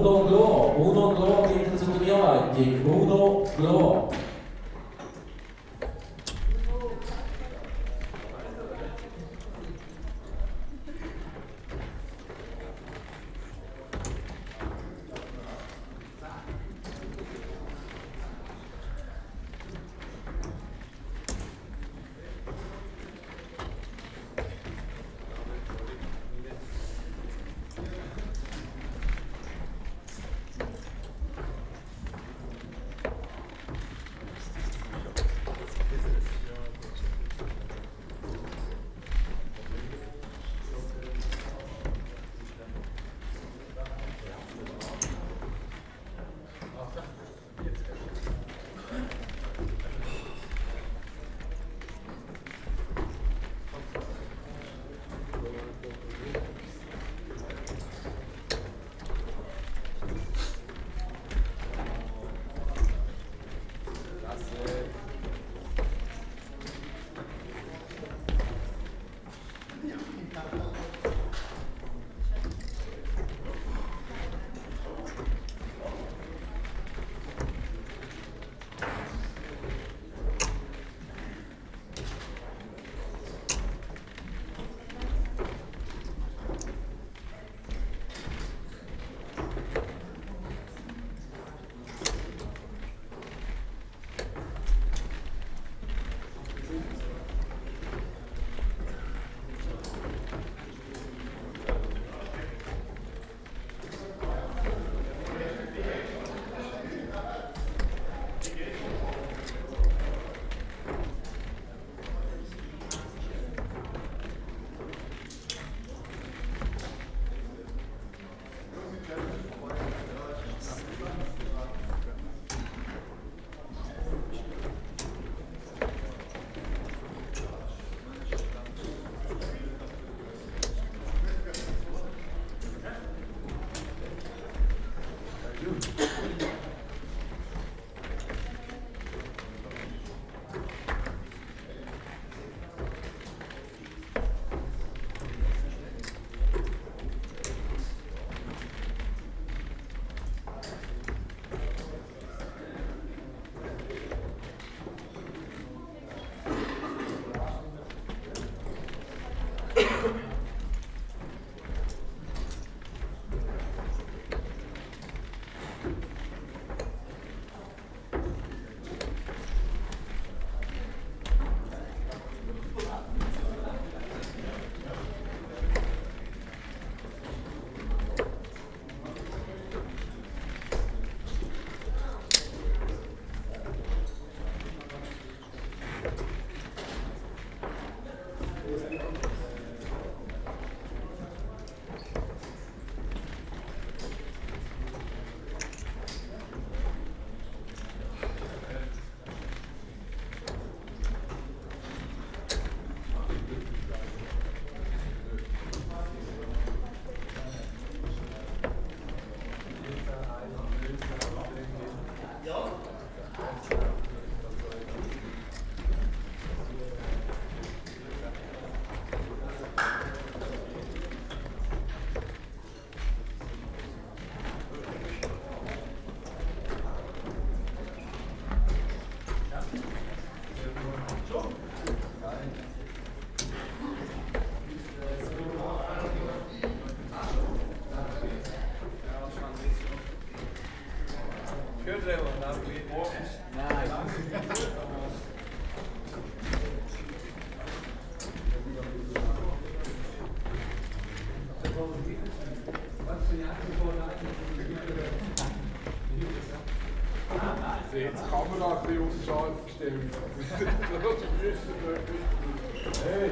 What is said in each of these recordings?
uno glow geht zu mir, die uno glow. Jetzt kann man auch ein bisschen unscharf stellen. Hey!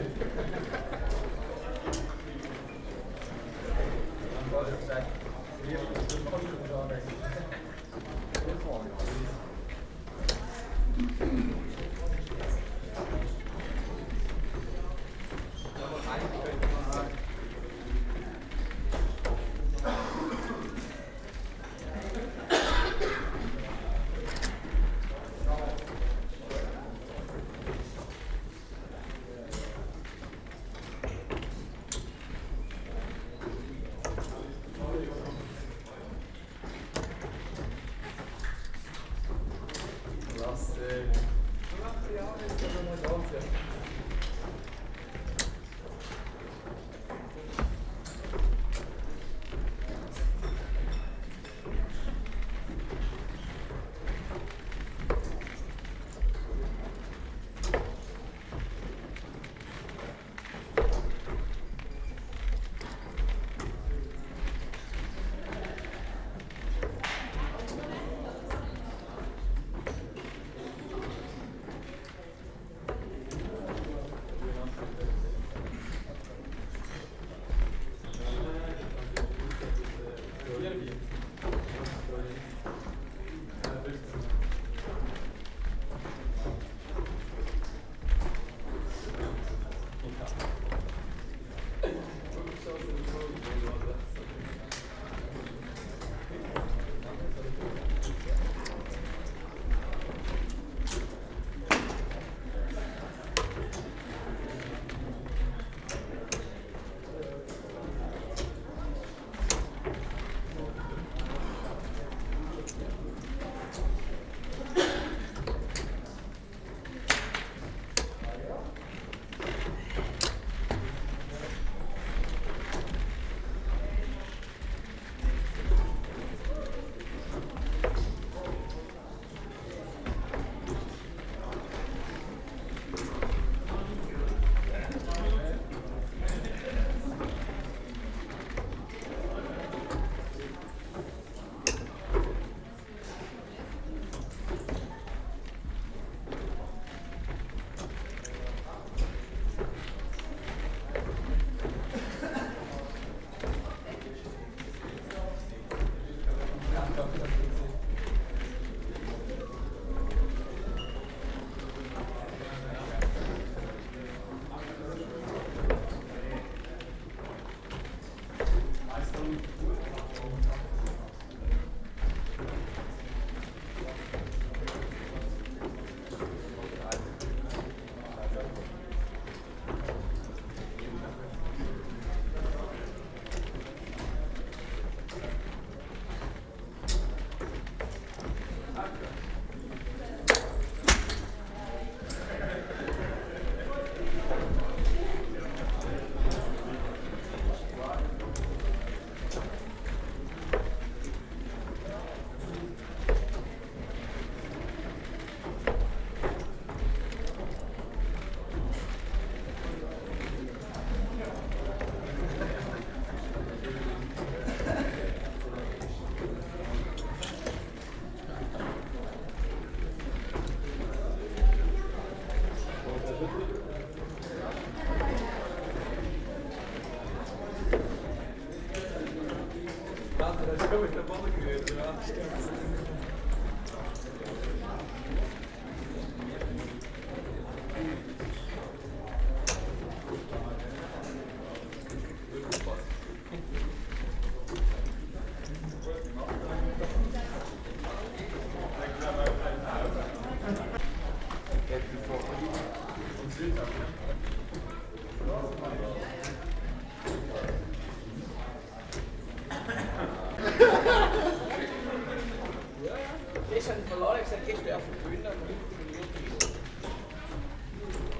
Gestern verloren, ich gesagt, gestern auf der Bühne.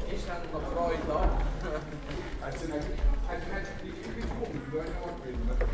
Gestern noch Freude da. Also, die Übung, die wollen auch gewinnen.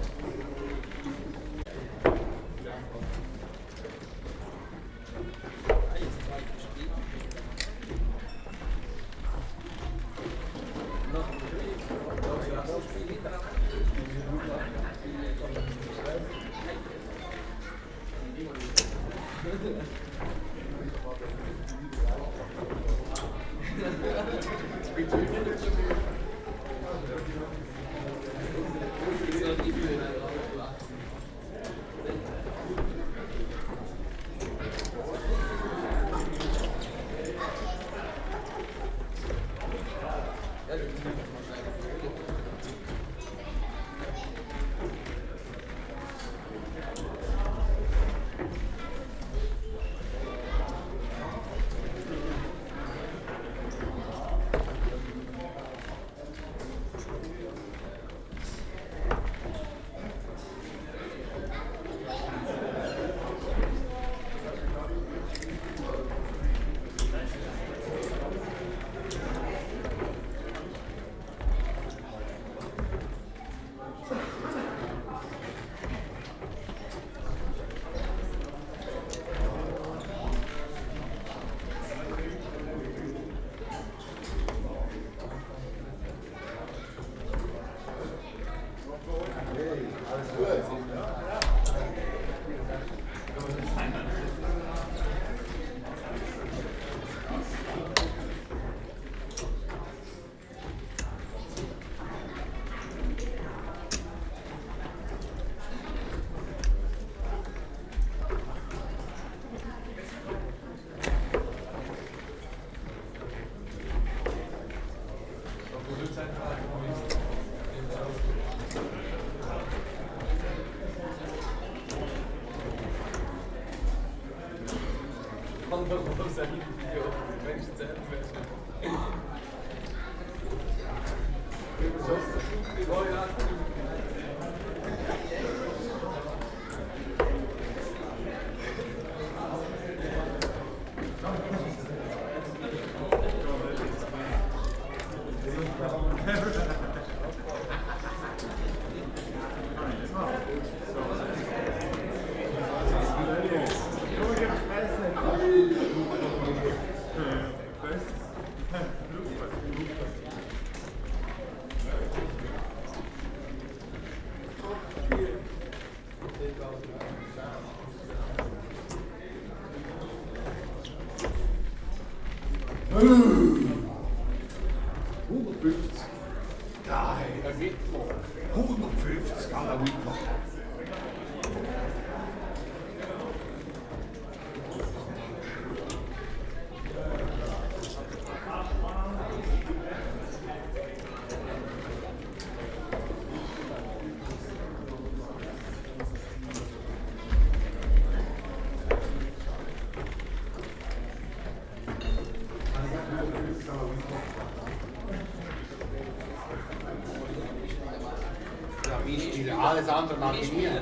Alles andere mache ich mir. Ja,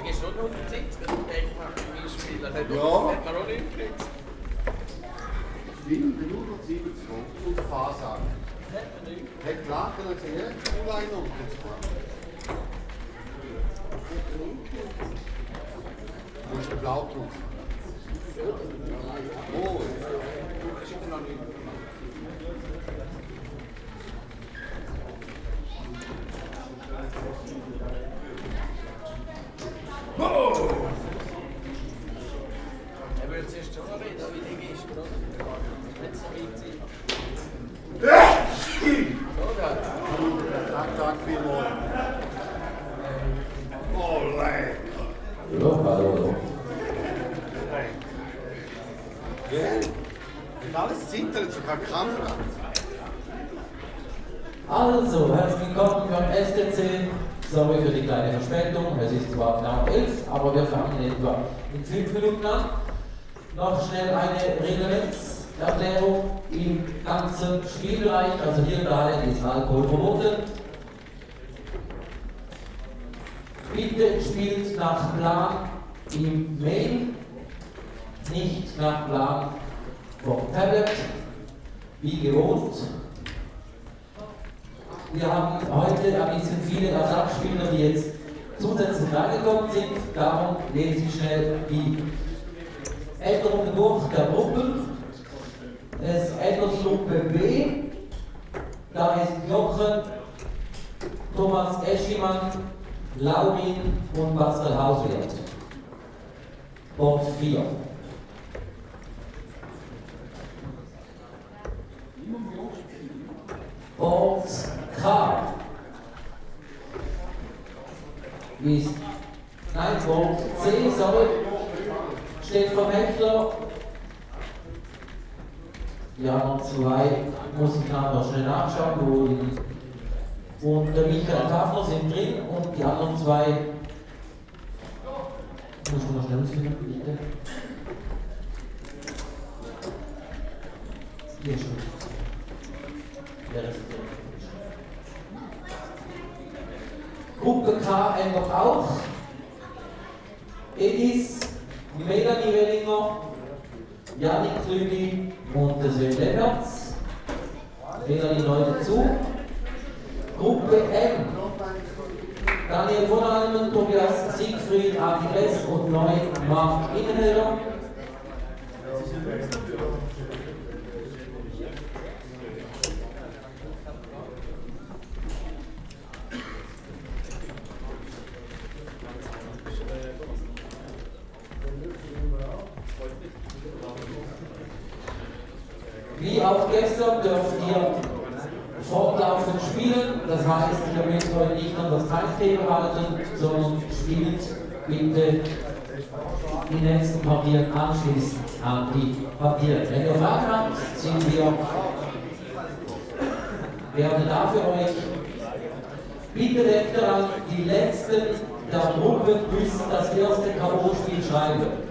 gehst du noch eine Zeit, wenn du denkst, wie spielen, hat man auch nicht gekriegt. Stimmt, nur noch 7 und Faser. Hat klar, kann ich sagen, Schullein und jetzt mal. Wo ist der Blaudruck? Oh, ich habe noch nicht. Er will zuerst schon noch reden, wie die gehst, oder? Nicht so weit sein. Tag, vielmals. Oh, leck. Ja, hallo. Gell? Und alles zittert, sogar die Kamera. Also, herzlich willkommen beim SDC. Sorry für die kleine Verspätung. Es ist zwar genau 11, aber wir fangen in etwa in 5 Minuten an. Noch schnell eine Reglementserklärung im ganzen Spielbereich. Also hier in der Halle ist Alkohol verboten. Bitte spielt nach Plan im Mail, nicht nach Plan vom Tablet, wie gewohnt. Wir haben heute ein bisschen viele Ersatzspieler, die jetzt zusätzlich reingekommen sind. Darum lese ich schnell die Änderungen durch der Gruppen. Es ändert die Gruppe B. Da ist Jochen, Thomas Eschimann, Laurin und Pascal Hauswert. Board 4. Board K ist, nein, Board C, sorry, Stefan Mettler. Ja, noch 2 muss ich nachher schnell nachschauen, wo die, und der Michael Tafler sind drin und die anderen 2 muss ich noch schnell finden, bitte. Hier schon. Gruppe K ändert auch. Edis, Melanie Wellinger, Janik Klügi und der Sven Lemmertz. Melanie neu dazu. Gruppe M. Daniel von Almen, Tobias Siegfried, Adi West und neu Marc Innenhelder. Wie auch gestern dürft ihr fortlaufend spielen, das heißt, ihr müsst euch nicht an das Timetable halten, sondern spielt bitte die nächsten Partien anschließen an die Partien. Wenn ihr Fragen habt, sind wir gerne da für euch. Bitte denkt daran, die letzten der Gruppe müssen das erste K.O.-Spiel schreiben.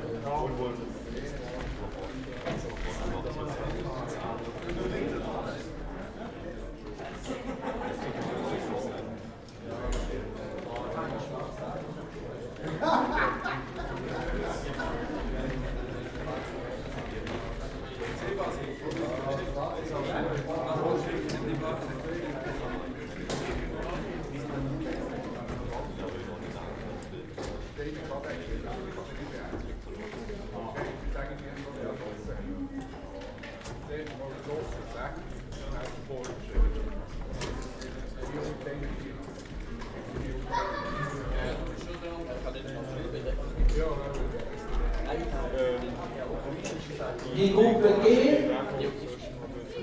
Die Gruppe G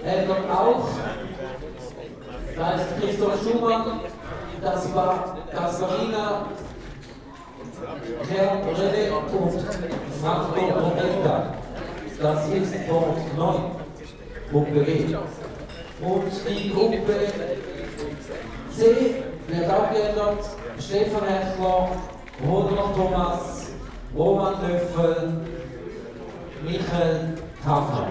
hält auch, da ist Christoph Schumann, das war Gasparina, Herr René und Franco Rometta. Das ist Punkt 9, Gruppe G. Und die Gruppe C wird auch geändert, Stefan Hechler, Roland Thomas, Roman Löffel, Michael Tafner.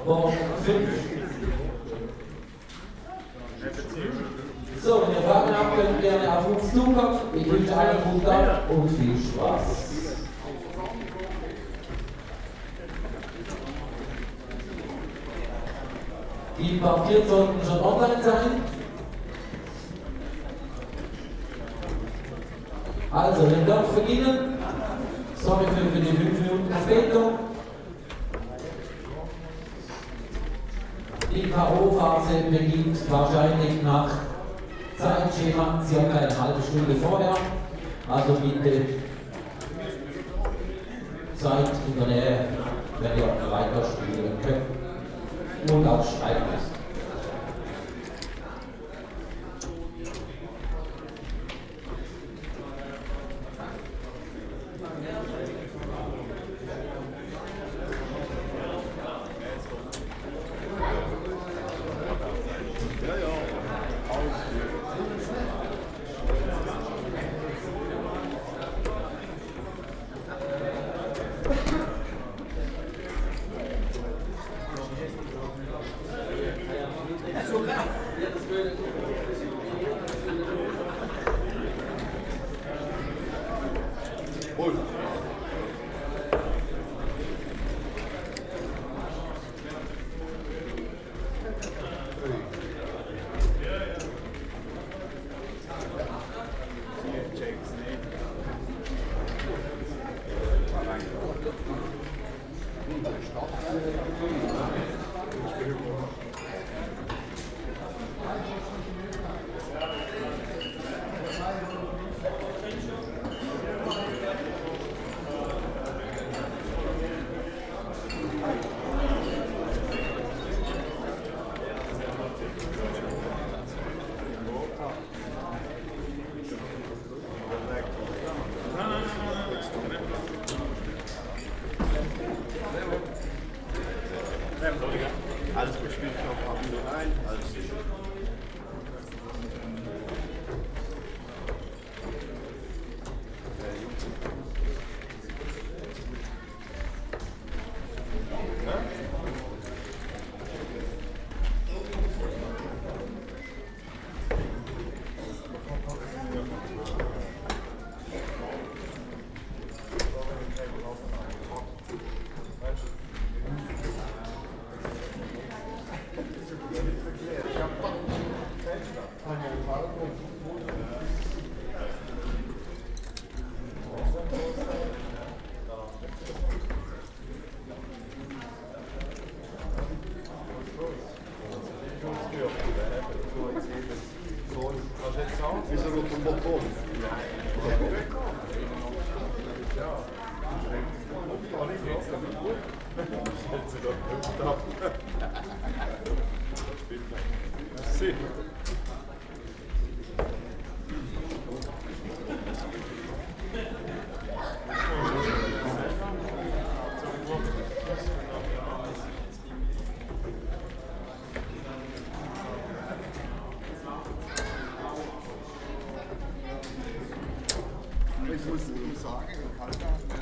Punkt 5. So, wenn ihr Fragen habt, könnt ihr gerne auf uns zukommen. Ich wünsche allen guten Tag und viel Spaß. Die Papiere sollten schon online sein. Also, wir dürfen beginnen. Sorry für die 5 Minuten Verspätung. Die K.O.-Phase beginnt wahrscheinlich nach Zeitschema circa eine halbe Stunde vorher. Also bitte seid in der Nähe, wenn ihr weiterspielen könnt und auch schreiben müsst. Alles gut, spielt noch ein paar Minuten ein. Alles sicher. Wieso noch zum Balkon? Tage eller kalder, men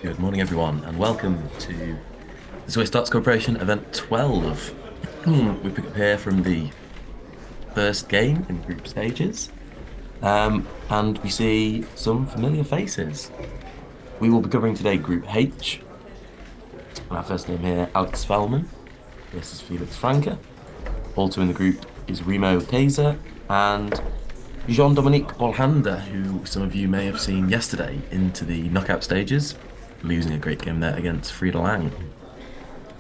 Good morning, everyone, and welcome to the Swiss Darts Corporation Event 12. We pick up here from the first game in group stages, and we see some familiar faces. We will be covering today Group H. Our first name here, Alex Fellman. This is Felix Franke. Also in the group is Remo Kaiser and Jean-Dominique Bolhander, who some of you may have seen yesterday into the knockout stages, losing a great game there against Frieda Lang.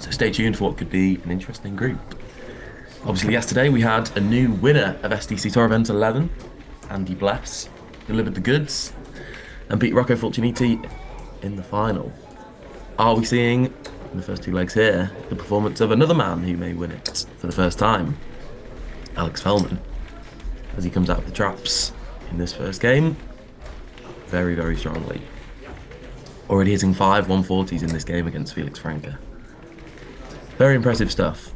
So stay tuned for what could be an interesting group. Obviously yesterday we had a new winner of SDC Tour Event 11, Andy Bless, delivered the goods and beat Rocco Fulciniti in the final. Are we seeing, in the first 2 legs here, the performance of another man who may win it for the first time? Alex Fellman, as he comes out of the traps in this first game, very, very strongly. Already hitting 5 140s in this game against Felix Franke. Very impressive stuff.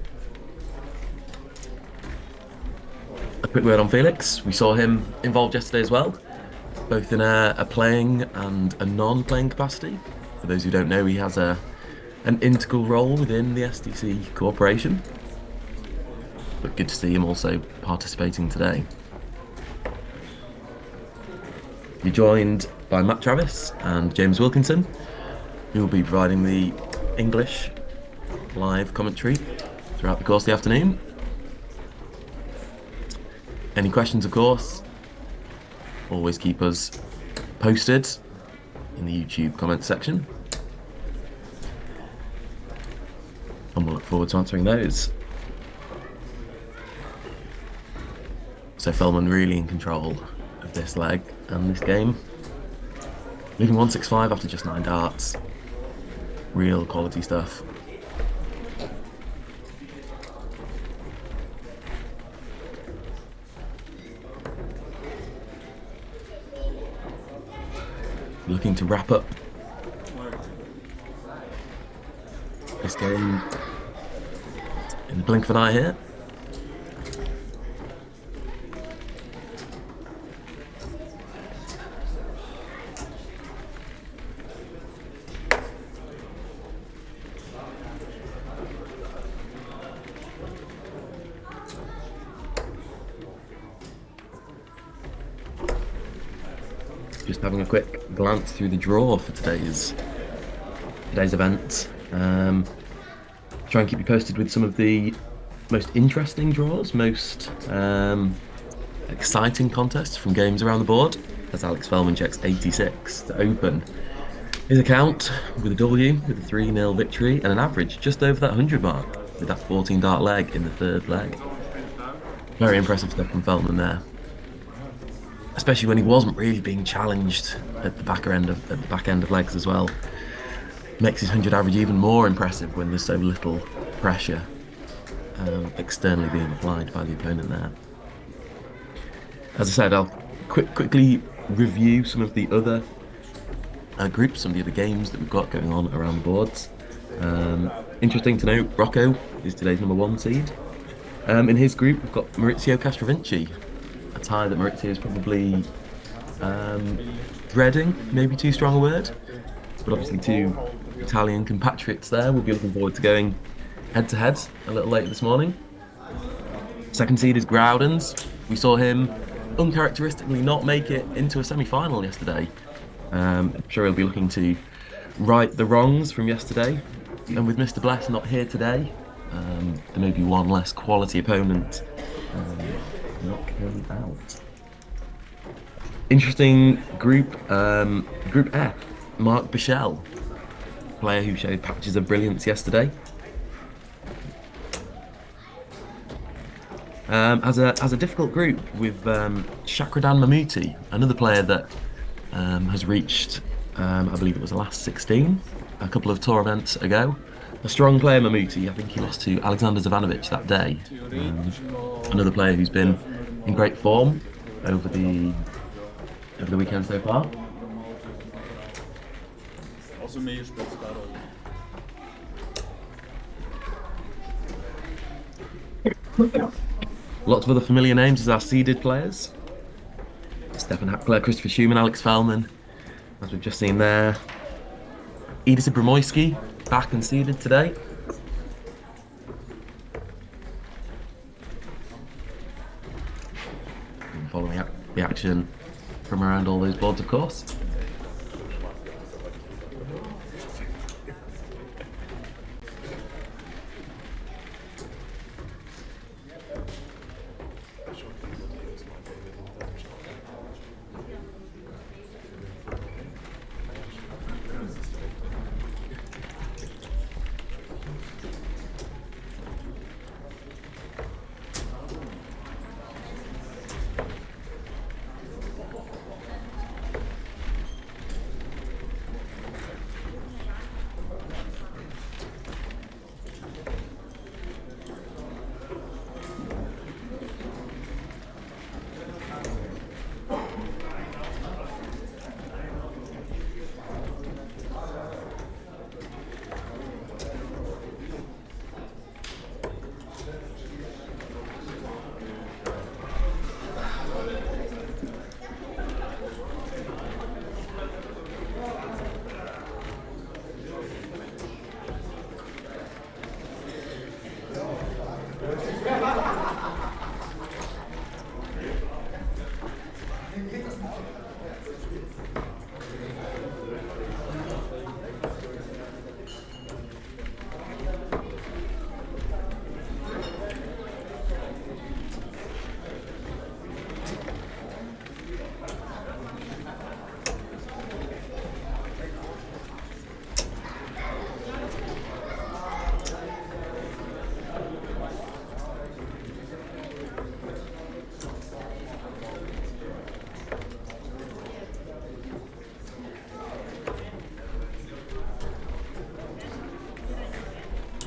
A quick word on Felix. We saw him involved yesterday as well, both in a playing and a non-playing capacity. For those who don't know, he has an integral role within the SDC corporation. But good to see him also participating today. You're joined by Matt Travis and James Wilkinson, who will be providing the English live commentary throughout the course of the afternoon. Any questions, of course, always keep us posted in the YouTube comment section. And we'll look forward to answering those. So Fellman really in control of this leg and this game. Leaving 165 after just 9 darts. Real quality stuff. Looking to wrap up this game in the blink of an eye here. Just having a quick glance through the draw for today's event. Try and keep you posted with some of the most interesting draws, most exciting contests from games around the board, as Alex Fellman checks 86 to open his account with a W, with a 3-0 victory and an average just over that 100 mark with that 14 dart leg in the 3rd leg. Very impressive stuff from Fellman there, especially when he wasn't really being challenged at the back end of legs as well. Makes his 100 average even more impressive when there's so little pressure externally being applied by the opponent there. As I said, I'll quickly review some of the other groups, some of the other games that we've got going on around the boards. Interesting to note, Rocco is today's number 1 seed. In his group, we've got Maurizio Castrovinci, a tie that Maurizio is probably dreading, maybe too strong a word, but obviously 2 Italian compatriots there. We'll be looking forward to going head-to-head a little later this morning. 2nd seed is Groudens. We saw him uncharacteristically not make it into a semi-final yesterday. I'm sure he'll be looking to right the wrongs from yesterday. And with Mr. Bless not here today, there may be one less quality opponent not coming out. Interesting group, Group F. Mark Bichelle, player who showed patches of brilliance yesterday. As a difficult group with Shakradan Mamouti, another player that has reached, I believe it was the last 16, a couple of tour events ago. A strong player, Mamouti. I think he lost to Alexander Zavanovic that day. Another player who's been in great form over the weekend so far. Lots of other familiar names as our seeded players. Stefan Hackler, Christopher Schumann, Alex Fellman, as we've just seen there. Edis Ibramoyski, back and seeded today. And following the action from around all those boards, of course.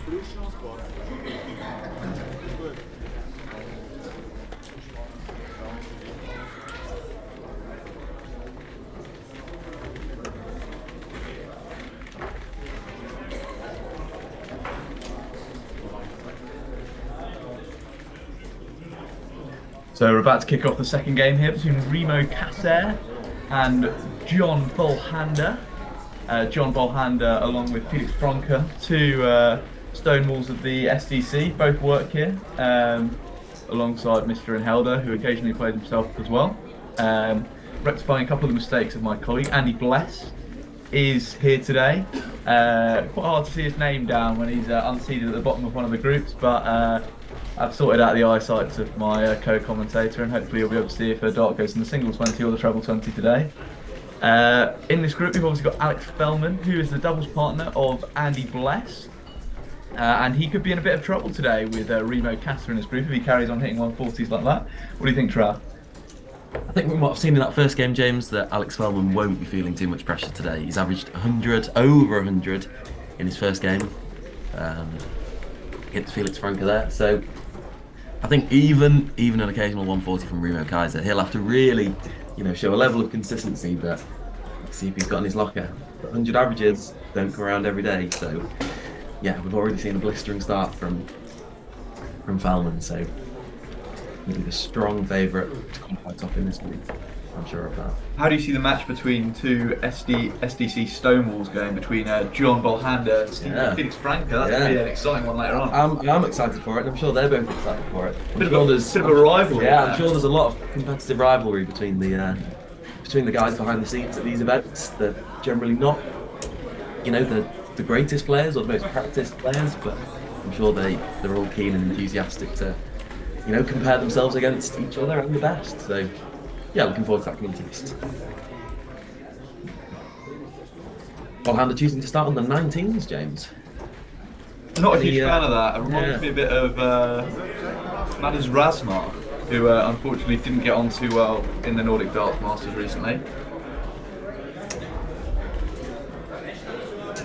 So we're about to kick off the second game here between Remo Kasser and John Bolhander. John Bolhander along with Felix Franke, two stonewalls of the SDC, both work here, alongside Mr. Inhelder, who occasionally plays himself as well. Rectifying a couple of the mistakes of my colleague, Andy Bless, is here today. Quite hard to see his name down when he's unseated at the bottom of one of the groups, but I've sorted out the eyesight of my co-commentator, and hopefully you'll be able to see if Dart goes in the single 20 or the treble 20 today. In this group, we've obviously got Alex Fellman, who is the doubles partner of Andy Bless. And he could be in a bit of trouble today with Remo Kasser in his group if he carries on hitting 140s like that. What do you think, Trav? I think from what I've seen in that first game, James, that Alex Fellman won't be feeling too much pressure today. He's averaged 100, over 100 in his first game against Felix Franke there. So I think even an occasional 140 from Remo Kasser, he'll have to really, show a level of consistency that let's see if he's got in his locker. But 100 averages don't come around every day, so yeah, we've already seen a blistering start from Fellman, so he'll be the strong favourite to qualify top in this group. I'm sure of that. How do you see the match between two SDC stonewalls going between John Bolhander and Felix Franke? That's going to be an exciting one later on. I'm excited for it, and I'm sure they're both excited for it. Bit of a rivalry. Yeah, I'm sure there's a lot of competitive rivalry between the guys behind the scenes at these events. They're generally not, the greatest players or the most practiced players, but I'm sure they're all keen and enthusiastic to, compare themselves against each other and the best. So yeah, looking forward to that contest. Bolhander choosing to start on the 19s, James. Not a huge fan of that. It reminds me a bit of Madas Razmar, who unfortunately didn't get on too well in the Nordic Darts Masters recently.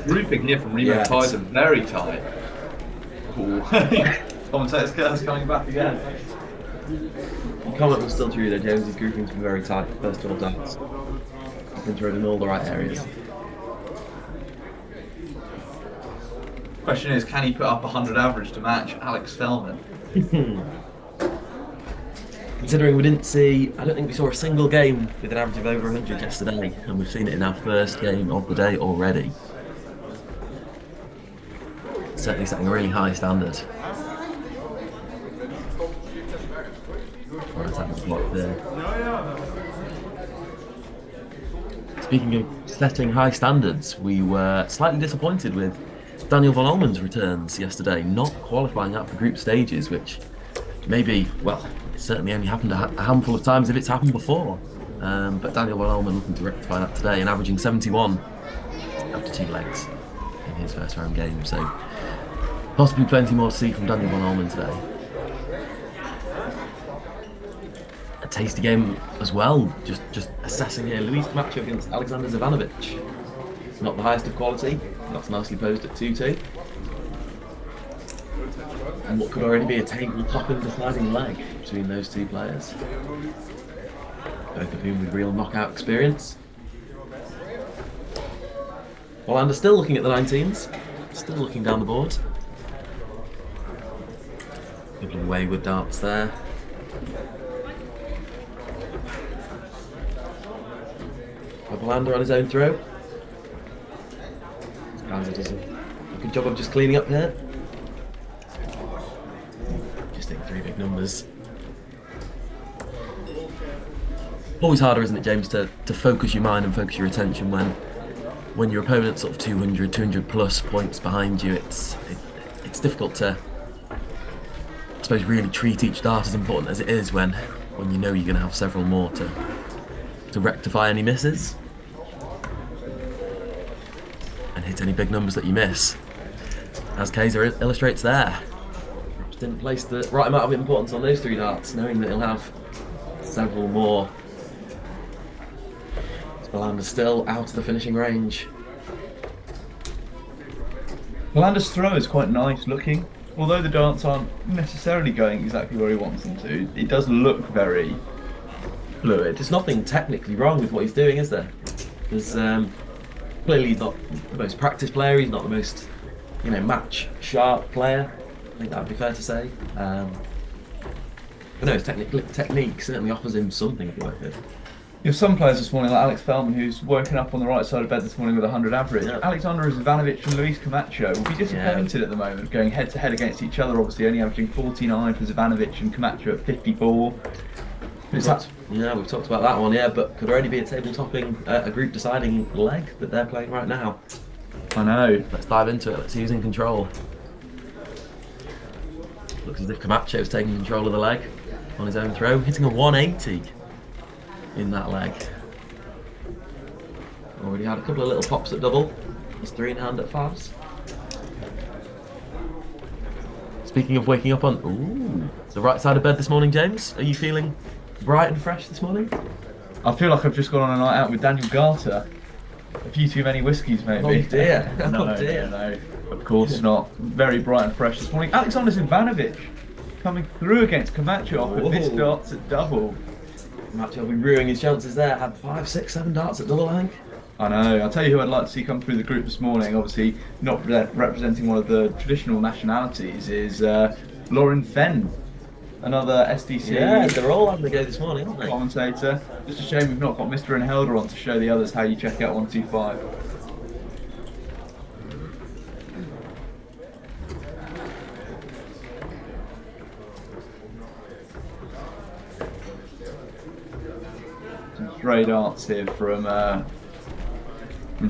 Grouping here from Remo Kasser very tight. Ooh. Commentator's curse coming back again. The comment was still true though, James. His grouping's been very tight. First 12 darts. He's been thrown in all the right areas. Question is, can he put up 100 average to match Alex Fellman? Considering I don't think we saw a single game with an average of over 100 yesterday, and we've seen it in our first game of the day already. Certainly setting a really high standard. Speaking of setting high standards, we were slightly disappointed with Daniel von Ullmann's returns yesterday, not qualifying up for group stages, which maybe, it certainly only happened a handful of times if it's happened before. But Daniel von Ullmann looking to rectify that today and averaging 71 after 2 legs in his first round game. So possibly plenty more to see from Daniel von Ullmann today. A tasty game as well, just assessing here. Luis Macho against Alexander Zivanovic. Not the highest of quality, that's nicely posed at 2-2. And what could already be a table-top and deciding leg between those two players. Both of whom with real knockout experience. Bolhander still looking at the 19s, still looking down the board. Couple of wayward darts there. Bolhander on his own throw. Ganza does a good job of just cleaning up here. Just hitting 3 big numbers. Always harder, isn't it, James, to focus your mind and focus your attention when your opponent's sort of 200 plus points behind you. It's difficult to, I suppose, really treat each dart as important as it is when you know you're going to have several more to rectify any misses and hit any big numbers that you miss. As Kasser illustrates there, perhaps didn't place the right amount of importance on those 3 darts, knowing that he'll have several more. Bolhander still out of the finishing range. Hollander's throw is quite nice looking. Although the darts aren't necessarily going exactly where he wants them to, it does look very fluid. There's nothing technically wrong with what he's doing, is there? There's clearly he's not the most practiced player. He's not the most, match sharp player. I think that'd be fair to say. But no, his technique certainly offers him something to work with. You have some players this morning, like Alex Feldman, who's woken up on the right side of bed this morning with 100 average. Yeah. Alexander Ivanovic and Luis Camacho will be disappointed at the moment, going head to head against each other. Obviously, only averaging 49 for Ivanovic and Camacho at 54. We've talked about that one, yeah. But could there only be a table-topping, a group-deciding leg that they're playing right now? I know. Let's dive into it. Let's see who's in control. Looks as if Camacho's taking control of the leg on his own throw, hitting a 180 in that leg. Already had a couple of little pops at double. He's 3 in hand at Fabs. Speaking of waking up on the right side of bed this morning, James, are you feeling bright and fresh this morning? I feel like I've just gone on a night out with Daniel Garter. A few too many whiskies, maybe. Oh dear. No, of course not. Very bright and fresh this morning. Alexander Ivanovic coming through against Camacho with this darts at double. Camacho will be ruining his chances there. Had 5, 6, 7 darts at double, I think. I know. I'll tell you who I'd like to see come through the group this morning. Obviously, not representing one of the traditional nationalities is Lauren Fenn, another SDC. Yeah, they're all having a go this morning, aren't they? Commentator. Just a shame we've not got Mr. and Helder on to show the others how you check out 125. Some stray darts here from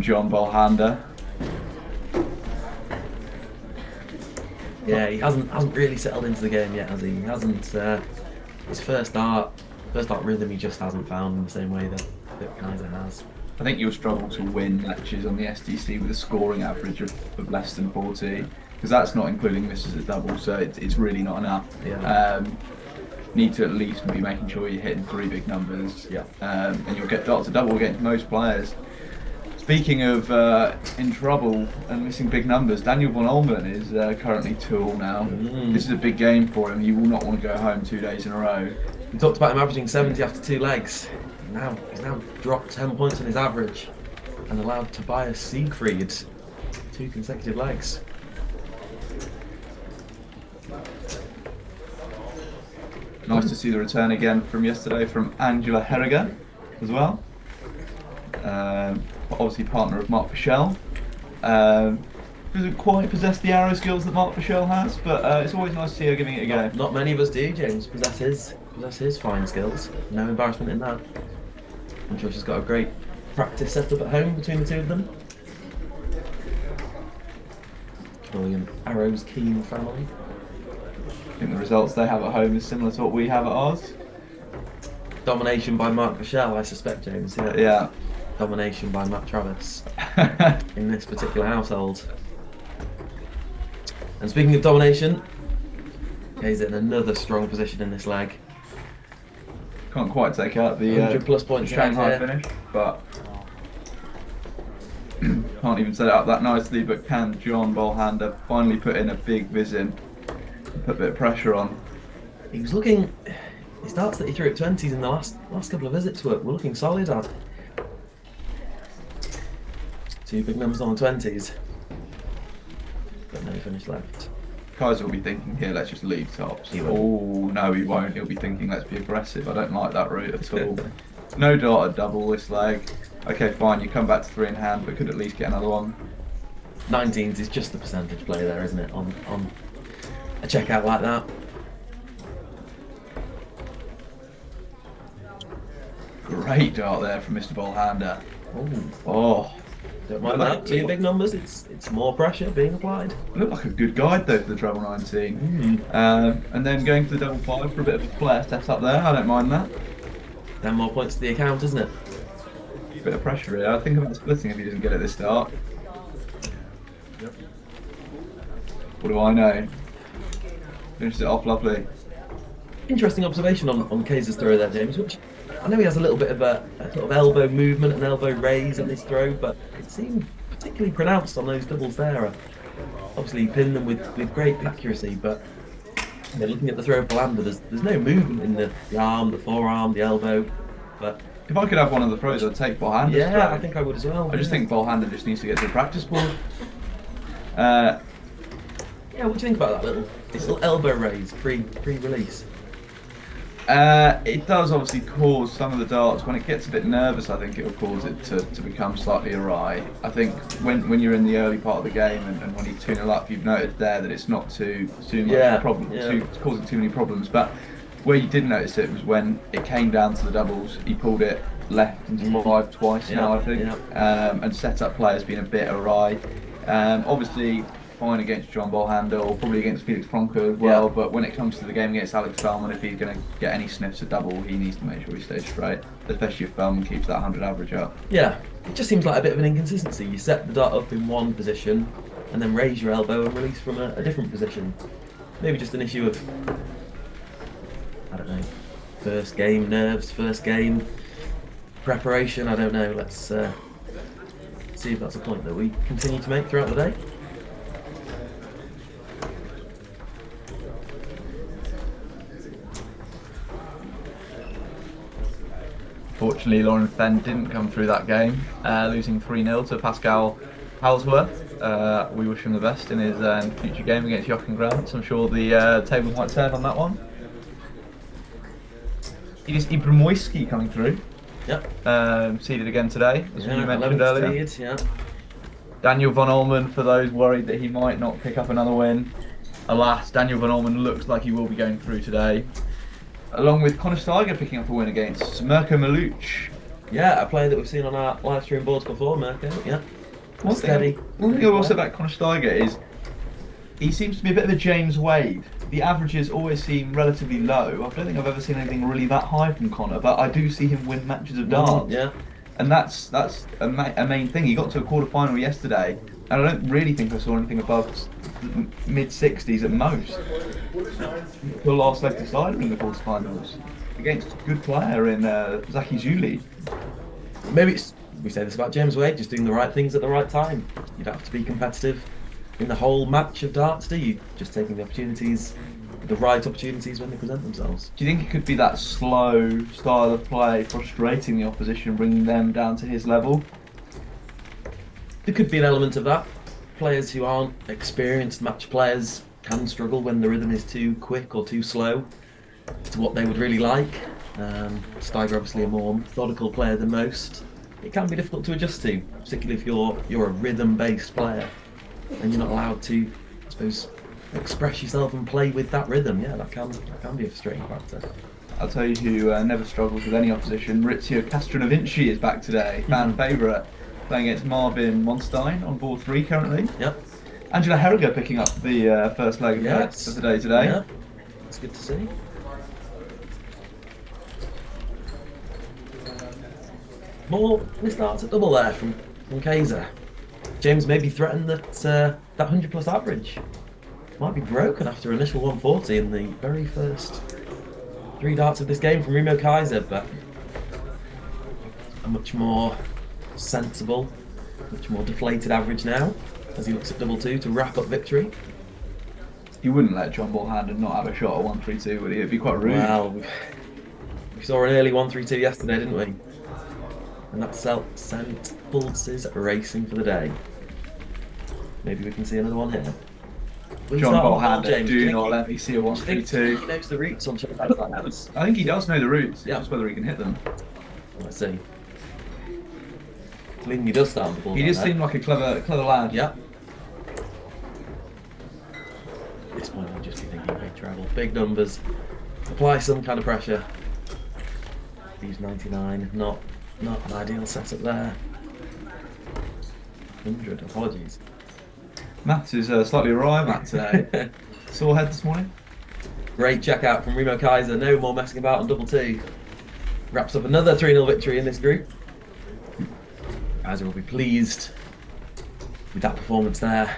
John Bolhander. Yeah, he hasn't really settled into the game yet, has he? He hasn't. His first dart rhythm he just hasn't found in the same way that Kaiser has. I think you'll struggle to win matches on the SDC with a scoring average of less than 40, because that's not including misses at double, so it's really not enough. Yeah. Need to at least be making sure you're hitting 3 big numbers. Yeah. And you'll get darts at double against most players. Speaking of in trouble and missing big numbers, Daniel von Ullmann is currently 2-all now. This is a big game for him. You will not want to go home 2 days in a row. We talked about him averaging 70 after 2 legs. He's now dropped 10 points on his average and allowed Tobias Siegfried 2 consecutive legs. Nice to see the return again from yesterday from Angela Herriger as well. Obviously partner of Mark Fischel. Doesn't quite possess the arrow skills that Mark Fischel has, but it's always nice to see her giving it a go. Not many of us do, James, possess his fine skills. No embarrassment in that. I'm sure she's got a great practice set up at home between the two of them. Probably an arrows keen family. I think the results they have at home is similar to what we have at ours. Domination by Mark Fischel, I suspect, James. Yeah. Domination by Matt Travis in this particular household. And speaking of domination, he's in another strong position in this leg. Can't quite take out the 100+ points Shanghai here. finish, but can't even set it up that nicely. But can John Bolhander finally put in a big viz in and put a bit of pressure on? He was looking. His darts that he threw at 20s in the last couple of visits were looking solid. 2 big numbers on the 20s, but no finish left. Kaiser will be thinking here, let's just leave tops. He Oh no, he won't. He'll be thinking, let's be aggressive. I don't like that route at all. No dart at double this leg. Okay, fine. You come back to 3 in hand, but could at least get another one. 19s is just the percentage play there, isn't it? On a checkout like that. Great dart there from Mr. Bolhander. Oh, don't mind that. 2 big numbers. It's more pressure being applied. Looked like a good guide though for the treble 19. And then going for the double 5 for a bit of a flair set up there. I don't mind that. 10 more points to the account, isn't it? Bit of pressure here. I think about splitting if he doesn't get it this start. Yep. What do I know? Finishes it off lovely. Interesting observation on Kaiser's throw there, James, which I know he has a little bit of a sort of elbow movement and elbow raise on his throw, but it seemed particularly pronounced on those doubles there. obviously pinned them with great accuracy, but looking at the throw of Bolander, there's no movement in the arm, the forearm, the elbow. But If I could have one of the throws, I'd take Bolhander's yeah, throw. I think I would as well. I just think Bolhander just needs to get to the practice board. Yeah, what do you think about that little elbow raise pre-release? It does obviously cause some of the darts, when it gets a bit nervous, I think it will cause it to become slightly awry. I think when you're in the early part of the game and when you 2-0 up, you've noticed there that it's not too much problem, it's causing too many problems. But where you did notice it was when it came down to the doubles, he pulled it left and drive twice now, I think, and set up players being a bit awry. Obviously, fine against John Bolhander or probably against Felix Franco as well, but when it comes to the game against Alex Feldman, if he's going to get any sniffs at double, he needs to make sure he stays straight, especially if Feldman keeps that 100 average up. Yeah, it just seems like a bit of an inconsistency. You set the dart up in one position and then raise your elbow and release from a different position. Maybe just an issue of, I don't know, first game nerves, first game preparation, I don't know. Let's see if that's a point that we continue to make throughout the day. Fortunately, Lauren Fenn didn't come through that game, losing 3-0 to Pascal Halsworth. We wish him the best in his future game against Jochen Grants. I'm sure the table might turn on that one. It is Ibrahimoyski coming through. Yep. Seeded again today, as you mentioned earlier. Seed, Daniel van Olmen, for those worried that he might not pick up another win. Alas, Daniel van Olmen looks like he will be going through today. Along with Conor Steiger picking up a win against Mirko Maluch. Yeah, a player that we've seen on our live stream boards before, Mirko. Yeah. One thing I will say about Conor Steiger is he seems to be a bit of a James Wade. The averages always seem relatively low. I don't think I've ever seen anything really that high from Conor, but I do see him win matches of darts. Yeah. And that's a main thing. He got to a quarter-final yesterday, and I don't really think I saw anything above mid-60s at most. The last leg decided in the quarter-finals against a good player in Zaki Zuli. Maybe we say this about James Wade, just doing the right things at the right time. You don't have to be competitive in the whole match of darts, do you? Just taking the opportunities, the right opportunities when they present themselves. Do you think it could be that slow style of play frustrating the opposition, bringing them down to his level? There could be an element of that. Players who aren't experienced match players can struggle when the rhythm is too quick or too slow to what they would really like. Steiger obviously a more methodical player than most. It can be difficult to adjust to, particularly if you're a rhythm-based player and you're not allowed to, I suppose, express yourself and play with that rhythm. Yeah, that can be a frustrating factor. I'll tell you who never struggles with any opposition. Maurizio Castronovinci is back today, fan favourite, playing against Marvin Monstein on board 3 currently. Yep. Angela Herriger picking up the first leg of the day today. Yeah, it's good to see. More mistarts at double there from Kaiser. James maybe threatened that that 100 plus average might be broken after initial 140 in the very first 3 darts of this game from Remo Kaiser, but a much more sensible, much more deflated average now as he looks at double 2 to wrap up victory. You wouldn't let John Bolhander not have a shot at 132, would he? It'd be quite rude. Well, we saw an early 132 yesterday, didn't we? And that sent pulses racing for the day. Maybe we can see another one here. John Bolhander, do not let me see a 132. He knows the routes on shots like that. I think he does know the routes, just whether he can hit them. Let's see. Believing he does start on the ball. He does seem like a clever lad. Yeah. At this point, I'll just be thinking big travel, big numbers, apply some kind of pressure. Use 99, not an ideal setup there. 100, apologies. Matt is slightly awry, Matt, today. Sore head this morning? Great check out from Remo Kaiser, no more messing about on double 2. Wraps up another 3-0 victory in this group. Kaiser will be pleased with that performance there.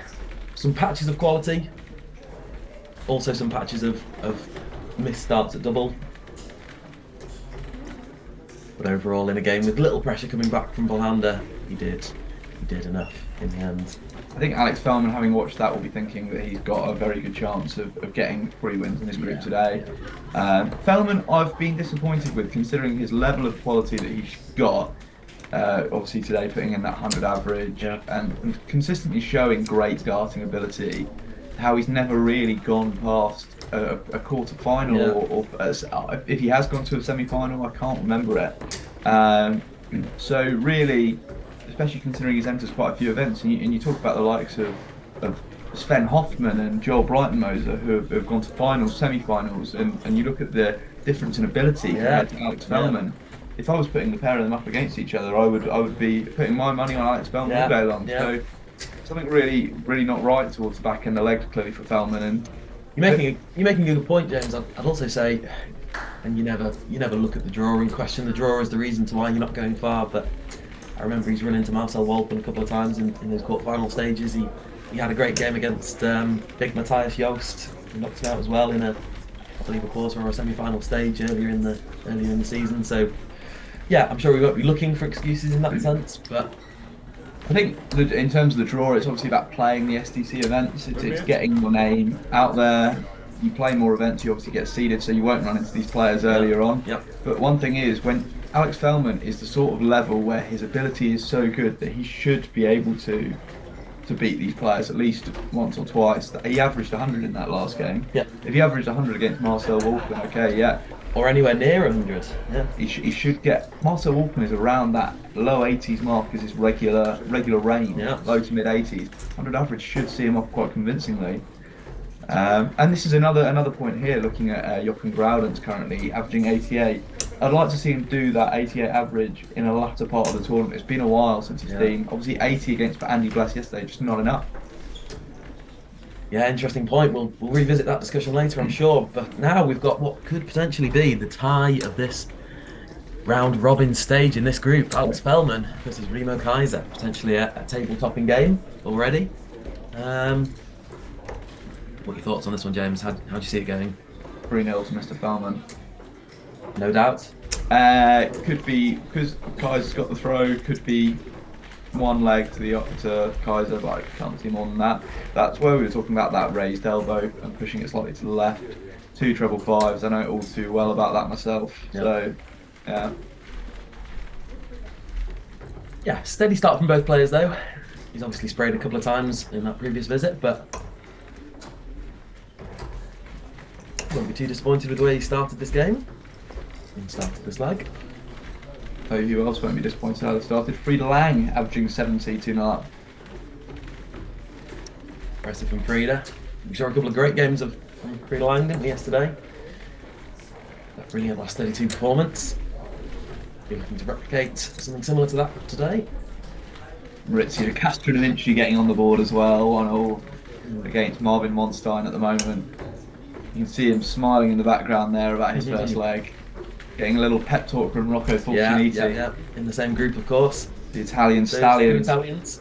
Some patches of quality, also some patches of missed starts at double. But overall, in a game with little pressure coming back from Bolhander, he did enough in the end. I think Alex Fellman, having watched that, will be thinking that he's got a very good chance of getting 3 wins in this group today. Fellman, I've been disappointed with, considering his level of quality that he's got. Obviously today putting in that 100 average and consistently showing great darting ability. How he's never really gone past a quarter final, or if he has gone to a semi-final, I can't remember it. So really, especially considering he's entered quite a few events, and you talk about the likes of Sven Hoffman and Joel Breitenmoser, who have gone to finals, semi-finals, and you look at the difference in ability compared to Alex Fellman. If I was putting the pair of them up against each other, I would be putting my money on Alex Fellman all day long. So something really not right towards the back end of the leg, clearly, for Fellman. And you're making a good point, James. I'd also say, and you never look at the draw and question the draw as the reason to why you're not going far. But I remember he's run into Marcel Wolpen a couple of times in those quarter-final stages. He had a great game against big Matthias Joost. He knocked him out as well in I believe a quarter or a semi-final stage earlier in the season. So yeah, I'm sure we won't be looking for excuses in that sense, but I think in terms of the draw, it's obviously about playing the SDC events. It's getting your name out there. You play more events, you obviously get seeded, so you won't run into these players earlier on. But one thing is, when Alex Fellman is the sort of level where his ability is so good that he should be able to beat these players at least once or twice. He averaged 100 in that last game. If he averaged 100 against Marcel Wolpen, okay, or anywhere near 100. He should get. Marcel Wolpen is around that low 80s mark as his regular range, low to mid 80s. 100 average should see him off quite convincingly. And this is another point here, looking at Jochen Groudens currently averaging 88. I'd like to see him do that 88 average in a latter part of the tournament. It's been a while since he's been. Obviously 80 against Andy Glass yesterday, just not enough. Yeah, interesting point. We'll revisit that discussion later, I'm sure. But now we've got what could potentially be the tie of this round robin stage in this group. Alex Fellman versus Remo Kaiser, potentially a table-topping game already. What are your thoughts on this one, James? How do you see it going? 3-0 to Mr. Fellman. No doubt. Could be, because Kaiser's got the throw, could be one leg to Kaiser, but I can't see more than that. That's where we were talking about that raised elbow and pushing it slightly to the left. 2 treble fives, I know all too well about that myself. So, yeah, steady start from both players though. He's obviously sprayed a couple of times in that previous visit, but won't be too disappointed with the way he started this game and started this leg. So who else won't be disappointed how they started? Frida Lang averaging 70, 2-0 up. Impressive from Frida. We saw a couple of great games from Frida Lang, didn't we, yesterday? That brilliant last 32 performance. Be looking to replicate something similar to that today. Ritzy de Castro and Vinci getting on the board as well, 1-0 against Marvin Monstein at the moment. You can see him smiling in the background there about his first leg. Getting a little pep talk from Rocco Fortuniti. Yeah. In the same group, of course. The Italian Stallions. Italians.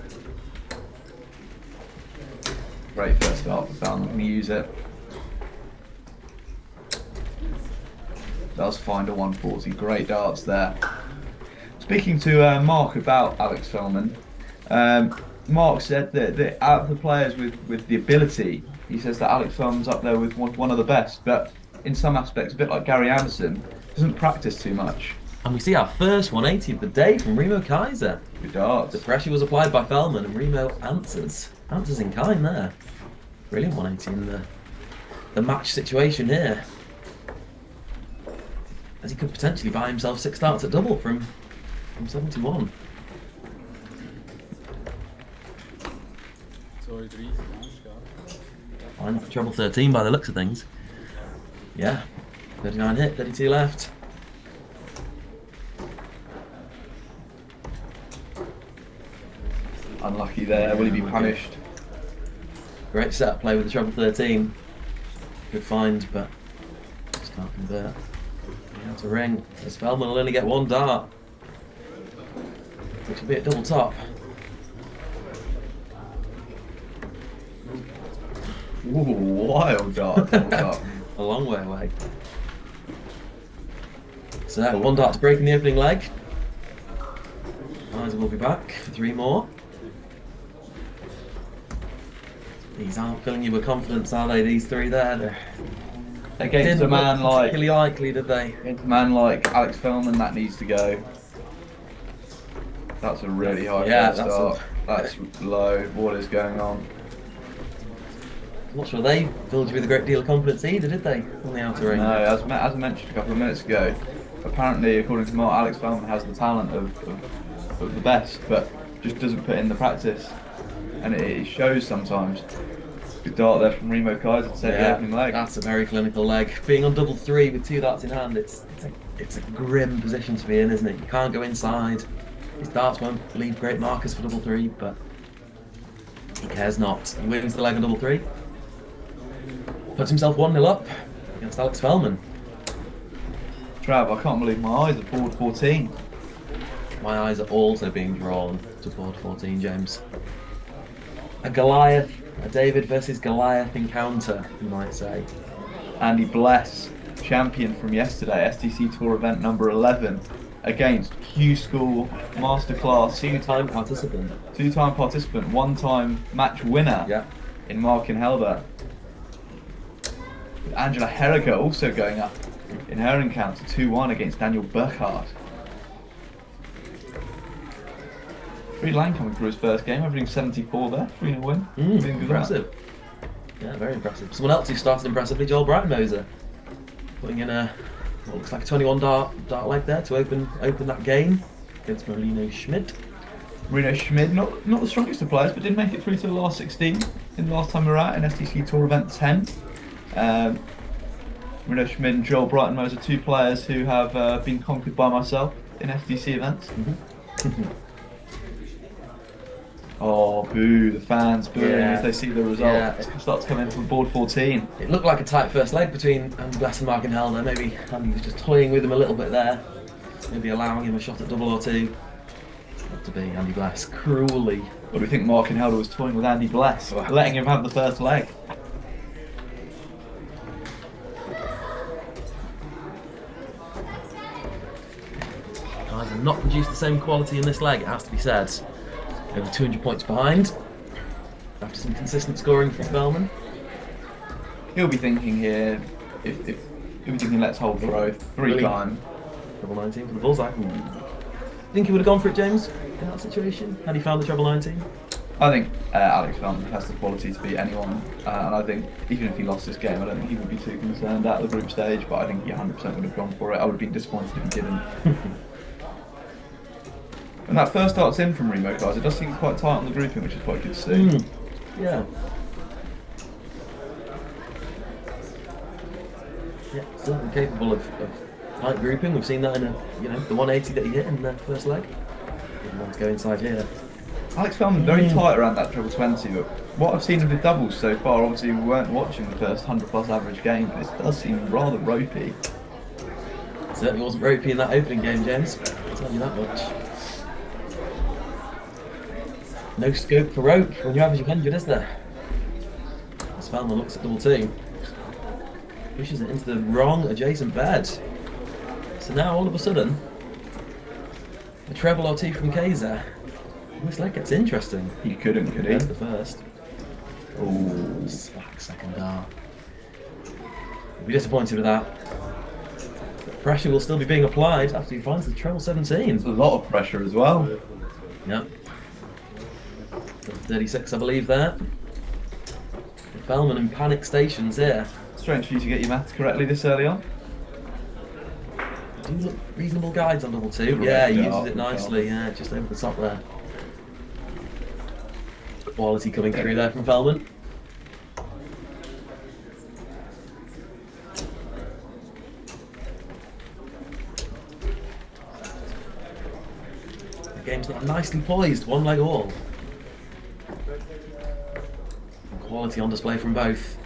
Great first start for Fallon, can use it. Does find a 140, great darts there. Speaking to Mark about Alex Fellman, Mark said that out of the players with the ability, he says that Alex Fellman's up there with one of the best, but in some aspects, a bit like Gary Anderson, doesn't practice too much. And we see our first 180 of the day from Remo Kaiser. Good darts. The pressure was applied by Fellman and Remo answers in kind there. Brilliant 180 in the match situation here. As he could potentially buy himself 6 starts at double from 71. Fine for treble 13 by the looks of things. Yeah, 39 hit, 32 left. Unlucky there, will he be punished? Great setup play with the treble 13. Good find, but just can't convert. Out to ring. As Fellman will only get 1 dart, which will be a double top. Ooh, wild dart. A long way away. So 1 dart to break in the opening leg. Kaiser will be back for 3 more. These aren't filling you with confidence, are they? These three there. Against a Didn't man look like particularly likely, did they? against a man like Alex Feldman, that needs to go. That's a really high start. That's low. What is going on? I'm not sure they filled you with a great deal of confidence either, did they? On the outer ring. No, as I mentioned a couple of minutes ago, apparently, according to Mark, Alex Feldman has the talent of the best, but just doesn't put in the practice, and it shows sometimes. Good dart there from Remo Kaiser to set the opening leg. That's a very clinical leg. Being on double three with 2 darts in hand, it's a grim position to be in, isn't it? You can't go inside. His darts won't leave great markers for double three, but he cares not. He wins the leg on double three. Puts himself 1-0 up against Alex Feldman. Trav, I can't believe my eyes are board 14. My eyes are also being drawn to board 14, James. A Goliath, a David versus Goliath encounter, you might say. Andy Bless, champion from yesterday, SDC Tour event number 11, against Q School Masterclass. Two-time participant. Two-time participant, one-time match winner in Markin Helder. With Angela Herriger also going up in her encounter, 2-1 against Daniel Burkhardt. Reed Lang coming through his first game, averaging 74 there, 3-0 win. Impressive. Yeah, very impressive. Someone else who started impressively, Joel Breitenmoser, putting in a what looks like a 21 dart leg there to open that game against Marino Schmidt. Marino Schmidt, not the strongest of players, but did make it through to the last 16 in the last time we were out in SDC Tour event 10. Marino Schmidt and Joel Breitenmoser, 2 players who have been conquered by myself in SDC events. Oh, boo, the fans booing as they see the result. It starts coming from board 14. It looked like a tight first leg between Andy Bless and Markin Helder. Maybe Andy was just toying with him a little bit there. Maybe allowing him a shot at double or two. Not to be Andy Bless, cruelly. What do we think Markin Helder was toying with Andy Bless, letting him have the first leg? Guys have not produced the same quality in this leg, it has to be said. Over 200 points behind after some consistent scoring from Feldman. He'll be thinking here, he'll be thinking let's hold throw, 3 time. Treble 19 for the bullseye. Think he would have gone for it, James, in that situation? Had he found the treble 19? I think Alex Feldman has the quality to beat anyone, and I think even if he lost this game, I don't think he would be too concerned at the group stage, but I think he 100% would have gone for it. I would have been disappointed if he didn't. And that first dart's in from Remo Kaiser, it does seem quite tight on the grouping, which is quite good to see. Yeah. Yeah, certainly capable of tight grouping. We've seen that in the 180 that he hit in the first leg. Didn't want to go inside here. Alex Feldman very tight around that treble 20, but what I've seen of the doubles so far, obviously we weren't watching the first 100 plus average game, but it does seem rather ropey. It certainly wasn't ropey in that opening game, James. I'll tell you that much. No scope for rope when you're averaging 100, is there? As Feldman looks at double 2. Pushes it into the wrong adjacent bed. So now all of a sudden, a treble or 2 from Kaiser. This leg gets interesting. He couldn't, could he? There's the first. Oh, slack second dart. He'll be disappointed with that. But pressure will still be being applied after he finds the treble 17. There's a lot of pressure as well. Yep. 36, I believe, there. Feldman in panic stations here. Strange for you to get your maths correctly this early on. Do look reasonable guides on double 2. Yeah, he uses it nicely. Yeah, just over the top there. Quality coming through there from Feldman. The game's not nicely poised, 1 leg all. And quality on display from both.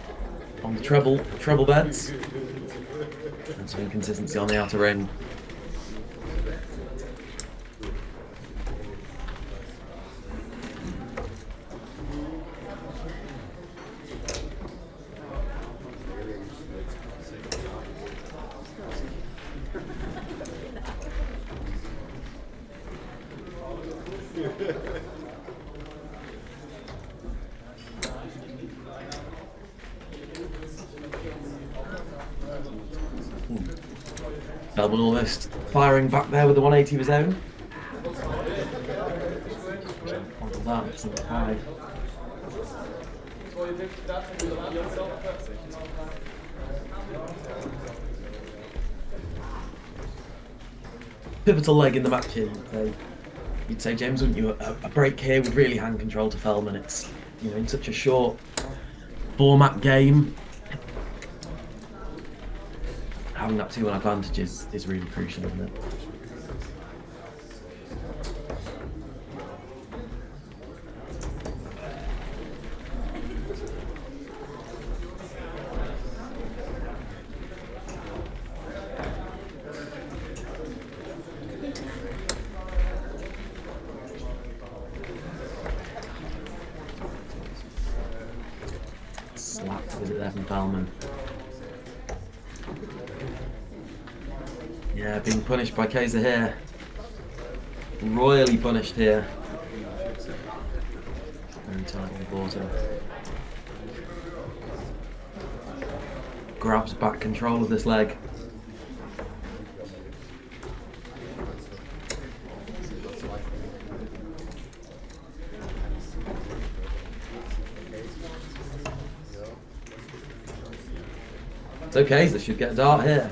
On the treble beds. And some inconsistency on the outer ring. Feldman almost firing back there with the 180 of his own. That, it's not high. Pivotal leg in the match here, you'd say, James, wouldn't you? A break here would really hand control to Feldman. It's, you know, in such a short format game, having that 2-1 advantage is really crucial, isn't it? Slapped with it there from Feldman. Yeah, being punished by Kaiser here. Royally punished here. Very tight on the bottom. Grabs back control of this leg. It's okay, they should get a dart here.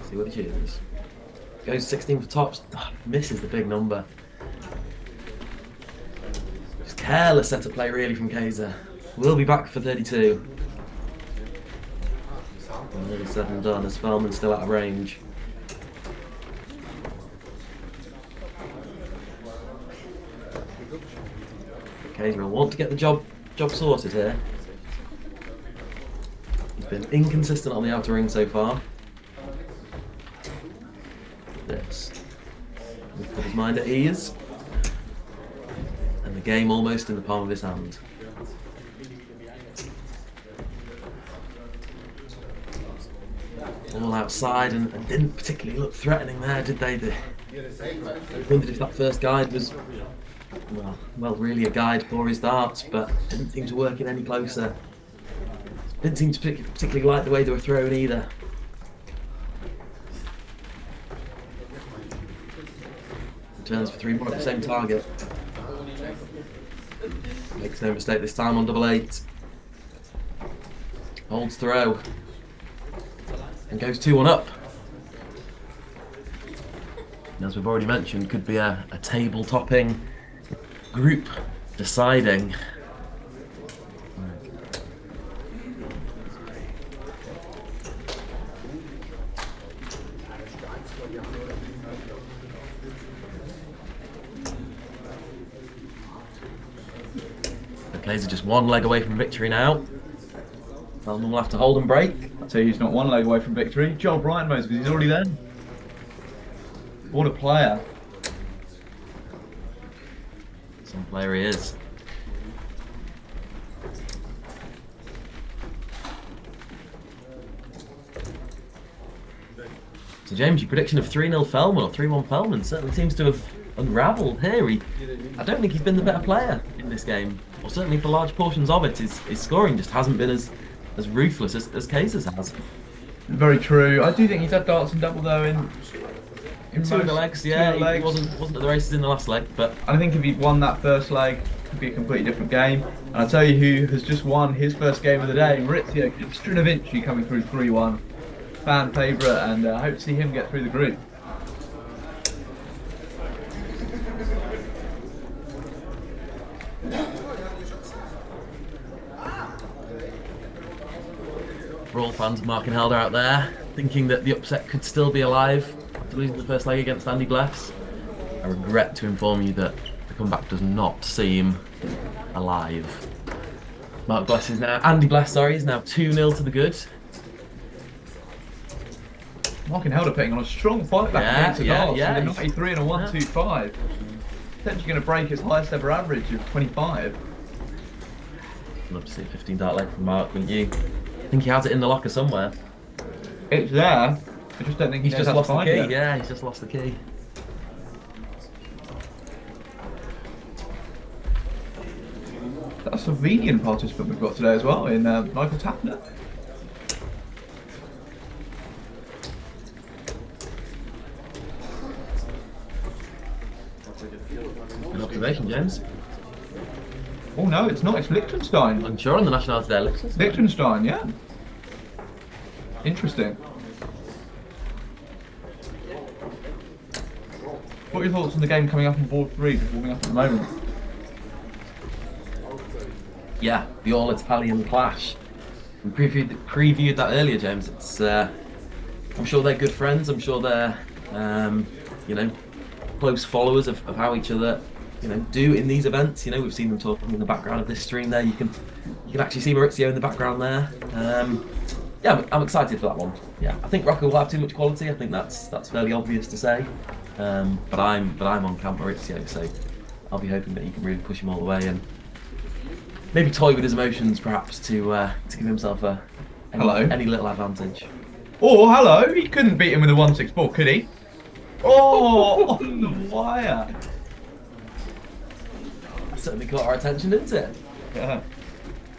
See what he chooses. Goes 16 for tops. Oh, misses the big number. Just careless set of play really from Kaiser. We'll be back for 32. Nearly said and done as Feldman's still out of range. Kaiser will want to get the job sorted here. He's been inconsistent on the outer ring so far. This. He's put his mind at ease. And the game almost in the palm of his hand. All outside and didn't particularly look threatening there, did they? I wondered if that first guide was, well, really a guide for his darts, but didn't seem to work in any closer. Didn't seem to particularly like the way they were thrown either. Returns for 3 more at the same target. Makes no mistake this time on 8-8. Holds throw. And goes 2-1 up. And as we've already mentioned, could be a table-topping, group deciding. Okay, so just 1 leg away from victory now. Feldman will have to hold and break. I'll tell you, he's not 1 leg away from victory. Joel Bryant knows because he's already there. What a player. Some player he is. So James, your prediction of 3-0 Feldman or 3-1 Feldman certainly seems to have unravelled here. I don't think he's been the better player in this game, or certainly for large portions of it. His scoring just hasn't been as ruthless as Kaiser's has. Very true. I do think he's had darts and double though in two of the legs. Yeah, he wasn't at the races in the last leg, but I think if he'd won that first leg, it could be a completely different game. And I'll tell you who has just won his first game of the day, Maurizio Strinovinci, coming through 3-1. Fan favourite, and I hope to see him get through the group. Brawl fans marking Helder out there, thinking that the upset could still be alive after losing the first leg against Andy Bless. I regret to inform you that the comeback does not seem alive. Andy Bless is now 2-0 to the good. Mark and Helder putting on a strong fight back against the Darts with a 93 and a 125. Potentially going to break his highest ever average of 25. Love to see a 15 dart leg from Mark, wouldn't you? I think he has it in the locker somewhere. It's there. I just don't think he's just lost the key. It. Yeah, he's just lost the key. That's a Slovenian participant we've got today as well in Michael Tapner. formation, James? Oh no, it's not. It's Liechtenstein. Unsure on the nationality there, Liechtenstein. Liechtenstein, yeah. Interesting. What are your thoughts on the game coming up on board 3, just warming up at the moment? Yeah, the all-Italian clash. We previewed that earlier, James. It's I'm sure they're good friends. I'm sure they're you know, close followers of how each other, you know, do in these events. You know, we've seen them talking in the background of this stream there. You can actually see Maurizio in the background there. Yeah, I'm excited for that one. Yeah, I think Rocco will have too much quality. I think that's fairly obvious to say. But I'm on camp Maurizio, so I'll be hoping that he can really push him all the way and maybe toy with his emotions, perhaps, to give himself any little advantage. Oh, hello! He couldn't beat him with a 164, could he? Oh, on the wire. That certainly caught our attention, didn't it? Yeah.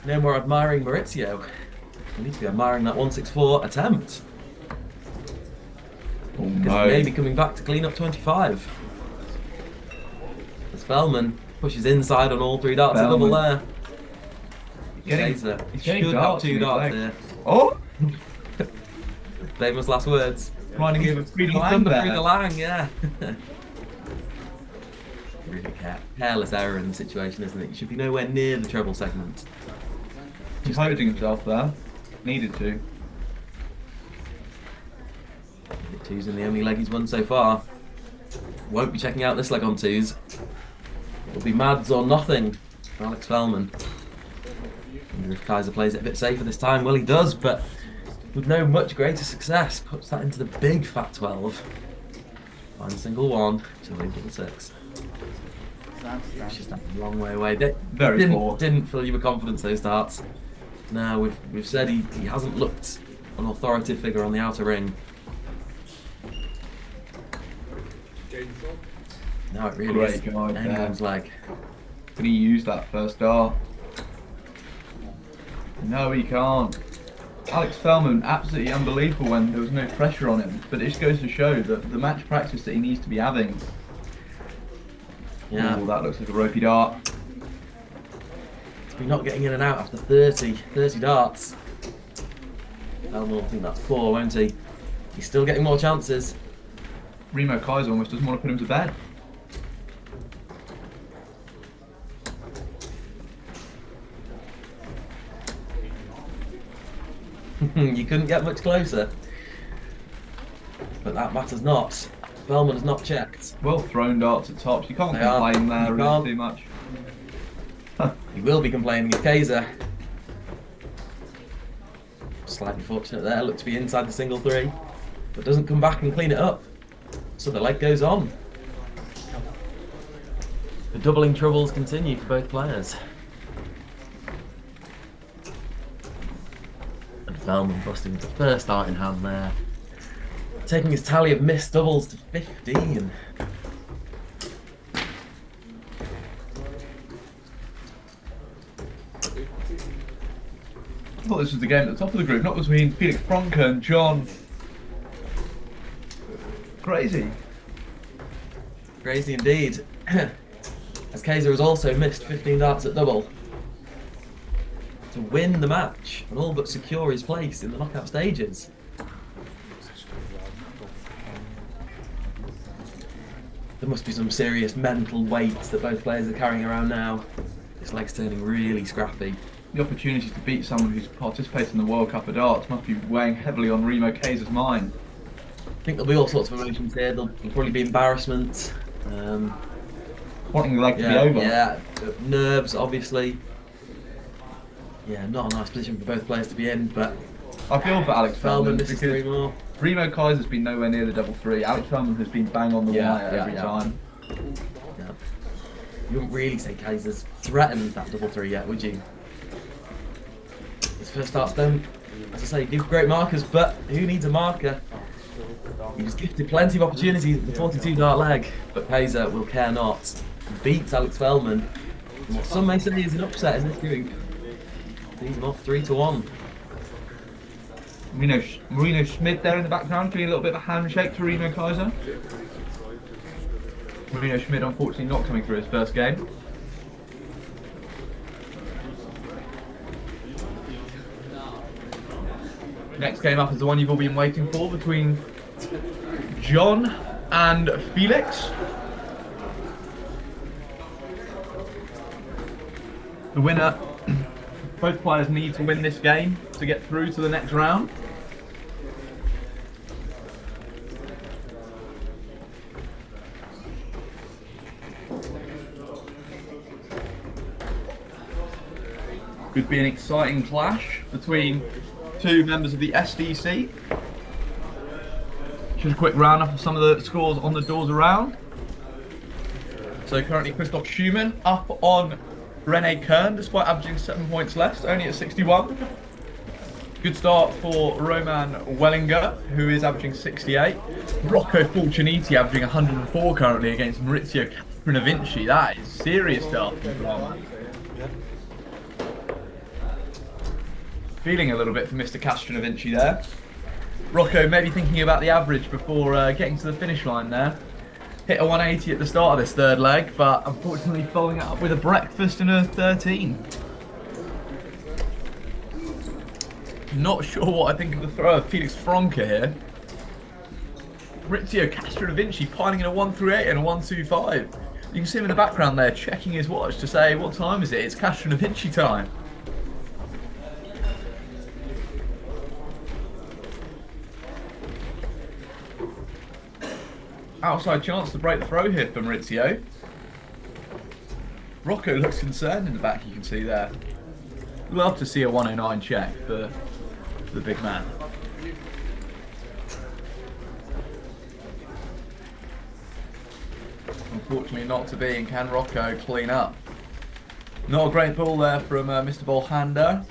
No more admiring Maurizio. We need to be admiring that 164 attempt. Oh Because no. he may be coming back to clean up 25. As Fellman pushes inside on all 3 darts, a double there. He's getting Should have 2 in his darts leg. here. Oh! Famous last words. Trying to give a free He's line done the there. through the line, yeah. Really careless error in the situation, isn't it? You should be nowhere near the treble segment. He's hiding himself there. Needed to. Twos in the only leg he's won so far. Won't be checking out this leg on twos. It'll be mads or nothing for Alex Fellman. Wonder if Kaiser plays it a bit safer this time. Well, he does, but with no much greater success. Puts that into the big fat 12. Find a single 1 to leave double 6. It's just a long way away. Very poor. Didn't fill you with confidence, those darts. No, we've said he hasn't looked an authoritative figure on the outer ring. No, it really Great is guide there. anyone's leg. Can he use that first dart? No, he can't. Alex Fellman, absolutely unbelievable when there was no pressure on him, but it just goes to show that the match practice that he needs to be having. Yeah. Ooh, that looks like a ropey dart. To be not getting in and out after 30 darts. Fellman will think that's poor, won't he? He's still getting more chances. Remo Kaiser almost doesn't want to put him to bed. You couldn't get much closer. But that matters not. Fellman has not checked. Well thrown darts at tops. You can't They are. complain there You really can't. too much. He will be complaining if Kaiser. Slightly fortunate there, looked to be inside the single 3. But doesn't come back and clean it up. So the leg goes on. The doubling troubles continue for both players. And Fellman busting with the first dart in hand there. Taking his tally of missed doubles to 15. I thought this was the game at the top of the group, not between Felix Franke and John. Crazy. Crazy indeed. As Kaiser has also missed 15 darts at double. To win the match and all but secure his place in the knockout stages. There must be some serious mental weight that both players are carrying around now. This leg's turning really scrappy. The opportunity to beat someone who's participated in the World Cup of Darts must be weighing heavily on Remo Kaiser's mind. I think there'll be all sorts of emotions here. There'll probably be embarrassment. Wanting the leg to be over. Yeah, nerves, obviously. Yeah, not a nice position for both players to be in, but I feel for Alex Fellman Fellman misses 3 because more. Remo Kaiser's been nowhere near the double 3. Alex Fellman has been bang on the wire every time. Yeah. You wouldn't really say Kaiser's threatened that double 3 yet, would you? His first starts don't, as I say, give great markers, but who needs a marker? He was gifted plenty of opportunities at the 42 dart leg, but Kaiser will care not. He beats Alex Fellman. And what some may say is an upset in this group. Sees him off 3-1. Marino Schmid there in the background, doing a little bit of a handshake to Remo Kaiser. Marino Schmid unfortunately not coming through his first game. Next game up is the one you've all been waiting for, between John and Felix. The winner, both players need to win this game to get through to the next round. Could be an exciting clash between two members of the SDC. Just a quick roundup of some of the scores on the doors around. So currently Christoph Schumann up on Rene Kern despite averaging 7 points less, only at 61. Good start for Roman Wellinger, who is averaging 68. Rocco Fortuniti averaging 104 currently against Maurizio Castrinovinci. That is serious stuff. Feeling a little bit for Mr. Castrinovinci there. Rocco maybe thinking about the average before getting to the finish line there. Hit a 180 at the start of this third leg, but unfortunately following it up with a breakfast and a 13. Not sure what I think of the throw of Felix Franke here. Maurizio Castrinovinci piling in a 138 and a 125. You can see him in the background there checking his watch to say, what time is it? It's Castrinovinci time. Outside chance to break the throw here for Maurizio. Rocco looks concerned in the back, you can see there. Love to see a 109 check for the big man. Unfortunately not to be, and can Rocco clean up? Not a great ball there from Mr. Bolhanda.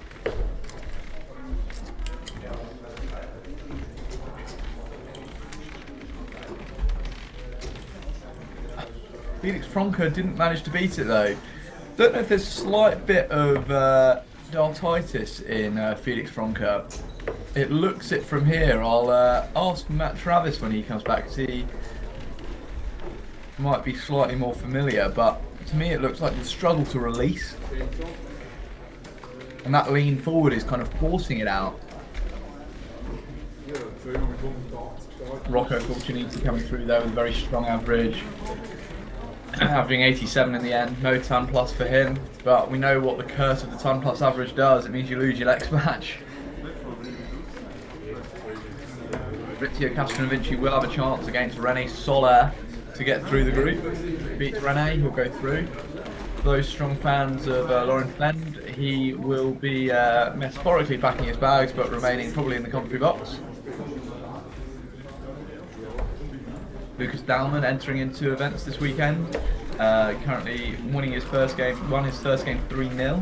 Felix Franke didn't manage to beat it though. Don't know if there's a slight bit of dartitis in Felix Franke. It looks it from here. I'll ask Matt Travis when he comes back, because he might be slightly more familiar, but to me it looks like the struggle to release. And that lean forward is kind of forcing it out. Rocco Fortuniti coming through there with a very strong average. Averaging 87 in the end, no ton plus for him, but we know what the curse of the ton plus average does. It means you lose your next match. Maurizio Castrinovinci will have a chance against Rene Soler to get through the group. Beats Rene, he'll go through. For those strong fans of Lauren Fend, he will be metaphorically packing his bags but remaining probably in the commentary box. Lucas Dalman entering into events this weekend, currently winning his first game, won his first game 3-0.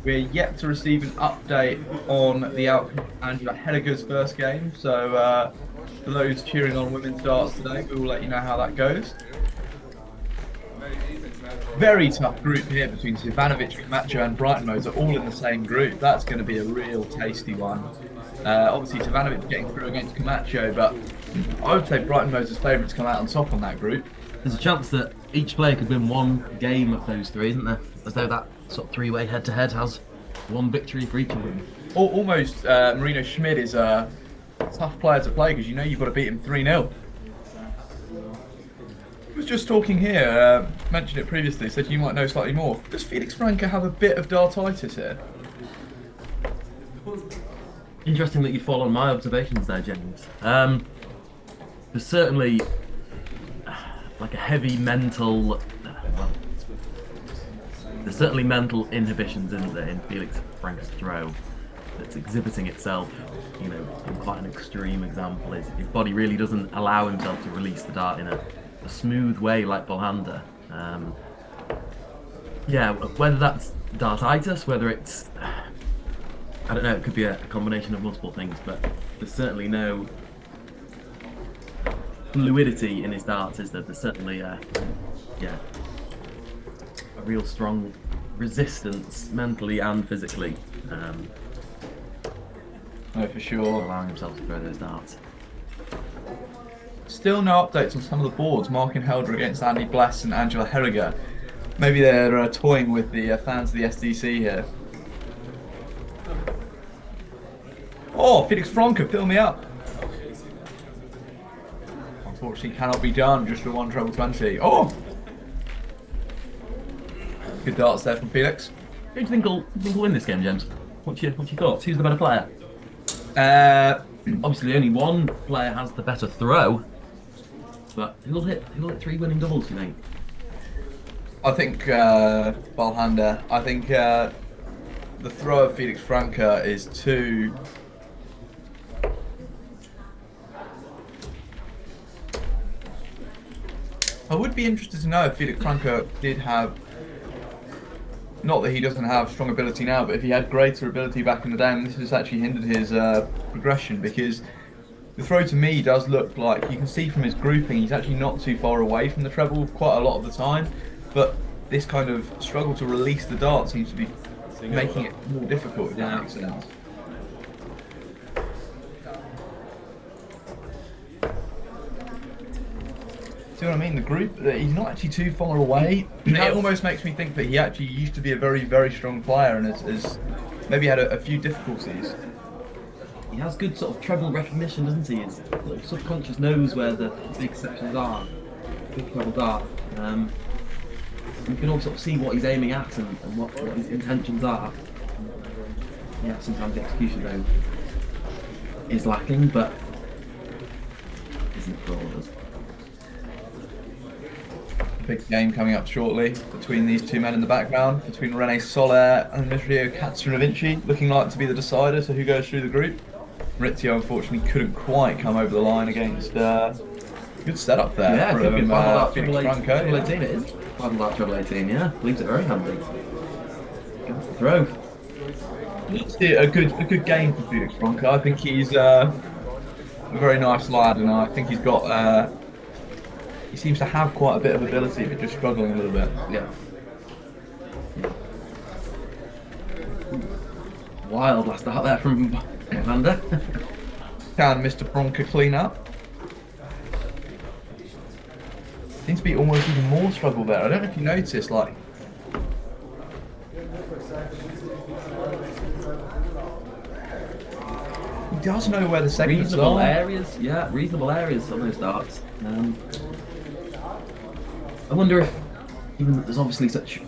We're yet to receive an update on the outcome of Angela Hediger's first game, so for those cheering on women's darts today, we will let you know how that goes. Very tough group here between Ivanovic, Camacho and Brighton Moser, all in the same group. That's going to be a real tasty one. Obviously Ivanovic getting through against Camacho, but I would say Brighton Moser's favourite to come out on top on that group. There's a chance that each player could win one game of those three, isn't there? As though that sort of three-way head-to-head has one victory for each of them. Almost Marino Schmid is a tough player to play, because you know you've got to beat him 3-0. I was just talking here, mentioned it previously, said you might know slightly more. Does Felix Franke have a bit of dartitis here? Interesting that you follow my observations there, James. There's certainly like a heavy mental, there's certainly mental inhibitions, isn't there, in Felix Franke's throw that's exhibiting itself, you know, in quite an extreme example. Is his body really doesn't allow himself to release the dart in a smooth way like Bolhanda. Yeah, whether that's dartitis, whether it's, I don't know, it could be a combination of multiple things, but there's certainly no fluidity in his darts, is there? There's certainly a real strong resistance mentally and physically. No, for sure. Allowing himself to throw those darts. Still no updates on some of the boards. Markin Helder against Andy Bless and Angela Herriger. Maybe they're toying with the fans of the SDC here. Oh, Felix Franke, fill me up. Unfortunately, cannot be done just for one treble 20. Oh! Good darts there from Felix. Who do you think will win this game, James? What's your thoughts? Who's the better player? Obviously, only one player has the better throw. But who'll hit 3 winning doubles, do you think? I think Balhander. I think the throw of Felix Franke is too. I would be interested to know if Felix Franke did have. Not that he doesn't have strong ability now, but if he had greater ability back in the day, and this has actually hindered his progression, because the throw to me does look like, you can see from his grouping, he's actually not too far away from the treble quite a lot of the time, but this kind of struggle to release the dart seems to be making it more difficult, if that makes sense. See what I mean? The group, he's not actually too far away. It almost makes me think that he actually used to be a very, very strong player and has maybe had a few difficulties. He has good sort of treble recognition, doesn't he? His subconscious knows where the big sections are, big trebles are. You can all sort of see what he's aiming at and what his intentions are. Yeah, sometimes the execution though is lacking, but isn't flawless. Big game coming up shortly between these two men in the background, between Rene Soler and Maurizio Katsuravinci, looking like to be the decider, so who goes through the group. Maurizio unfortunately couldn't quite come over the line against good setup there. Yeah, from Felix Franke. Treble 18 it is. Final out treble 18, yeah. Leaves it very handy. Gets the throw. It's a good game for Felix Franke. I think he's a very nice lad, and I think he's got. He seems to have quite a bit of ability, but just struggling a little bit. Yeah. Wild last out there from Amanda. Can Mr. Franke clean up? Seems to be almost even more struggle there. I don't know if you noticed, like. He does know where the segments Reasonable are. areas, yeah, reasonable areas on those darts. I wonder if, even there's obviously such,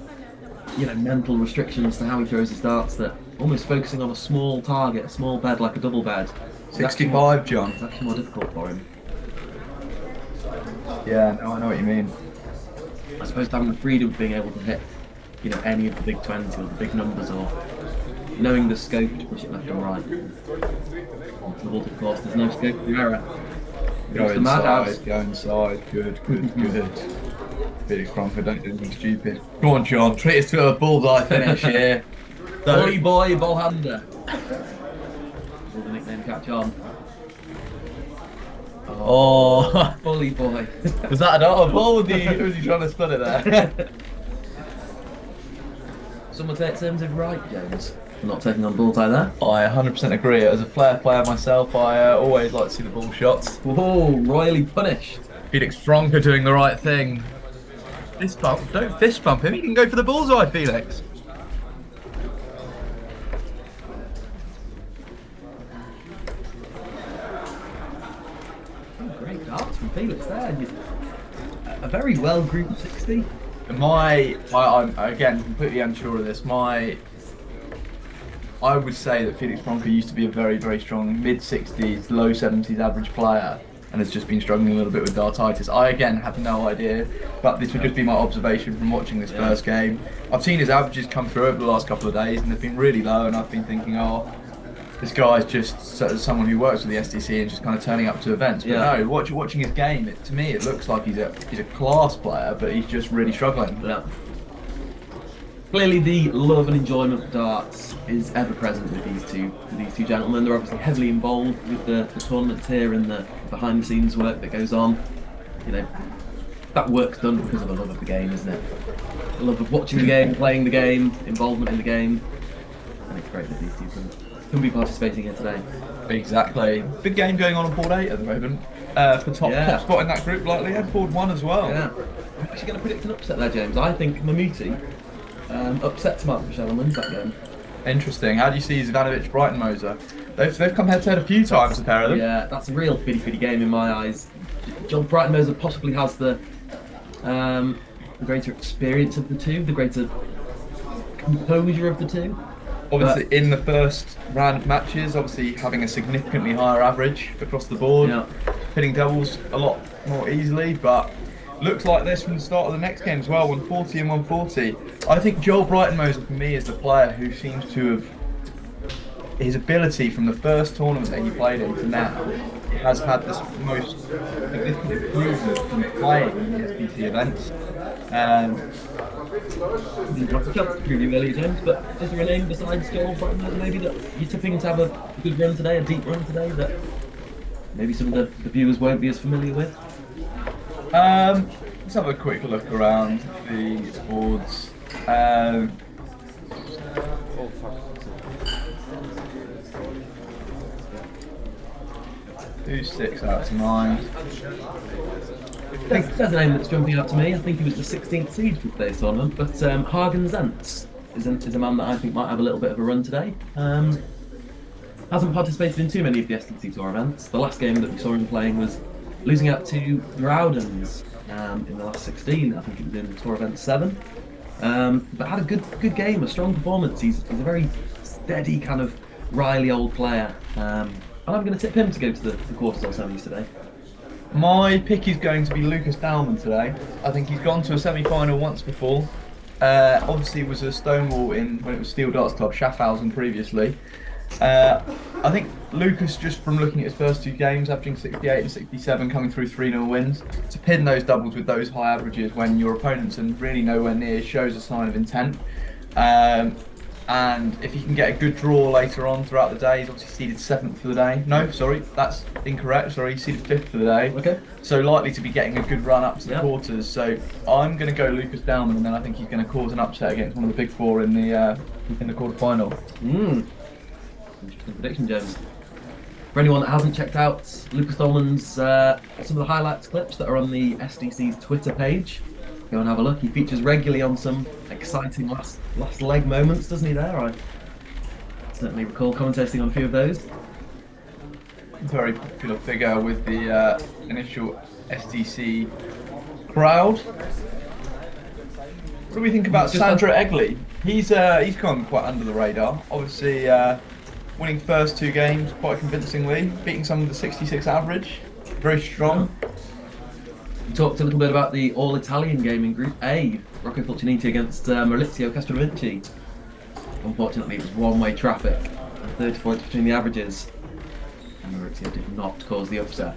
mental restrictions to how he throws his darts, that almost focusing on a small target, a small bed like a double bed. 65, John. It's actually more difficult for him. Yeah, no, I know what you mean. I suppose having the freedom of being able to hit, any of the big 20 or the big numbers, or knowing the scope to push it left and right. On doubles, of course, there's no scope for error. Go inside, good. Felix Franke, don't do anything stupid. Go on, John, treat us to a bullseye finish here. Bully boy, Bolhander. Will the nickname catch on? Oh, Bully boy. was that a ball? Was he trying to split it there? Someone take terms of right, James. For not taking on bullseye there. I 100% agree. As a flair player myself, I always like to see the ball shots. Whoa, royally punished. Felix Franke doing the right thing. Fist bump, don't fist bump him. He can go for the bullseye, Felix. Oh, great darts from Felix there. A very well grouped 60. I'm again completely unsure of this. I would say that Felix Franke used to be a very, very strong mid-60s, low 70s average player, and has just been struggling a little bit with dartitis. I again have no idea, but this would just be my observation from watching this first game. I've seen his averages come through over the last couple of days, and they've been really low, and I've been thinking, oh, this guy's just someone who works with the SDC and just kind of turning up to events. But no, watching his game, to me it looks like he's a class player, but he's just really struggling. Yeah. Clearly, the love and enjoyment of darts is ever present with these two gentlemen. They're obviously heavily involved with the tournaments here and the behind-the-scenes work that goes on. That work's done because of a love of the game, isn't it? The love of watching the game, playing the game, involvement in the game, and it's great that these two can be participating here today. Exactly. Big game going on board 8 at the moment. for top spot in that group, likely. And Ford won as well. Yeah. I'm actually going to predict an upset there, James. I think Mamuti upsets Mark Michel and wins that game. Interesting. How do you see Ivanovic, Brighton, Moser? They've come head-to-head a few times, the pair of them. Yeah, that's a real fiddy game in my eyes. John Brighton Moser possibly has the greater experience of the two, the greater composure of the two. Obviously, in the first round of matches, obviously having a significantly higher average across the board, hitting doubles a lot more easily, but looks like this from the start of the next game as well, 140 and 140. I think Joel Brighton Moser for me is the player who seems to have, his ability from the first tournament that he played in to now, has had this most significant improvement from playing in the SDC events. Really early, James, but is there a name besides Joel Brighton Moser maybe that you're tipping to have a good run today, a deep run today, that maybe some of the viewers won't be as familiar with? Let's have a quick look around the boards. 6 out of 9. There's a name that's jumping out to me. I think he was the 16th seed for today's tournament, but Hagen Zentz is a man that I think might have a little bit of a run today. Hasn't participated in too many of the SDC Tour events. The last game that we saw him playing was losing out to Groudens in the last 16. I think it was in Tour Event 7. But had a good game, a strong performance. He's a very steady kind of Riley old player. And I'm going to tip him to go to the quarters or semis today. My pick is going to be Lucas Dallman today. I think he's gone to a semi-final once before. Obviously was a Stonewall when it was Steel Darts Club, Schaffhausen previously. I think Lucas, just from looking at his first 2 games, averaging 68 and 67, coming through 3-0 wins, to pin those doubles with those high averages when your opponents are really nowhere near shows a sign of intent. And if he can get a good draw later on throughout the day, he's obviously seeded 7th for the day. No, sorry, that's incorrect. Sorry, he's seeded 5th for the day. Okay. So likely to be getting a good run up to the quarters. So I'm going to go Lucas Dallman, and then I think he's going to cause an upset against one of the big 4 in the quarter-final. Interesting prediction, James. For anyone that hasn't checked out Lucas Dallman's some of the highlights clips that are on the SDC's Twitter page, go and have a look. He features regularly on some exciting last leg moments, doesn't he there? I certainly recall commentating on a few of those. Very popular figure with the initial SDC crowd. What do we think about Sandro Egli? He's gone quite under the radar. Obviously, winning first 2 games quite convincingly, beating some of the 66 average. Very strong. We talked a little bit about the all-Italian game in Group A, Rocco Fulciniti against Maurizio Castrovinci. Unfortunately, it was one-way traffic, and 30 points between the averages, and Maurizio did not cause the upset.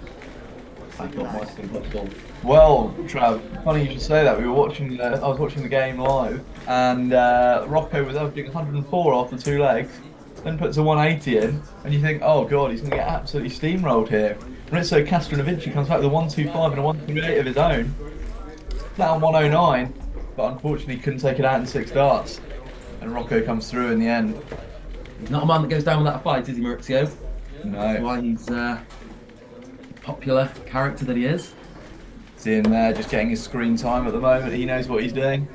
I thought might have been possible. Well, Trav, funny you should say that. I was watching the game live, and Rocco was averaging 104 after 2 legs, then puts a 180 in, and you think, oh god, he's going to get absolutely steamrolled here. Maurizio Castrovinci comes back with a 125 and a 138 of his own, down 109, but unfortunately couldn't take it out in 6 darts, and Rocco comes through in the end. He's not a man that goes down without a fight, is he, Maurizio? No. That's why he's the popular character that he is. See him there, just getting his screen time at the moment. He knows what he's doing.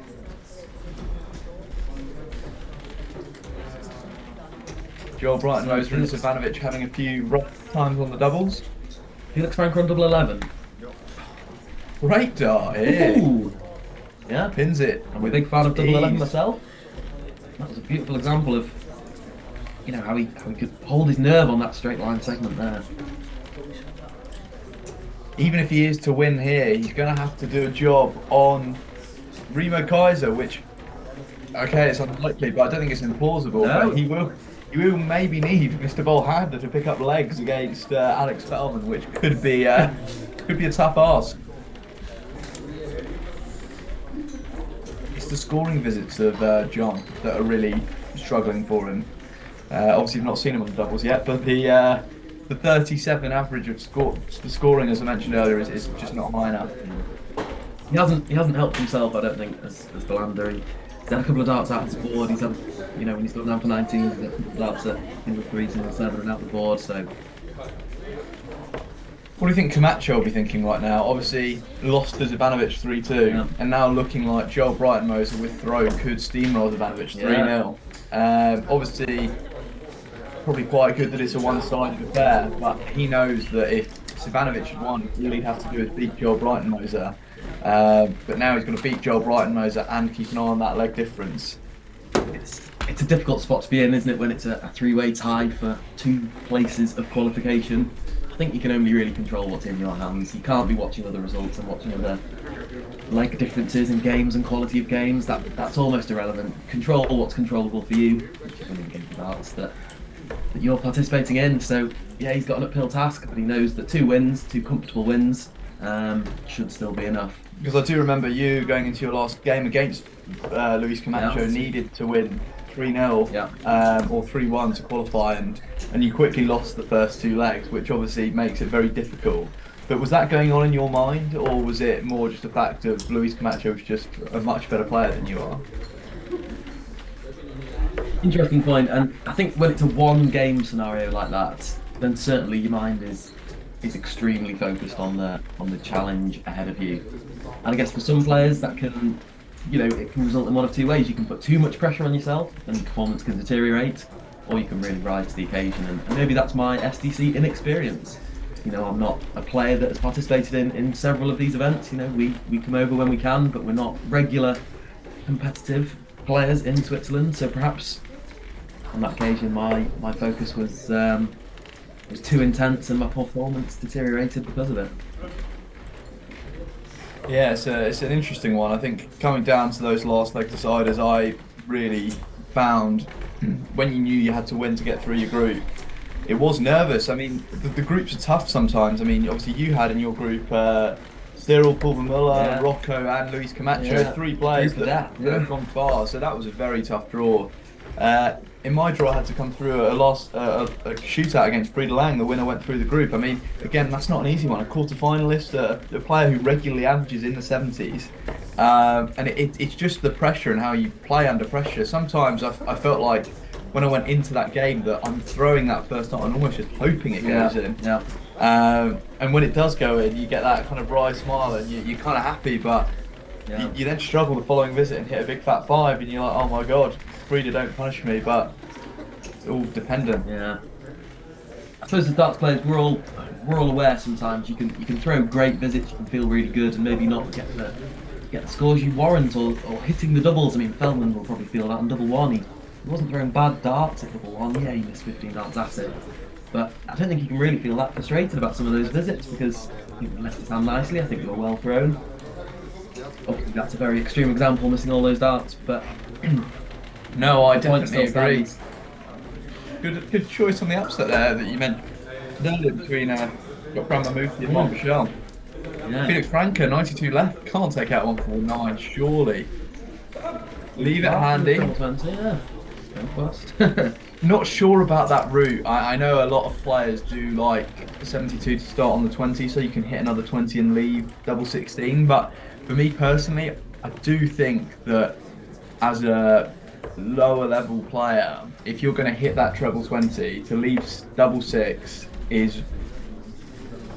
Joel Brighton Moser and Ivanovic having a few rough times on the doubles. Felix Franco on double 11. Great dart here. Ooh. Yeah. Pins it. I'm a big fan of double 11 myself. That was a beautiful example of, you know, how he could hold his nerve on that straight line segment there. Even if he is to win here, he's going to have to do a job on Remo Kaiser, which, okay, it's unlikely, but I don't think it's implausible. No. But he will maybe need Mr. Bolhander to pick up legs against Alex Feldman, which could be a tough ask. It's the scoring visits of John that are really struggling for him. Obviously, you've not seen him on the doubles yet, but the 37 average of scoring, as I mentioned earlier, is just not high enough. He hasn't helped himself, I don't think, as Belander. He's had a couple of darts out of his board. He's had, you know, when he's gone down for 19, he's had a couple of darts at in the 3s and the 7 and out the board. So What do you think Camacho will be thinking right now? Obviously, lost to Ivanovic 3-2, and now looking like Joel Brighton-Moser with throw could steamroll Ivanovic 3-0. Obviously, probably quite good that it's a one-sided affair, but he knows that if Ivanovic had won, all he'd have to do is beat Joel Brighton-Moser. But now he's going to beat Joel Brighton-Moser and keep an eye on that leg difference. It's a difficult spot to be in, isn't it, when it's a three-way tie for 2 places of qualification. I think you can only really control what's in your hands. You can't be watching other results and watching other leg differences in games and quality of games. That's almost irrelevant. Control what's controllable for you, which is only game of darts that you're participating in. So yeah, he's got an uphill task, but he knows that 2 wins, 2 comfortable wins, should still be enough. Because I do remember you going into your last game against Luis Camacho needed to win 3-0 or 3-1 to qualify, and you quickly lost the first 2 legs, which obviously makes it very difficult. But was that going on in your mind, or was it more just a fact of Luis Camacho was just a much better player than you are? Interesting point, and I think when it's a one-game scenario like that, then certainly your mind is extremely focused on the challenge ahead of you. And I guess for some players that can, it can result in one of 2 ways. You can put too much pressure on yourself and your performance can deteriorate, or you can really rise to the occasion. And maybe that's my SDC inexperience. I'm not a player that has participated in several of these events. We come over when we can, but we're not regular competitive players in Switzerland. So perhaps on that occasion my focus was too intense and my performance deteriorated because of it. Yeah, it's an interesting one. I think coming down to those last leg deciders, I really found when you knew you had to win to get through your group, it was nervous. I mean, the groups are tough sometimes. I mean, obviously you had in your group Cyril Pulvermüller, Rocco and Luis Camacho, 3 players that have gone far, so that was a very tough draw. In my draw, I had to come through a shootout against Frieda Lang. The winner went through the group. I mean, again, that's not an easy one. A quarter-finalist, a player who regularly averages in the 70s. And it's just the pressure and how you play under pressure. Sometimes I felt like when I went into that game that I'm throwing that first shot and almost just hoping it goes in. And when it does go in, you get that kind of wry smile and you're kind of happy, but you then struggle the following visit and hit a big fat 5 and you're like, oh my god, Frieda, don't punish me, but it's all dependent. Yeah. I suppose as darts players, we're all aware sometimes you can throw great visits, you can feel really good and maybe not get the scores you warrant or hitting the doubles. I mean, Feldman will probably feel that on double 1. He wasn't throwing bad darts at double 1. Yeah, he missed 15 darts at it. But I don't think you can really feel that frustrated about some of those visits because he left his hand nicely. I think they were well thrown. Obviously, that's a very extreme example, missing all those darts, but no, I definitely agree. Good choice on the upset there that you mentioned earlier between Mahmouthi and Montbachel. Felix Franca, 92 left, can't take out 149, surely. Leave it handy. Not sure about that route. I know a lot of players do like 72 to start on the 20, so you can hit another 20 and leave double 16. But for me personally, I do think that as a lower level player, if you're going to hit that treble 20, to leave double 6 is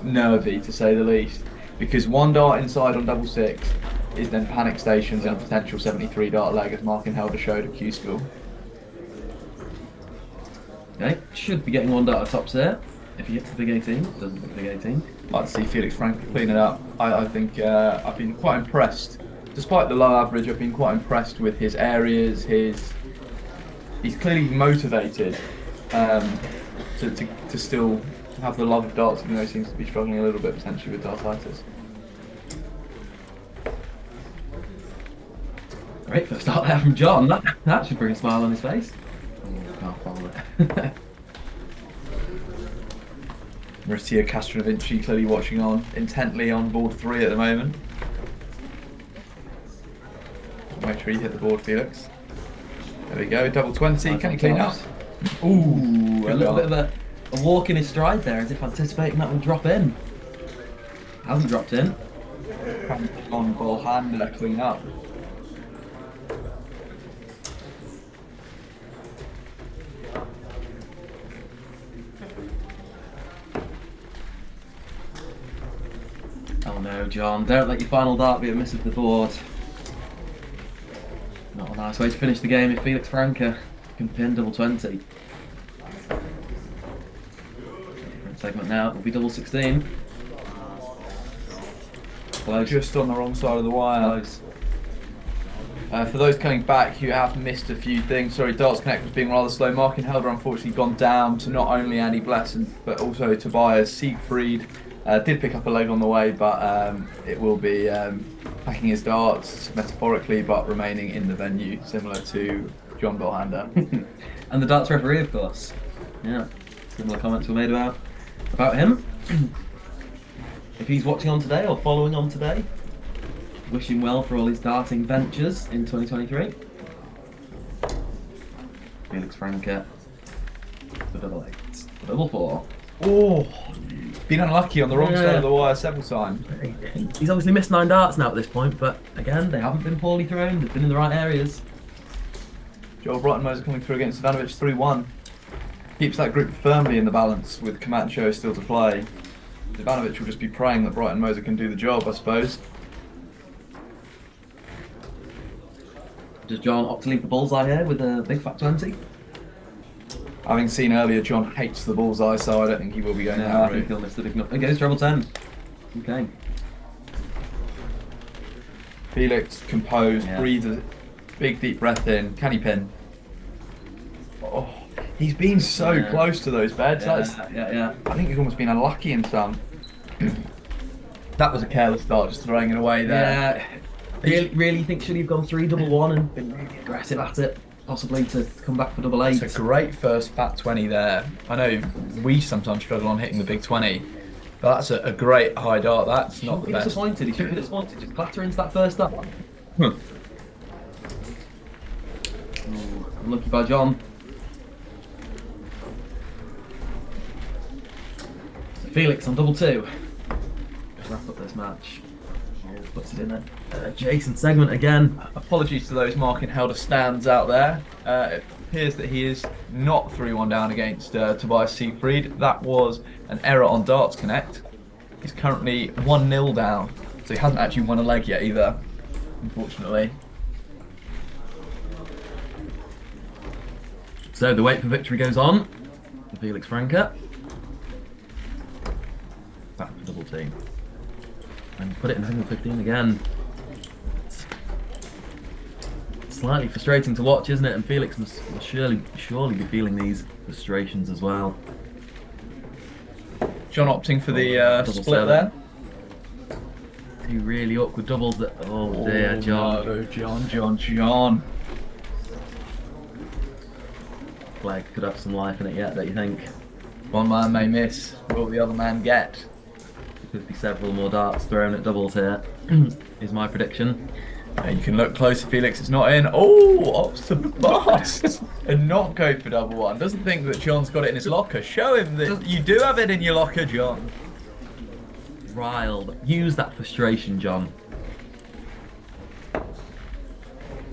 nervy to say the least. Because 1 dart inside on double 6 is then panic stations and a potential 73 dart leg, as Mark and Helder showed at Q School. Okay, should be getting 1 dart at tops there. If he hits the big 18, doesn't hit the big 18. I'd like to see Felix Franca clean it up. I think I've been quite impressed. Despite the low average, I've been quite impressed with his areas. He's clearly motivated to still have the love of darts, even though he seems to be struggling a little bit potentially with dartitis. Great first start there from John. That should bring a smile on his face. Can't follow it. Maurizio Castrovinci clearly watching on intently on board 3 at the moment. Make sure you hit the board, Felix. There we go, double 20. Can you clean up? Ooh, a little bit of a walk in his stride there, as if anticipating that would drop in. Hasn't dropped in. On ball hand, clean up. go, John. Don't let your final dart be a miss of the board. Not a nice way to finish the game if Felix Franca can pin double 20. Different segment now, it'll be double 16. Close. Just on the wrong side of the wire. Close. For those coming back who have missed a few things, sorry, Darts Connect was being rather slow. Mark and Helder unfortunately gone down to not only Andy Blesson but also Tobias Siegfried. Did pick up a leg on the way, but it will be packing his darts metaphorically, but remaining in the venue, similar to John Belhander. And the darts referee, of course. Yeah, similar comments were made about him. If he's watching on today or following on today, wish him well for all his darting ventures in 2023. Felix Franca for double 8, for double 4. Oh, been unlucky on the wrong side of the wire several times. He's obviously missed 9 darts now at this point, but again, they haven't been poorly thrown, they've been in the right areas. Joel Brighton-Moser coming through against Ivanovic 3-1. Keeps that group firmly in the balance with Camacho still to play. Ivanovic will just be praying that Brighton-Moser can do the job, I suppose. Does John opt to leave the bullseye here with a big fat 20? Having seen earlier, John hates the bullseye, so I don't think he will be going No, that I route. think he'll miss the big number. It goes treble 10. Okay. Felix, composed, Yeah. breathes a big deep breath in. Can he pin? Oh, he's been so Yeah. close to those beds. Yeah. I think he's almost been unlucky in some. That was a careless start, just throwing it away there. Yeah. Really think should he have gone 3 double 1 and been really aggressive at it, possibly to come back for double 8. It's a great first fat 20 there. I know we sometimes struggle on hitting the big 20, but that's a great high dart. That's not the Be best. disappointed. He should be disappointed. Just clatter into that first dart. Unlucky by John. So Felix on double 2. Let's wrap up this match. Puts it in a adjacent segment again. Apologies to those marking Helder stands out there. It appears that he is not 3-1 down against Tobias Siegfried. That was an error on Darts Connect. He's currently 1-0 down, so he hasn't actually won a leg yet either, unfortunately. So the wait for victory goes on for Felix Franca. Back for double team. And put it in single 15 again. It's slightly frustrating to watch, isn't it? And Felix must surely be feeling these frustrations as well. John opting for the Double split 7. there. 2 really awkward doubles that. Oh dear, John. No, John. Flag could have some life in it yet, don't you think? One man may miss. What will the other man get? There could be several more darts thrown at doubles here, is my prediction. You can look closer, Felix. It's not in. Oh, opts to bust and not go for double 1. Doesn't think that John's got it in his locker. Show him that you do have it in your locker, John. Riled. Use that frustration, John.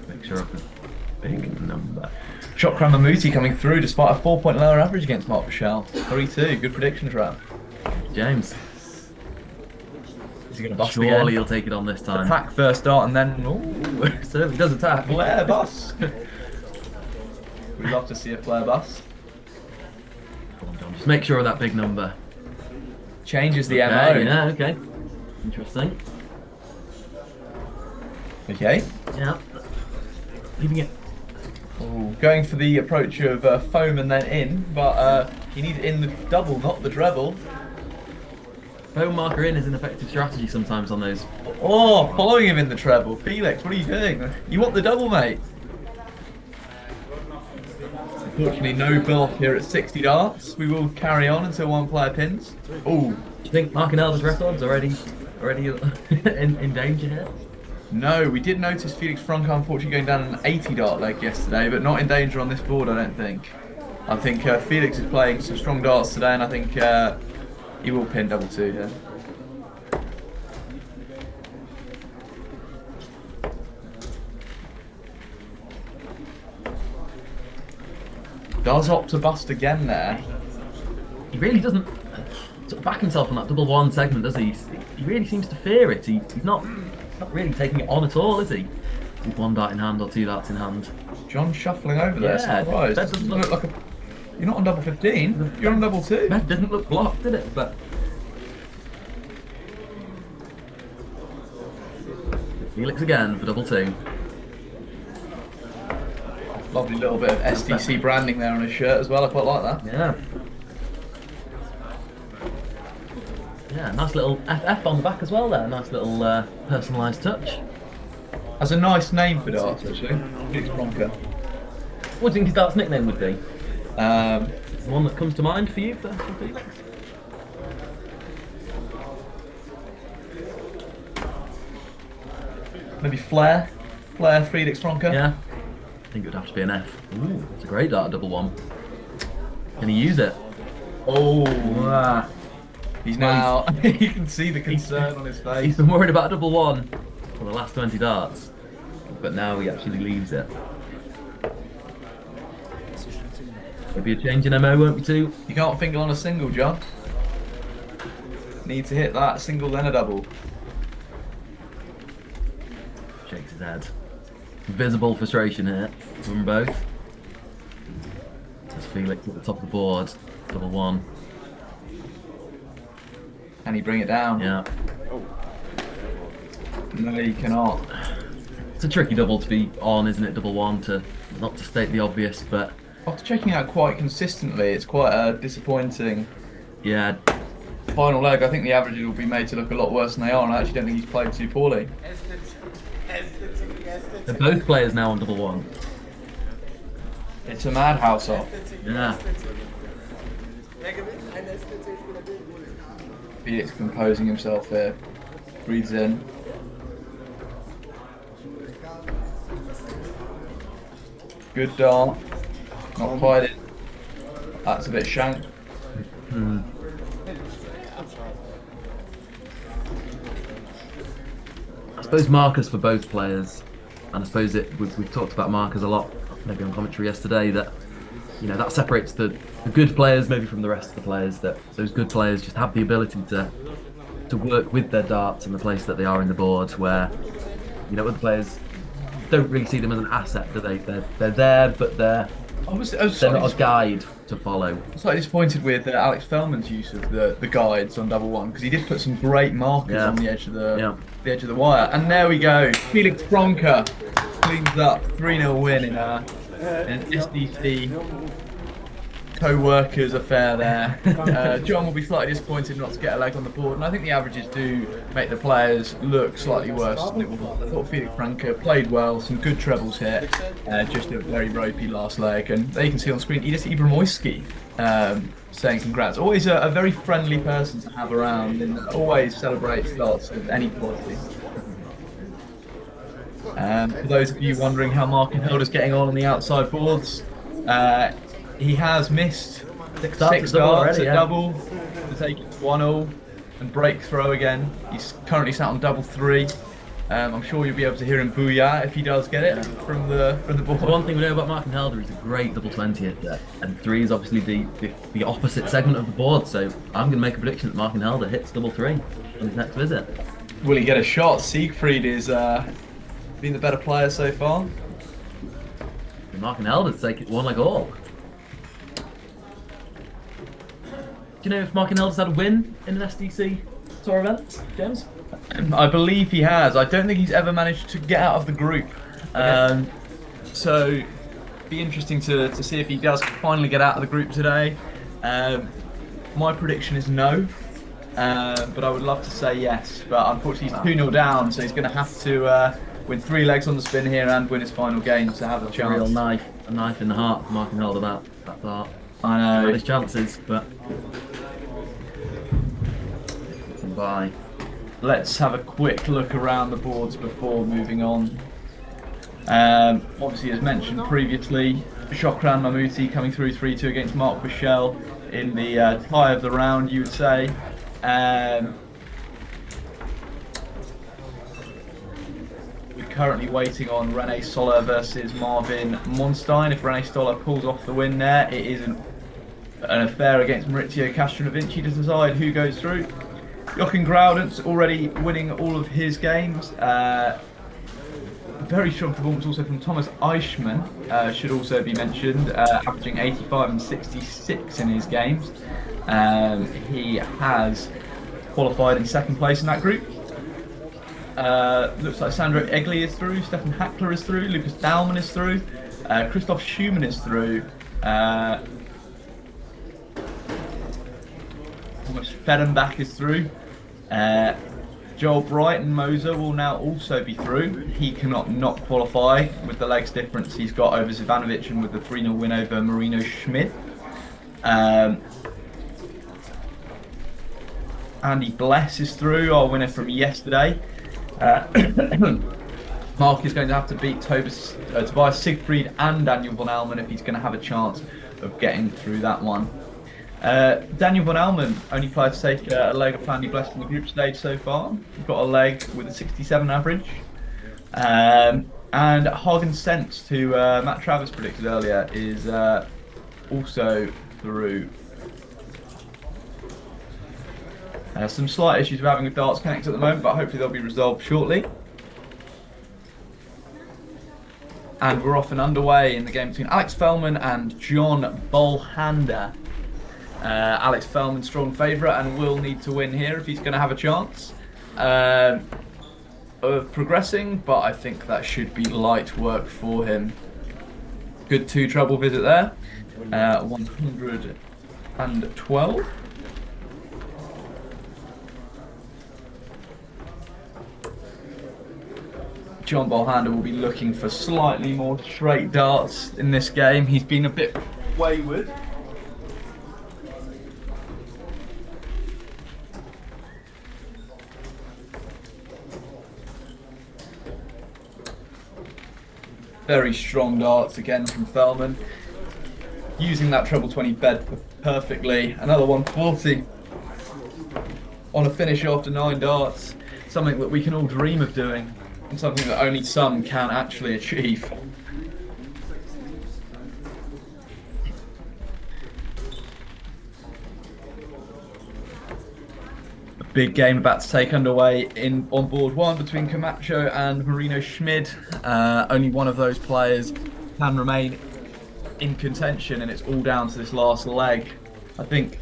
Make sure of the big number. Shot Kramamuti coming through despite a 4-point lower average against Mark Michelle. 3-2. Good predictions, Ralph. James. Is he going to bust Surely again? he'll take it on this time. Attack first dart and then ooh, Certainly does attack. flare bust. We'd love to see a flare bust. Come on, John. Just make sure of that big number. Changes the MO. Yeah, okay. Interesting. Okay. Yeah. Leaving it. Ooh, going for the approach of foam and then in, but he needs it in the double, not the treble. Foam marker in is an effective strategy sometimes on those. Oh, following him in the treble. Felix, what are you doing? You want the double, mate? Unfortunately, no bill here at 60 darts. We will carry on until one player pins. Oh, Do you think Mark and Elder's records already in danger here? no, we did notice Felix Franca unfortunately going down an 80 dart leg yesterday, but not in danger on this board, I don't think. I think Felix is playing some strong darts today, and I think he will pin double 2 here. Does opt to bust again there. He really doesn't. sort of back himself on that double one segment, does he? He really seems to fear it. He's not really taking it on at all, is he? With one dart in hand or two darts in hand. John shuffling over there. Yeah, Surprised. that doesn't look like a. You're not on double 15. You're on double 2. That didn't look blocked, did it? But Felix again for double 2. Lovely little bit of SDC branding there on his shirt as well. I quite like that. Yeah. Yeah, nice little FF on the back as well there. Nice little personalised touch. Has a nice name for darts, actually. Felix Bronca. What do you think his darts nickname would be? It's the one that comes to mind for you, for Felix? Maybe Flair? Flair Felix Bronca? Yeah. I think it would have to be an F. Ooh, it's a great dart, double 1. Can he use it? Oh, Wow. he's now. You can see the concern on his He's face. been worried about a double 1 for the last 20 darts, but now he actually leaves it. Maybe a change in MO, won't be too. You can't finger on a single, John. Need to hit that single, then a double. Shakes his head. Visible frustration here from both. There's Felix at the top of the board, double 1. Can he bring it down? Yeah. No, he cannot. It's a tricky double to be on, isn't it? Double 1 to not to state the obvious, but After checking out quite consistently, it's quite a disappointing yeah, final leg. I think the averages will be made to look a lot worse than they are, and I actually don't think he's played too poorly. they're both players now on double 1. It's a madhouse off. Yeah. Felix composing himself there. Breathes in. Good dart. Not quite it. That's a bit shank. I suppose markers for both players, and I suppose we've talked about markers a lot, maybe on commentary yesterday, that that separates the good players maybe from the rest of the players, that those good players just have the ability to work with their darts in the place that they are in the board, where other players don't really see them as an asset, do they? They're there, but they're not a guide to follow. I'm slightly disappointed with Alex Fellman's use of the guides on double 1, because he did put some great markers on the edge of the edge of the wire. And there we go. Felix Bronca cleans up 3-0 win in an SDC co-workers affair there. John will be slightly disappointed not to get a leg on the board, and I think the averages do make the players look slightly worse than it was. I thought Felix Bronca played well, some good trebles here, just a very ropey last leg, and there you can see on screen Edis Ibrahimoski saying congrats. Always a very friendly person to have around, and always celebrates darts of any quality. For those of you wondering how Mark Hilder's getting on the outside boards, he has missed 6 darts at double to take it to 1-0 and break throw again. He's currently sat on double 3. I'm sure you'll be able to hear him booyah if he does get it from the board. The one thing we know about Mark Helder is a great double 20 hitter, and 3 is obviously the opposite segment of the board. So I'm going to make a prediction that Mark Helder hits double 3 on his next visit. Will he get a shot? Siegfried is been the better player so far. Mark Helder to take it 1 leg all. Do you know if Mark Helder's had a win in an SDC tour event, James? I believe he has. I don't think he's ever managed to get out of the group. Okay. So, be interesting to see if he does finally get out of the group today. My prediction is no, but I would love to say yes. But unfortunately, he's 2-0 down, so he's going to have to win 3 legs on the spin here and win his final game to have a chance. A real knife in the heart for Mark Helder, that thought. I know. Had his chances, but bye. Let's have a quick look around the boards before moving on. Obviously, as mentioned previously, Shokran Mamouti coming through 3-2 against Mark Bichel in the tie of the round, you would say. We're currently waiting on Rene Soler versus Marvin Monstein. If Rene Soler pulls off the win there, it is an affair against Maurizio Castronovinci to decide who goes through. Jochen Groudens already winning all of his games. Very strong performance also from Thomas Eichmann, should also be mentioned, averaging 85 and 66 in his games. He has qualified in second place in that group. Looks like Sandro Egli is through, Stefan Hackler is through, Lucas Dahlmann is through, Christoph Schumann is through, Thomas Fehrenbach is through. Joel Brighton Moser will now also be through. He cannot not qualify with the legs difference he's got over Zivanovic and with the 3-0 win over Marino Schmid. Andy Bless is through, our winner from yesterday. Mark is going to have to beat Tobias Siegfried and Daniel von Almen if he's going to have a chance of getting through that one. Daniel von Almen, only player to take a leg of Andy Bless in the group stage so far. We've got a leg with a 67 average. And Hagen Senst, who Matt Travis predicted earlier, is also through. Some slight issues we're having with Darts Connect at the moment, but hopefully they'll be resolved shortly. And we're off and underway in the game between Alex Fellman and John Bolhander. Alex Fellman, strong favourite, and will need to win here if he's going to have a chance of progressing, but I think that should be light work for him. Good 2 treble visit there. 112. John Bolhander will be looking for slightly more straight darts in this game. He's been a bit wayward. Very strong darts again from Fellman. Using that treble 20 bed perfectly. Another 140 on a finish after 9 darts. Something that we can all dream of doing. And something that only some can actually achieve. A big game about to take underway on board 1 between Camacho and Marino Schmid. Only one of those players can remain in contention, and it's all down to this last leg. I think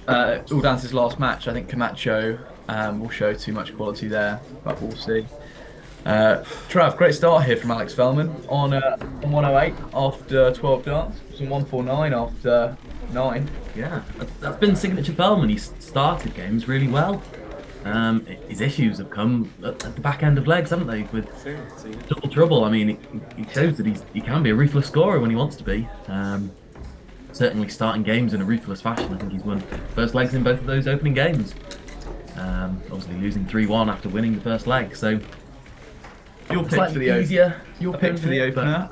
it's all down to this last match. I think Camacho will show too much quality there, but we'll see. Trav, great start here from Alex Fellman on 108 after 12 darts. Some 149 after 9. Yeah, that's been signature Fellman. He's started games really well. His issues have come at the back end of legs, haven't they? With double trouble. I mean, he shows that he can be a ruthless scorer when he wants to be. Certainly starting games in a ruthless fashion. I think he's won first legs in both of those opening games. Obviously losing 3-1 after winning the first leg. So your pick for the easier. Your pick for the opener,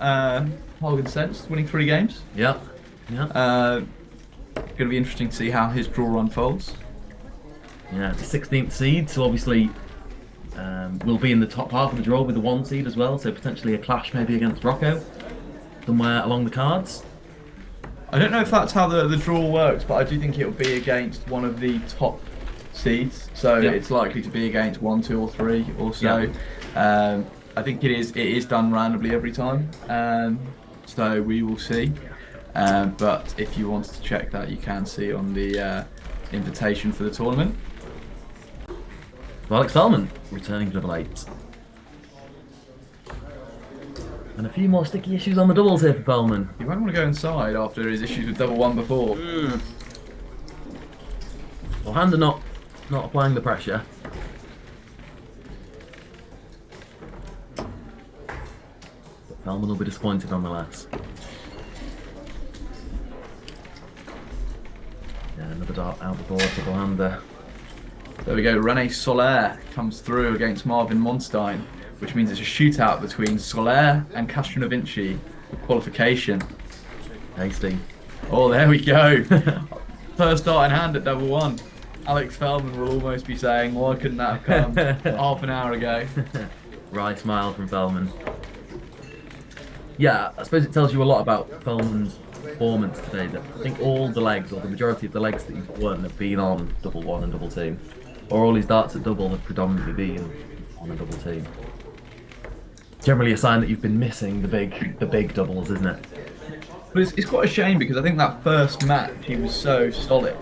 Hagen Senst, winning 3 games. Yeah. Going to be interesting to see how his draw unfolds. Yeah, the 16th seed, so obviously will be in the top half of the draw with the 1 seed as well, so potentially a clash maybe against Rocco somewhere along the cards. I don't know if that's how the draw works, but I do think it will be against one of the top seeds, so it's likely to be against 1, 2 or 3 or so. I think it is done randomly every time, so we will see. But if you wanted to check that, you can see on the invitation for the tournament. Alex Fellman returning to double 8. And a few more sticky issues on the doubles here for Fellman. You might want to go inside after his issues with double 1 before. Well, Hand are not applying the pressure. But Fellman will be disappointed nonetheless. Yeah, another dart out the board for Bolhander. There we go, René Soler comes through against Marvin Monstein, which means it's a shootout between Soler and Castronovinci for qualification. Tasty. Oh, there we go. First dart in hand at double 1. Alex Fellman will almost be saying, why couldn't that have come half an hour ago? Wry smile from Fellman. Yeah, I suppose it tells you a lot about Fellman's performance today that I think all the legs, or the majority of the legs that he's won, have been on double one and double team. Or all his darts at double have predominantly been on a double team. Generally a sign that you've been missing the big doubles, isn't it? But it's quite a shame because I think that first match he was so solid.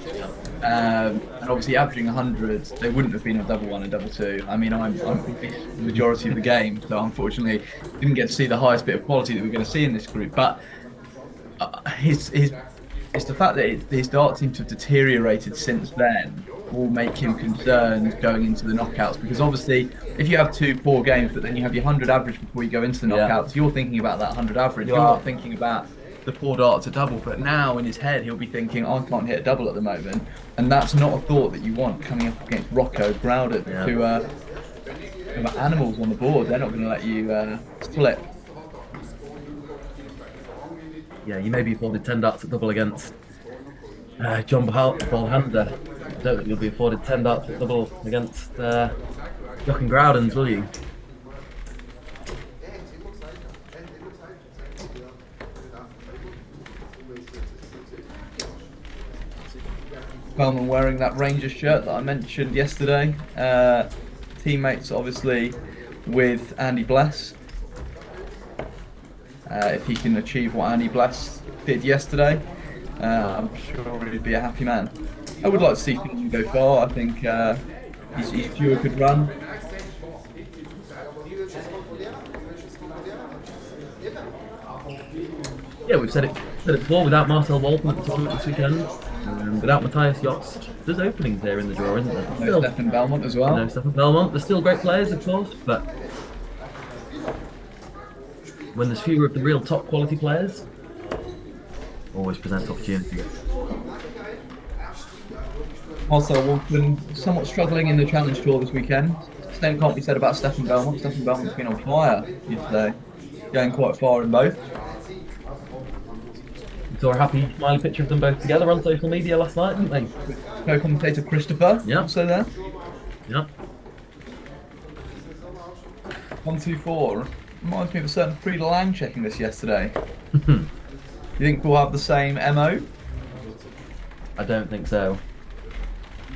And obviously averaging 100, they wouldn't have been a double one and double two. I mean, I'm the majority of the game, so unfortunately didn't get to see the highest bit of quality that we're going to see in this group. But it's the fact that his dart seems to have deteriorated since then will make him concerned going into the knockouts, because obviously if you have 2 poor games but then you have your 100 average before you go into the knockouts, you're thinking about that 100 average, you're not thinking about the 4 darts a double. But now in his head he'll be thinking, I can't hit a double at the moment, and that's not a thought that you want coming up against Rocco, Browder, who are animals on the board. They're not going to let you split. Yeah, you may be afforded 10 darts at double against John Ballhander. I don't think you'll be afforded 10 darts at double against Jochen Groudens, will you? Spellman wearing that Rangers shirt that I mentioned yesterday. Teammates, obviously, with Andy Bless. If he can achieve what Andy Bless did yesterday, I'm sure he'd be a happy man. I would like to see him go far. I think he's due a good run. Yeah, we've said it before, without Marcel Walton at the tournament this weekend, without Matthias Jotz, there's openings there in the draw, isn't there? No Stefan Belmont as well. No Stefan Belmont. There's still great players, of course, but when there's fewer of the real top quality players, always presents opportunities. Marcel Walton somewhat struggling in the Challenge Tour this weekend. Same can't be said about Stefan Belmont. Stefan Belmont's been on fire yesterday, going quite far in both. We saw a happy, smiley picture of them both together on social media last night, didn't they? Co-commentator Christopher, also there. Yeah. 1-2-4. Reminds me of a certain Frida Lang checking this yesterday. You think we'll have the same MO? I don't think so.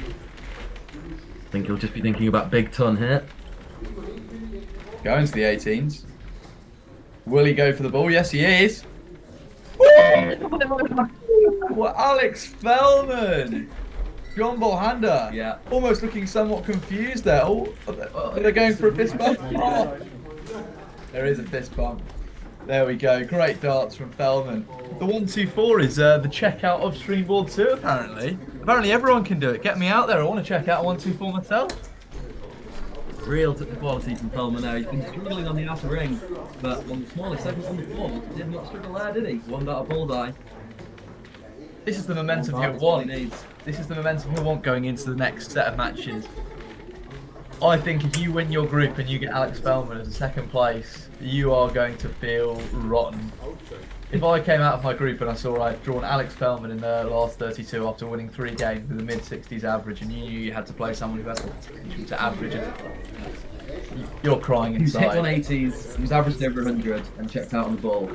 I think he'll just be thinking about big ton here. Going to the 18s. Will he go for the ball? Yes, he is. Well, Alex Fellman. John Ballhander. Yeah. Almost looking somewhat confused there. Oh, are they going for a fist bump? Oh. There is a fist bump. There we go. Great darts from Fellman. The 1-2-4 is the checkout of Streamboard 2, apparently. Apparently everyone can do it. Get me out there. I want to check out 1-2-4 myself. Real quality from Fellman now. He's been struggling on the outer ring, but on the smallest segment on the floor, he did not struggle there, did he? One dart bullseye. This is the momentum he'll want. This is the momentum he'll want going into the next set of matches. I think if you win your group and you get Alex Fellman as a second place, you are going to feel rotten. If I came out of my group and I saw I'd drawn Alex Fellman in the last 32 after winning 3 games with a mid-60s average, and you knew you had to play someone who has the potential to average it, you're crying inside. He's hit 180s, he's averaged over 100 and checked out on the ball.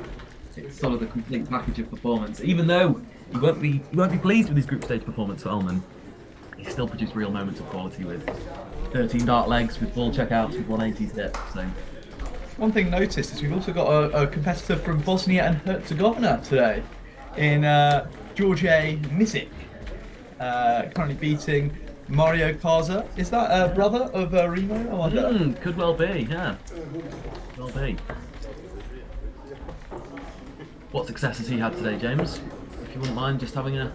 It's sort of the complete package of performance. Even though you won't be pleased with his group stage performance for Fellman, he still produced real moments of quality with 13 dart legs, with ball checkouts, with 180s hit. So one thing noticed is we've also got a competitor from Bosnia and Herzegovina today in George Misic, currently beating Mario Kaza. Is that a brother of Remo? I wonder. Could well be, yeah. Well be. What success has he had today, James? If you wouldn't mind just having a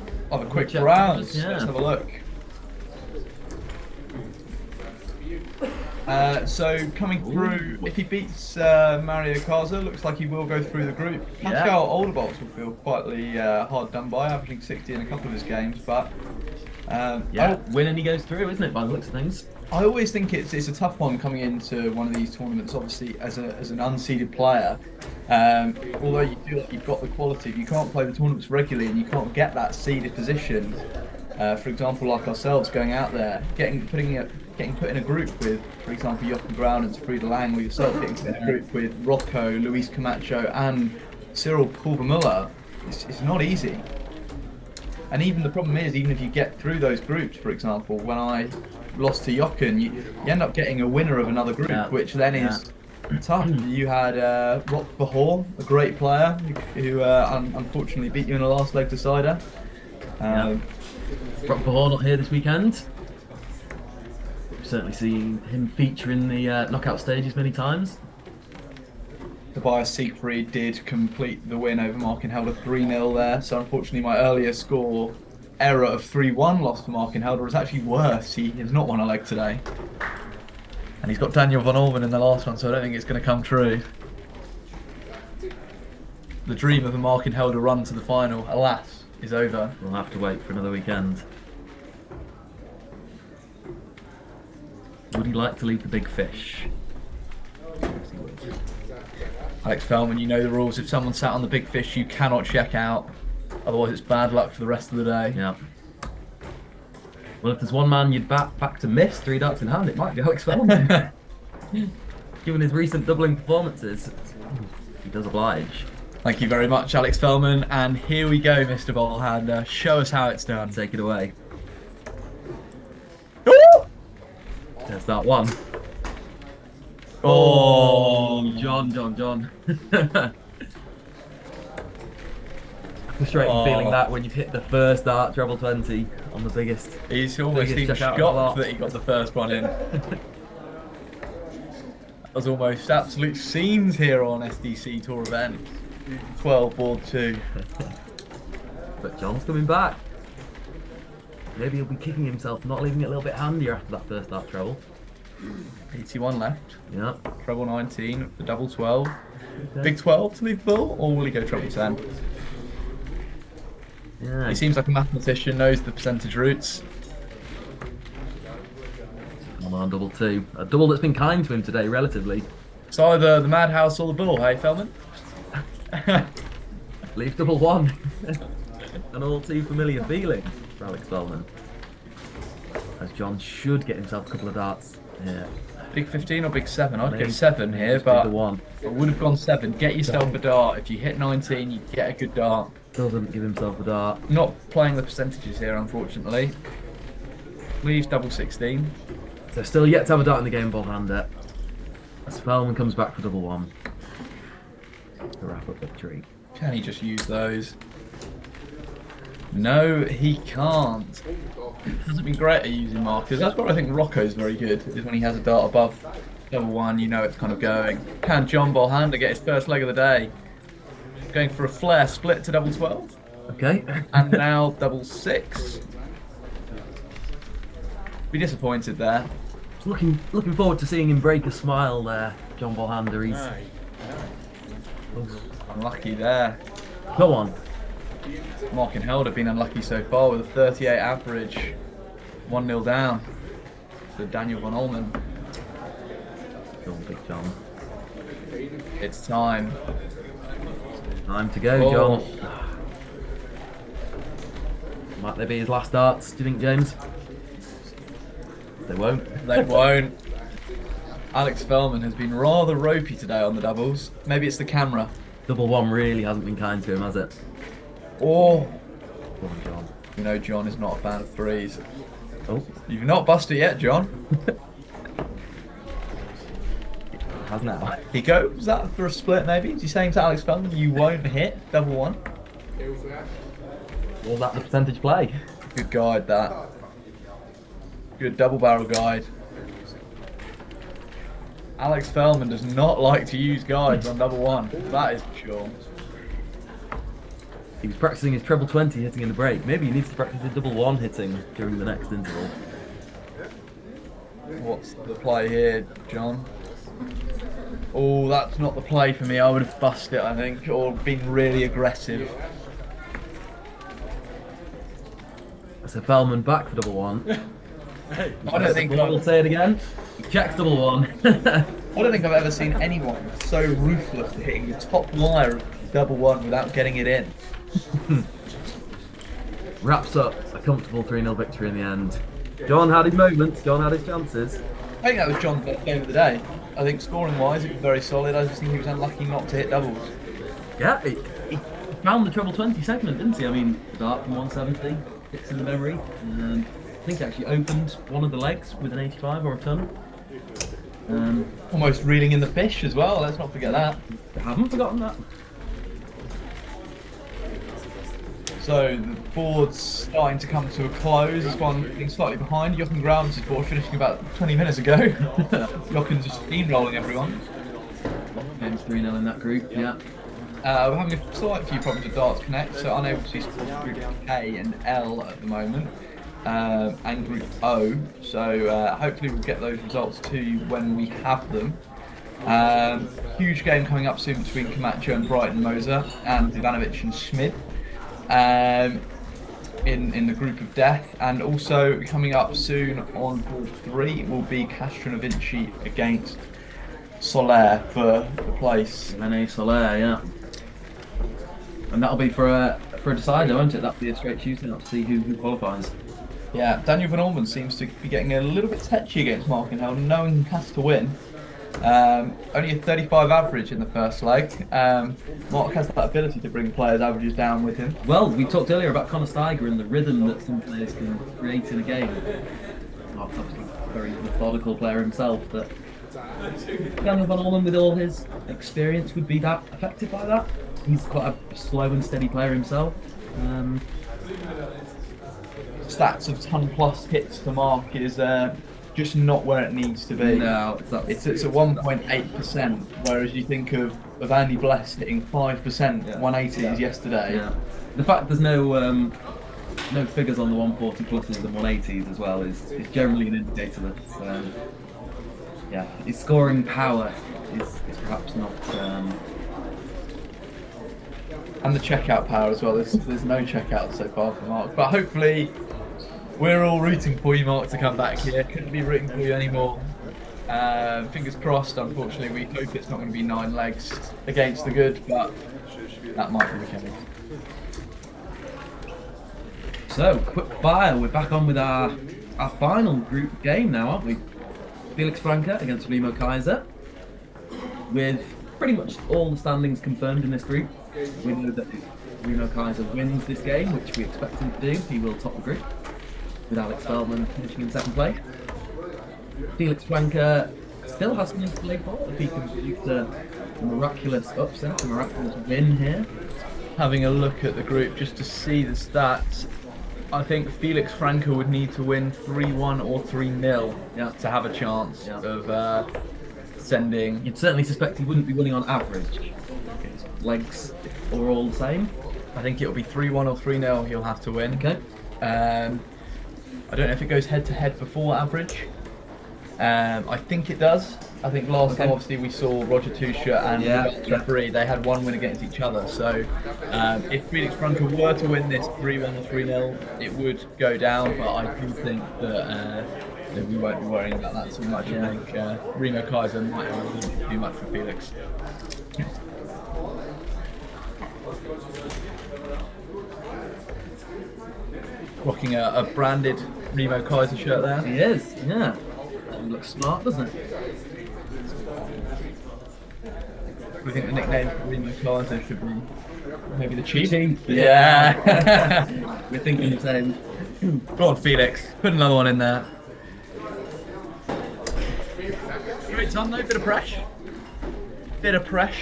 quick check. round. Yeah. Let's have a look. So coming through, if he beats Mario Kaza, looks like he will go through the group. Pascal Olderbolts will feel quite hard done by, averaging 60 in a couple of his games, but win and he goes through, isn't it, by the looks of things? I always think it's a tough one coming into one of these tournaments, obviously as an unseeded player. Although you feel like you've got the quality, if you can't play the tournaments regularly and you can't get that seeded position, for example, like ourselves going out there, getting put in a group with, for example, Jochen Groudens, Frida Lang, or yourself getting put in a group with Rocco, Luis Camacho, and Cyril Pulvermuller. it's not easy. And even the problem is, even if you get through those groups, for example, when I lost to Jochen, you end up getting a winner of another group, which then is tough. You had Rock Bahor, a great player, who unfortunately beat you in the last leg decider. Rock Bahor not here this weekend. We've certainly seen him feature in the knockout stages many times. Tobias Siegfried did complete the win over Markenhelder 3-0 there, so unfortunately my earlier score error of 3-1 loss for Markenhelder was actually worse. He has not won a leg today. And he's got Daniel van Olven in the last one, so I don't think it's going to come true. The dream of a Markenhelder run to the final, alas, is over. We'll have to wait for another weekend. Would he like to leave the big fish? Yes, he would. Alex Fellman, you know the rules. If someone sat on the big fish, you cannot check out. Otherwise, it's bad luck for the rest of the day. Yeah. Well, if there's one man you'd back to miss 3 darts in hand, it might be Alex Fellman. Given his recent doubling performances, he does oblige. Thank you very much, Alex Fellman. And here we go, Mr. Ballhander. Show us how it's done. Take it away. Ooh! There's that one. Oh, John. Frustrating feeling that when you've hit the first dart treble 20 on the biggest. He's almost seemed shocked that he got the first one in. That was almost absolute scenes here on SDC Tour event. 12 board 2. But John's coming back. Maybe he'll be kicking himself, not leaving it a little bit handier after that first dart treble. 81 left. Yeah. Treble 19, the double 12. Okay. Big 12 to leave full, or will he go treble 10? Yeah. He seems like a mathematician, knows the percentage roots. Come on, double 2. A double that's been kind to him today, relatively. It's either the madhouse or the bull, hey, Fellman? Leave double 1. An all too familiar feeling for Alex Fellman. As John should get himself a couple of darts here. Big 15 or big 7? I'd go 7 here, but I would have gone 7. Get yourself a dart. If you hit 19, you get a good dart. Doesn't give himself a dart. Not playing the percentages here, unfortunately. Leaves double 16. So still yet to have a dart in the game, Ballhander. As Fellman comes back for double 1. To wrap up victory. Can he just use those? No, he can't. He hasn't been great at using markers. That's where I think Rocco's very good, is when he has a dart above double 1, you know it's kind of going. Can John Ballhander get his first leg of the day? Going for a flare split to double 12. Okay. And now double 6. Be disappointed there. Looking forward to seeing him break a smile there, John Ballhander. He's unlucky there. Go on. Markenhelder have been unlucky so far with a 38 average. 1-0 down to Daniel van Olmen. Go on, Big John. It's time. Time to go, John. Might they be his last darts, do you think, James? They won't. They won't. Alex Fellman has been rather ropey today on the doubles. Maybe it's the camera. Double 1 really hasn't been kind to him, has it? Oh. Go on, John. You know John is not a fan of threes. Oh. You've not busted yet, John. Has now. He goes that for a split, maybe? Is he saying to Alex Fellman, you won't hit double 1? Was that the percentage play? Good guide, that. Good double barrel guide. Alex Fellman does not like to use guides on double 1. That is for sure. He was practicing his treble 20 hitting in the break. Maybe he needs to practice his double 1 hitting during the next interval. What's the play here, John? Oh, that's not the play for me. I would have bust it, I think, or been really aggressive. So Fellman back for double 1. I don't think We'll say it again. He checks double 1. I don't think I've ever seen anyone so ruthless to hitting the top wire of double 1 without getting it in. Wraps up a comfortable 3-0 victory in the end. John had his moments, John had his chances. I think that was John's best game of the day. I think scoring wise it was very solid. I just think he was unlucky not to hit doubles. Yeah, found the treble 20 segment, didn't he? I mean, dart from 170, hits in the memory. I think he actually opened one of the legs with an 85 or a ton. Almost reeling in the fish as well, let's not forget that. I haven't forgotten that. So the board's starting to come to a close. This one being slightly behind. Jochen Grounds' board finishing about 20 minutes ago. Jochen's just steamrolling everyone. Game's 3-0 in that group, yeah. We're having a slight few problems with Darts Connect, so unable to see scores group A and L at the moment, and group O. So hopefully we'll get those results to you when we have them. Huge game coming up soon between Camacho and Brighton Moser, and Ivanovic and Schmid. In the group of death, and also coming up soon on board 3 will be Castronovinci against Soler for the place. René Soler, yeah. And that'll be for a decider, won't it? That'll be a straight shooting up to see who qualifies. Yeah, Daniel Van Ormond seems to be getting a little bit touchy against Markenheld, knowing he has to win. Only a 35 average in the first leg. Mark has that ability to bring players' averages down with him. Well, we talked earlier about Conor Steiger and the rhythm that some players can create in a game. Mark's obviously a very methodical player himself, but Daniel Van Ormond, with all his experience, would be that affected by that. He's quite a slow and steady player himself. Stats of 10+ hits to mark is just not where it needs to be. No, it's at 1.8%, whereas you think of Andy Bless hitting 5%, 180s yesterday. Yeah. The fact there's no figures on the 140 pluses and 180s as well is generally an indicator that his scoring power is perhaps not. And the checkout power as well. There's no checkout so far for Mark, but hopefully we're all rooting for you, Mark, to come back here. Couldn't be rooting for you anymore. Fingers crossed. Unfortunately, we hope it's not going to be 9 legs against the good, but that might be the case. So, quick fire. We're back on with our final group game now, aren't we? Felix Franke against Remo Kaiser, with pretty much all the standings confirmed in this group. We know that if Remo Kaiser wins this game, which we expect him to do, he will top the group, with Alex Feldman finishing in 2nd place. Felix Franke still has something to play for if he can produce a miraculous upset, a miraculous win here. Having a look at the group just to see the stats, I think Felix Franke would need to win 3-1 or 3-0 to have a chance of sending. You'd certainly suspect he wouldn't be winning on average. Legs are all the same. I think it'll be 3-1 or 3-0 he'll have to win. Okay. I don't know if it goes head to head before average. I think it does. I think last time obviously we saw Roger Tusha and the referee, they had 1 win against each other. So if Felix Franke were to win this 3-1 or 3-0, it would go down, but I do think that we won't be worrying about that so much. I think Remo Kaiser might have a little bit too much for Felix. Rocking a branded Remo Kaiser shirt there. He is, yeah. He looks smart, doesn't it? We think the nickname for Remo Kaiser should be maybe the Chief? Yeah. We're thinking the same. Go on, Felix. Put another one in there. Great time though, bit of press.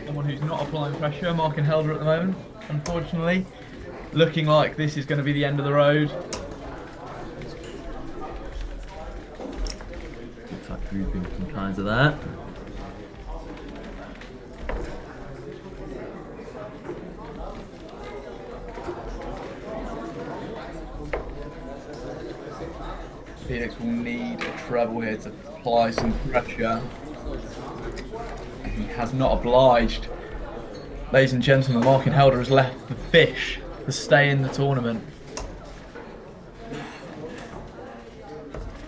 Someone who's not applying pressure, Markenheld at the moment, unfortunately. Looking like this is going to be the end of the road. Looks like grouping some kinds of that. Felix will need a treble here to apply some pressure. He has not obliged. Ladies and gentlemen, Markenhelder has left the fish to stay in the tournament.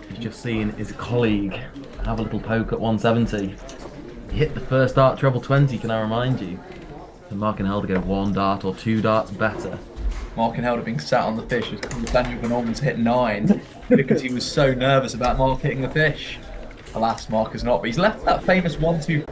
He's just seen his colleague have a little poke at 170. He hit the first dart treble 20, can I remind you? And Markenhelder go 1 dart or 2 darts better. Markenhelder being sat on the fish as Daniel Van Orman's hit 9 because he was so nervous about Mark hitting the fish. Alas, Mark has not, but he's left that famous 1-2.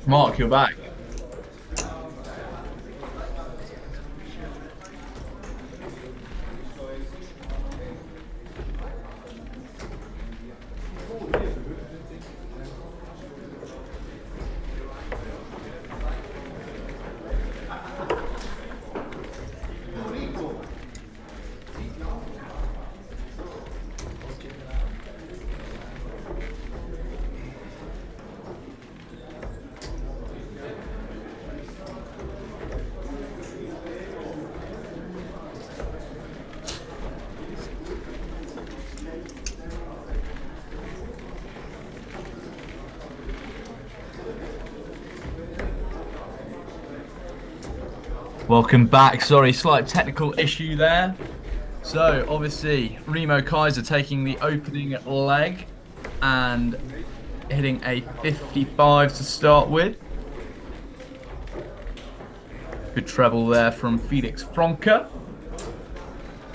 Mark, you're back. Welcome back. Sorry, slight technical issue there. So obviously Remo Kaiser taking the opening leg and hitting a 55 to start with. Good treble there from Felix Franke.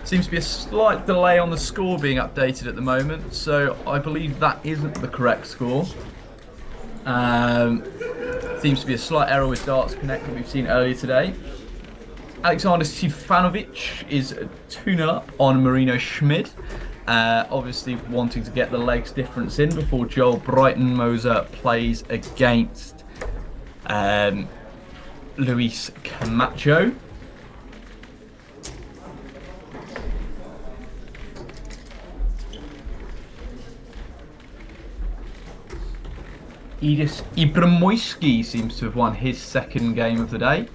Seems to be a slight delay on the score being updated at the moment, so I believe that isn't the correct score. Seems to be a slight error with Darts Connect that we've seen earlier today. Alexander Stefanovic is 2-0 up on Marino Schmid. Obviously wanting to get the legs difference in before Joel Breitenmoser plays against Luis Camacho. Idris Ibrahimoyski seems to have won his second game of the day.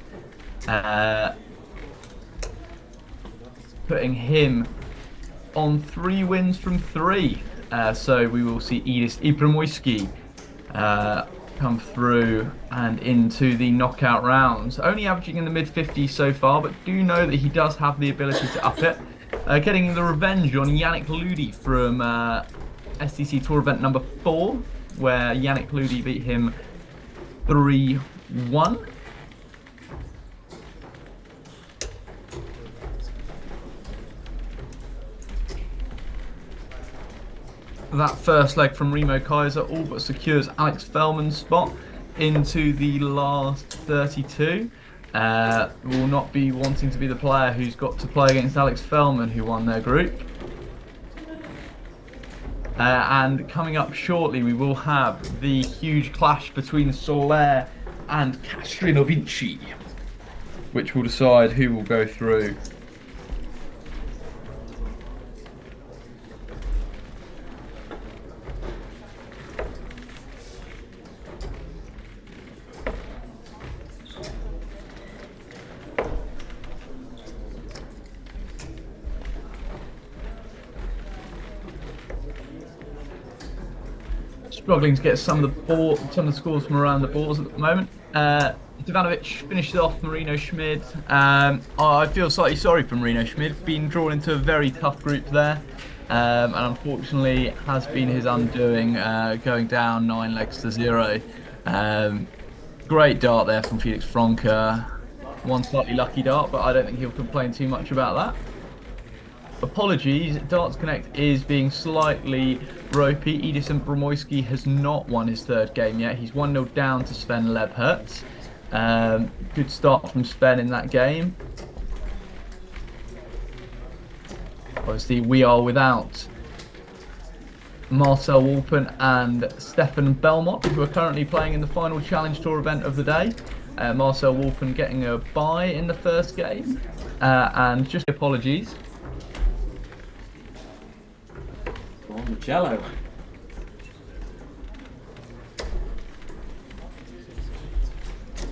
Putting him on 3 wins from 3. So we will see Idris Ibrahimoyski come through and into the knockout rounds. Only averaging in the mid-50s so far, but do know that he does have the ability to up it. Getting the revenge on Yannick Ludi from SDC Tour event number 4, where Yannick Ludi beat him 3-1. That first leg from Remo Kaiser all but secures Alex Fellman's spot into the last 32. Will not be wanting to be the player who's got to play against Alex Fellman, who won their group. And coming up shortly, we will have the huge clash between Soler and Castrinovici, which will decide who will go through. struggling to get some of the scores from around the boards at the moment. Ivanovic finishes off Marino Schmid. I feel slightly sorry for Marino Schmid, being drawn into a very tough group there, and unfortunately has been his undoing, going down 9 legs to 0. Great dart there from Felix Franke. One slightly lucky dart, but I don't think he'll complain too much about that. Apologies, Darts Connect is being slightly ropey. Edison Bromoyski has not won his 3rd game yet. He's 1-0 down to Sven Lebhertz. Good start from Sven in that game. Obviously, we are without Marcel Wolpen and Stefan Belmont, who are currently playing in the final Challenge Tour event of the day. Marcel Wolpen getting a bye in the 1st game. And just apologies. On the cello.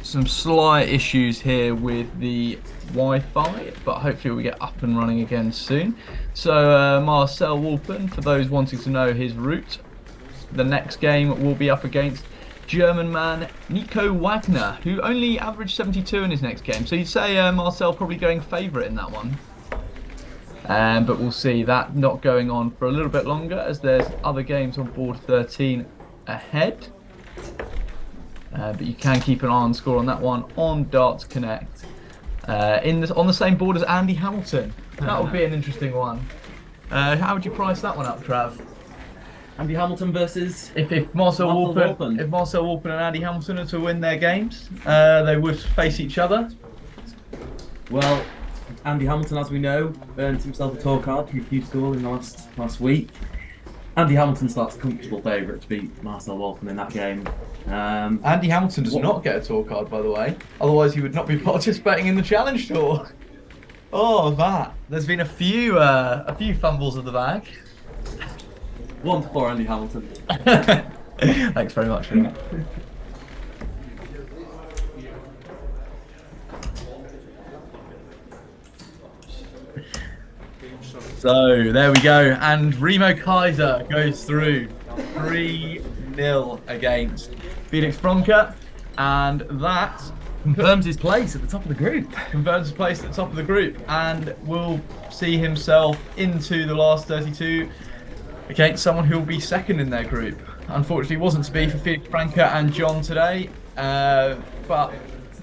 Some slight issues here with the Wi-Fi, but hopefully we get up and running again soon. So Marcel Wolpen, for those wanting to know his route, the next game will be up against German man Nico Wagner, who only averaged 72 in his next game. So you'd say Marcel probably going favourite in that one. But we'll see that not going on for a little bit longer, as there's other games on board 13 ahead. But you can keep an eye on the score on that one on Darts Connect. On the same board as Andy Hamilton. That would be an interesting one. How would you price that one up, Trav? Andy Hamilton versus If Marcel Wolpen and Andy Hamilton are to win their games, they would face each other. well, Andy Hamilton, as we know, earned himself a tour card through Q School in the last week. Andy Hamilton starts a comfortable favourite to beat Marcel Wolpen in that game. Andy Hamilton does not get a tour card, by the way. Otherwise, he would not be participating in the Challenge Tour. Oh, that. There's been a few fumbles of the bag. 1-4 Andy Hamilton. Thanks very much for that. So there we go, and Remo Kaiser goes through 3-0 against Felix Franke, and that Confirms his place at the top of the group. confirms his place at the top of the group, and will see himself into the last 32 against someone who will be 2nd in their group. Unfortunately, it wasn't to be for Felix Franke and John today, but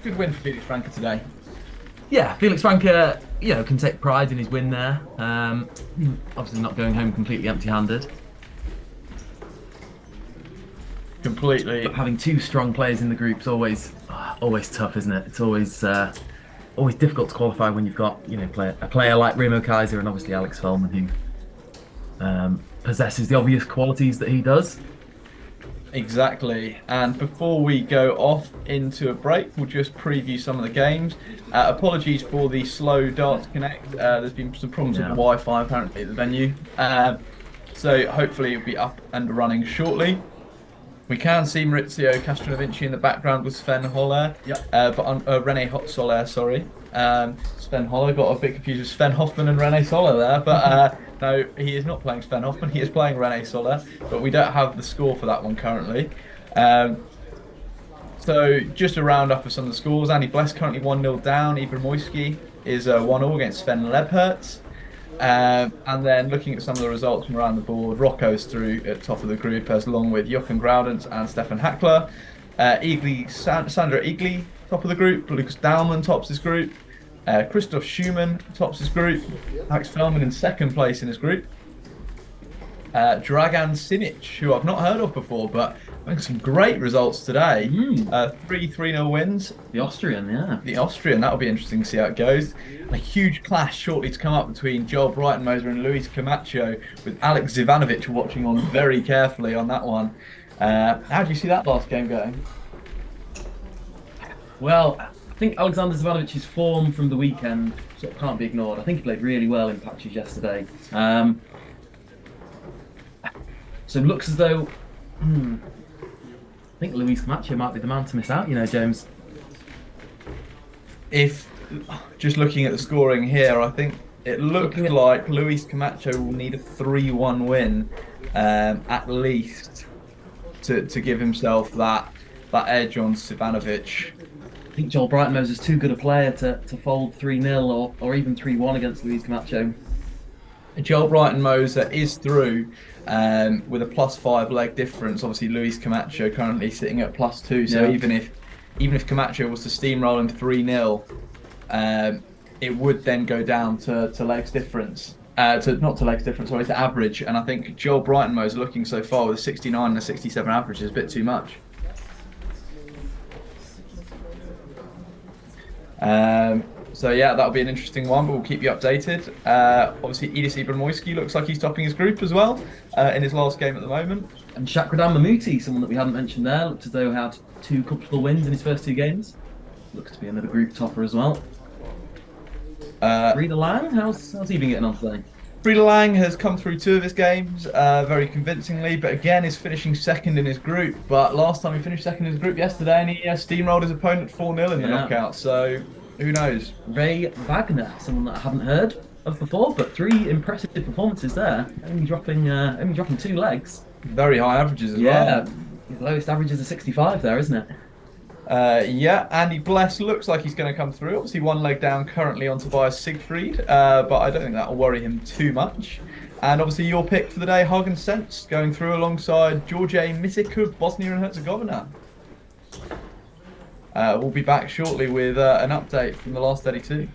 good win for Felix Franke today. Yeah, Felix Franke, can take pride in his win there. Obviously not going home completely empty-handed. Completely. But having 2 strong players in the group is always tough, isn't it? It's always difficult to qualify when you've got a player like Remo Kaiser and obviously Alex Feldman, who possesses the obvious qualities that he does. Exactly, and before we go off into a break, we'll just preview some of the games. Apologies for the slow Darts Connect. There's been some problems with the Wi-Fi apparently at the venue, so hopefully it'll be up and running shortly. We can see Maurizio Castronovinci in the background with Sven Holler, René Soler, sorry. Sven Holler, got a bit confused with Sven Hoffman and René Soler there, but no, he is not playing Sven Hoffman, he is playing René Soler, but we don't have the score for that one currently. So just a round up of some of the scores. Andy Bless currently 1-0 down, Ibra Moyski is 1-0 against Sven Lebhertz. And then looking at some of the results from around the board, Rocco's through at top of the group, as along with Jochen Groudens and Stefan Hackler. Sandra Igli, top of the group. Lucas Dahlmann tops his group. Christoph Schumann tops his group. Alex Feldman in 2nd place in his group. Dragan Simic, who I've not heard of before, but I think some great results today. 3-0 wins. The Austrian, yeah. The Austrian, that'll be interesting to see how it goes. And a huge clash shortly to come up between Joel Breitenmoser and Luis Camacho, with Alex Zivanovic watching on very carefully on that one. How do you see that last game going? Well, I think Alexander Zvanovic's form from the weekend sort of can't be ignored. I think he played really well in patches yesterday. So it looks as though I think Luis Camacho might be the man to miss out, James. If just looking at the scoring here, I think it looks like Luis Camacho will need a 3-1 win at least to give himself that edge on Sivanovic. I think Joel Brighton-Mose is too good a player to fold 3-0 or even 3-1 against Luis Camacho. Joel Brighton-Mose is through with a +5 leg difference. Obviously, Luis Camacho currently sitting at +2. So even if Camacho was to steamroll him 3-0, it would then go down to legs difference. To average. And I think Joel Brighton-Mose looking so far with a 69 and a 67 average is a bit too much. So yeah, that'll be an interesting one, but we'll keep you updated. Obviously, Edis Ibrahimoski looks like he's topping his group as well in his last game at the moment. And Shakradan Mamouti, someone that we hadn't mentioned there, looked as though he had 2 comfortable wins in his first 2 games. Looks to be another group topper as well. Frida Lang, how's he been getting on today? Frida Lang has come through 2 of his games very convincingly, but again is finishing second in his group. But last time he finished second in his group yesterday, and he steamrolled his opponent 4-0 in the knockout. So who knows? Ray Wagner, someone that I haven't heard of before, but 3 impressive performances there. Only dropping 2 legs. Very high averages as well. Yeah, his lowest average is a 65 there, isn't it? Yeah, Andy Bless looks like he's going to come through. Obviously, 1 leg down currently on Tobias Siegfried, but I don't think that will worry him too much. And obviously, your pick for the day, Hagen Sense, going through alongside George Misic of Bosnia and Herzegovina. We'll be back shortly with an update from the last 32.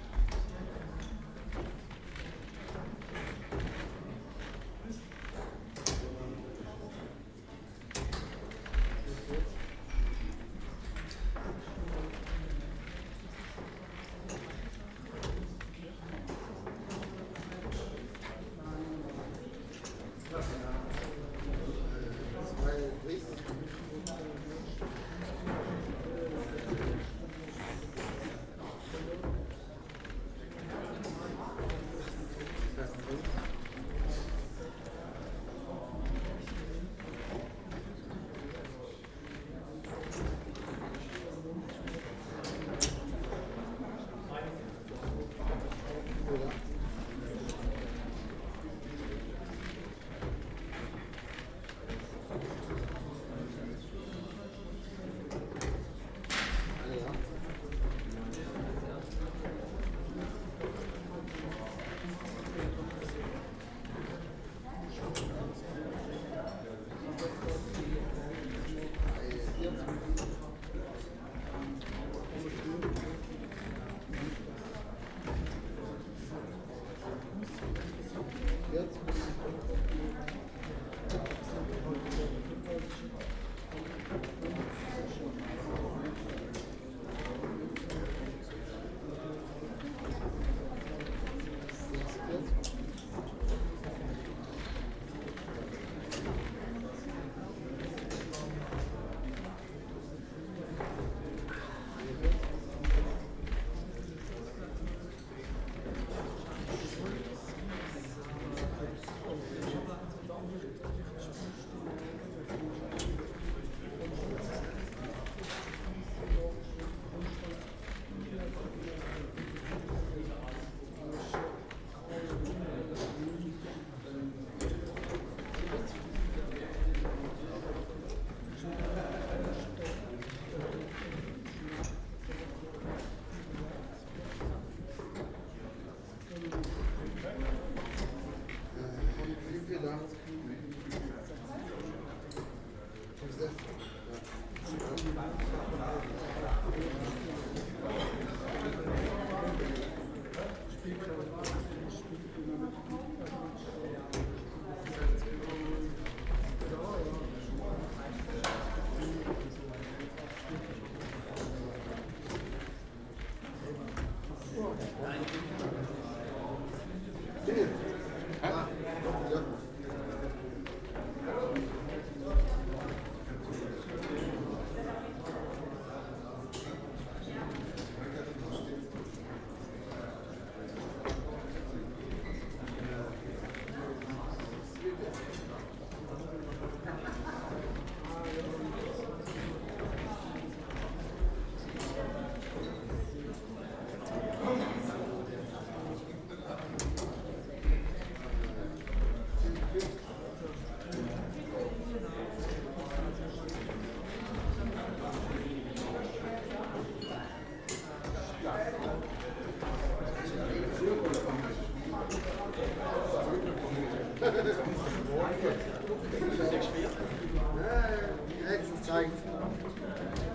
Jetzt zeigt.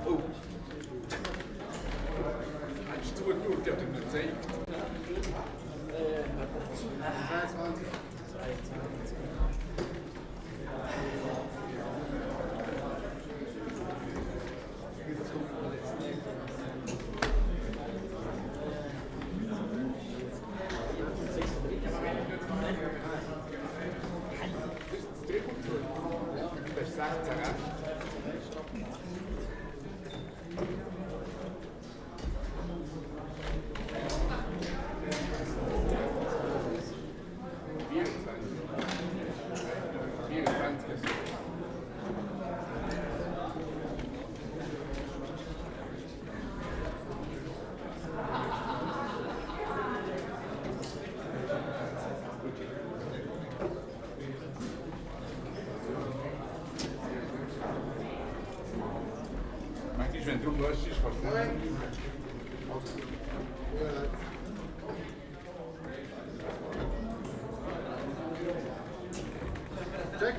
Oh. Hast du gut, der hat ihn gezeigt. 23. Das ist 16, ja? Wenn du löschst, ist was Check.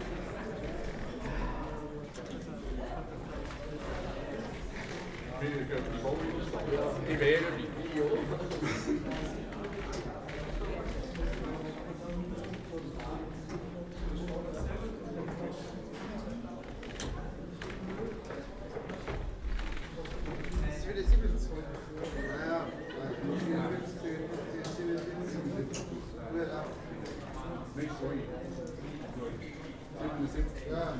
Die wäre wie. Nicht so. 77. Ja.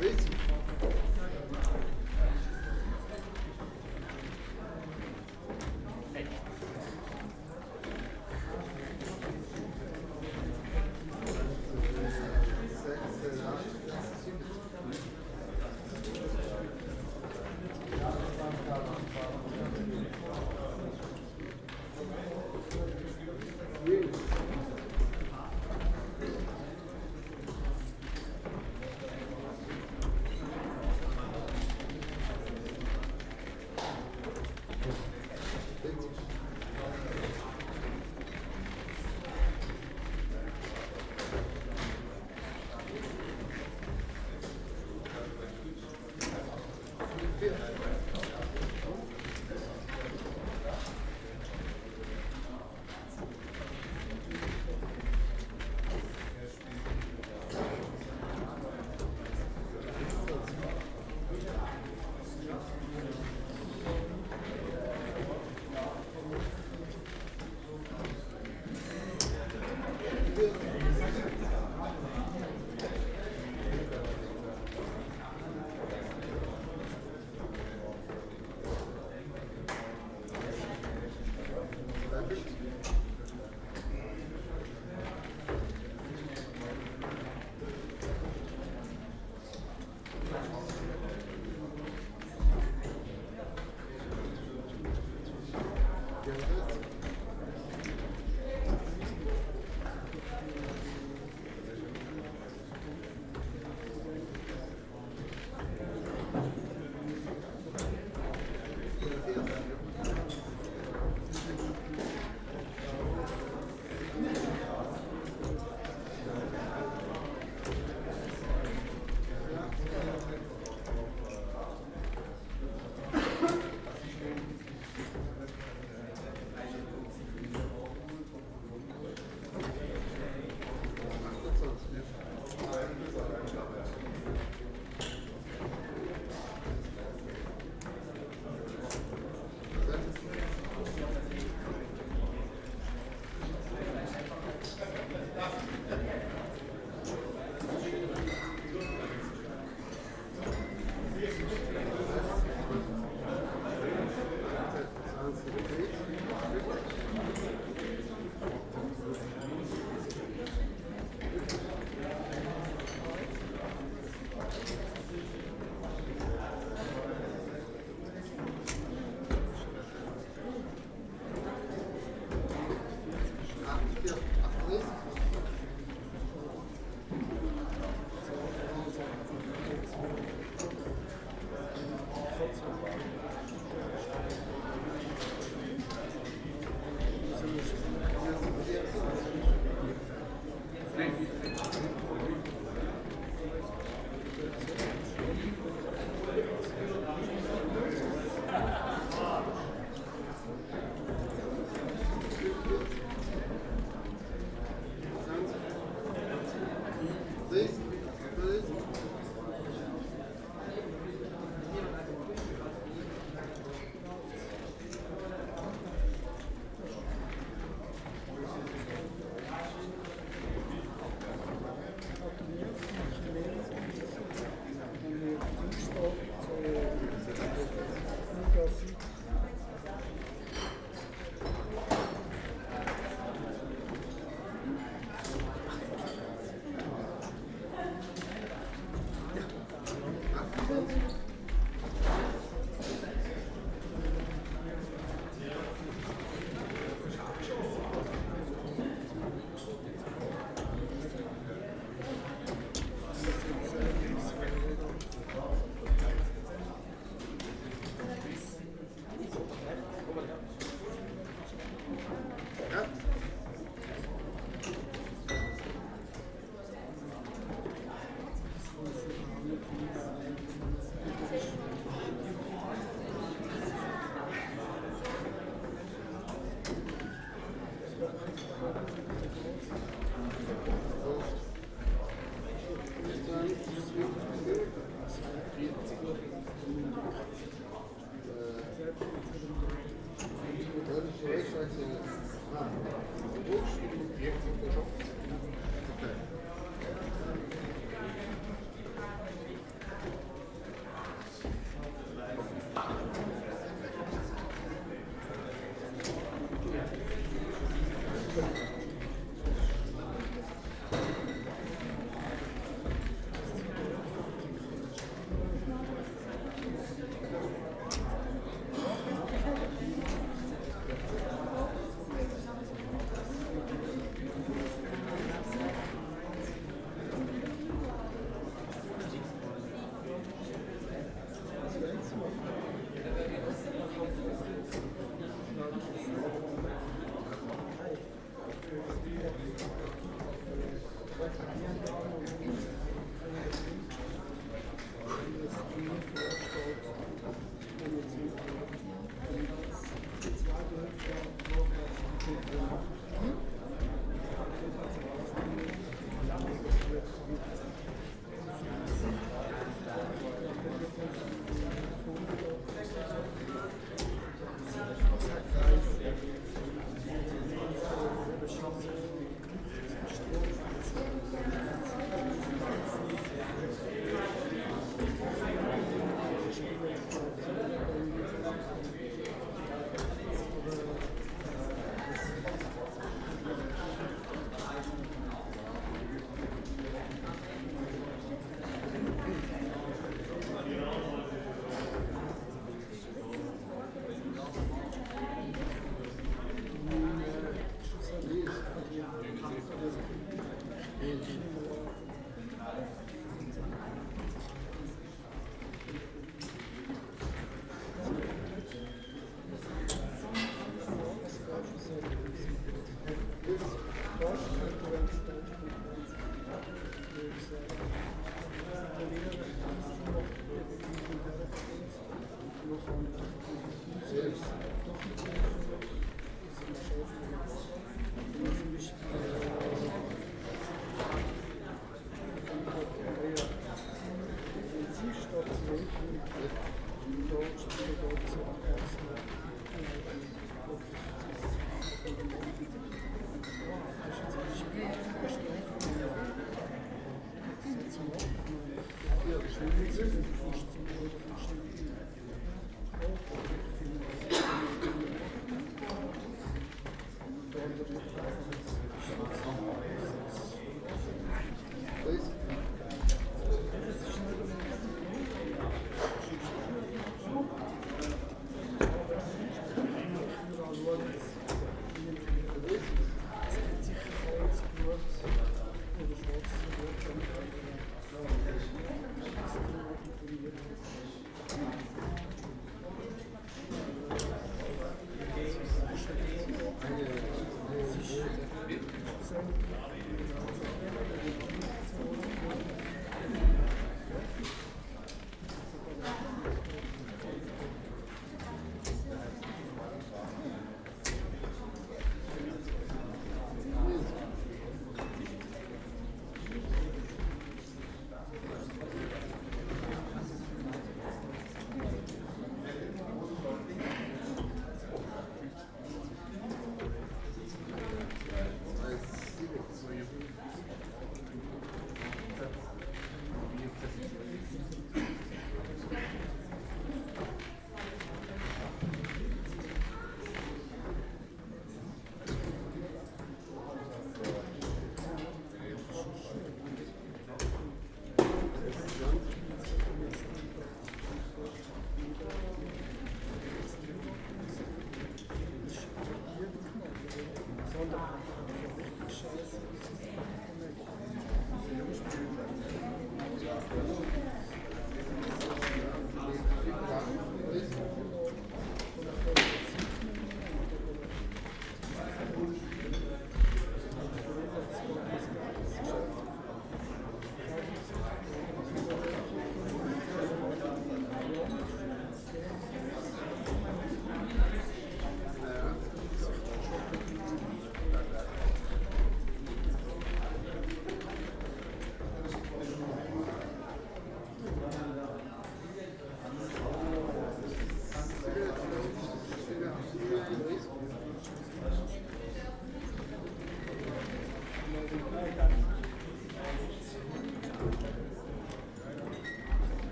Richtig.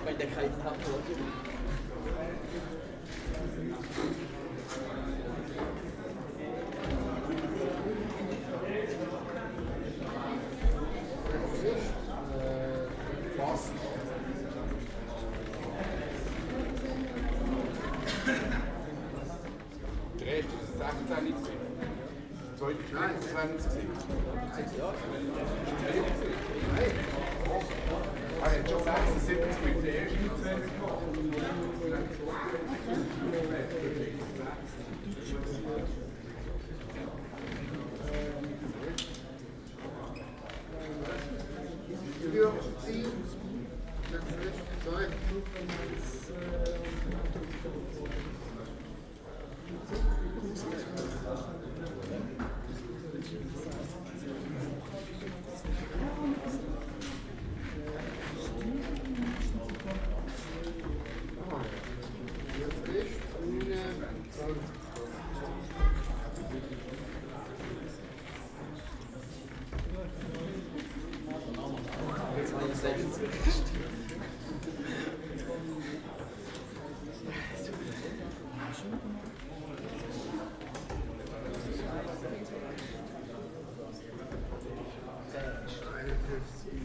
wenn der keinen hat. Passt. Der erste war 16, der zweite war 21. Er hat schon 76 mit der ersten 20. Für Sie. Zwei.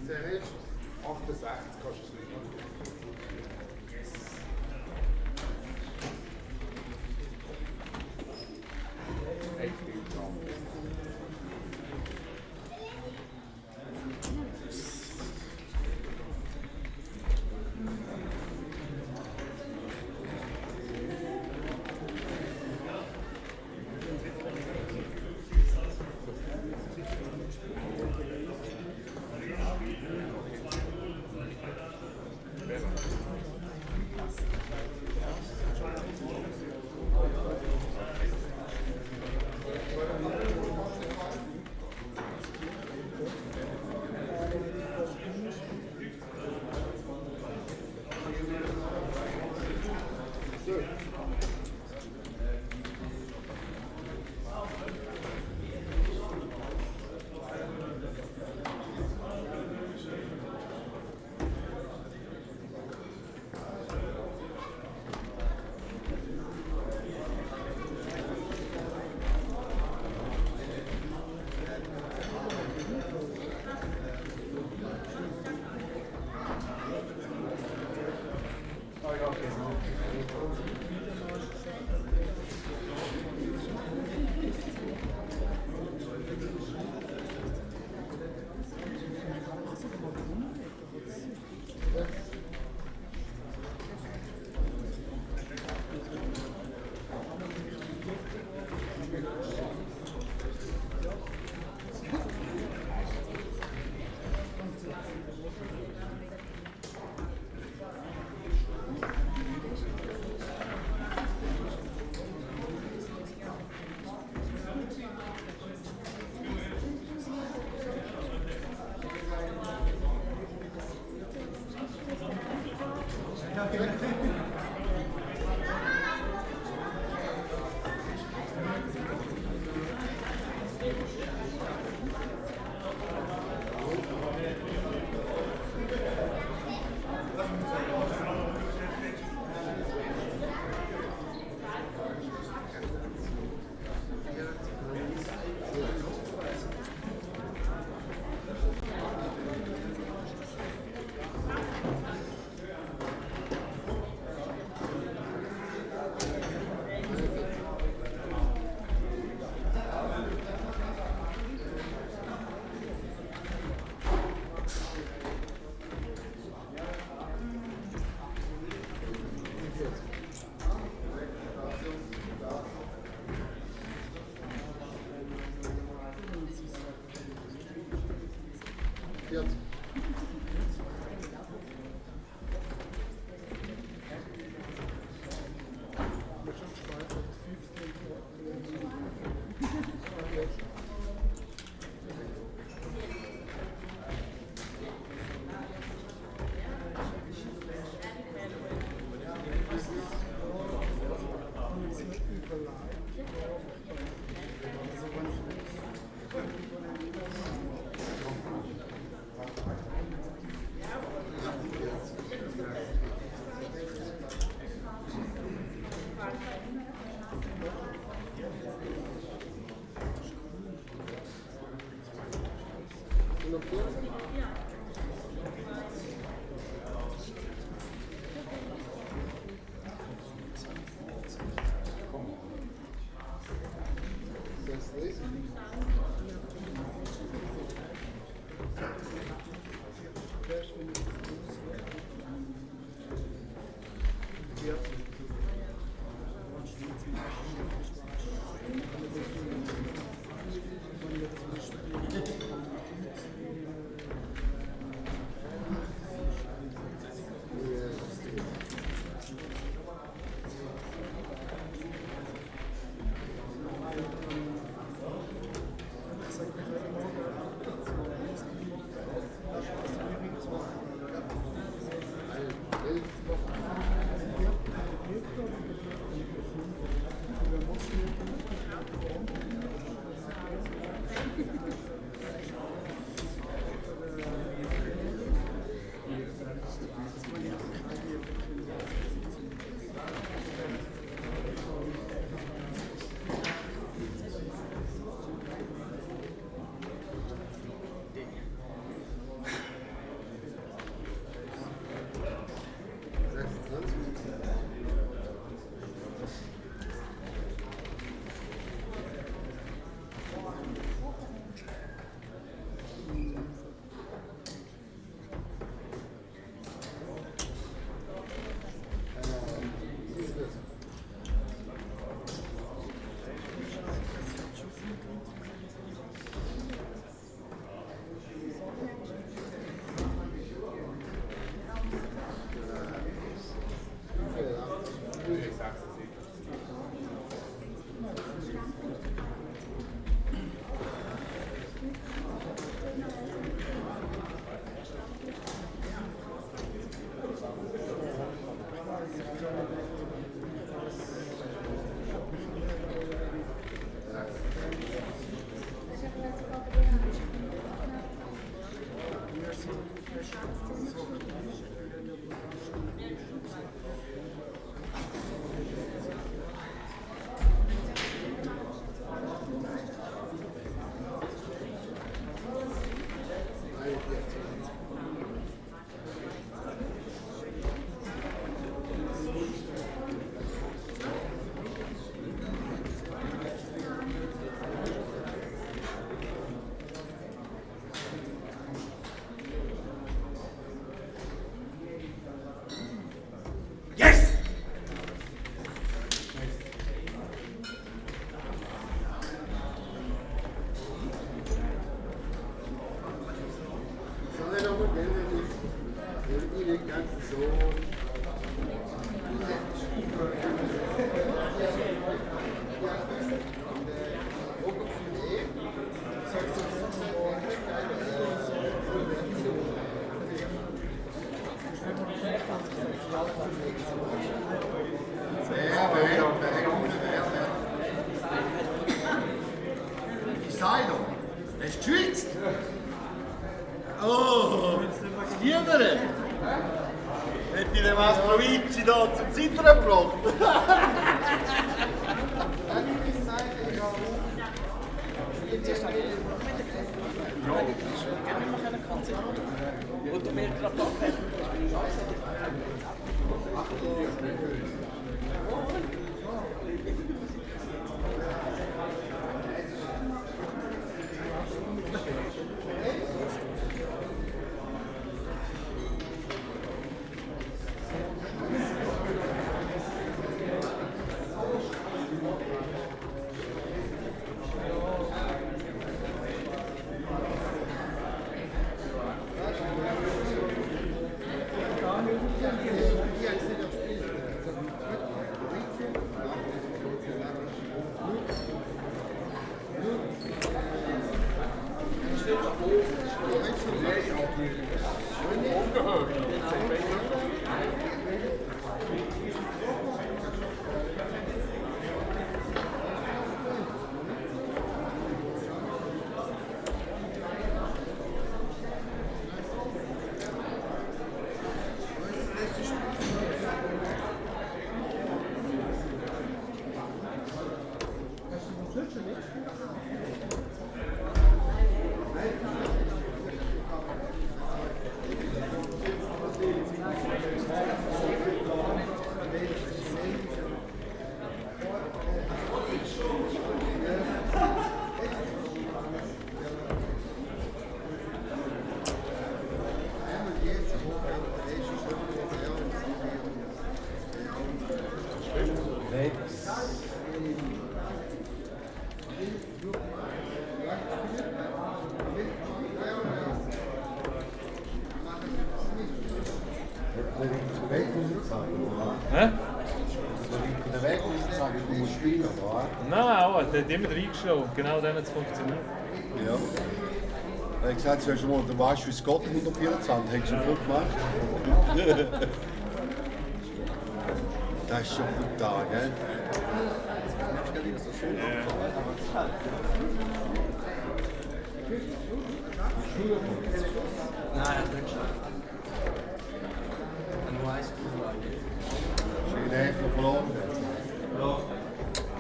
Der Rest. 68 kostet es nicht. Echt viel Gramm. Silo, hast du geschwitzt? Oh, das Fiebere! Hätte ich den Mastrovici da zum Zittern gebracht? Und du mir gerade Hä? In der Weg muss ich sagen, du musst spielen, oder? Nein, auch, der hat immer reingeschlagen. Genau dann hat es funktioniert. Ja. Er hat gesagt, zuerst mal, du weißt, wie es geht in 124, hättest du sofort gemacht. Das ist schon brutal, gell? Nein, das ist schon. Nur eins Ist in echt noch verloren? Ja.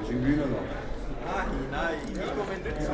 Ist in Bühne noch? Nein, ich komme nicht so.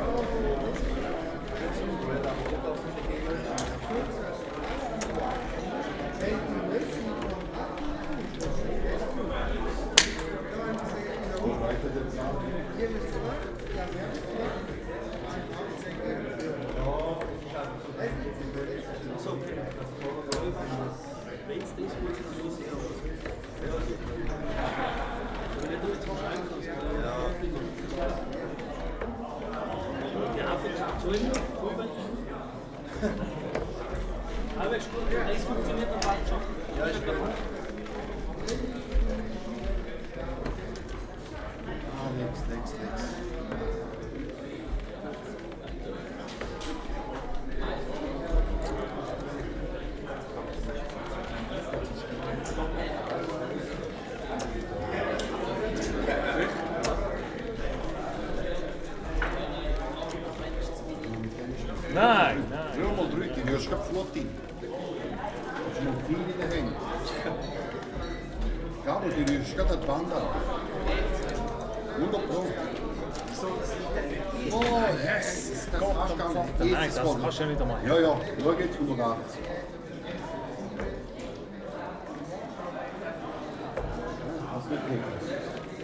Nix. Nein. Nur mal drücken, du hast gerade Flut drin. Du hast noch viel in den Händen. Ja, aber du rührst gerade an die Wand an. 100 Pro. Oh, yes! Das kannst du gar nicht. Nein, das kannst du ja nicht einmal. Ja, schau jetzt 180.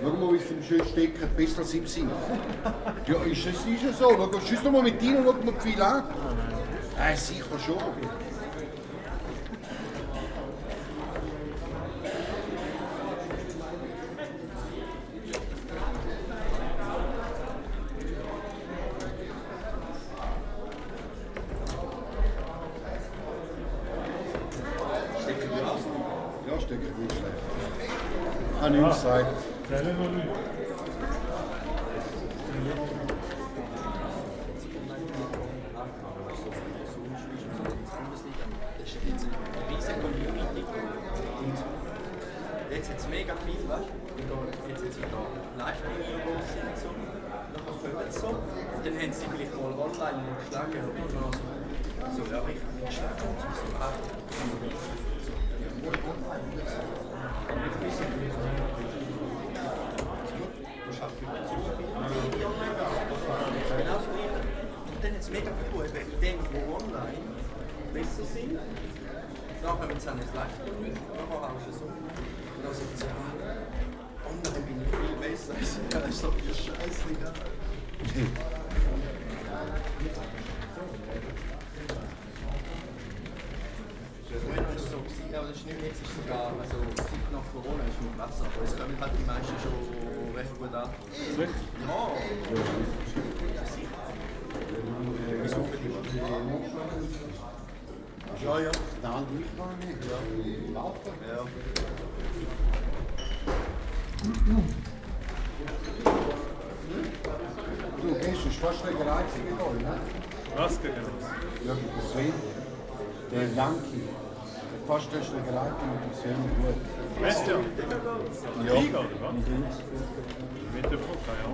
Schau mal, wie viel schön stecken, besser als im Sinn. Ja, ist ja so. Schieß doch mal mit dir und schau mal viel an. Nein, sicher schon. Ja, stecken nicht schlecht. Habe ich gesagt. Jetzt hat es mega viel, weißt du? Jetzt hat es wieder Live-Videos und so. Dann kommt es so. Dann haben sie vielleicht mal online geschlagen oder so. So, ja, ich habe geschlagen und so. Und dann hat es mega viel, eben in dem, wo online besser sind. Nachher haben sie ein Live-Video, nachher haben sie so. Und dann sagen sie, ja, online bin ich viel besser. Das ist doch eine Scheiße, ja. Früher war es so, aber das ist nicht mehr, jetzt ist sogar, also seit nach Corona ist es besser, aber es kommen halt die meisten schon recht gut an. Ja! Wieso für die? Ja. Der andere Durchfall nicht. Ja. Laufen. Ja. Du, gestern ist fast eine Reizung gegangen, ne? Was gegen uns? Ja, mit dem Sven. Der Yankee. Fast eine Reizung mit dem Sven gut. Weißt du? Ja. Liga, oder was? Mit der Pucka, ja.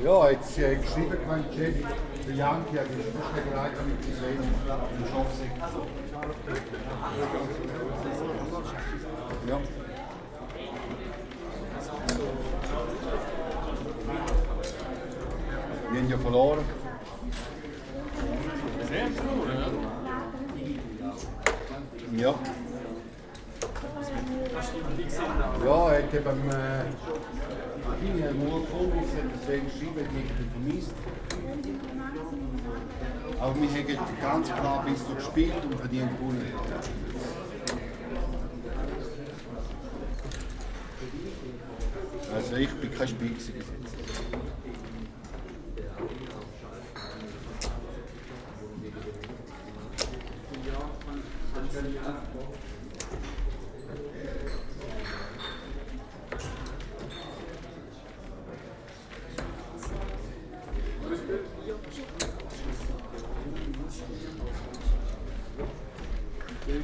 Ja, jetzt geschrieben, mein Chef, der Yankee hat fast eine Reizung mit dem Sven im Schaffsee. Ja. Die haben ja verloren. Sehr verloren, ja? Ja. Ja, er hat eben nur Profis deswegen geschrieben, die haben vermisst. Aber wir haben ganz klar bis zu gespielt und verdient gewonnen. Also ich bin kein Spiel gewesen. Aber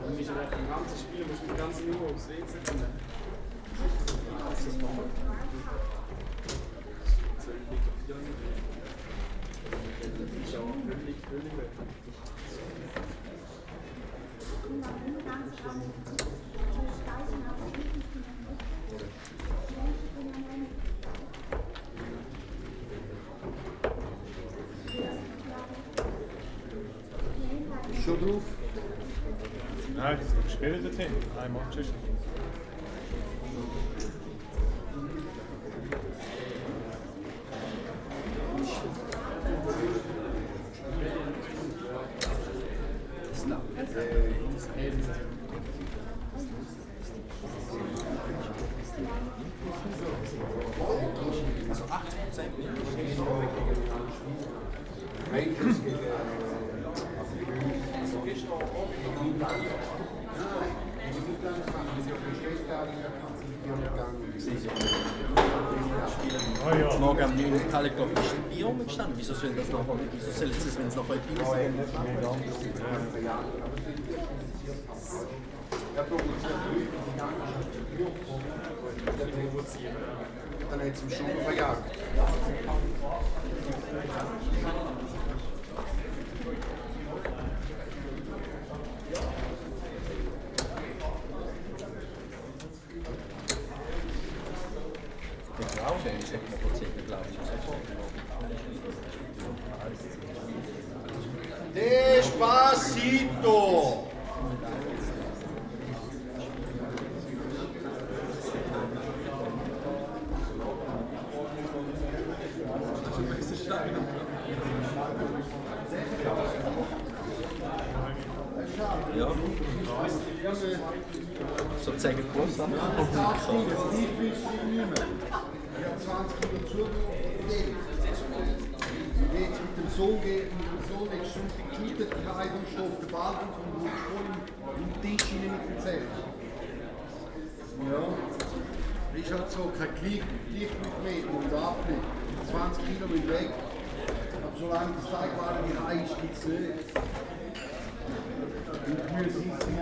du musst ja ein ganzes Spiel, musst du die ganze Nummer aufs WC kommen. Das ist auch völlig weg. Schon drauf? Nein, das spielen dorthin. Einmal tschüss. Also 80%. Oh ja. Morgen am 9. Uhr, glaube ich, ist ein Bier rumgestanden. Wieso soll das nachher, wieso soll es, wenn es nachher ein Bier ist? Dann hat es ihm schon verjagt. Genau, der ist 6%, glaube ich. Despacito! Ja. Sozusagen Großsachen. Ich habe 20 Kilo zugelegt. Jetzt mit dem Sohn nächste Stunde geshootet, ich habe einen Stoff den Ball und voll im Tisch hinein erzählt. Ja. Ist halt so kein Gleichgewicht mehr und Abblick. 20 Kilo mit weg. Aber solange das Teigwaren die Reihe ist, gibt es nicht. Und Gemüse ist es nicht.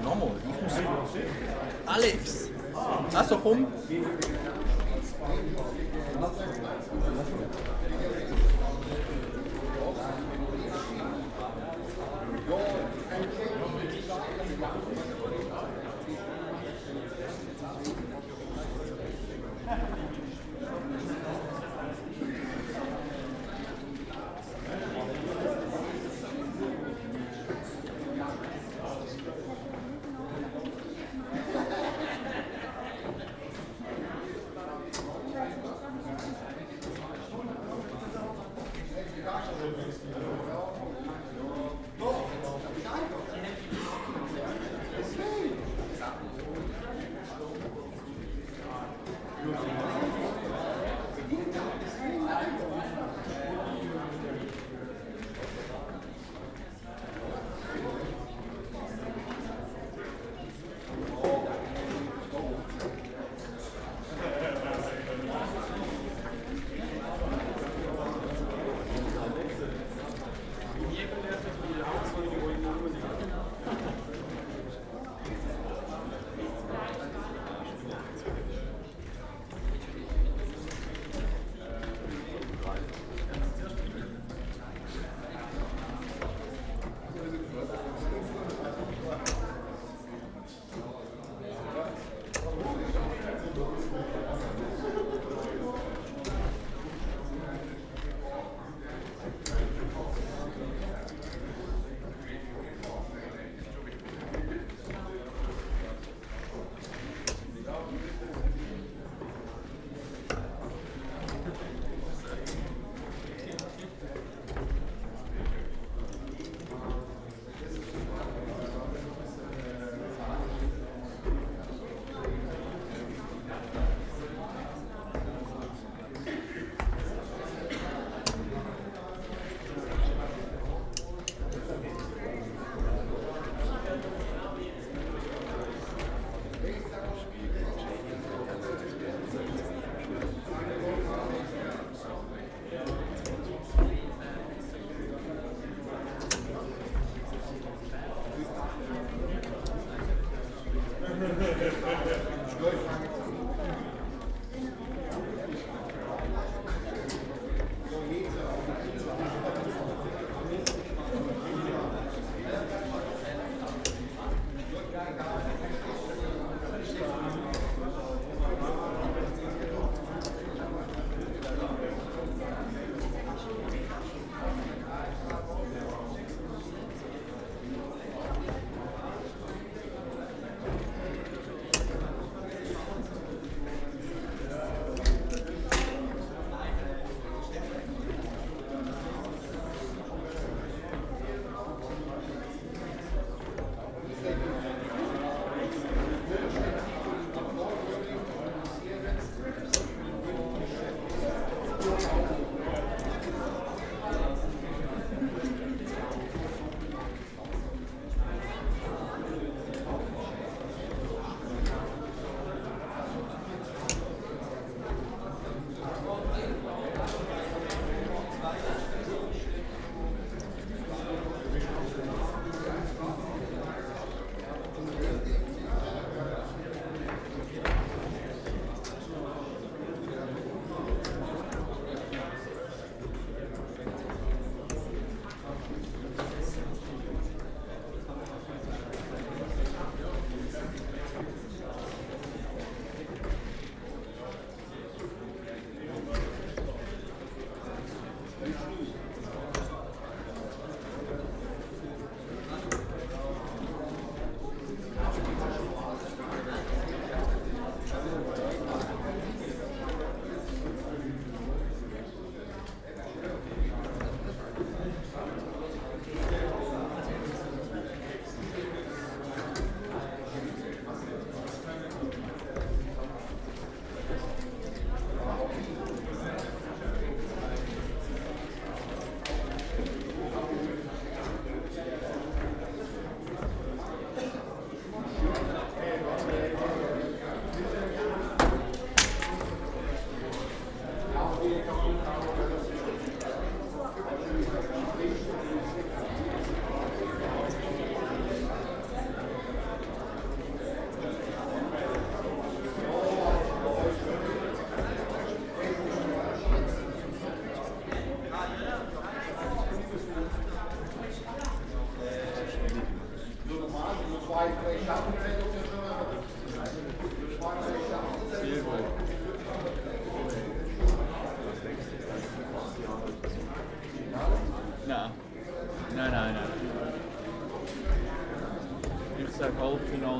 Nochmal, ich muss. Alex! Also komm!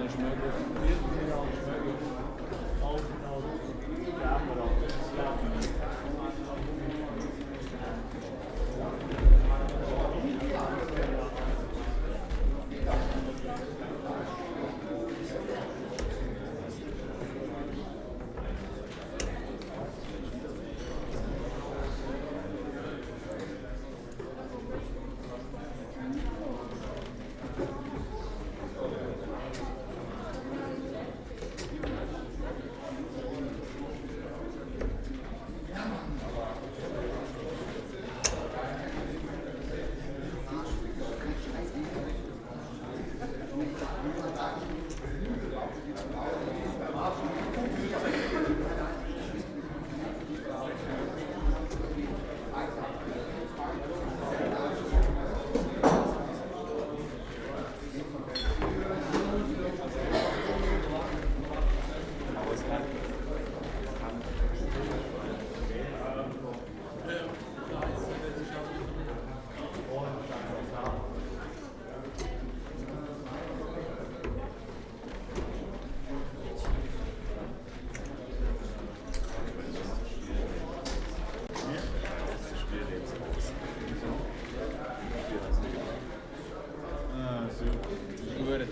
ist möglich. Viertelfinale ist möglich. Halbfinale geben wir ab.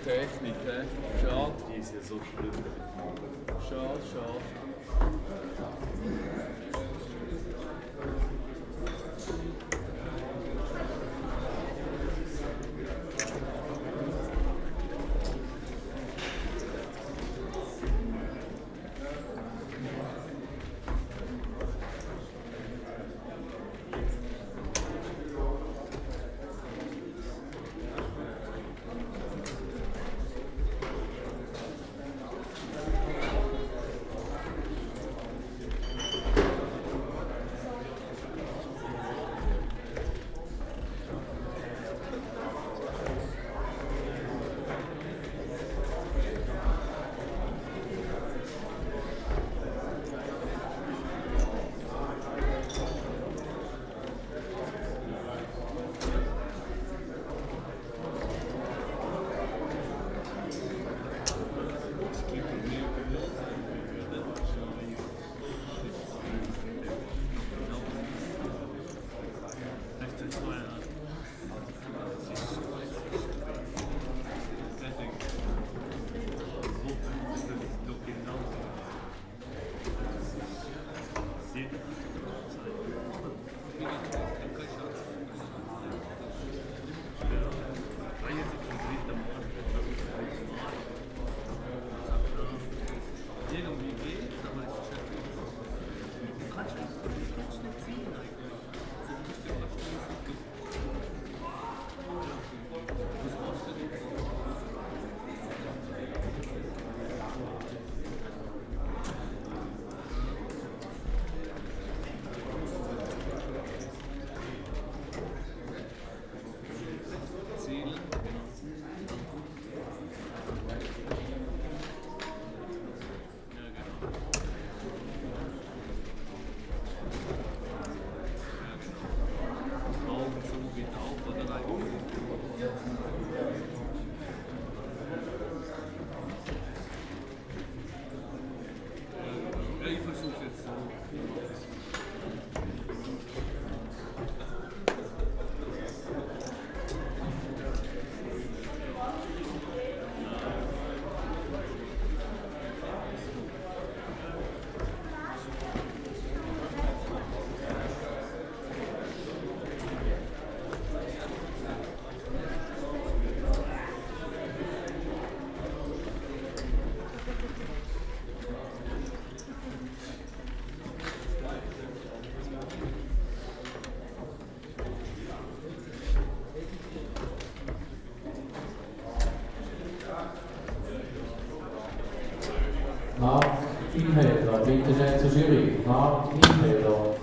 Technik, schade. Die ist ja so schlimm. Schade, schade. Marc Infelder, bitte schnell zur Jury. Marc Infelder.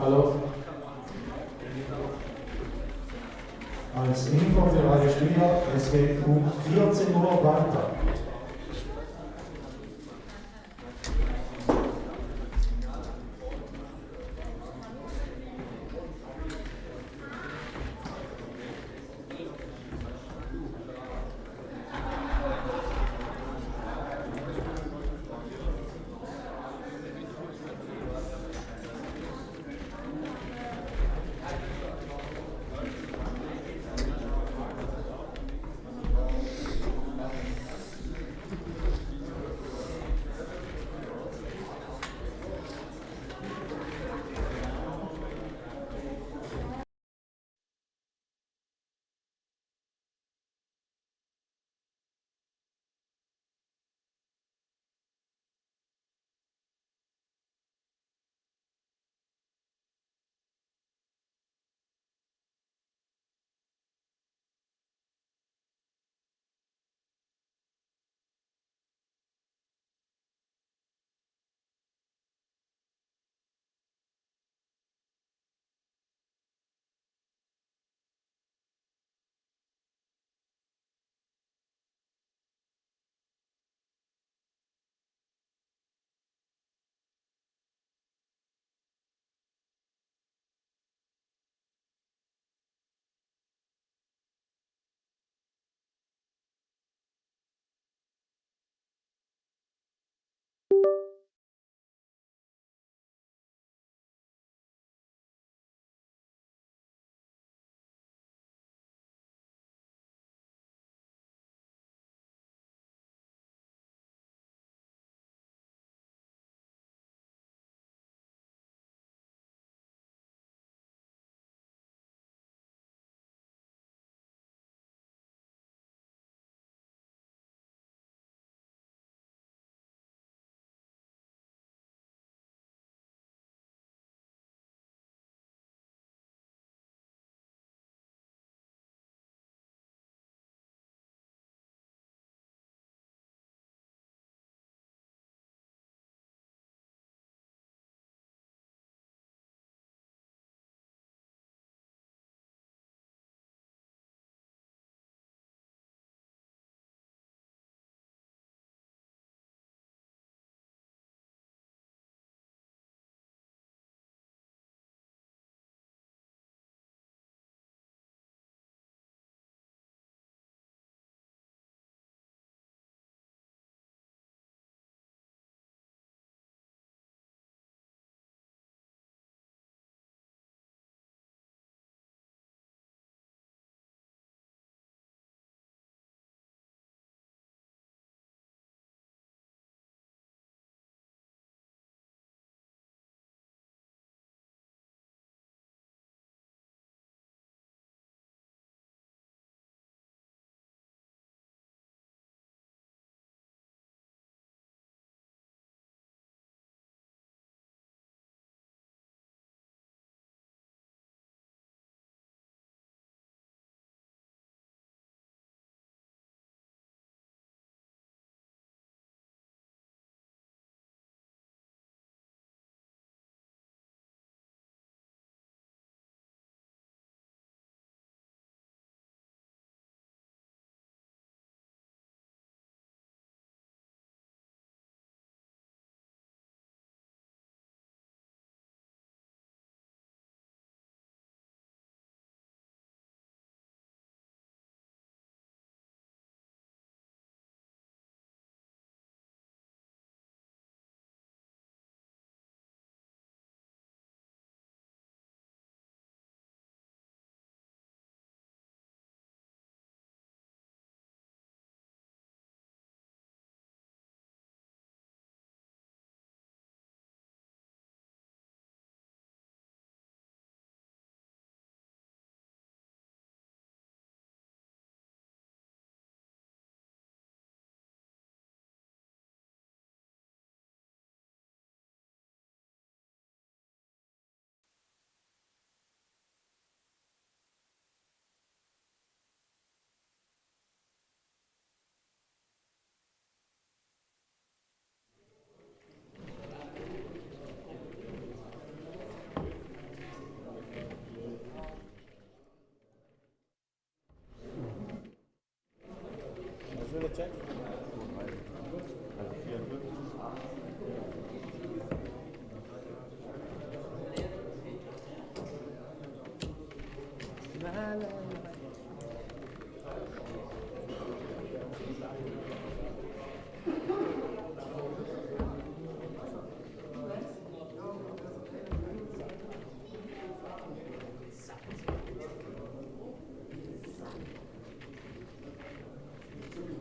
Hallo. Als Info für alle Spieler, es geht um 14 Uhr weiter.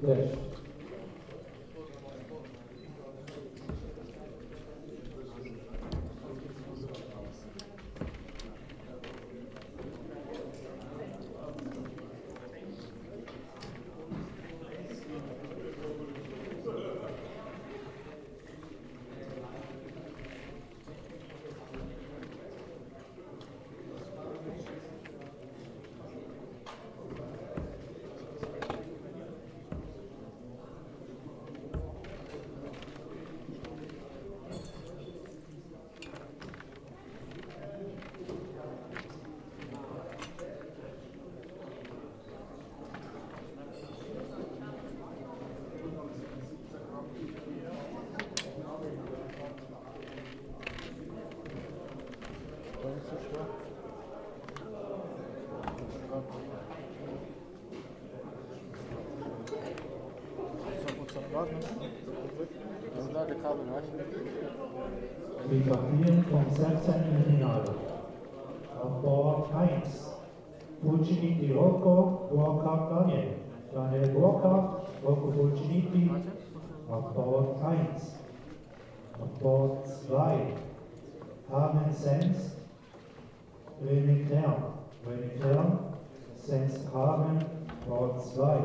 Budapest. Die Partien vom 16. Finale. Auf Bord 1. Fulciniti Rocco, Burkhardt Daniel. Daniel Burkhardt, Rocco Fulciniti. Auf Bord 1. Auf Bord 2. Hagen Sens, René Kern. René Kern, Sens Hagen, Bord 2.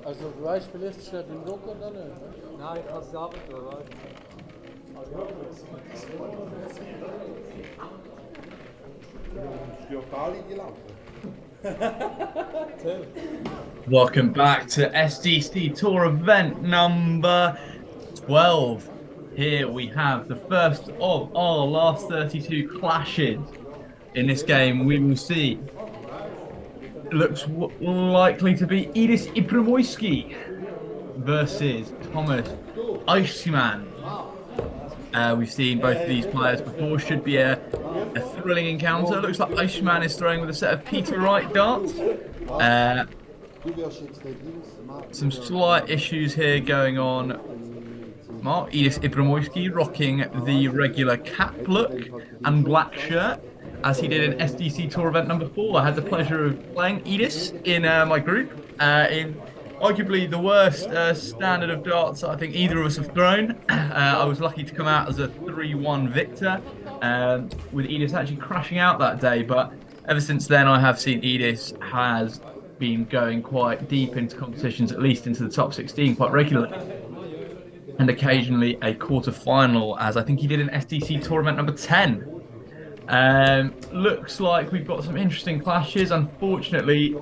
Also du weißt vielleicht schnell den Druck oder nicht? Nein, ich kann es abtun, weißt Welcome back to SDC Tour event number 12. Here we have the first of our last 32 clashes. In this game, we will see. It looks likely to be Idis Ibrahimoski versus Thomas Eichmann. We've seen both of these players before. Should be a thrilling encounter. Looks like Eichmann is throwing with a set of Peter Wright darts. Some slight issues here going on. Idis Ibrahimoski rocking the regular cap look and black shirt, as he did in SDC Tour event number 4. I had the pleasure of playing Idis in my group in arguably the worst standard of darts I think either of us have thrown. I was lucky to come out as a 3-1 victor, with Idis actually crashing out that day, but ever since then I have seen Idis has been going quite deep into competitions, at least into the top 16 quite regularly, and occasionally a quarter-final, as I think he did in SDC Tour event number 10. Looks like we've got some interesting clashes. Unfortunately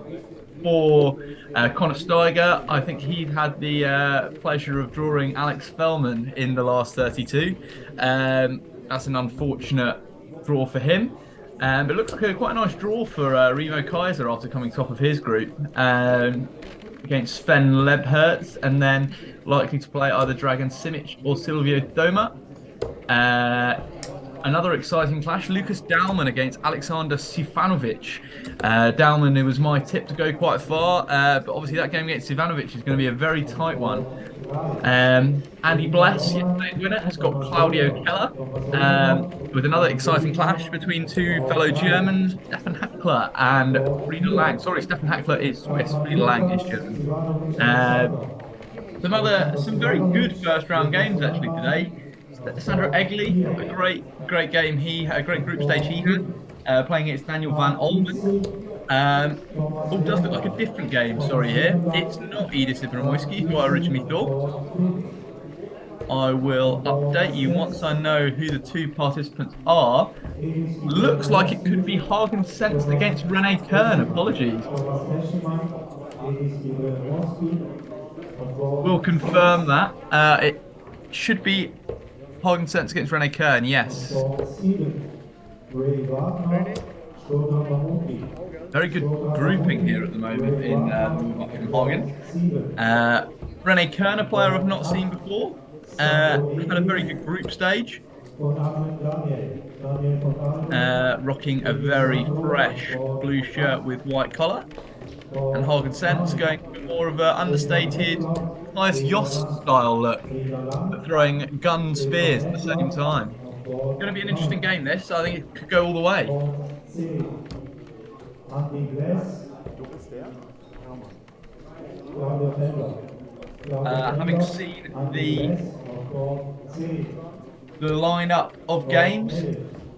for Connor Steiger, I think he had the pleasure of drawing Alex Fellman in the last 32. That's an unfortunate draw for him. But it looks like quite a nice draw for Remo Kaiser after coming top of his group against Sven Lebhertz, and then likely to play either Dragan Simic or Silvio Doma. Another exciting clash, Lucas Dalman against Alexander Sifanovic. Dalman, who was my tip to go quite far, but obviously that game against Sifanovic is going to be a very tight one. Andy Bless, yesterday's winner, has got Claudio Keller, with another exciting clash between two fellow Germans, Stefan Hackler and Frieda Lang. Sorry, Stefan Hackler is Swiss, Frieda Lang is German. Some very good first round games actually today. Sandro Egli, a great game. He had a great group stage he had, playing against Daniel van Olmen. Does look like a different game, sorry here. It's not Idis Ibrahimoski, who I originally thought. I will update you once I know who the two participants are. Looks like it could be Hagen Senst against Rene Kern. Apologies. We'll confirm that. It should be Hagen Senst against Rene Kern, yes. Very good grouping here at the moment in Hagen. Rene Kern, a player I've not seen before. Had a very good group stage. rocking a very fresh blue shirt with white collar. And Hagen Sense going for more of an understated, nice Yost style look, but throwing gun spears at the same time. Going to be an interesting game, this. I think it could go all the way. Having seen the lineup of games,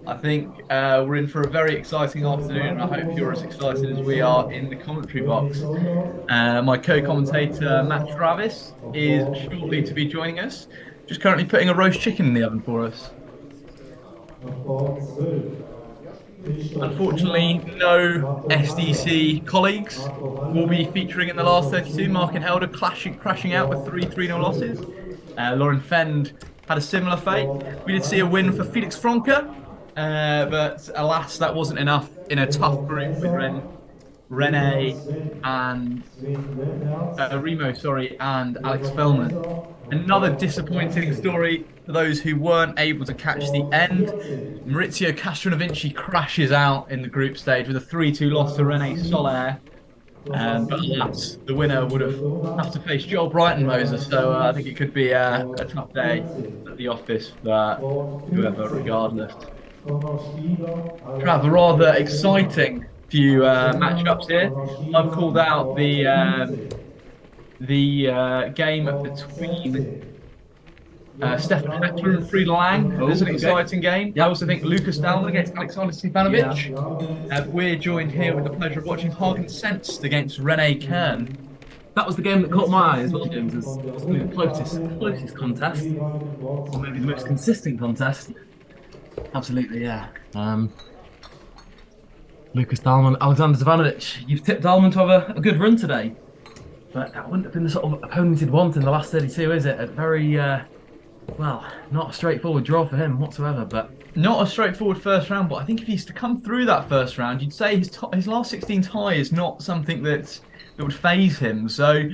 I think we're in for a very exciting afternoon, and I hope you're as excited as we are in the commentary box. My co-commentator, Matt Travis, is shortly to be joining us, just currently putting a roast chicken in the oven for us. Unfortunately, no SDC colleagues will be featuring in the last 32. Mark and Helder crashing out with 3-0 losses. Lauren Fend had a similar fate. We did see a win for Felix Franke, but alas, that wasn't enough in a tough group with Rene and Remo, and Alex Fellman. Another disappointing story for those who weren't able to catch the end. Maurizio Castronovinci crashes out in the group stage with a 3-2 loss to Rene Soler. But alas, the winner would have to face Joel Brighton-Moses, so I think it could be a tough day at the office for whoever, regardless. Trav, a rather exciting few matchups here. I've called out the game between Stefan Hackler and Frieda Lang. This is an exciting game. I also think Lucas Dalman against Alexander Stefanovic. We're joined here with the pleasure of watching Hagen Senst against Rene Kern. That was the game that caught my eye as well, James. It's the closest contest, or maybe the most consistent contest. Absolutely, yeah. Lucas Dalman, Alexander Stefanovic. You've tipped Dalman to have a good run today. But that wouldn't have been the sort of opponent he'd want in the last 32, is it? A very, well, not a straightforward draw for him whatsoever, but... Not a straightforward first round, but I think if he's to come through that first round, you'd say his last 16 tie is not something that would faze him. So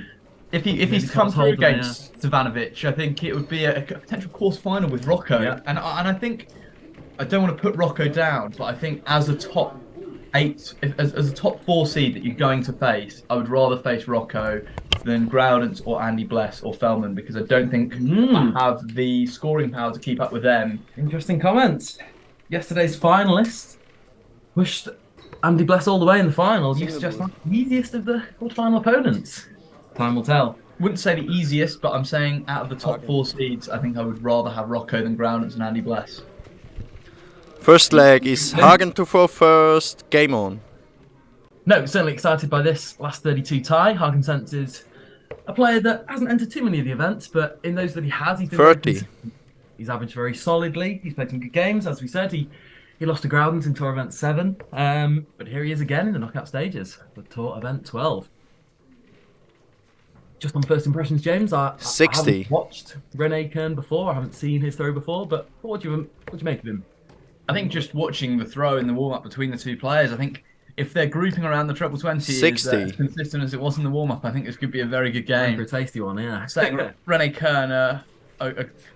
if he's to come through against Stefanovic, I think it would be a potential quarter-final with Rocco. Yeah. And I think, I don't want to put Rocco down, but I think as a top 8, as a top 4 seed that you're going to face, I would rather face Rocco than Groudance or Andy Bless or Fellman, because I don't think I have the scoring power to keep up with them. Interesting comments. Yesterday's finalist wished Andy Bless all the way in the final. You suggest not the easiest of the quarterfinal opponents. Time will tell. Wouldn't say the easiest, but I'm saying out of the top 4 seeds, I think I would rather have Rocco than Groudance and Andy Bless. First leg is Hagen to throw first. Game on. No, certainly excited by this last 32 tie. Hagen Sense is a player that hasn't entered too many of the events, but in those that he has, he's been 30. He's averaged very solidly. He's played some good games, as we said. He lost to Groudance in Tour Event 7, but here he is again in the knockout stages for Tour Event 12. Just on first impressions, James, I 60. haven't watched Rene Kern before. I haven't seen his throw before, but what do you make of him? I think just watching the throw in the warm-up between the two players, I think if they're grouping around the treble 20 60. as consistent as it was in the warm-up, I think this could be a very good game. For a tasty one, yeah. Saying Rene Kern, a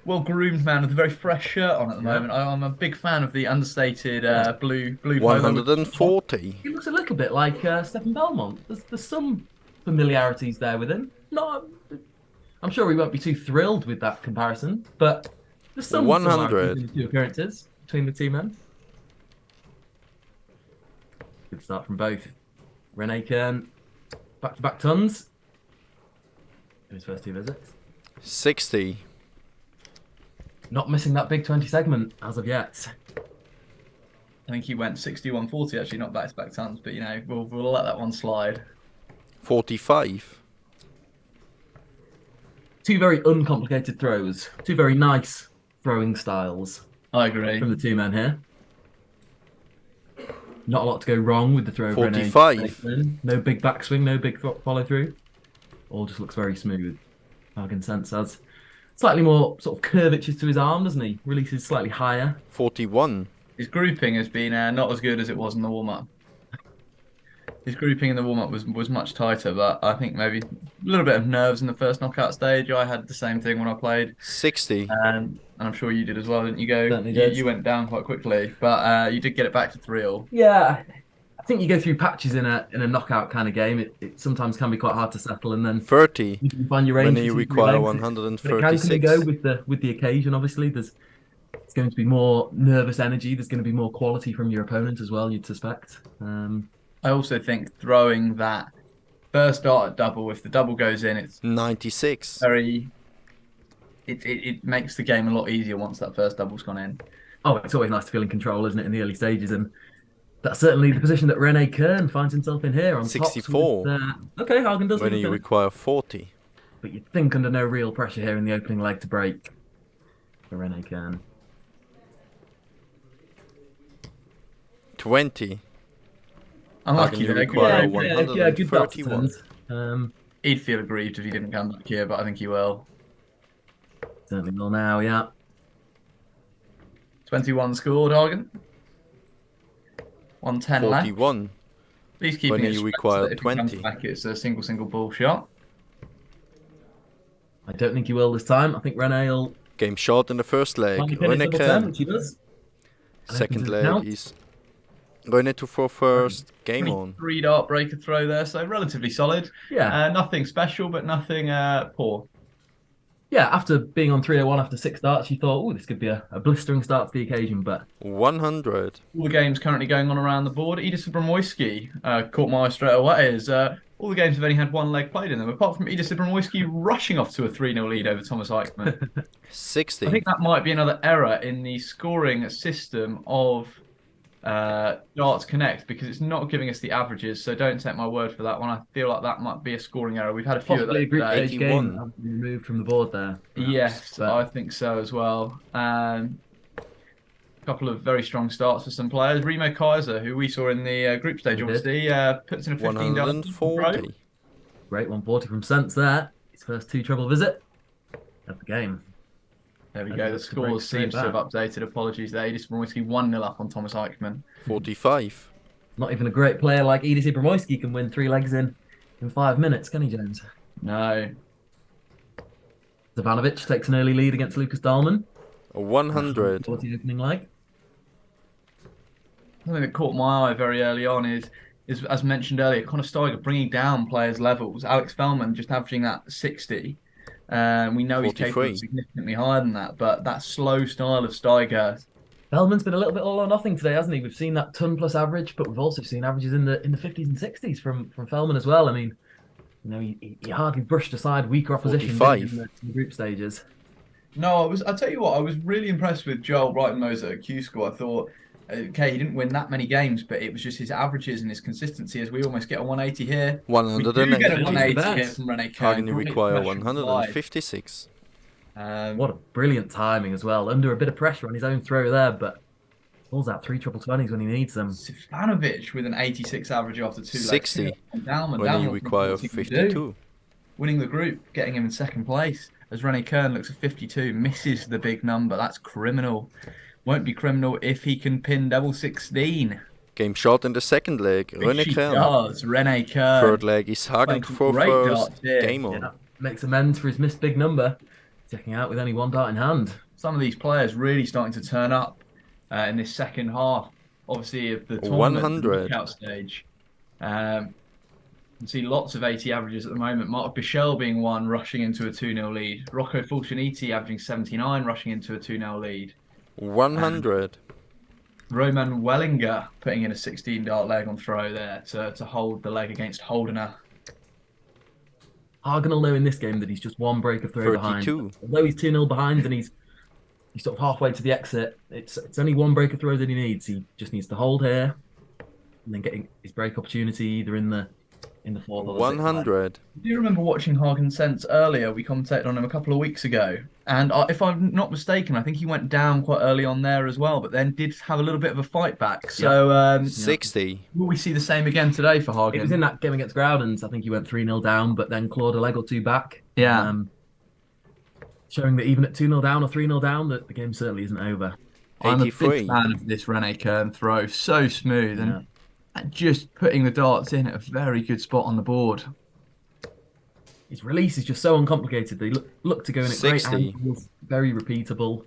well-groomed man with a very fresh shirt on at the moment. I'm a big fan of the understated blue 140. He looks a little bit like Stefan Belmont. There's some familiarities there with him. I'm sure we won't be too thrilled with that comparison, but there's some 100 in the two appearances between the two men. Good start from both. Rene Kern, back-to-back tons in his first 2 visits. 60. Not missing that big 20 segment as of yet. I think he went 60-140 actually, not back-to-back tons, but you know, we'll let that one slide. 45. 2 very uncomplicated throws. 2 very nice throwing styles. I agree. From the 2 men here. Not a lot to go wrong with the throw of 45. Rene. No big backswing, no big follow through. All just looks very smooth. Hagen Sense has slightly more sort of curvatures to his arm, doesn't he? Releases slightly higher. 41. His grouping has been not as good as it was in the warm-up. His grouping in the warm-up was much tighter, but I think maybe a little bit of nerves in the first knockout stage. I had the same thing when I played. 60. And I'm sure you did as well, didn't you, Go? Certainly did. You went down quite quickly, but you did get it back to 3-all. Yeah, I think you go through patches in a knockout kind of game. It sometimes can be quite hard to settle, and then 30. you can find your range. When you require 136. But it can go with the occasion. Obviously, it's going to be more nervous energy. There's going to be more quality from your opponent as well. You'd suspect. I also think throwing that first dart at double, if the double goes in, it's 96. very. It makes the game a lot easier once that first double's gone in. Oh, it's always nice to feel in control, isn't it, in the early stages? And that's certainly the position that Rene Kern finds himself in here on 64. Okay, Hagen does. When you require 40. But you'd think under no real pressure here in the opening leg to break for Rene Kern. 20. Unlucky there. Good dots. He'd feel aggrieved if he didn't come back here, but I think he will. Certainly will now, yeah. 21 scored, Hagen. 110 left. 41. He's keeping when it you straight, require so that if he 20. comes back, it's a single ball shot. I don't think he will this time. I think Rene will. Game shot in the first leg. Rene Kern. Which he does. Second leg is Rene to throw first. Game on. 3 dart breaker throw there, so relatively solid. Yeah. Nothing special, but nothing poor. Yeah, after being on 301 after 6 darts, you thought, oh, this could be a blistering start to the occasion, but 100. All the games currently going on around the board. Edis Abramowski caught my eye straight away as all the games have only had 1 leg played in them, apart from Edis Abramowski rushing off to a 3-0 lead over Thomas Eichmann. 60. I think that might be another error in the scoring system of Darts Connect, because it's not giving us the averages, so don't take my word for that one. I feel like that might be a scoring error. We've had a few possibly a of group those stage game removed from the board there. Perhaps, yes, but I think so as well. A couple of very strong starts for some players. Remo Kaiser, who we saw in the group stage, obviously, puts in a 15 140. Great 140 from Sense there. His first 2 treble visit of the game. There we go. The scores seems to have updated. Apologies there. Edis Abramowski 1-0 up on Thomas Eichmann. 45. Not even a great player like Edis Abramowski can win 3 legs in 5 minutes, can he, James? No. Zavanovic takes an early lead against Lucas Dahlmann. 100. 40 opening leg. Something that caught my eye very early on is as mentioned earlier, Conor Steiger bringing down players' levels. Alex Fellman just averaging that 60. We know 43. he's capable of significantly higher than that, but that slow style of Steiger. Fellman's been a little bit all or nothing today, hasn't he? We've seen that ton plus average, but we've also seen averages in the 50s and 60s from Fellman as well. I mean, you know, he hardly brushed aside weaker opposition in the group stages. No, I'll tell you what, I was really impressed with Joel Brighton-Moser at Q-Score. I thought, okay, he didn't win that many games, but it was just his averages and his consistency, as we almost get a 180 here. 180. We do get a 180 here from Rene Kern. Hagen require 156. What a brilliant timing as well. Under a bit of pressure on his own throw there, but pulls out 3 triple 20s when he needs them. Stefanovic with an 86 average after 2 legs. 60. When you require 52. Winning the group, getting him in second place. As Rene Kern looks at 52, misses the big number. That's criminal. Won't be criminal if he can pin double 16. Game shot in the second leg. Rene Kern. Does. Rene Kern. Third leg is Hagen for first. Game on. Yeah, makes amends for his missed big number. Checking out with only 1 dart in hand. Some of these players really starting to turn up in this second half, obviously, of the tournament 100 knockout stage. You can see lots of 80 averages at the moment. Mark Bichel being one, rushing into a 2-0 lead. Rocco Fulciniti averaging 79, rushing into a 2-0 lead. 100. Roman Wellinger putting in a 16 dart leg on throw there to hold the leg against Holdener. Hagen will know in this game that he's just 1 break of throw 32. behind. Although he's 2-0 behind and he's sort of halfway to the exit, it's only 1 break of throw that he needs. He just needs to hold here and then getting his break opportunity either in the 4th or the 100. Do you remember watching Hagen Sense earlier? We commentated on him a couple of weeks ago. And if I'm not mistaken, I think he went down quite early on there as well, but then did have a little bit of a fight back. So 60. Will we see the same again today for Hagen? It was in that game against Groudens. I think he went 3-0 down, but then clawed a leg or 2 back. Yeah. Showing that even at 2-0 down or 3-0 down, that the game certainly isn't over. I'm a big fan of this Rene Kern throw. So smooth. And and just putting the darts in at a very good spot on the board. His release is just so uncomplicated. They look to go in at great 60. angles, very repeatable.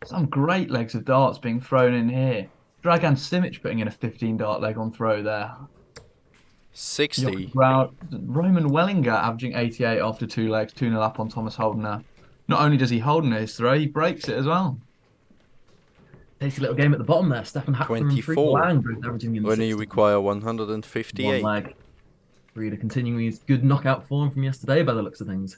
Some great legs of darts being thrown in here. Dragan Simic putting in a 15 dart leg on throw there. 60. Roman Wellinger averaging 88 after 2 legs, 2-0 up on Thomas Holdener. Not only does he Holdener his throw, he breaks it as well. Tasty little game at the bottom there. Stefan Hackler and Frieda 24. Lang both averaging in the Only 60s. require One 158. leg. Frieda continuing his good knockout form from yesterday by the looks of things.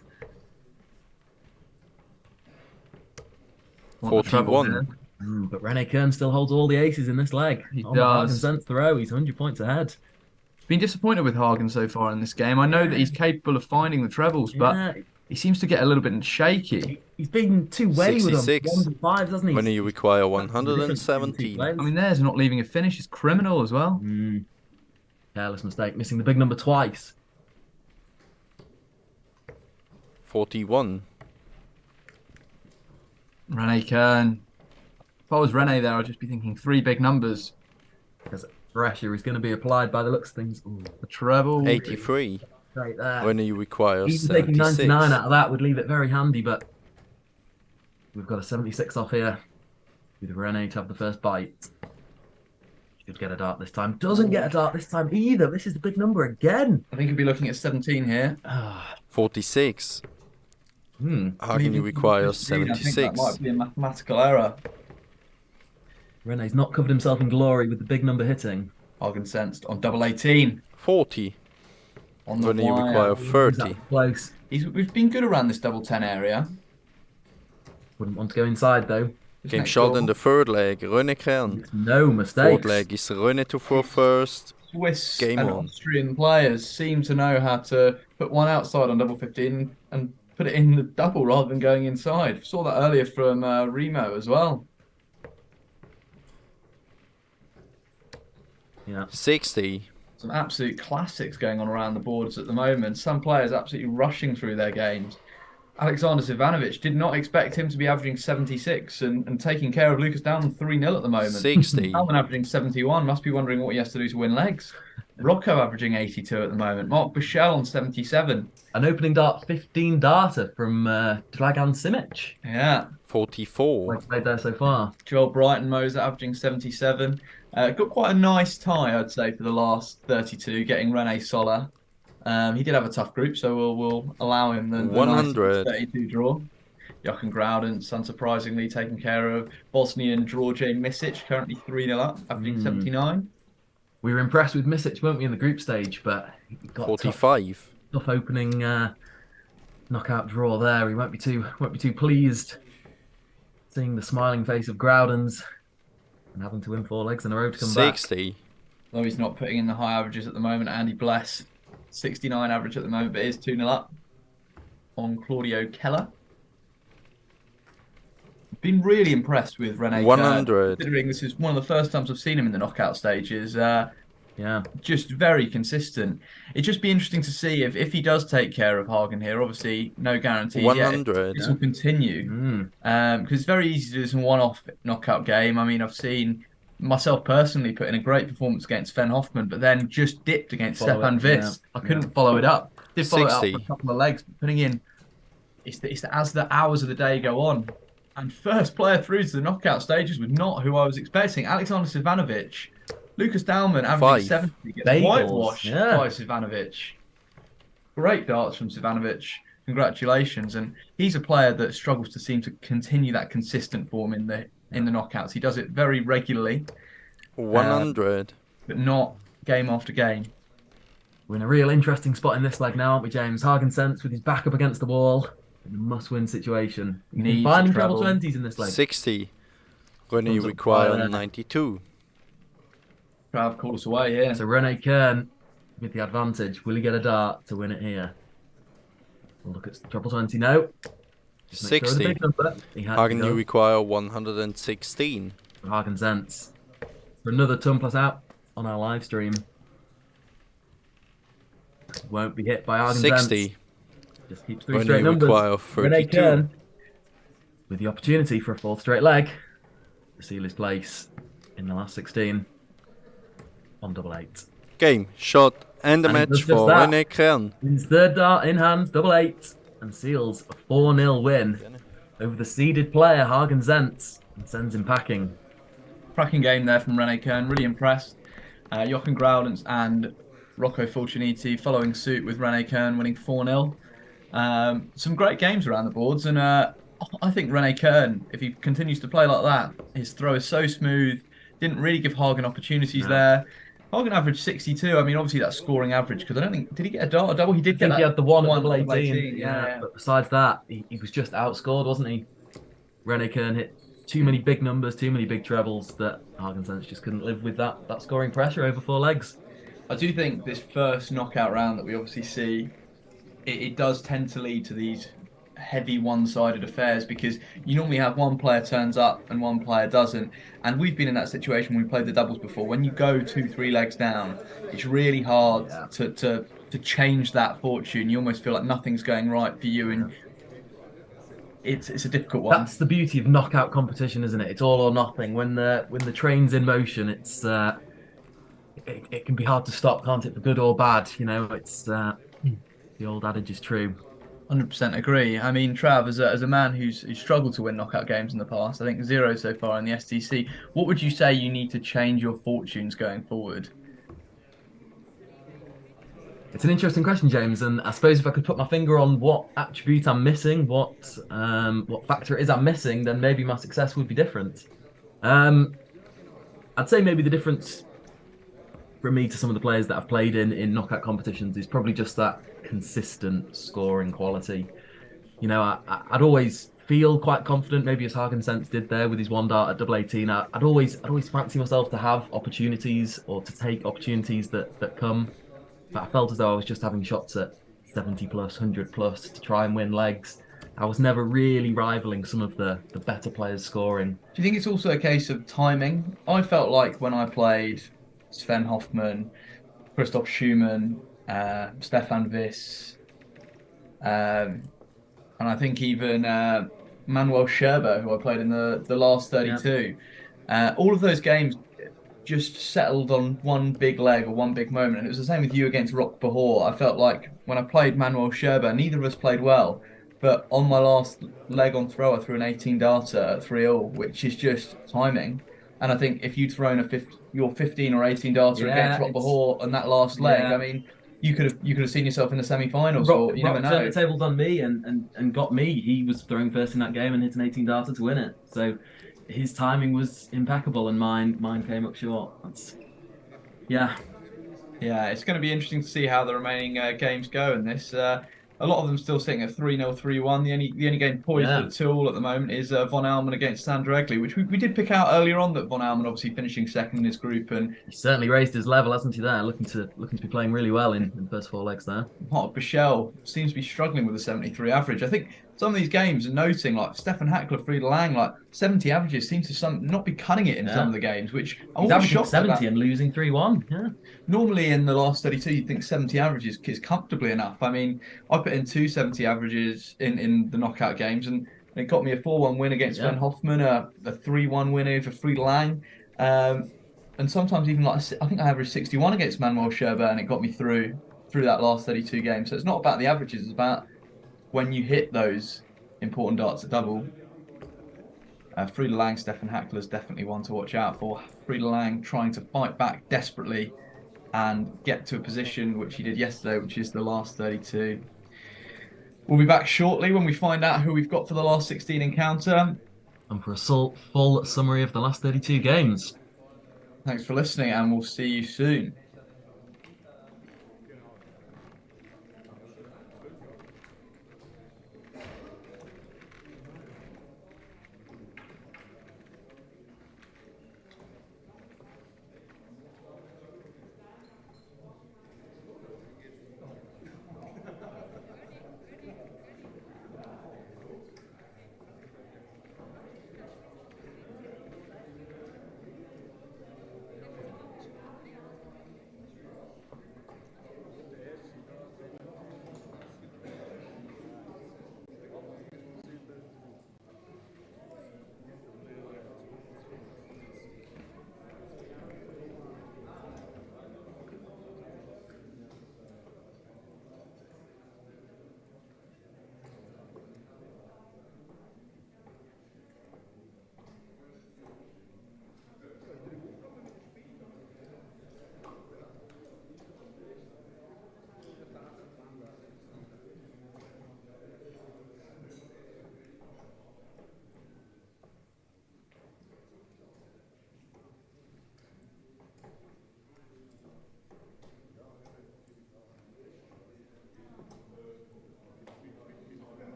41. But Rene Kern still holds all the aces in this leg. He On the does. Hagen throw, he's 100 points ahead. Been disappointed with Hagen so far in this game. I know that he's capable of finding the trebles, but he seems to get a little bit shaky. He's been too wary with them. 66. 1s and 5s, hasn't he? Only you require 117. I mean, there's not leaving a finish is criminal as well. Careless mistake, missing the big number twice. 41. Rene Kern. If I was Rene there, I'd just be thinking 3 big numbers. Because pressure is going to be applied by the looks of things. Ooh. The treble. 83. Right there. Only you require Even 76. taking 99 out of that would leave it very handy, but we've got a 76 off here. With Rene to have the first bite. Should get a dart this time. Doesn't get a dart this time either. This is the big number again. I think he'll be looking at 17 here. 46. Hagen you require 76. I think that might be a mathematical error. Rene's not covered himself in glory with the big number hitting. Hagen sensed on double 18. 40. On the Only you wire. require 30. Close. We've been good around this double 10 area. Wouldn't want to go inside though. Game shot in the third leg. Rene Kern. No mistakes. Fourth leg is Rene to throw first. Swiss Game and on. Austrian players seem to know how to put one outside on double 15 and put it in the double rather than going inside. Saw that earlier from Remo as well. Yeah. 60. Some absolute classics going on around the boards at the moment. Some players absolutely rushing through their games. Alexander Zivanovic, did not expect him to be averaging 76 and taking care of Lucas Down 3-0 at the moment. 60. Alman averaging 71, must be wondering what he has to do to win legs. Rocco averaging 82 at the moment. Mark Bichel on 77. An opening dart 15 darter from Dragan Simic. Yeah. 44. Well played there so far. Joel Brighton Moser averaging 77. Got quite a nice tie, I'd say, for the last 32, getting Rene Sola. He did have a tough group, so we'll allow him the 100. nice 32 draw. Jochen Groudens, unsurprisingly, taken care of. Bosnian Djordje Misic, currently 3-0 up, averaging 79. We were impressed with Misic, weren't we, in the group stage, but he got 45. Tough opening knockout draw there. He won't be too pleased seeing the smiling face of Groudens and having to win 4 legs in a row to come 60. back. Though he's not putting in the high averages at the moment. Andy Bless, 69 average at the moment, but is 2-0 up on Claudio Keller. Been really impressed with Rene 100. considering this is one of the first times I've seen him in the knockout stages. Yeah, just very consistent. It'd just be interesting to see if he does take care of Hagen here. Obviously, no guarantee. 100. This will continue because it's very easy to do this in one-off knockout game. I mean, I've seen myself personally put in a great performance against Sven Hoffman, but then just dipped against Stefan Witz. I couldn't follow it up. Did follow it up 60. for a couple of legs, but putting in. It's as the hours of the day go on. And first player through to the knockout stages was not who I was expecting. Alexander Sivanovic. Lucas Dahlman averaging 70 gets whitewashed by Sivanovic. Great darts from Sivanovic. Congratulations. And he's a player that struggles to seem to continue that consistent form in the knockouts. He does it very regularly. 100. But not game after game. We're in a real interesting spot in this leg now, aren't we, James? Hagen sense with his back up against the wall. In a must-win situation. Needs finding treble. treble 20s in this leg. 60. Rene require 92. Trav called us away here. So Rene Kern with the advantage. Will he get a dart to win it here? We'll look at treble 20 now. 60. Hagen you require 116. Hagen sense. For another ton plus out on our live stream. Won't be hit by Hagen 60. Just keeps 3 straight numbers. Require Rene 32. Kern with the opportunity for a 4th straight leg to seal his place. in the last 16 on double 8. Game, shot, and a And he match does just for that. René Kern. His third dart in hand, double 8, and seals a 4-0 win over the seeded player Hagen Zentz and sends him packing. Cracking game there from René Kern, really impressed. Jochen Groudens and Rocco Fulciniti following suit with René Kern winning 4-0. Some great games around the boards, and I think René Kern, if he continues to play like that, his throw is so smooth, didn't really give Hagen opportunities there. Hagen averaged 62. I mean, obviously that's scoring average, because I don't think, did he get a dart or double? He did get that. He had the one at double double 18. Yeah. But besides that, he was just outscored, wasn't he? René Kern hit too many big numbers, too many big trebles that Hagen Zentz just couldn't live with that scoring pressure over 4 legs. I do think this first knockout round that we obviously see, it does tend to lead to these heavy one-sided affairs, because you normally have one player turns up and one player doesn't, and we've been in that situation when we played the doubles before. When you go 2-3 legs down, it's really hard to change that fortune. You almost feel like nothing's going right for you, and it's a difficult one. That's the beauty of knockout competition, isn't it? It's all or nothing. When the train's in motion, it's it can be hard to stop, can't it? For good or bad, you know. It's the old adage is true. 100% agree. I mean, Trav, as a man who's struggled to win knockout games in the past, I think 0 so far in the SDC, what would you say you need to change your fortunes going forward? It's an interesting question, James, and I suppose if I could put my finger on what attribute I'm missing, what factor it is I'm missing, then maybe my success would be different. I'd say maybe the difference from me to some of the players that I've played in knockout competitions is probably just that consistent scoring quality. You know, I'd always feel quite confident, maybe as Hagen Zentz did there with his one dart at double 18. I'd always fancy myself to have opportunities or to take opportunities that come. But I felt as though I was just having shots at 70 plus, 100 plus to try and win legs. I was never really rivaling some of the better players scoring. Do you think it's also a case of timing? I felt like when I played Sven Hoffman, Christoph Schumann, Stefan Wiss, and I think even Manuel Scherber, who I played in the last 32. All of those games just settled on one big leg or one big moment. And it was the same with you against Rock Bahor. I felt like when I played Manuel Scherber, neither of us played well. But on my last leg on throw, I threw an 18 darter at 3-all, which is just timing. And I think if you'd thrown your 15 or 18 darter against Rock Bahor on that last leg, I mean, you could have seen yourself in the semi-finals. Or you never know. Turned the tables on me and got me. He was throwing first in that game and hit an 18 darter to win it. So his timing was impeccable, and mine came up short. Yeah, it's going to be interesting to see how the remaining games go in this. A lot of them still sitting at 3-0, 3-1. The only game poised at 2-all at the moment is Von Almen against Sander Egli, which we did pick out earlier on, that Von Almen obviously finishing second in his group, and he certainly raised his level, hasn't he? There, looking to be playing really well in the first 4 legs there. Mark Bichel seems to be struggling with a 73 average. I think some of these games are noting, like Stefan Hackler, Frieda Lang, like 70 averages seem to not be cutting it in some of the games, which he's averaging 70 and losing 3-1. Yeah. Normally in the last 32, you'd think 70 averages is comfortably enough. I mean, I put in 2 70 averages in the knockout games, and it got me a 4-1 win against Sven Hoffman, a 3-1 win over Frieda Lang, and sometimes even I think I averaged 61 against Manuel Scherber, and it got me through that last 32 games. So it's not about the averages, it's about when you hit those important darts at double. Frieda Lang, Stefan Hackler is definitely one to watch out for. Frieda Lang trying to fight back desperately and get to a position which he did yesterday, which is the last 32. We'll be back shortly when we find out who we've got for the last 16 encounter. And for a full summary of the last 32 games. Thanks for listening, and we'll see you soon.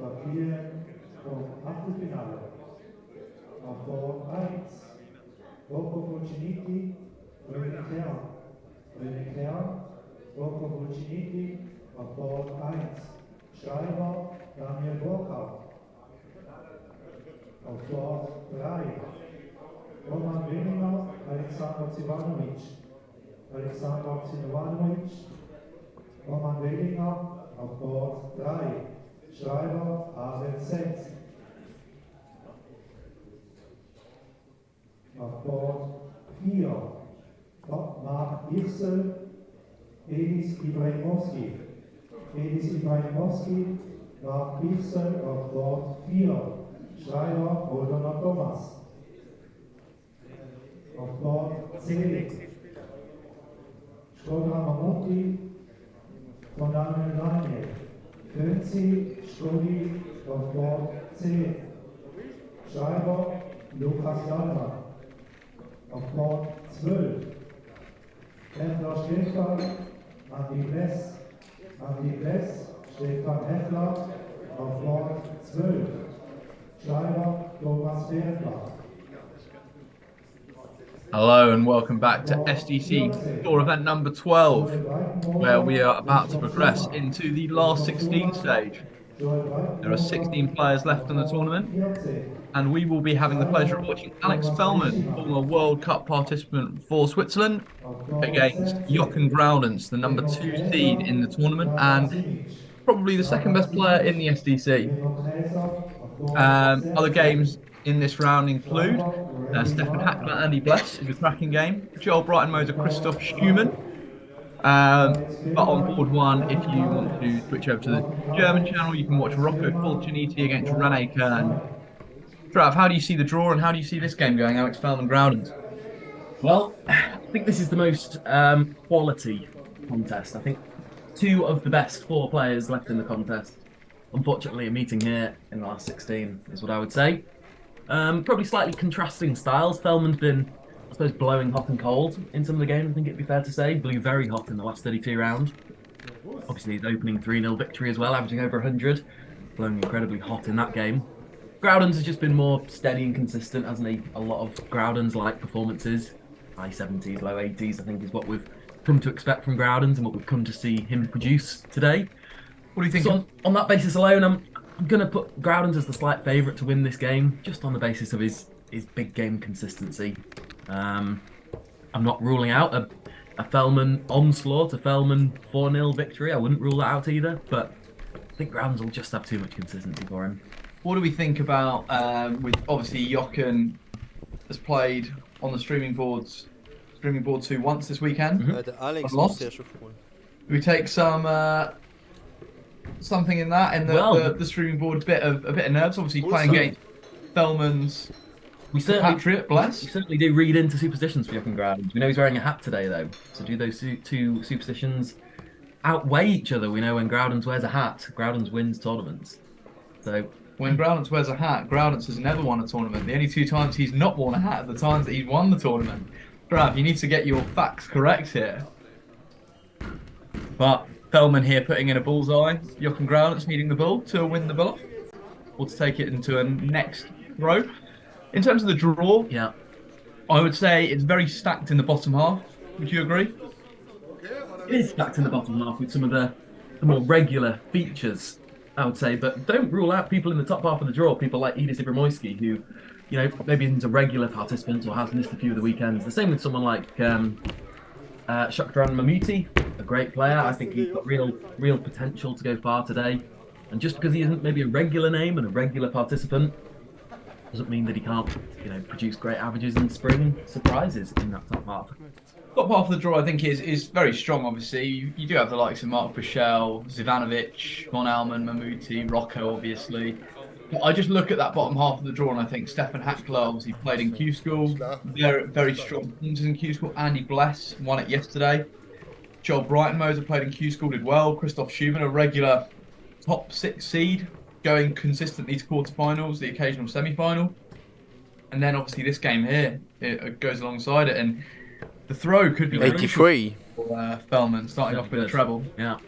qualifizieren vom Achtelfinale. Auf Bord 1, Rocco Fulciniti, René Kern, Rocco Fulciniti, auf Bord 1. Schreiber Daniel Burkhardt. Auf Bord 3, Roman Willinger, Alexander Zivanovic. Alexander Zivanovic, Roman Willinger, auf Bord 3. Schreiber Abel Setz. Auf Bord 4, Mark Irsel, Elis Ibrahimowski. Elis Ibrahimowski, Mark Irsel, auf Bord 4. Schreiber Holdener Thomas. Auf Bord 10, Skodra Mamuti von Daniel. Fönzi Skodi auf Bord 10. Schreiber Lukas Jalmer. Auf Bord 12. Heffler Stefan, Andi Bless, Stefan Heffler, auf Bord 12. Schreiber Thomas Bergler. Hello and welcome back to SDC Tour event number 12, where we are about to progress into the last 16 stage. There are 16 players left in the tournament, and we will be having the pleasure of watching Alex Fellman, former World Cup participant for Switzerland, against Jochen Groudens, the number 2 seed in the tournament and probably the second best player in the SDC. Other games in this round include Stefan Hackler, Andy Bless is a cracking game. Joel Breitenmoser, Christoph Schumann. But on board one, if you want to switch over to the German channel, you can watch Rocco Fulciniti against René Kern. Trav, how do you see the draw and how do you see this game going, Alex Fellman Groudens? Well, I think this is the most quality contest. I think 2 of the best 4 players left in the contest, unfortunately, are meeting here in the last 16, is what I would say. Probably slightly contrasting styles. Fellman's been, I suppose, blowing hot and cold in some of the games, I think it'd be fair to say. Blew very hot in the last 32 round. Obviously, his opening 3-0 victory as well, averaging over 100. Blowing incredibly hot in that game. Groudens has just been more steady and consistent, hasn't he? A lot of Groudens-like performances. High 70s, low 80s, I think, is what we've come to expect from Groudens and what we've come to see him produce today. What do you think? So on that basis alone, I'm going to put Groudens as the slight favourite to win this game, just on the basis of his big game consistency. I'm not ruling out a Fellman onslaught, a Fellman 4-0 victory. I wouldn't rule that out either, but I think Groudens will just have too much consistency for him. What do we think about, with obviously Jochen has played on the streaming board 2 once this weekend. Lost. Do we take something in that, in the streaming board, a bit of nerves, obviously playing against Fellman's compatriot, Bless. We certainly do read into superstitions for Jochen Groudens. We know he's wearing a hat today, though. So do those 2 superstitions outweigh each other? We know when Groudens wears a hat, Groudens wins tournaments. So when Groudens wears a hat, Groudens has never won a tournament. The only 2 times he's not worn a hat are the times that he's won the tournament. Brav, you need to get your facts correct here. But Fellman here putting in a bullseye. Jochen Groudens needing the bull to win the bluff, or to take it into a next throw. In terms of the draw, yeah, I would say it's very stacked in the bottom half. Would you agree? It is stacked in the bottom half with some of the more regular features, I would say. But don't rule out people in the top half of the draw, people like Edis Ibrahimoski, who, you know, maybe isn't a regular participant or has missed a few of the weekends. The same with someone like Shukran Mamuti, a great player. I think he's got real potential to go far today. And just because he isn't maybe a regular name and a regular participant, doesn't mean that he can't, you know, produce great averages and spring surprises in that top half. Top half of the draw, I think, is very strong, obviously. You do have the likes of Mark Bichel, Zivanovic, Von Alman, Mamuti, Rocco, obviously. But I just look at that bottom half of the draw and I think Stefan Hackler obviously played in Q School. Very strong performances in Q School. Andy Bless won it yesterday. Joel Breitenmoser played in Q School, did well. Christoph Schumann, a regular top 6 seed, going consistently to quarterfinals, the occasional semi-final. And then obviously this game here, it goes alongside it. And the throw could be 83 for Fellman, starting off with a treble. Yeah.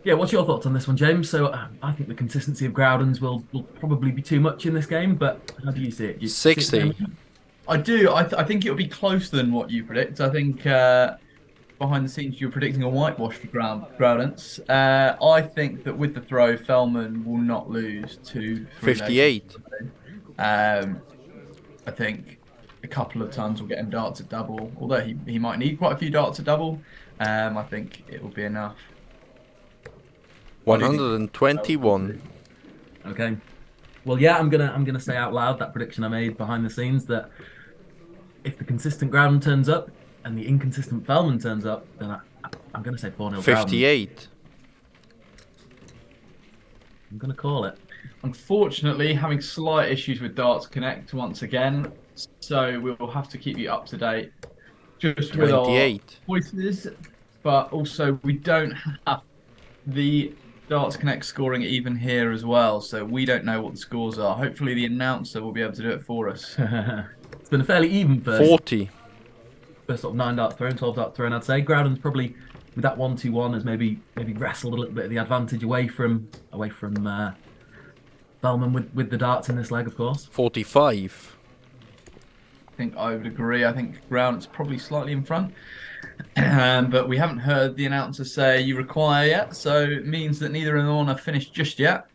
Yeah, what's your thoughts on this one, James? So I think the consistency of Groudons will probably be too much in this game, but how do you see it? Do you see it 60. I do. I think it'll be closer than what you predict. I think behind the scenes you're predicting a whitewash for Groudons. I think that with the throw, Fellman will not lose to 58. I think a couple of tons will get him darts at double, although he might need quite a few darts at double. I think it will be enough. 121. Okay. Well, yeah, I'm gonna say out loud that prediction I made behind the scenes that if the consistent Groudon turns up and the inconsistent Fellman turns up, then I'm gonna say 4-0 Groudon. 58. I'm gonna call it. Unfortunately, having slight issues with Darts Connect once again, so we'll have to keep you up to date just with our 28. voices, but also we don't have the Darts Connect scoring even here as well, so we don't know what the scores are. Hopefully the announcer will be able to do it for us. It's been a fairly even first. 40. First sort of 9 dart thrown, 12 dart thrown, I'd say. Groudon's probably with that 1-2-1 has maybe wrestled a little bit of the advantage away from Fellman with the darts in this leg, of course. 45. I think I would agree. I think Groudon's probably slightly in front. But we haven't heard the announcer say you require yet, so it means that neither of them are finished just yet.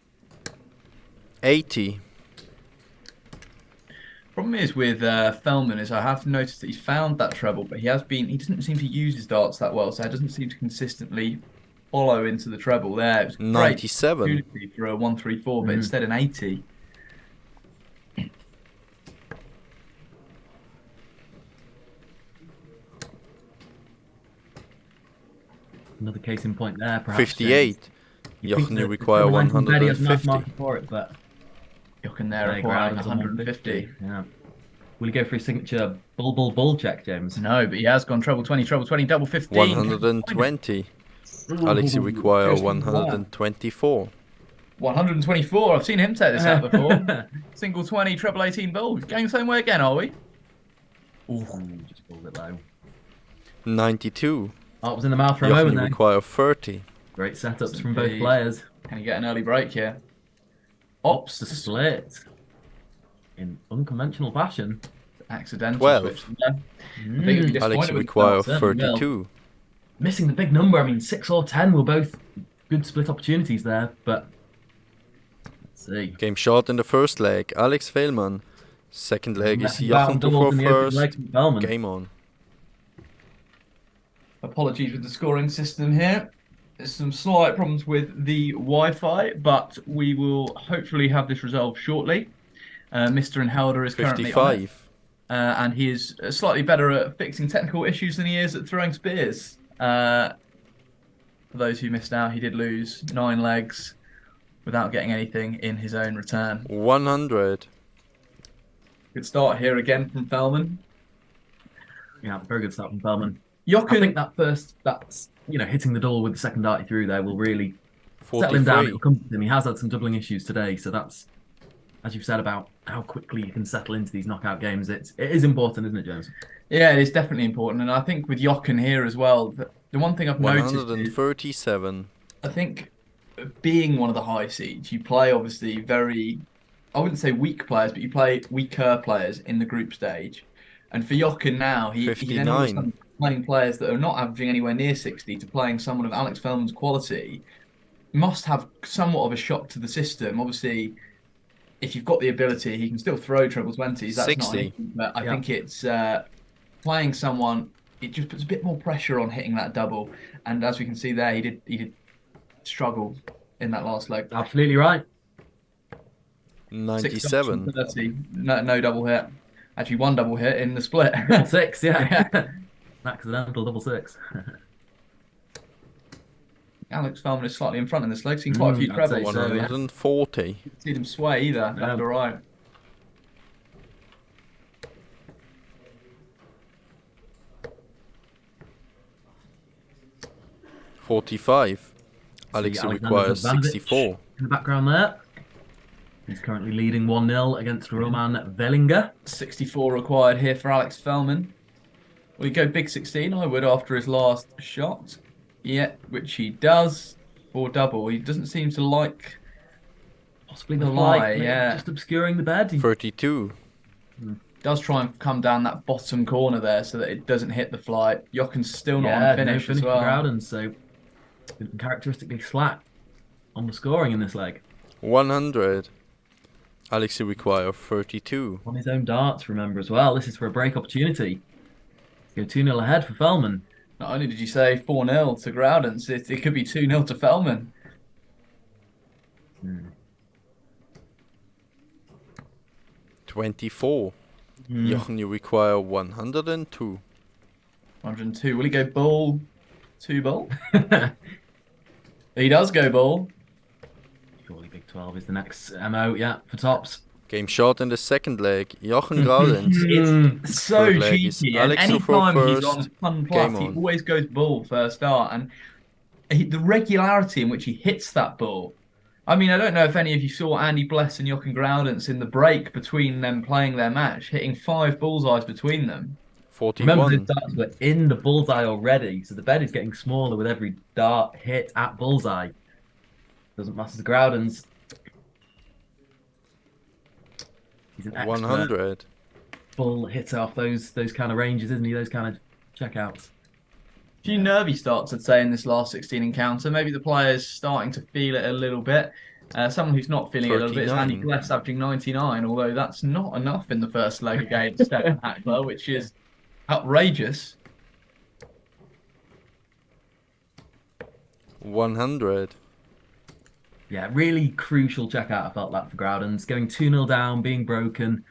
80. Problem is with Fellman is I have noticed that he's found that treble, but he doesn't seem to use his darts that well, so it doesn't seem to consistently follow into the treble there. It was 97. Great opportunity for a 1-3-4, but instead an 80. Another case in point there, perhaps. 58. Jochen, you require 150. For it, but Jochen there requiring 150. Yeah. Will he go for his signature bull check, James? No, but he has gone treble 20, double 15. 120. Alex, you require 124. 124. I've seen him take this out before. Single 20, treble 18 bull. Going the same way again, are we? Ooh, just pulled it low. 92. Oh, it was in the mouth for a Jochen, moment you then. require 30. Great setups from both players. Can you get an early break here? Ops the split in unconventional fashion. Accidental 12. switch. Yeah. I think it'd be Alex, disappointed you with require the start. 32. Missing the big number. I mean, 6 or 10 were both good split opportunities there, but let's see. Game short in the first leg. Alex Fehlmann. Second leg is Jochen to double for from the open first. legs from Fellman. Game on. Apologies with the scoring system here. There's some slight problems with the Wi-Fi, but we will hopefully have this resolved shortly. Mr. Enhelder is currently on it, 55. and he is slightly better at fixing technical issues than he is at throwing spears. For those who missed out, he did lose 9 legs without getting anything in his own return. 100. Good start here again from Fellman. Yeah, very good start from Fellman. Jochen, I think that's hitting the door with the second darty through there will really settle him 43. down. It'll come to him. He has had some doubling issues today, so that's, as you've said about how quickly you can settle into these knockout games. It is important, isn't it, James? Yeah, it is definitely important, and I think with Jochen here as well, the one thing I've noticed is 137. I think being one of the high seeds, you play obviously very, I wouldn't say weak players, but you play weaker players in the group stage. And for Jochen now, he then all of a sudden playing players that are not averaging anywhere near 60 to playing someone of Alex Fellman's quality must have somewhat of a shock to the system. Obviously, if you've got the ability, he can still throw treble 20s. That's 60. not an issue, but I think it's playing someone, it just puts a bit more pressure on hitting that double. And as we can see there, he did struggle in that last leg. Absolutely right. 97. 30. No double hit. Actually, 1 double hit in the split. 6, yeah. Accidental double 6. Alex Fellman is slightly in front in this leg. Seen quite a few trebles. 140. See them sway either, left or right. $45. Alex requires 64. In the background there. He's currently leading 1-0 against Roman Vellinger. 64 required here for Alex Fellman. Will he go big 16? I would after his last shot. Yeah, which he does. for double. He doesn't seem to like Possibly the the flight, fly, yeah. just obscuring the bed. 32. Does try and come down that bottom corner there so that it doesn't hit the flight. Jochen's still not on a finish, no as finish well. for Groudon, so characteristically slack on the scoring in this leg. 100. Alex, you require 32. On his own darts, remember, as well. This is for a break opportunity. Let's go 2-0 ahead for Fellman. Not only did you say 4-0 to Groudon, it could be 2-0 to Fellman. 24. Jochen, you require 102. 102. Will he go bull? 2 bull? He does go bull. Surely Big 12 is the next MO, yeah, for tops. Game shot in the second leg. Jochen Groudon. It's so Third leg is cheeky. And Alex any Sufro time he's first. on Fun Game Plus, he on. always goes bull first start. And the regularity in which he hits that bull. I mean, I don't know if any of you saw Andy Bless and Jochen Groudens in the break between them playing their match, hitting 5 bullseyes between them. 41. Remember, the darts were in the bullseye already, so the bed is getting smaller with every dart hit at bullseye. Doesn't matter to Groudens. He's an expert 100. bull hitter off those kind of ranges, isn't he? Those kind of checkouts. A few nervy starts, I'd say, in this last 16 encounter. Maybe the player's starting to feel it a little bit. Someone who's not feeling it a little bit is Andy 39. Bless, averaging 99, although that's not enough in the first leg against Stefan Hackler, which is outrageous. 100. Yeah, really crucial checkout. I felt that for Groudens. Going 2-0 down, being broken.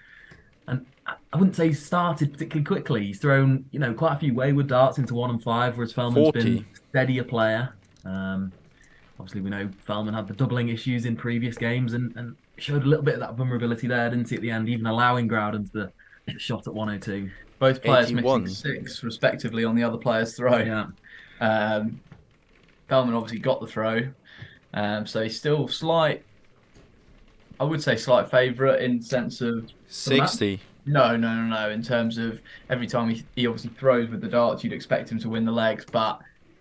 And I wouldn't say he started particularly quickly. He's thrown, quite a few wayward darts into 1 and 5, whereas Fellman's 40. been a steadier player. Obviously, we know Fellman had the doubling issues in previous games and showed a little bit of that vulnerability there, didn't he, at the end, even allowing Groudon the shot at 102. Both players 81. missing 6, respectively, on the other player's throw. Yeah. Fellman obviously got the throw. So he's still slight favourite in the sense of... 60. No. In terms of every time he obviously throws with the darts, you'd expect him to win the legs, but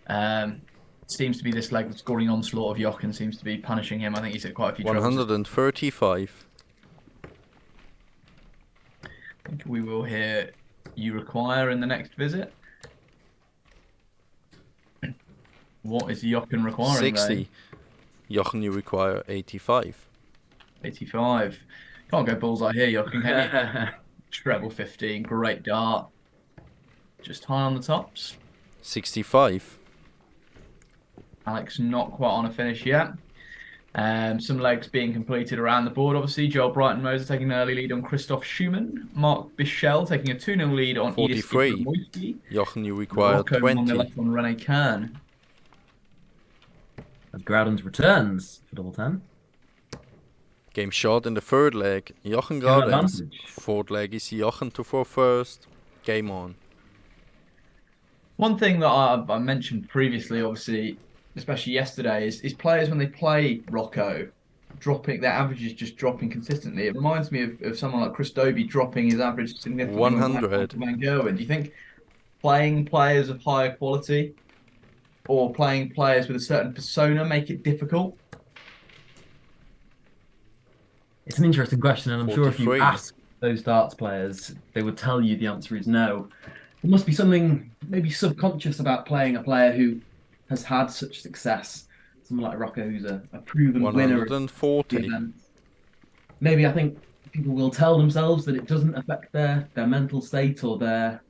it seems to be this leg, the scoring onslaught of Jochen seems to be punishing him. I think he's hit quite a few troubles. 135. I think we will hear you require in the next visit. What is Jochen requiring? 60. Jochen, you require 85. 85. Can't go bullseye here, Jochen, can you? Treble 15, great dart. Just high on the tops. 65. Alex not quite on a finish yet. Some legs being completed around the board, obviously. Joel Brighton-Moser taking an early lead on Christoph Schumann. Mark Bichel taking a 2-0 lead on 43. Edith Jochen, you require Morocco 20. on the left on Rene Kern. As Groudon's returns for double 10. Game shot in the third leg. Jochen Give an Groudon. advantage. Fourth leg is Jochen to for first. Game on. One thing that I mentioned previously, obviously, especially yesterday, is players when they play Rocco, dropping their averages just dropping consistently. It reminds me of someone like Chris Dobie dropping his average significantly. 100. Van Gerwen. Do you think playing players of higher quality or playing players with a certain persona make it difficult? It's an interesting question, and I'm sure if you 43. ask those darts players, they would tell you the answer is no. There must be something maybe subconscious about playing a player who has had such success. Someone like Rocco, who's a proven winner. 140. Maybe I think people will tell themselves that it doesn't affect their mental state or their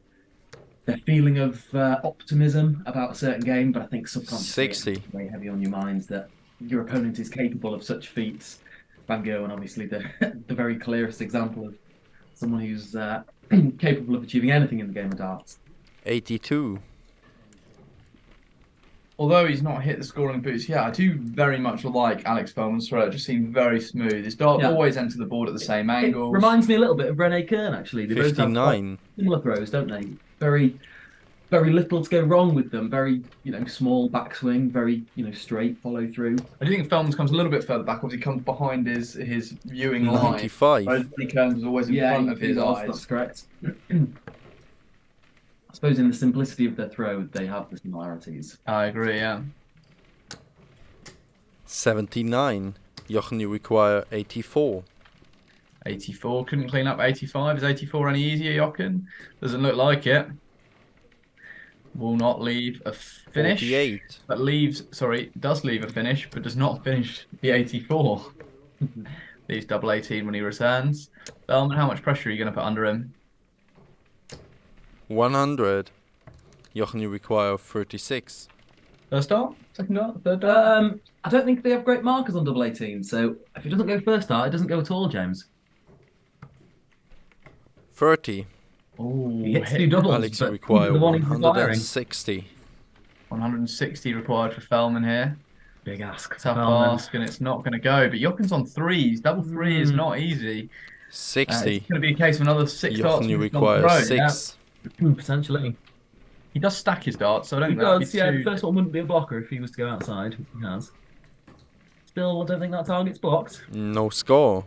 feeling of optimism about a certain game, but I think subconsciously 60. it's very heavy on your minds that your opponent is capable of such feats. Van Gerwen, obviously, the very clearest example of someone who's capable of achieving anything in the game of darts. 82. Although he's not hit the scoring boots yet, I do very much like Alex Fellman's throw. It just seemed very smooth. His darts always enter the board at the same angle. It reminds me a little bit of Rene Kern, actually. They both have 59. similar throws, don't they? Very, very little to go wrong with them. Very, small backswing, very, straight follow through. I do think Fellman's comes a little bit further back, obviously comes behind his viewing line. 95. Whereas Rene Kern's was always in front of his eyes. That's correct. I suppose in the simplicity of their throw, they have the similarities. I agree, yeah. 79. Jochen, you require 84. 84. Couldn't clean up 85. Is 84 any easier, Jochen? Doesn't look like it. Will not leave a finish. 48. But does leave a finish, but does not finish the 84. Leaves double 18 when he returns. Bellman, how much pressure are you going to put under him? 100. Jochen, you require 36. First start? Second start? Third start? I don't think they have great markers on double 18, so if it doesn't go first start, it doesn't go at all, James. 30. Oh, he hits two doubles. Alex, you require the one he's 160. 160 required for Fellman here. Big ask. Tough ask, and it's not going to go. But Jochen's on threes. Double three is not easy. 60. It's going to be a case of another 6 darts. Jochen, you require 6. Yeah. Potentially. He does stack his darts, so I don't think that would be too... The first one wouldn't be a blocker if he was to go outside. He has. Still, I don't think that target's blocked. No score.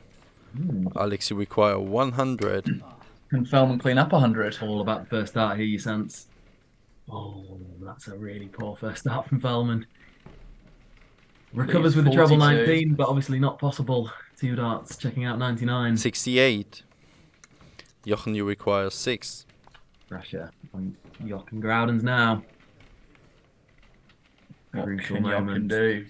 Alex, you require 100. Can Fellman clean up 100? All about the first start here, you sense. Oh, that's a really poor first start from Fellman. Recovers with the treble 19, but obviously not possible. 2 darts, checking out 99. 68. Jochen, you require 6. Pressure on Jochen Groudens now. Crucial moment. Do?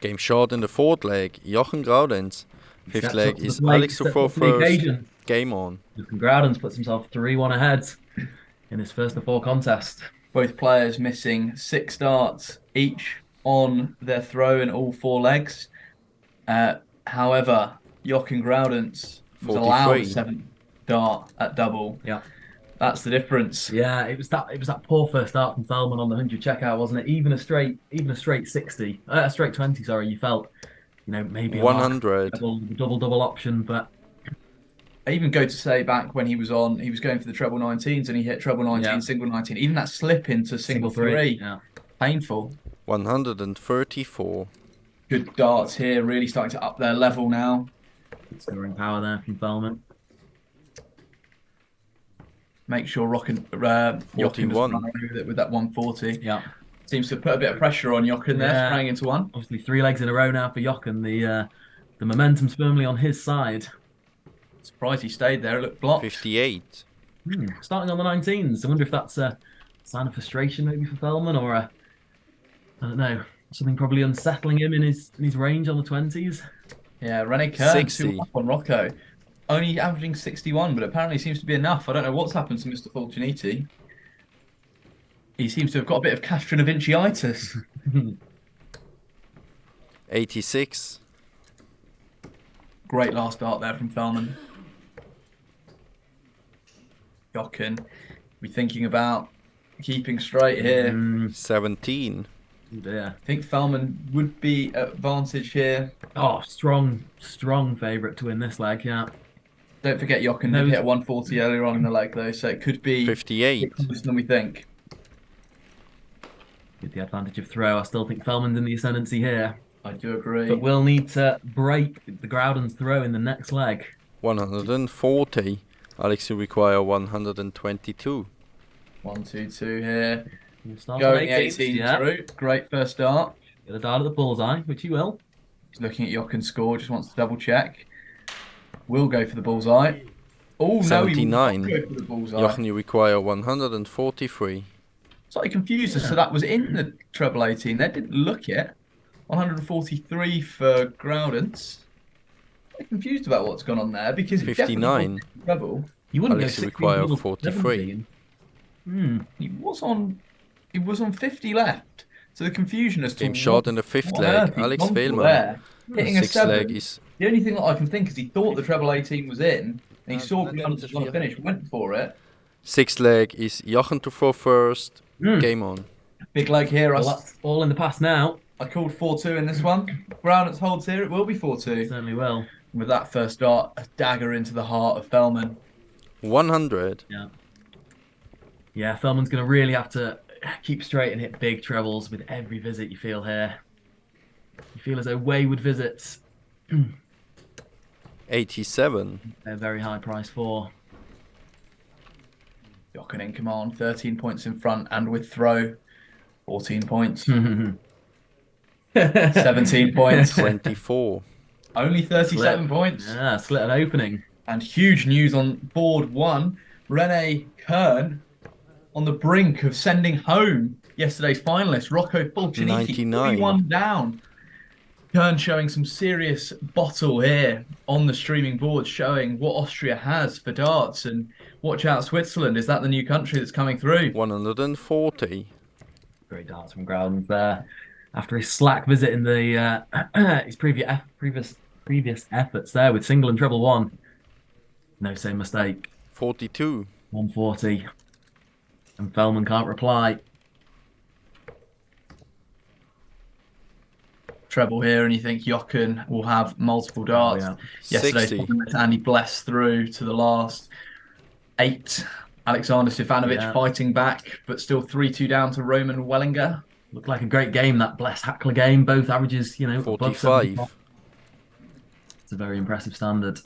Game short in the 4th leg. Jochen Groudens. 5th leg is Alex to throw first. Game on. Jochen Groudens puts himself 3-1 ahead in his first of 4 contest. Both players missing 6 darts each on their throw in all 4 legs. However, Jochen Groudens was allowed a 7th dart at double. Yeah. That's the difference. Yeah, it was that poor first start from Fellman on the 100 checkout, wasn't it? Even a straight 60, a straight 20. Sorry, you felt, maybe 100 double option, but I even go to say back when he was going for the treble 19s and he hit treble 19, single 19. Even that slip into single 3, painful. 134. Good darts here, really starting to up their level now. Good scoring power there from Fellman. Make sure Jochen doesn't run away with that 140. Yeah. Seems to put a bit of pressure on Jochen there, spraying into one. Obviously 3 legs in a row now for Jochen. The momentum's firmly on his side. Surprised he stayed there, it looked blocked. 58. Starting on the 19s. I wonder if that's a sign of frustration maybe for Fellman, or I don't know, something probably unsettling him in his range on the 20s. Yeah, Rene Kern 60 up on Rocco. Only averaging 61, but apparently seems to be enough. I don't know what's happened to Mr. Fulciniti. He seems to have got a bit of Castronovinciitis. 86. Great last start there from Fellman. Jochen, be thinking about keeping straight here. 17. Yeah. I think Fellman would be at advantage here. Oh, strong favourite to win this leg, yeah. Don't forget Jochen hit a 140 earlier on in the leg though, so it could be 58 closer than we think. With the advantage of throw, I still think Fellman's in the ascendancy here. I do agree. But we'll need to break the Groudens throw in the next leg. 140. Alex, you require 122. 122 here. We'll start Going on 18 through. Great first start. Get a dart at the bullseye, which he will. He's looking at Jochen's score, just wants to double check. Will go for the bullseye. Oh, 79. No, he will not go for the bullseye. Jochen, you require 143. Slightly confused as to that was in the treble 18. They didn't look it. 143 for Groudens. I'm confused about what's gone on there because 59. Treble. You wouldn't Alex, go you require 43. He was on 50 left. So the confusion as to Game short in the 5th leg. Alex Fehlmann. Hitting a 6th 7. leg is The only thing that I can think is he thought the treble 18 was in, and he saw Groudens was going to finish, went for it. 6th leg is Jochen to throw first. Game on. Big leg here. Well, that's all in the past now. I called 4-2 in this one. Groudens holds here. It will be 4-2. Certainly will. With that first dart, a dagger into the heart of Fellman. 100. Yeah. Yeah, Fellman's going to really have to keep straight and hit big trebles with every visit you feel here. You feel as though wayward visits. 87. They're very high price for. Jochen in command, 13 points in front, and with throw, 14 points. 17 points. 24. Only 37 points. Yeah, slit an opening. And huge news on board one. Rene Kern on the brink of sending home yesterday's finalist, Rocco Fulciniti, 99. 3-1 down. Kern showing some serious bottle here on the streaming board, showing what Austria has for darts. And watch out, Switzerland. Is that the new country that's coming through? 140. Great darts from Groudens there. After his slack visit in the his previous efforts there with single and treble one. No same mistake. 42. 140. And Fellman can't reply. Treble here, and you think Jochen will have multiple darts. Yeah. Yesterday's Andy blessed through to the last 8. Alexander Stefanovic fighting back, but still 3-2 down to Roman Wellinger. Looked like a great game, that Bless Hackler game. Both averages, 45. It's a very impressive standard.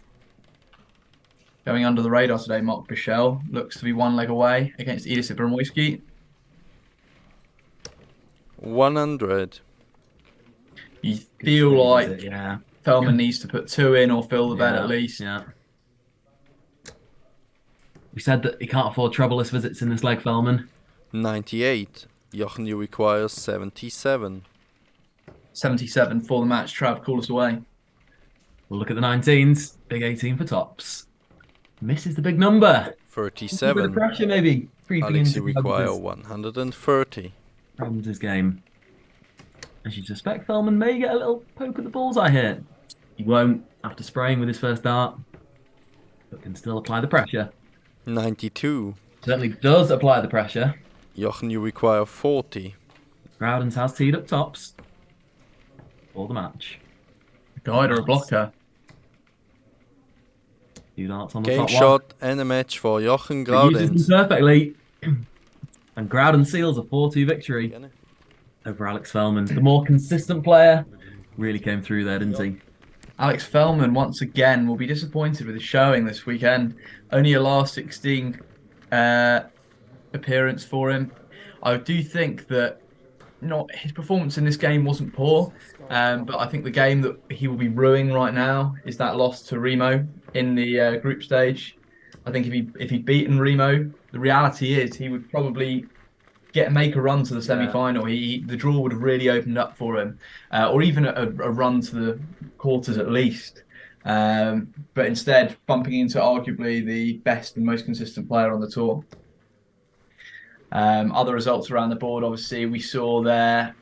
Going under the radar today, Mark Bichel looks to be one leg away against Edis Ibrahimovic. 100. You feel like Fellman needs to put 2 in or fill the bed at least. Yeah. We said that he can't afford troubleless visits in this leg, Fellman. 98. Jochen, you require 77. 77 for the match. Trav, call us away. We'll look at the 19s. Big 18 for tops. Misses the big number. 37. A bit of pressure, maybe. Alex, you require 130. Problems his game. As you'd suspect, Fellman may get a little poke at the bullseye here. He won't after spraying with his first dart, but can still apply the pressure. 92. Certainly does apply the pressure. Jochen, you require 40. Groudens has teed up tops for the match. A guide or a blocker? 2 darts on the Game top shot and a match for Jochen one. He uses Groudens. them perfectly. And Groudens seals a 4-2 victory over Alex Fellman. The more consistent player really came through there, didn't he? Alex Fellman, once again, will be disappointed with his showing this weekend. Only a last 16 appearance for him. I do think that his performance in this game wasn't poor, but I think the game that he will be ruining right now is that loss to Remo in the group stage. I think if he'd beaten Remo, the reality is he would probably make a run to the semi-final. The draw would have really opened up for him, or even a run to the quarters at least. But instead, bumping into arguably the best and most consistent player on the tour. Other results around the board, obviously, we saw there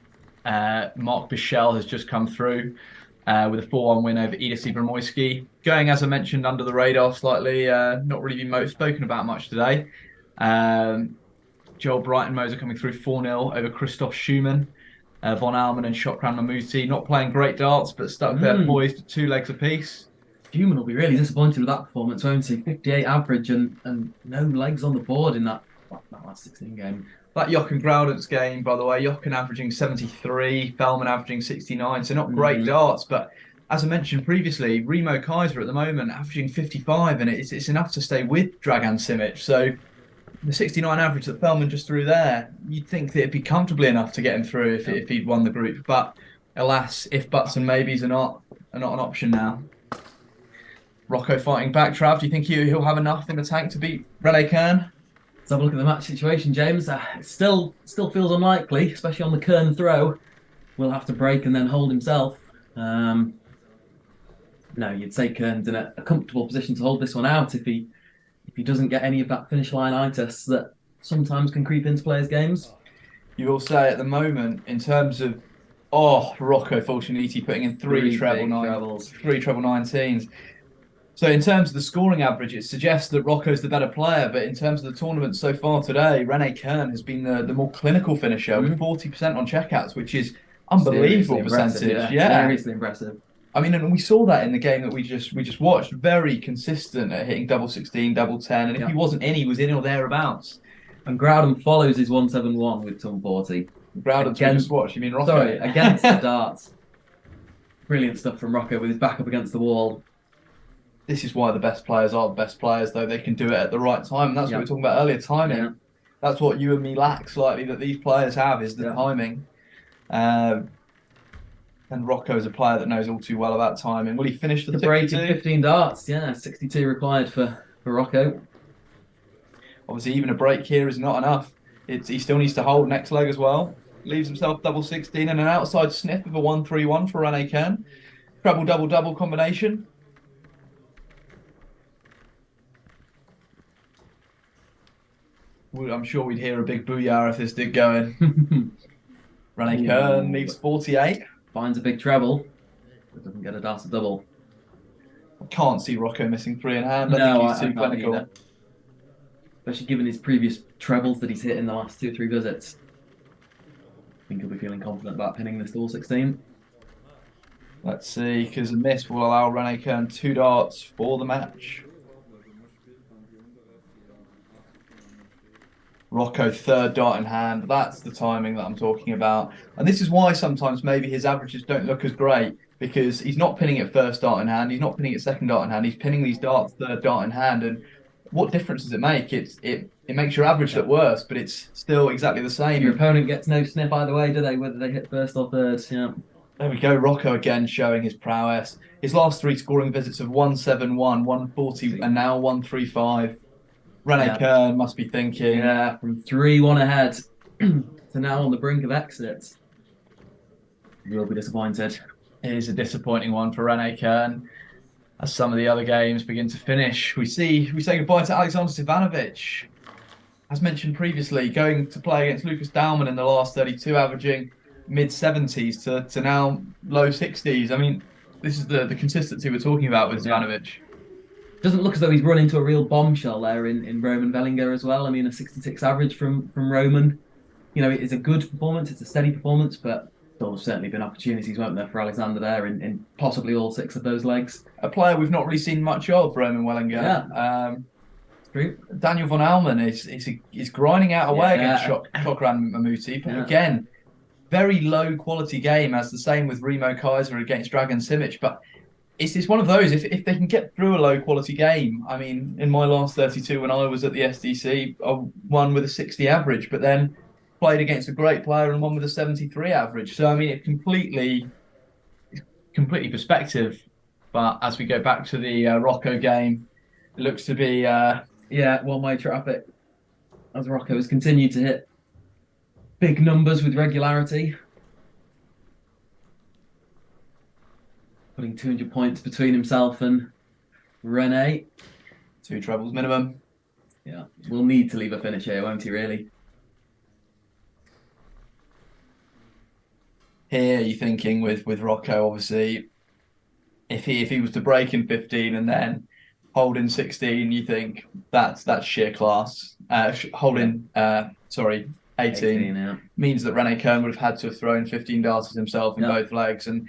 Mark Bichel has just come through with a 4-1 win over Edis Ibrahimovic. Going, as I mentioned, under the radar slightly, not really been spoken about much today. Joel Breitenmoser coming through 4-0 over Christoph Schumann. Von Almen and Shokran Mamouti not playing great darts, but stuck there poised at 2 legs apiece. Schumann will be really disappointed with that performance, won't he? 58 average and no legs on the board in that last 16 game. That Jochen Groudens game, by the way, Jochen averaging 73, Fellman averaging 69, so not great darts, but as I mentioned previously, Remo Kaiser at the moment averaging 55, and it's enough to stay with Dragan Simic. So the 69 average that Fellman just threw there, you'd think that it'd be comfortably enough to get him through if he'd won the group. But alas, if buts and maybes are not an option now. Rocco fighting back. Trav, do you think he'll have enough in the tank to beat Rene Kern? Let's have a look at the match situation, James. It still feels unlikely, especially on the Kern throw. Will have to break and then hold himself. No, you'd say Kern's in a comfortable position to hold this one out if he doesn't get any of that finish line itis that sometimes can creep into players' games. You will say at the moment, in terms of Rocco Fulciniti putting in 3 treble 19s. So in terms of the scoring average, it suggests that Rocco's the better player, but in terms of the tournament so far today, Rene Kern has been the more clinical finisher with 40% on checkouts, which is unbelievable percentage. Seriously impressive. I mean, and we saw that in the game that we just watched. Very consistent at hitting double 16, double 10, and if he wasn't in, he was in or thereabouts. And Groudens follows his 171 with 240. Groudens we just watched. You mean Rocco? Sorry, against the darts. Brilliant stuff from Rocco with his back up against the wall. This is why the best players are the best players, though. They can do it at the right time. And that's what we were talking about earlier, timing. Yeah. That's what you and me lack slightly, that these players have, is the timing. And Rocco is a player that knows all too well about timing. Will he finish the break 62? 15 darts, yeah, 62 required for Rocco. Obviously, even a break here is not enough. He still needs to hold next leg as well. Leaves himself double 16 and an outside sniff of a 1-3-1 for Rene Kern. Treble, double, double combination. I'm sure we'd hear a big booyah if this did go in. Rene Kern leaves 48. Finds a big treble, but doesn't get a dart double. I can't see Rocco missing 3 in hand. No, I think he's too clinical. Either. Especially given his previous trebles that he's hit in the last 2 or 3 visits. I think he'll be feeling confident about pinning this all 16. Let's see, because a miss will allow Rene Kern 2 darts for the match. Rocco, 3rd dart in hand. That's the timing that I'm talking about. And this is why sometimes maybe his averages don't look as great, because he's not pinning it 1st dart in hand. He's not pinning it 2nd dart in hand. He's pinning these darts 3rd dart in hand. And what difference does it make? It makes your average look worse, but it's still exactly the same. Your opponent gets no sniff either way, do they? Whether they hit 1st or 3rd, yeah. There we go, Rocco again showing his prowess. His last 3 scoring visits of 171, 140, and now 135. Rene Kern must be thinking. Yeah, from 3-1 ahead to now on the brink of exit. You'll be disappointed. It is a disappointing one for Rene Kern. As some of the other games begin to finish, we say goodbye to Alexander Sivanovic. As mentioned previously, going to play against Lucas Daumann in the last 32, averaging mid-70s to now low 60s. I mean, this is the consistency we're talking about with Sivanovic. Doesn't look as though he's run into a real bombshell there in Roman Wellinger as well. I mean, a 66 average from Roman. You know, it's a good performance, it's a steady performance, but there'll have certainly been opportunities, won't there, for Alexander there in possibly all 6 of those legs. A player we've not really seen much of, Roman Wellinger. Yeah. True. Daniel von Almen is grinding out away against Shokran Mamouti, but again, very low quality game, as the same with Remo Kaiser against Dragan Simic, but it's one of those, if they can get through a low quality game. I mean, in my last 32 when I was at the SDC, I won with a 60 average, but then played against a great player and won with a 73 average. So I mean, it's completely perspective. But as we go back to the Rocco game, it looks to be one-way traffic, as Rocco has continued to hit big numbers with regularity. Putting 200 points between himself and Rene. 2 trebles minimum. Yeah, we'll need to leave a finish here, won't he, really? Here you're thinking with Rocco, obviously, if he was to break in 15 and then hold in 16, you think that's sheer class. Holding 18 means that Rene Kern would have had to have thrown 15 darts himself in both legs. And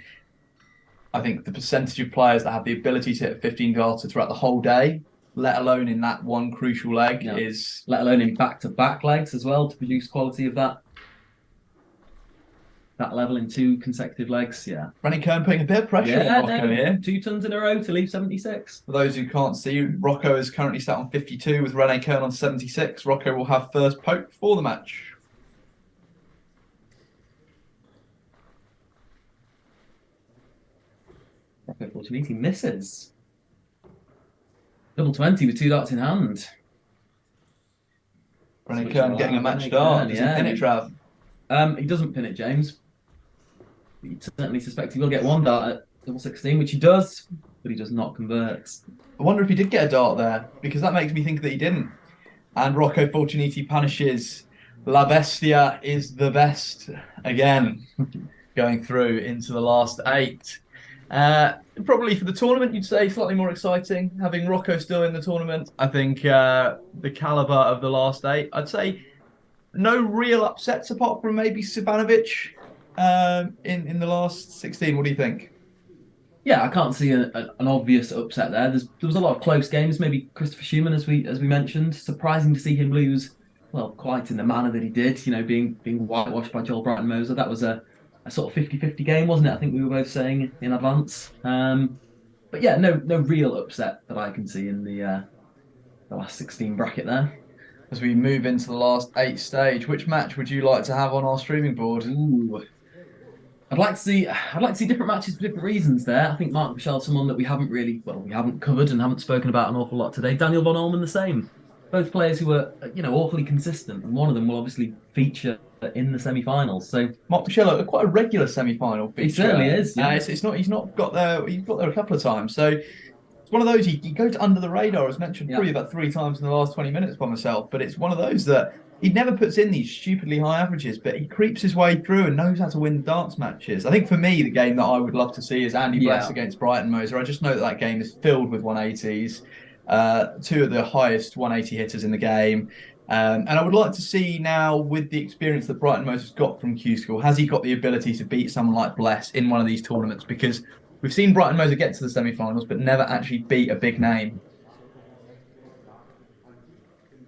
I think the percentage of players that have the ability to hit 15 darts throughout the whole day, let alone in that one crucial leg, is... Let alone in back-to-back legs as well, to produce quality of that level in 2 consecutive legs, Rene Kern putting a bit of pressure on Rocco here. 2 tons in a row to leave 76. For those who can't see, Rocco is currently sat on 52 with Rene Kern on 76. Rocco will have first poke for the match. Rocco Fortuniti misses. Double 20 with 2 darts in hand. Rene Kern getting a match dart. Does he pin it, Trav? He doesn't pin it, James. He certainly suspects he will get 1 dart at double 16, which he does, but he does not convert. I wonder if he did get a dart there, because that makes me think that he didn't. And Rocco Fortuniti punishes. La Bestia is the best again, going through into the last 8. Probably for the tournament, you'd say slightly more exciting, having Rocco still in the tournament. I think the caliber of the last 8, I'd say no real upsets apart from maybe Sivanovic in the last 16. What do you think? Yeah, I can't see an obvious upset there. There was a lot of close games. Maybe Christopher Schumann, as we mentioned. Surprising to see him lose, well, quite in the manner that he did. You know, being whitewashed by Joel Brighton Moser. That was a sort of 50-50 game, wasn't it? I think we were both saying in advance. But yeah, no real upset that I can see in the last 16 bracket there. As we move into the last 8 stage, which match would you like to have on our streaming board? Ooh. I'd like to see different matches for different reasons there. I think Mark Michel's someone that we haven't covered and haven't spoken about an awful lot today. Daniel Von Olman the same. Both players who were, awfully consistent, and one of them will obviously feature in the semi-finals. So Mark Michel, quite a regular semi-final feature. He certainly is. Yeah. It's not. He's not got there. He's got there a couple of times. So it's one of those. He goes under the radar, as mentioned, probably about 3 times in the last 20 minutes by myself. But it's one of those that he never puts in these stupidly high averages, but he creeps his way through and knows how to win dance matches. I think for me, the game that I would love to see is Andy Bless against Brighton Moser. I just know that game is filled with 180s. 2 of the highest 180 hitters in the game. And I would like to see now, with the experience that Brighton Moser's got from Q School, has he got the ability to beat someone like Bless in one of these tournaments? Because we've seen Brighton Moser get to the semi-finals, but never actually beat a big name.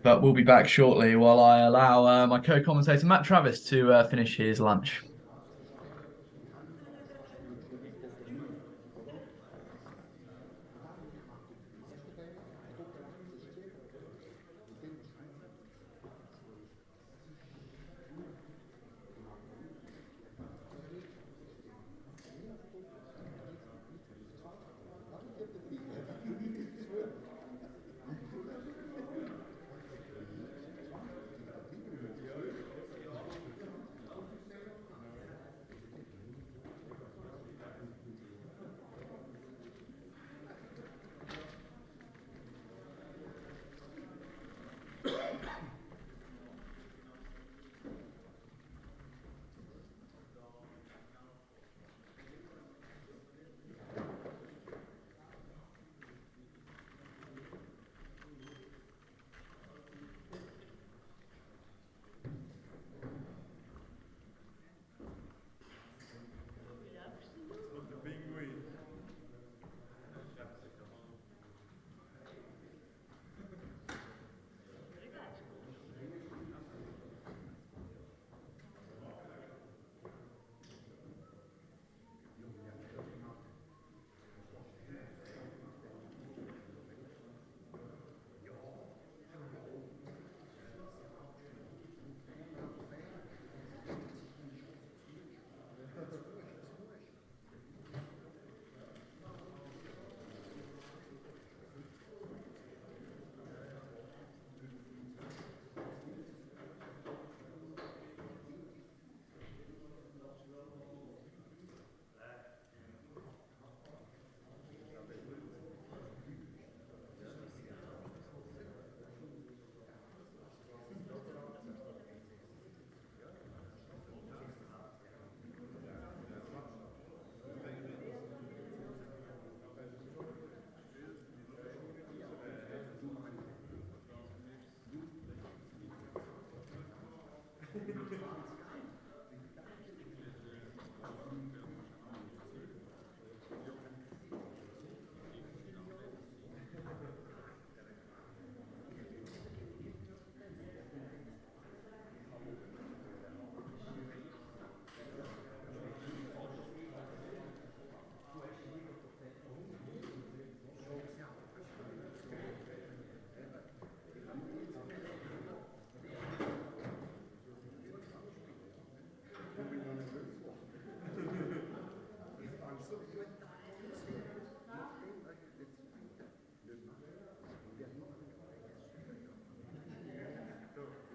But we'll be back shortly while I allow my co-commentator Matt Travis to finish his lunch.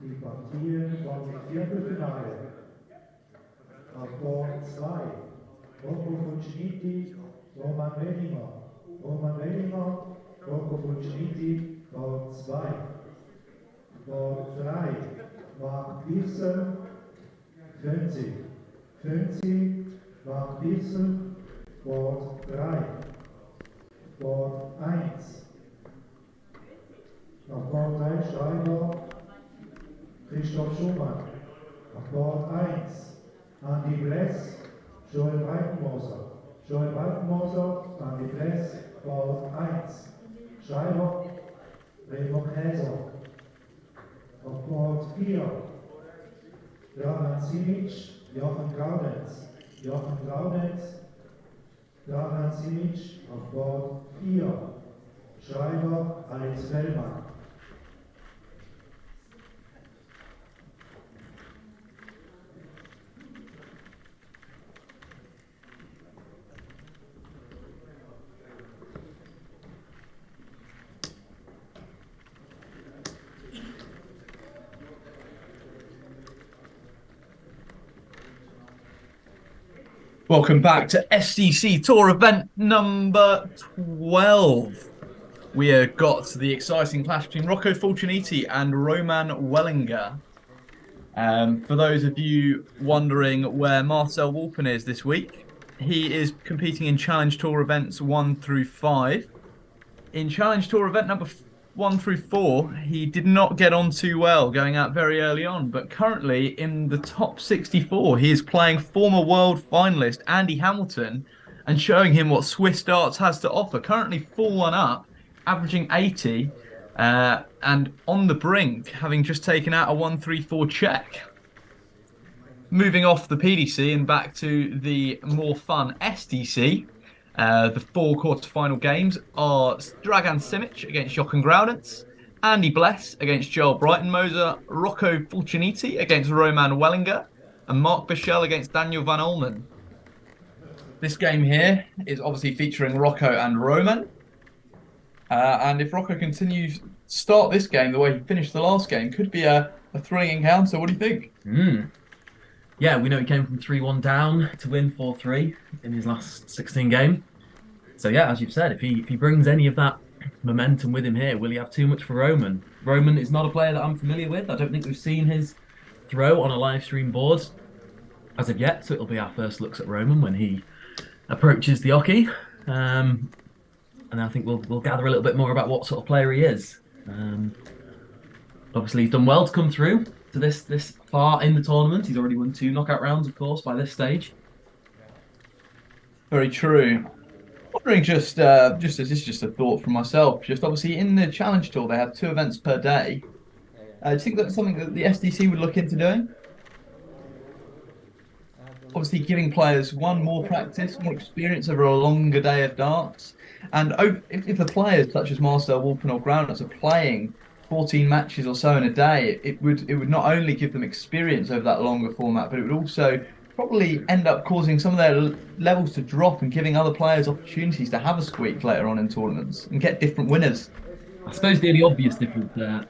Die Partien von Viertelfinale. Auf Bord 2. Rocco Fulciniti, Roman Wellinger. Roman Wellinger, Rocco Fulciniti, Bord 2. Bord 3. Mark Wiesel, Fönzi. Fönzi, Mark Wiesel, Bord 3. Bord 1. Auf Bord 3 Schreiber, Christoph Schumann. Auf Bord 1, Andy Bless, Joel Breitenmoser. Joel Breitenmoser, Andy Bless, Bord 1. Schreiber, Remo Käser. Auf Bord 4, Dragan Simic, Jochen Gaudenz. Jochen Gaudenz, Dragan Simic auf Bord 4. Schreiber, Alex Fellmann. Welcome back to SDC Tour event number 12. We have got the exciting clash between Rocco Fulciniti and Roman Wellinger. For those of you wondering where Marcel Wolpen is this week, he is competing in Challenge Tour events 1 through 5. In Challenge Tour event number 1 through 4, he did not get on too well, going out very early on, but currently in the top 64, he is playing former world finalist Andy Hamilton and showing him what Swiss darts has to offer. Currently 4-1 up, averaging 80, and on the brink, having just taken out a 1-3-4 check. Moving off the PDC and back to the more fun SDC. The 4 quarter-final games are Dragan Simic against Jochen Groudens, Andy Bless against Joel Breitenmoser, Rocco Fulciniti against Roman Wellinger, and Mark Bichel against Daniel van Olmen. This game here is obviously featuring Rocco and Roman. And if Rocco continues to start this game the way he finished the last game, could be a thrilling encounter. What do you think? Yeah, we know he came from 3-1 down to win 4-3 in his last 16 game. So yeah, as you've said, if he brings any of that momentum with him here, will he have too much for Roman? Roman is not a player that I'm familiar with. I don't think we've seen his throw on a live stream board as of yet, so it'll be our first looks at Roman when he approaches the Oki. And I think we'll gather a little bit more about what sort of player he is. Obviously, he's done well to come through to this far in the tournament. He's already won 2 knockout rounds, of course, by this stage. Very true. Wondering just as this is just a thought from myself, just obviously in the Challenge Tour they have 2 events per day. Do you think that's something that the SDC would look into doing? Obviously giving players more practice, more experience over a longer day of darts. And if the players such as Marcel Wolpen or Groudens are playing 14 matches or so in a day, it would not only give them experience over that longer format, but it would also probably end up causing some of their levels to drop and giving other players opportunities to have a squeak later on in tournaments and get different winners. I suppose the only obvious difference there,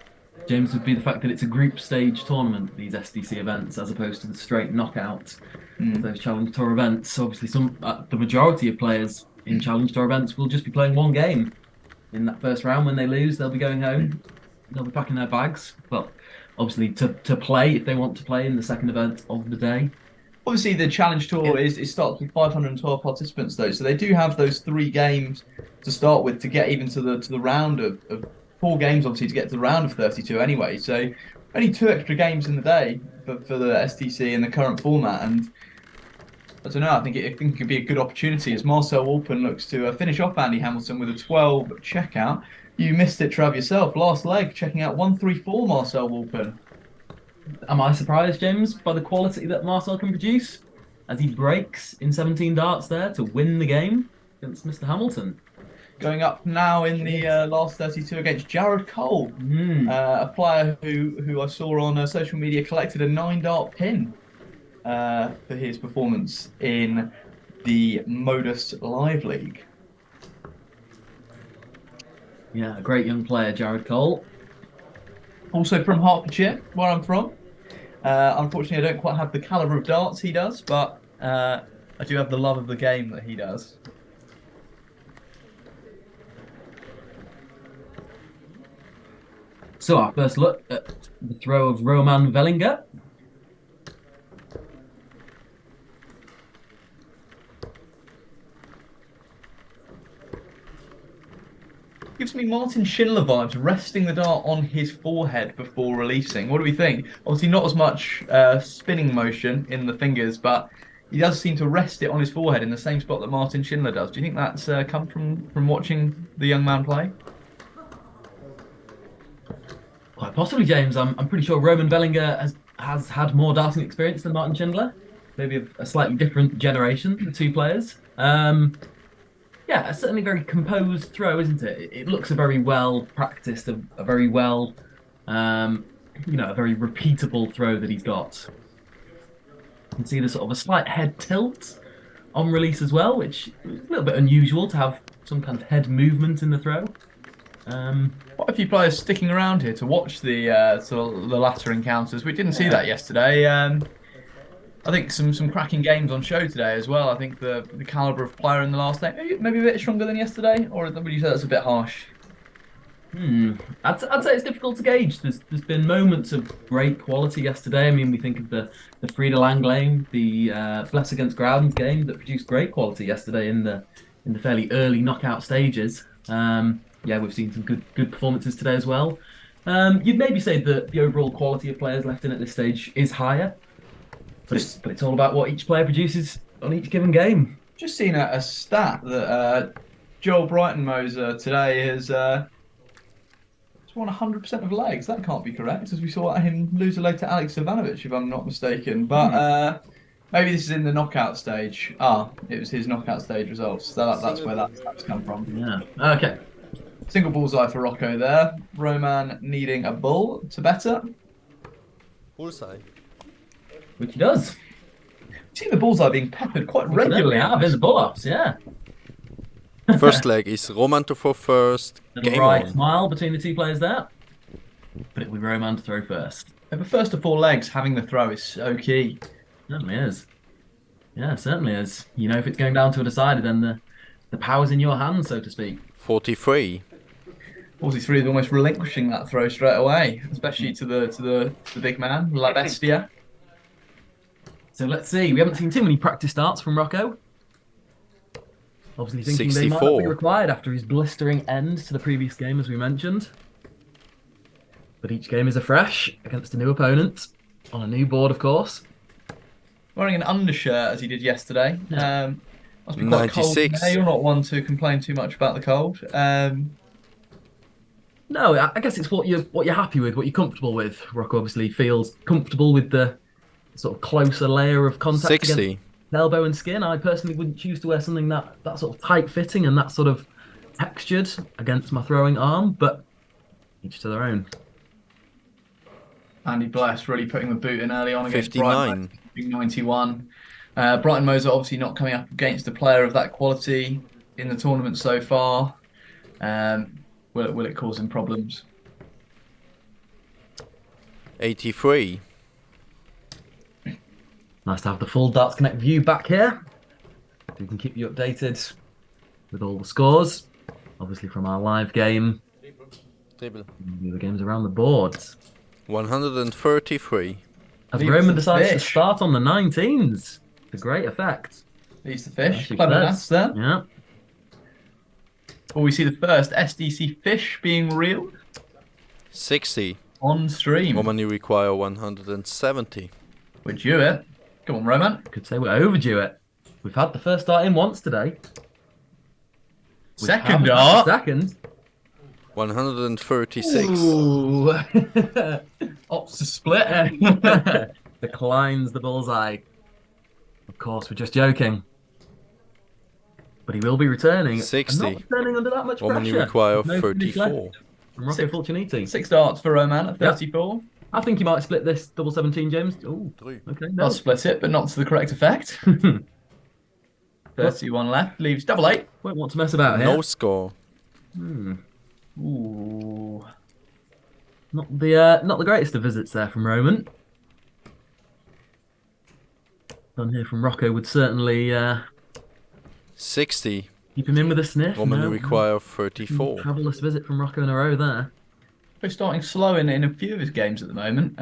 James, would be the fact that it's a group stage tournament, these SDC events, as opposed to the straight knockout of those Challenge Tour events. So obviously the majority of players in Challenge Tour events will just be playing 1 game. In that first round, when they lose, they'll be going home. They'll be packing their bags. Well, obviously to play if they want to play in the second event of the day. Obviously, the Challenge Tour it starts with 512 participants, though, so they do have those 3 games to start with to get even to the round of 4 games, obviously, to get to the round of 32 anyway. So only 2 extra games in the day for the SDC in the current format, and I don't know. I think it could be a good opportunity as Marcel Wolpen looks to finish off Andy Hamilton with a 12 checkout. You missed it, Trav, yourself. Last leg, checking out 1-3-4, Marcel Wolpen. Am I surprised, James, by the quality that Marcel can produce as he breaks in 17 darts there to win the game against Mr. Hamilton? Going up now in the last 32 against Jared Cole, a player who I saw on social media collected a 9-dart pin for his performance in the Modus Live League. Yeah, a great young player, Jared Cole. Also from Hertfordshire, where I'm from. Unfortunately, I don't quite have the calibre of darts he does, but I do have the love of the game that he does. So our first look at the throw of Roman Wellinger. Gives me Martin Schindler vibes, resting the dart on his forehead before releasing. What do we think? Obviously not as much spinning motion in the fingers, but he does seem to rest it on his forehead in the same spot that Martin Schindler does. Do you think that's come from watching the young man play? Quite possibly, James. I'm pretty sure Roman Wellinger has had more darting experience than Martin Schindler. Maybe of a slightly different generation, the 2 players. Yeah, a certainly very composed throw, isn't it? It looks a very well practiced, a very well, a very repeatable throw that he's got. You can see the sort of a slight head tilt on release as well, which is a little bit unusual to have some kind of head movement in the throw. Quite a few players sticking around here to watch the latter encounters. We didn't see that yesterday. I think some cracking games on show today as well. I think the caliber of player in the last day maybe a bit stronger than yesterday, or would you say that's a bit harsh? I'd say it's difficult to gauge. There's been moments of great quality yesterday. I mean, we think of the Frida Lang game, the Bless against Ground game that produced great quality yesterday in the fairly early knockout stages. Yeah, we've seen some good performances today as well. You'd maybe say that the overall quality of players left in at this stage is higher, but it's all about what each player produces on each given game. Just seen a stat that Joel Brighton-Moser today has won 100% of legs. That can't be correct, as we saw him lose a leg to Alex Ivanovic, if I'm not mistaken. But maybe this is in the knockout stage. It was his knockout stage results. That's where that's come from. Yeah. Okay. Single bullseye for Rocco there. Roman needing a bull to better. Bullseye. Which he does. You see the bullseye being peppered quite regularly out of his bull-ups, yeah. First leg is Roman to throw first. Little right smile between the two players there. But it will be Roman to throw first. Over first to 4 legs, having the throw is so key. Certainly is. Yeah, certainly is. You know, if it's going down to a decider, then the power's in your hands, so to speak. 43. 43 is almost relinquishing that throw straight away, especially to the big man, La Bestia. So let's see. We haven't seen too many practice starts from Rocco. Obviously thinking 64. they might not be required after his blistering end to the previous game, as we mentioned. But each game is afresh against a new opponent on a new board, of course. Wearing an undershirt as he did yesterday. Yeah. Must be quite 96. cold in there. You're not one to complain too much about the cold. No, I guess it's what you're happy with, what you're comfortable with. Rocco obviously feels comfortable with the sort of closer layer of contact 60. against elbow and skin. I personally wouldn't choose to wear something that sort of tight fitting and that sort of textured against my throwing arm, but each to their own. Andy Bless really putting the boot in early on against 59. Brighton, 91. Brighton-Moser obviously not coming up against a player of that quality in the tournament so far. Will it cause him problems? 83. Nice to have the full Darts Connect view back here. We can keep you updated with all the scores, obviously from our live game. Dribble. The other games around the boards. 133. As Roman decides to start on the 19s. A great effect. Leads the fish. Clever nuts there. Yeah. Well, we see the first SDC fish being reeled. 60. On stream. Roman, you require 170. We're due it. Come on, Roman. Could say we're overdue it. We've had the first dart in once today. Second dart. Second. 136. Ooh. Ops to split. Declines the bullseye. Of course, we're just joking. But he will be returning. 60. And not returning under that much Roman, pressure. you require No finish 34. left from Rocco Fulciniti. 6 darts for Roman at 34. Yep. I think he might split this double 17, James. Oh, okay. No. I'll split it, but not to the correct effect. 31 left, leaves double 8. Won't want to mess about here. No score. Ooh. Not the greatest of visits there from Roman. Done here from Rocco would certainly 60. keep him in with a sniff. Roman, you require 34. Travelless visit from Rocco in a row there. He's starting slow in a few of his games at the moment.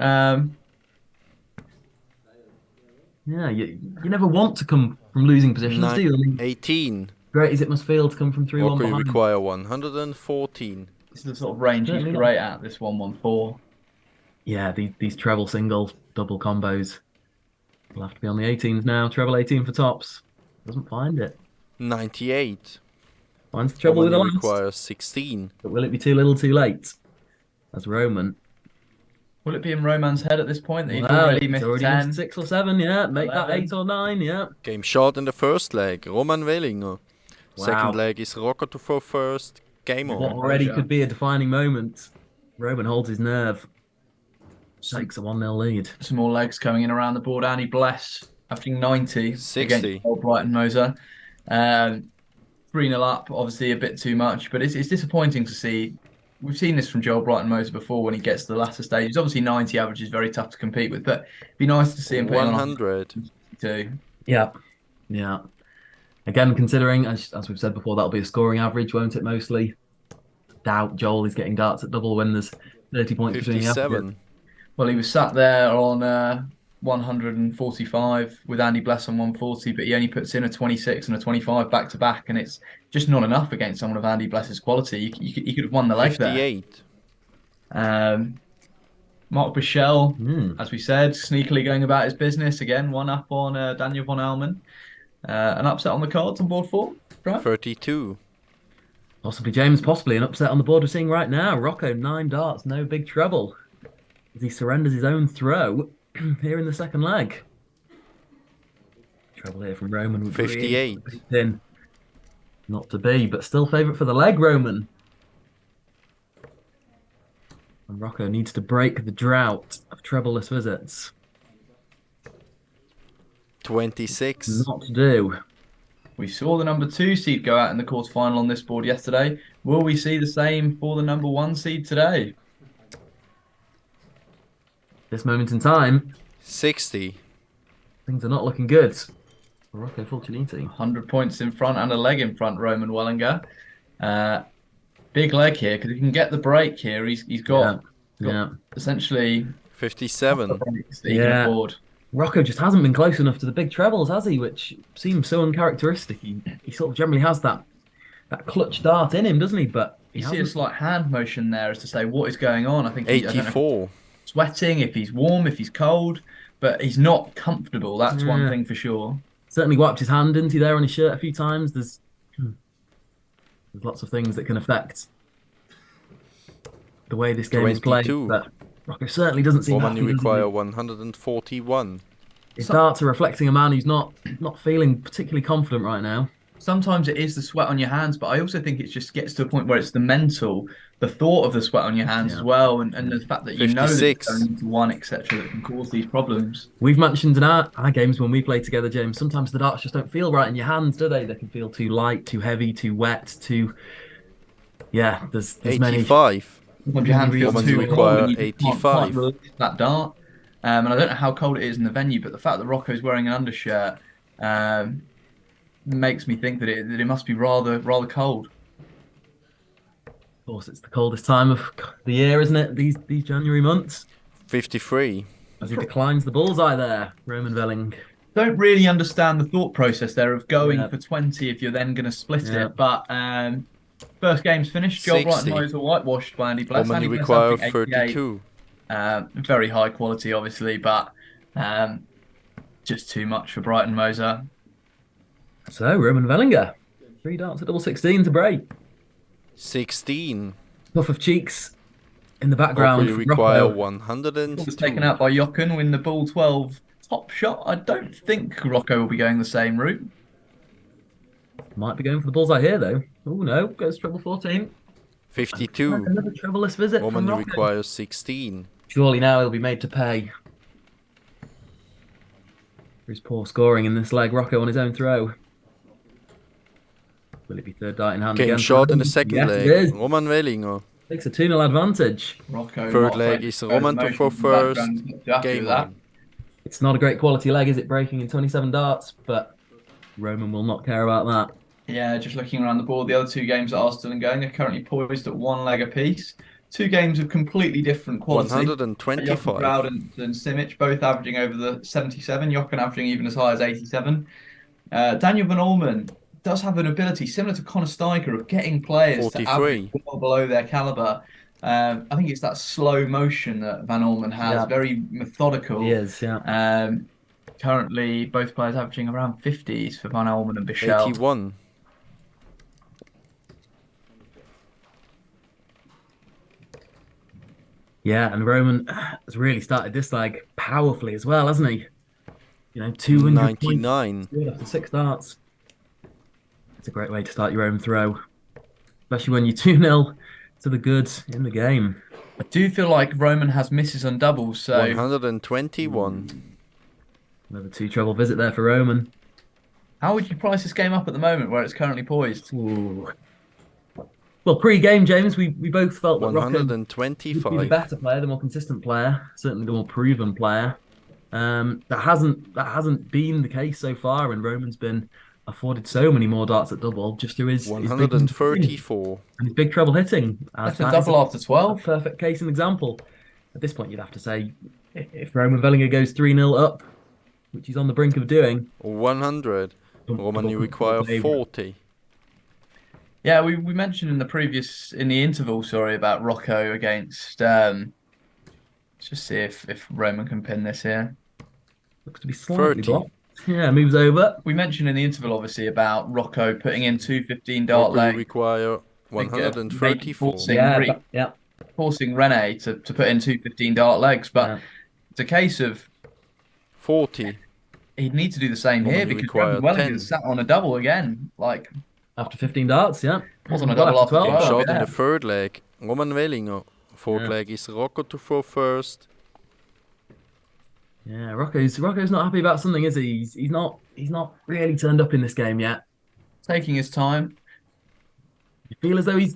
Yeah, you never want to come from losing positions, do you? I mean, 18. great as it must feel to come from 3-1 Rocco, you behind. require 114. This is the sort of range he's great at, this 1-1-4. Yeah, these treble, single, double combos. We'll have to be on the 18s now. Treble 18 for tops. Doesn't find it. 98. Finds the treble with the Roman, you last. require 16. But will it be too little too late? As Roman. Will it be in Roman's head at this point that he's Well, already it's missed already 10? missed 6 or 7, yeah. Make 11. that 8 or 9, yeah. Game short in the first leg. Roman Wellinger. Wow. Second leg is Rocco to throw first. Game What on. already could be a defining moment. Roman holds his nerve. Takes a 1-0 lead. Some more legs coming in around the board. Annie Bless averaging 90 60. against Brighton-Moser. 3-0 up, obviously a bit too much, but it's disappointing to see we've seen this from Joel Brighton Moser before when he gets to the latter stages. Obviously, 90 average is very tough to compete with, but it'd be nice to see him putting 100 too. Yeah. Again, considering as we've said before, that'll be a scoring average, won't it? Mostly. Doubt Joel is getting darts at double when there's 30 points between the averages. Well, he was sat there on 145 with Andy Bless on 140, but he only puts in a 26 and a 25 back to back, and it's just not enough against someone of Andy Bless's quality. He could have won the leg 58. there. Mark Bichelle, as we said, sneakily going about his business again, one up on Daniel von Almen. An upset on the cards on board 4, right? 32. Possibly James, possibly an upset on the board we're seeing right now. Rocco, 9 darts, no big trouble. As he surrenders his own throw here in the second leg. Trouble here from Roman. 58. In. Not to be, but still favourite for the leg, Roman. And Rocco needs to break the drought of treble-less visits. 26. Not to do. We saw the number 2 seed go out in the quarterfinal on this board yesterday. Will we see the same for the number 1 seed today? This moment in time, 60. Things are not looking good for Rocco Fulciniti. 100 points in front and a leg in front, Roman Wellinger. Big leg here because he can get the break here. He's got essentially 57. That he can afford. Rocco just hasn't been close enough to the big trebles, has he? Which seems so uncharacteristic. He sort of generally has that clutch dart in him, doesn't he? But you see a slight hand motion there as to say what is going on. I think 84. Sweating, if he's warm, if he's cold, but he's not comfortable. That's one thing for sure. Certainly wiped his hand, didn't he, there on his shirt a few times. There's lots of things that can affect the way this game is played. But Rocco certainly doesn't seem happy. You require 141. His darts are reflecting a man who's not feeling particularly confident right now. Sometimes it is the sweat on your hands, but I also think it just gets to a point where it's the mental, the thought of the sweat on your hands as well, and the fact that you 56. know that it's going into one, etc., that can cause these problems. We've mentioned in our games when we play together, James, sometimes the darts just don't feel right in your hands, do they? They can feel too light, too heavy, too wet, too... Yeah, there's 85. Sometimes your hand feels too require cold and you 85. can't release that dart. And I don't know how cold it is in the venue, but the fact that Rocco's wearing an undershirt makes me think that it must be rather cold. Of course, it's the coldest time of the year, isn't it? These January months. 53. As he declines the bullseye there, Roman Velling. Don't really understand the thought process there of going for 20 if you're then going to split it. But first game's finished. Joel Brighton Moser whitewashed by Andy Bless. You require 32. Very high quality, obviously, but just too much for Brighton Moser. So, Roman Vellinger. 3 darts at double 16 to break. 16. Puff of cheeks in the background. You require 102. Was taken out by Jochen with the ball 12 top shot. I don't think Rocco will be going the same route. Might be going for the bullseye here, though. Oh, no. Goes treble 14. 52. Another treble-less visit from Rocco. Requires 16. Surely now he'll be made to pay for his poor scoring in this leg. Rocco on his own throw. Will it be third dart in hand Game again? shot in the second leg. It is. Roman Wellinger. Takes a 2-0 advantage. Rocco third leg is Roman to for first. Game on. It's not a great quality leg, is it? Breaking in 27 darts, but Roman will not care about that. Yeah, just looking around the board, the other 2 games that are still going are currently poised at 1 leg apiece. 2 games of completely different quality. 125. Jochen and Simic both averaging over the 77. Jochen averaging even as high as 87. Daniel van Almen does have an ability similar to Conor Steiger of getting players 43. to average well below their caliber. I think it's that slow motion that Van Almen has, very methodical. He is, yeah. Currently, both players averaging around 50s for Van Almen and Bichelle. 81. Yeah, and Roman has really started this leg powerfully as well, hasn't he? You know, 299 points after 6 darts. It's a great way to start your own throw, especially when you're 2-0 to the good in the game. I do feel like Roman has misses on doubles, so 121. Another 2 treble visit there for Roman. How would you price this game up at the moment where it's currently poised? Ooh. Well, pre-game, James, we both felt that Rocco would be 125. the better player, the more consistent player, certainly the more proven player. That hasn't been the case so far, and Roman's been afforded so many more darts at double just through his 134. and his big treble hitting. That's a double after 12. Perfect case and example. At this point, you'd have to say if Roman Wellinger goes 3-0 up, which he's on the brink of doing. 100. Roman, you require 40. Yeah, we mentioned in the interval, about Rocco against. Let's just see if Roman can pin this here. Looks to be slightly blocked. Yeah, moves over. We mentioned in the interval, obviously, about Rocco putting in 2 15-dart legs. You require 134. Forcing Rene to put in 2 15-dart legs, but it's a case of 40. He'd need to do the same here because Roman Wellinger sat on a double again, like after 15 darts. Yeah, wasn't a double after 12. Shot in the third leg. Roman Wellinger. Fourth leg is Rocco to throw first. Yeah, Rocco's not happy about something, is he? He's not really turned up in this game yet. Taking his time. You feel as though if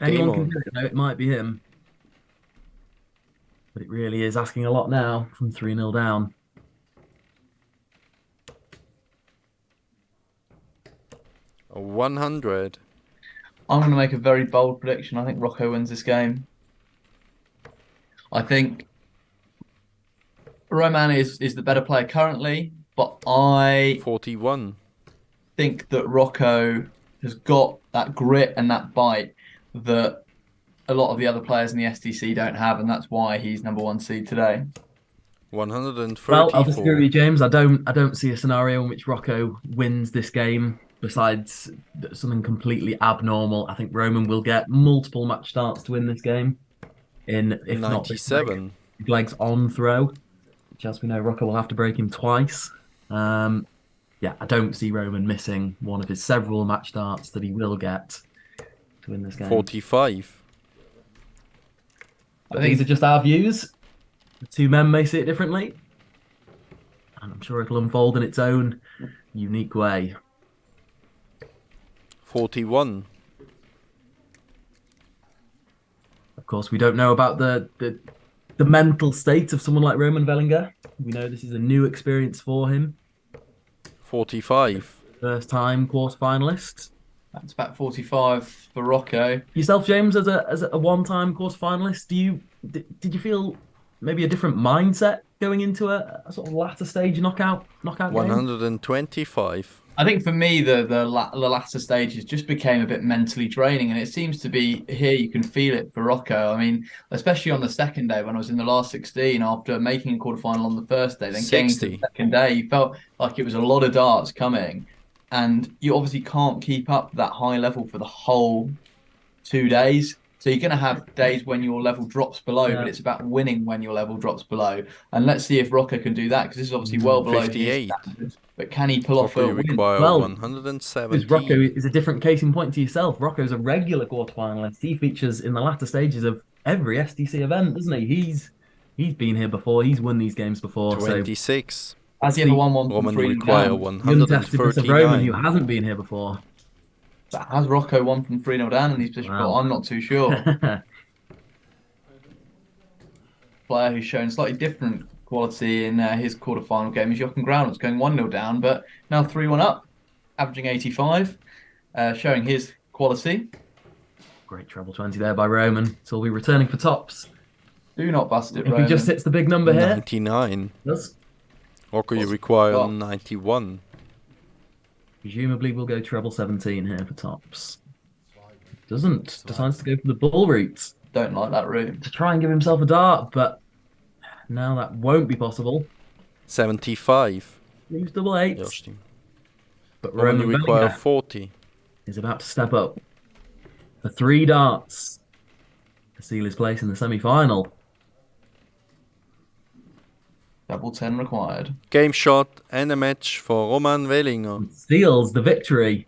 anyone can do it, it might be him. But it really is asking a lot now from 3-0 down. A 100. I'm going to make a very bold prediction. I think Rocco wins this game. I think Roman is the better player currently, but I 41. think that Rocco has got that grit and that bite that a lot of the other players in the SDC don't have, and that's why he's number 1 seed today. 134. Well, I'll disagree with you, James. I don't see a scenario in which Rocco wins this game besides something completely abnormal. I think Roman will get multiple match starts to win this game. If 97. Not legs on throw, which as we know, Rocco will have to break him twice. I don't see Roman missing one of his several match starts that he will get to win this game. 45. But these are just our views. The two men may see it differently, and I'm sure it'll unfold in its own unique way. 41. Of course, we don't know about the mental state of someone like Roman Wellinger. We know this is a new experience for him. 45. First time quarter-finalist. That's about 45 for Rocco. Yourself, James, as a one-time quarter-finalist, did you feel maybe a different mindset going into a sort of latter stage knockout game? 125. I think for me, the latter stages just became a bit mentally draining, and it seems to be here. You can feel it for Rocco. I mean, especially on the second day when I was in the last 16 after making a quarterfinal on the first day, then getting to the second day, you felt like it was a lot of darts coming, and you obviously can't keep up that high level for the whole 2 days. So you're going to have days when your level drops below, but it's about winning when your level drops below. And let's see if Rocco can do that, because this is obviously well below 58. his standards. But can he pull off a win? Well, 170. Rocco is a different case in point to yourself. Rocco's a regular quarterfinalist. He features in the latter stages of every SDC event, doesn't he? He's been here before. He's won these games before. 26. So has he ever won one Roman from require 139. Roman, who hasn't been here before. Has Rocco won from 3-0 down in his position? Wow. I'm not too sure. Player who's shown slightly different quality in his quarterfinal game is Jochen Grounds, going 1-0 down, but now 3-1 up, averaging 85, showing his quality. Great treble 20 there by Roman. So we'll be returning for tops. Do not bust it, if Roman. He just hits the big number here. 99. Yes. Rocco, you require 91. Presumably we'll go treble 17 here for tops. Doesn't. Decides to go for the bull route. Don't like that route. To try and give himself a dart, but now that won't be possible. 75. Leaves double 8. But Roman require 40. Is about to step up for 3 darts to seal his place in the semi-final. Double 10 required. Game shot and a match for Roman Wellinger. Seals the victory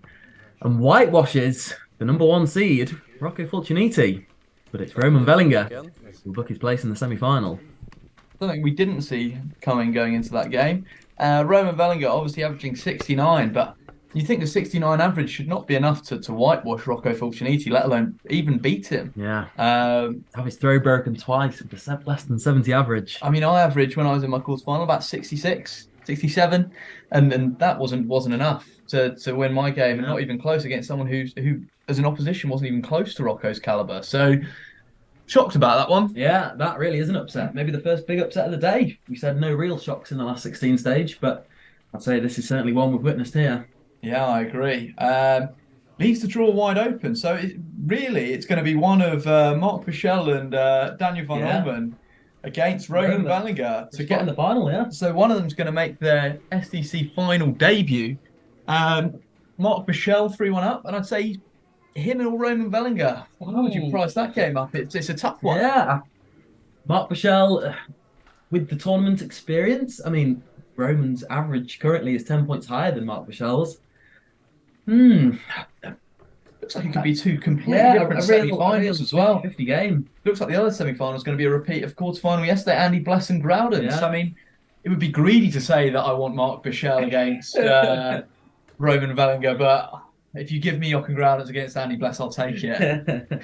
and whitewashes the number 1 seed, Rocco Fulciniti. But it's Roman Wellinger who will book his place in the semi-final. Something we didn't see coming going into that game. Roman Wellinger obviously averaging 69, but You think the 69 average should not be enough to whitewash Rocco Fulciniti, let alone even beat him. Yeah. Have his throw broken twice with less than 70 average. I mean, I averaged when I was in my quarterfinal about 66, 67, and that wasn't enough to win my game, and not even close against someone who as an opposition wasn't even close to Rocco's caliber. So shocked about that one. Yeah, that really is an upset. Maybe the first big upset of the day. We said no real shocks in the last 16 stage, but I'd say this is certainly one we've witnessed here. Yeah, I agree. Leaves the draw wide open. So it's going to be one of Mark Pichel and Daniel van Olmen against Roman Wallinger to get in the final, yeah. So one of them's going to make their SDC final debut. Mark Pichel 3-1 up, and I'd say him or Roman Wallinger. How would you price that game up? It's a tough one. Yeah. Mark Pichel, with the tournament experience, I mean, Roman's average currently is 10 points higher than Mark Pichel's. Looks like it could be two completely different semi-finals as well. 50 game. Looks like the other semi-final is going to be a repeat of quarter-final yesterday, Andy Bless and Groudens. Yeah. I mean, it would be greedy to say that I want Mark Pichel against Roman Wallinger, but if you give me Jochen Groudens against Andy Bless, I'll take it.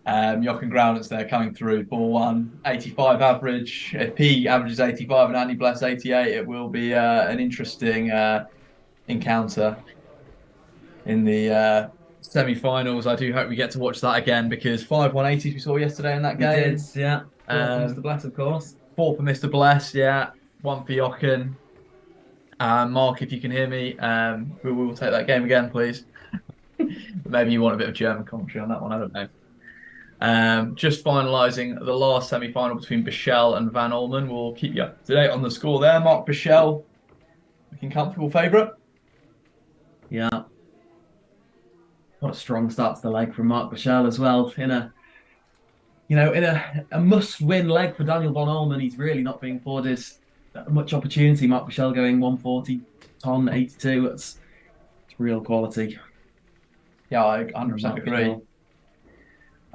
Jochen Groudens there coming through, ball 1, 85 average. If he averages 85 and Andy Bless 88, it will be an interesting encounter in the semi-finals. I do hope we get to watch that again, because 5 180s we saw yesterday in that game. We did, yeah. 4 for Mr. Bless, of course. 4 for Mr. Bless, yeah. 1 for Jochen. Mark, if you can hear me, we will take that game again, please. Maybe you want a bit of German commentary on that one, I don't know. Just finalising the last semi-final between Pichel and Van Olmen. We'll keep you up to date on the score there. Mark Pichel, looking comfortable favourite. Yeah. What a strong start to the leg from Mark Pichel as well. In a must-win leg for Daniel Van Olmen. He's really not being afforded much opportunity. Mark Pichel going 140, ton 82. It's real quality. Yeah, I 100% agree.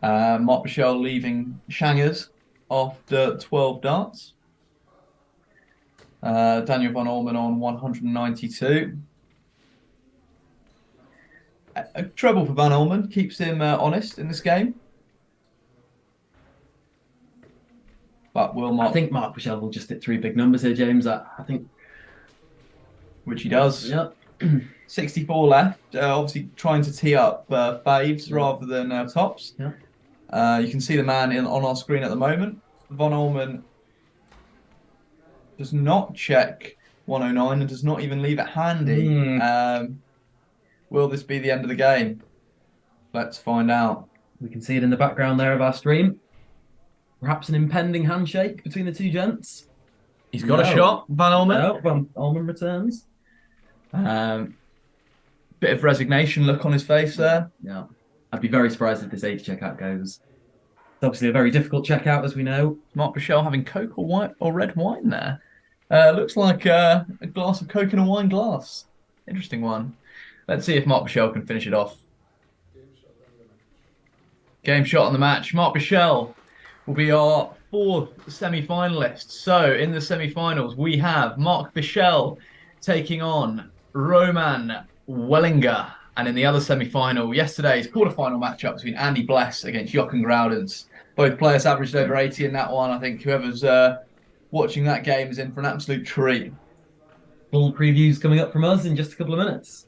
Mark Pichel leaving Shangers after 12 darts. Daniel Van Olmen on 192. A treble for Van Olmen keeps him honest in this game. But I think Mark Pichel will just hit 3 big numbers here, James. I think. Which he does. Yep. 64 left. Obviously trying to tee up faves rather than tops. Yeah. You can see the man on our screen at the moment. Van Olmen does not check 109 and does not even leave it handy. Will this be the end of the game? Let's find out. We can see it in the background there of our stream. Perhaps an impending handshake between the two gents. He's got a shot, Van Olmen. No, Van Olmen returns. Bit of resignation look on his face there. Yeah. I'd be very surprised if this 8 checkout goes. It's obviously a very difficult checkout, as we know. Mark Pichel having Coke or red wine there. Looks like a glass of Coke in a wine glass. Interesting one. Let's see if Mark Pichel can finish it off. Game shot on the match. Mark Pichel will be our 4th semi-finalist. So in the semi-finals, we have Mark Pichel taking on Roman Wallinger. And in the other semi-final, yesterday's quarter-final matchup between Andy Bless against Jochen Groudens. Both players averaged over 80 in that one. I think whoever's watching that game is in for an absolute treat. Full previews coming up from us in just a couple of minutes.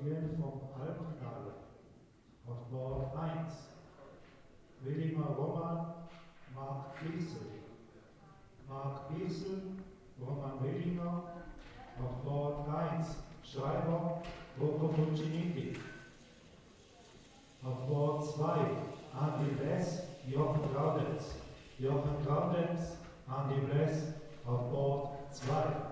Gabriel vom Alpental auf Bord 1. Willimer Roman, Marc Biesel. Marc Biesel, Roman Willinger auf Bord 1. Schreiber Rocco Fucciniti. Auf Bord 2. Andi Bless, Jochen Graudenz. Jochen Graudenz, Andi Bless auf Bord 2.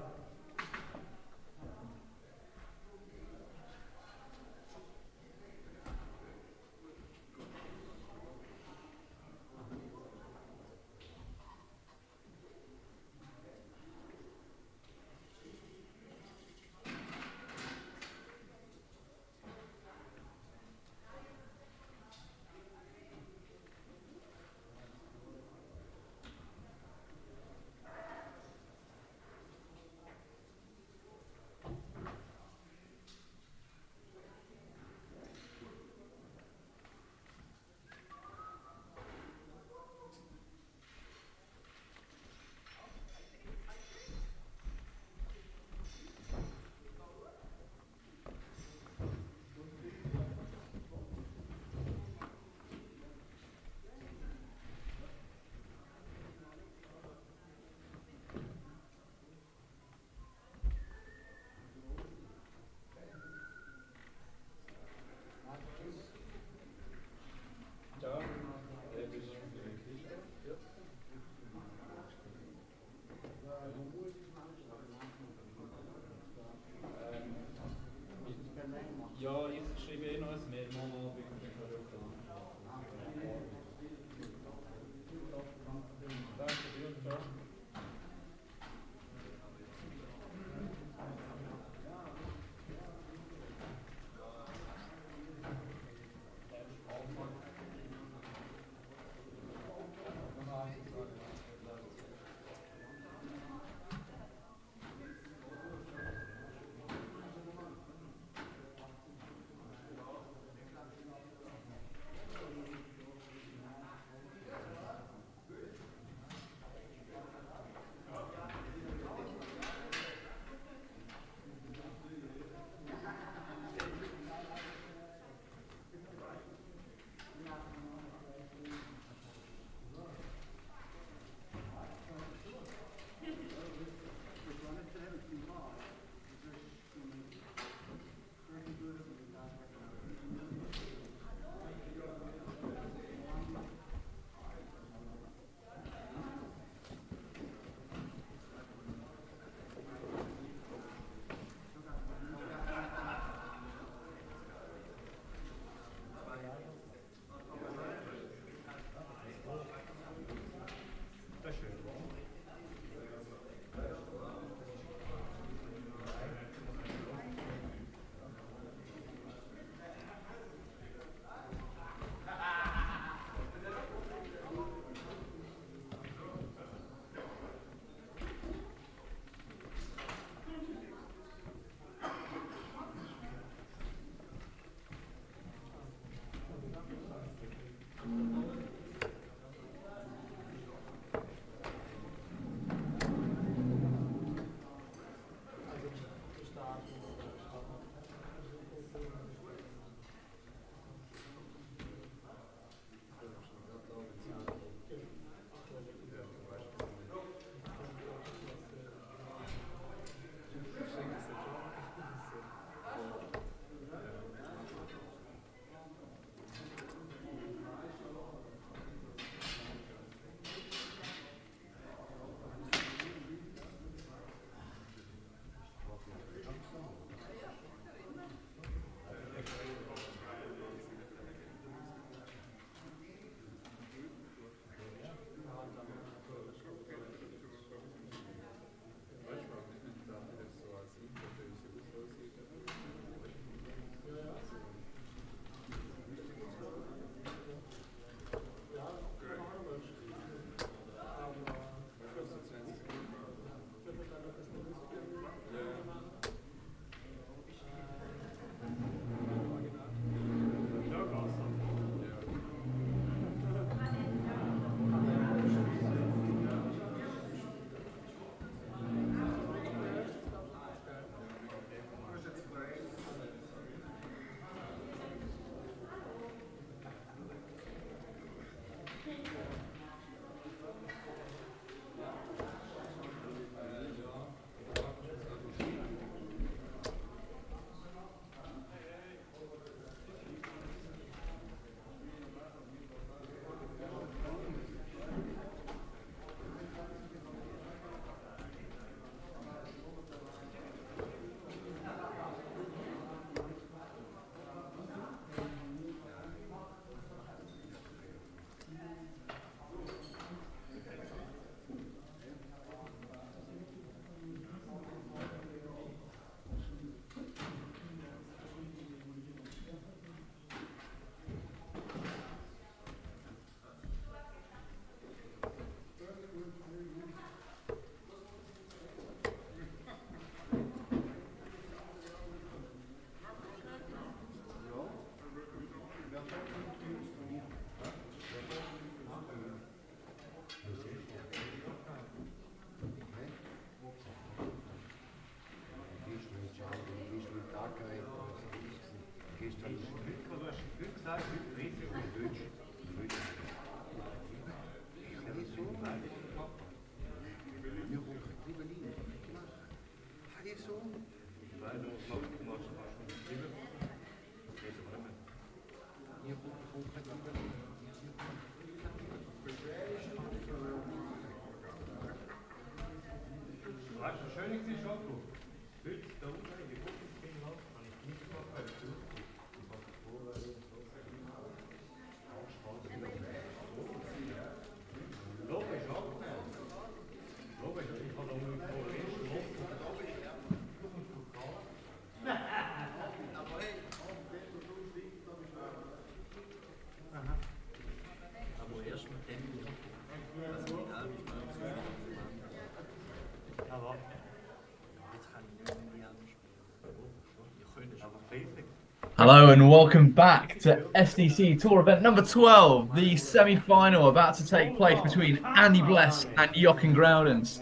Hello and welcome back to SDC Tour event number 12, the semi-final about to take place between Andy Bless and Jochen Groudens.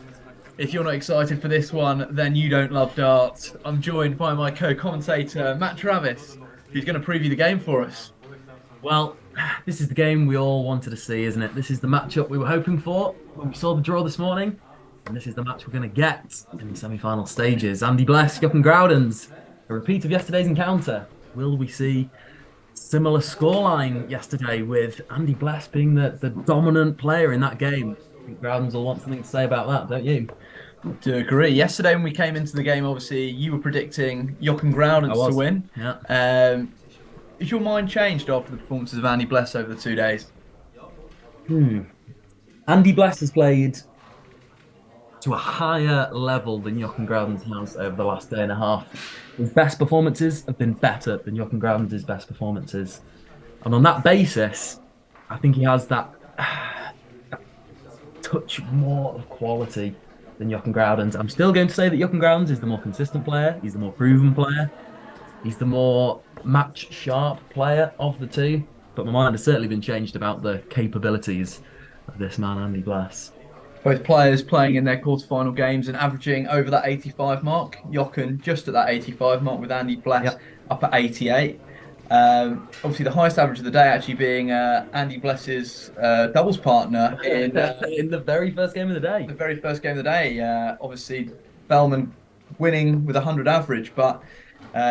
If you're not excited for this one, then you don't love darts. I'm joined by my co-commentator, Matt Travis, who's going to preview the game for us. Well, this is the game we all wanted to see, isn't it? This is the matchup we were hoping for when we saw the draw this morning. And this is the match we're going to get in the semi-final stages. Andy Bless, Jochen Groudens, a repeat of yesterday's encounter. Will we see similar scoreline yesterday with Andy Bless being the dominant player in that game? I think Groudens will want something to say about that, don't you? I do agree. Yesterday when we came into the game, obviously, you were predicting Jochen Groudens to win. Yeah. Is your mind changed after the performances of Andy Bless over the 2 days? Andy Bless has played to a higher level than Jochen Groudens has over the last day and a half. His best performances have been better than Jochen Groudens' best performances. And on that basis, I think he has that touch more of quality than Jochen Groudens. I'm still going to say that Jochen Groudens is the more consistent player. He's the more proven player. He's the more match-sharp player of the two. But my mind has certainly been changed about the capabilities of this man, Andy Bless. Both players playing in their quarterfinal games and averaging over that 85 mark. Jochen just at that 85 mark with Andy Bless up at 88. Obviously, the highest average of the day actually being Andy Bless's doubles partner in the very first game of the day. The very first game of the day. Obviously, Bellman winning with 100 average, but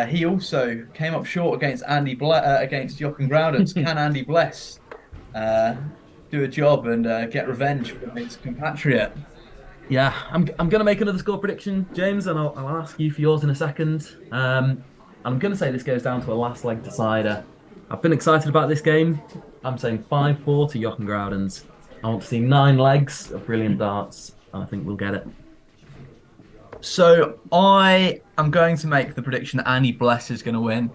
he also came up short against against Jochen Groudens. Can Andy Bless do a job and get revenge from his compatriot? Yeah, I'm going to make another score prediction, James, and I'll ask you for yours in a second. I'm going to say this goes down to a last leg decider. I've been excited about this game. I'm saying 5-4 to Jochen Groudens. I want to see 9 legs of brilliant darts, and I think we'll get it. So I am going to make the prediction that Andy Bless is going to win.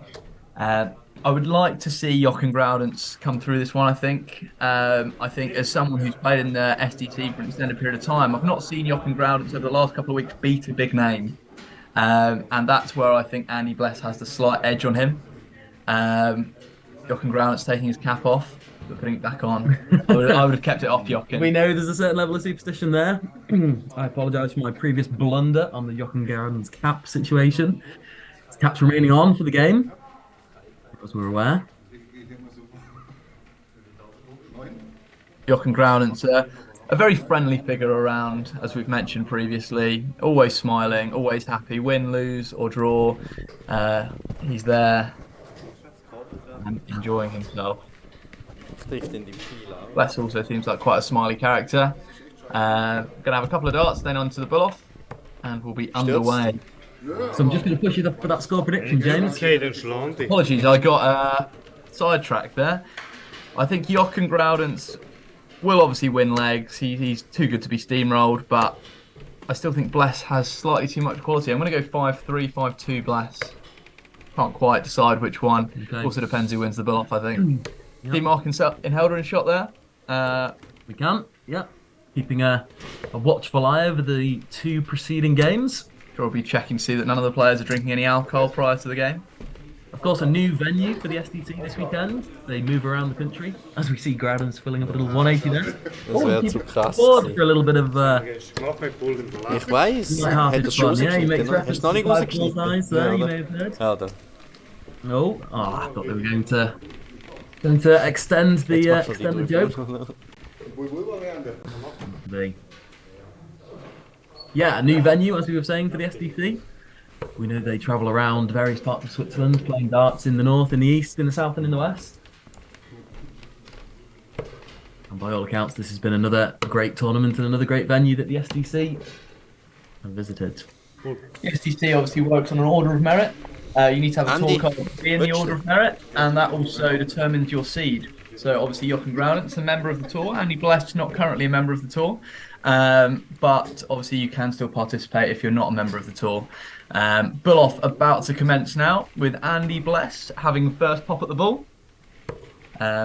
I would like to see Jochen Groudens come through this one, I think. I think as someone who's played in the SDC for an extended period of time, I've not seen Jochen Groudens over the last couple of weeks beat a big name. And that's where I think Andy Bless has the slight edge on him. Jochen Groudens taking his cap off, but putting it back on. I would have kept it off Jochen. We know there's a certain level of superstition there. I apologise for my previous blunder on the Jochen Groudens cap situation. His cap's remaining on for the game, as we're aware. Jochen Groudens, a very friendly figure around, as we've mentioned previously. Always smiling, always happy, win, lose or draw. He's there and enjoying himself. Bless also seems like quite a smiley character. Gonna have a couple of darts, then onto the bull-off, and we'll be underway. So I'm just going to push you for that score prediction, James. Apologies, I got sidetracked there. I think Jochen Groudens will obviously win legs. He's too good to be steamrolled, but I still think Bless has slightly too much quality. I'm going to go 5-3, 5-2 Bless. Can't quite decide which one. Okay. Also depends who wins the bull-off, I think. Yep. Team Mark in Helder in shot there. We can, yep. Keeping a watchful eye over the 2 preceding games. We'll be checking to see that none of the players are drinking any alcohol prior to the game. Of course, a new venue for the SDC this weekend. They move around the country, as we see Groudens filling up a little 180 there. Das wäre zu krass. For a little bit of. Ich weiß. Hat das schon rausgekriegt? Hast du noch nicht rausgekriegt? Ja, da. No, I thought they were going to extend the joke. Yeah, a new venue, as we were saying, for the SDC. We know they travel around various parts of Switzerland, playing darts in the north, in the east, in the south and in the west. And by all accounts, this has been another great tournament and another great venue that the SDC have visited. The SDC obviously works on an order of merit. You need to have a tour card to be in the order of merit, and that also determines your seed. So obviously Jochen Groudent's a member of the tour. Andy Blessed not currently a member of the tour, but obviously you can still participate if you're not a member of the tour. Bull-off about to commence now with Andy Bless having the first pop at the ball.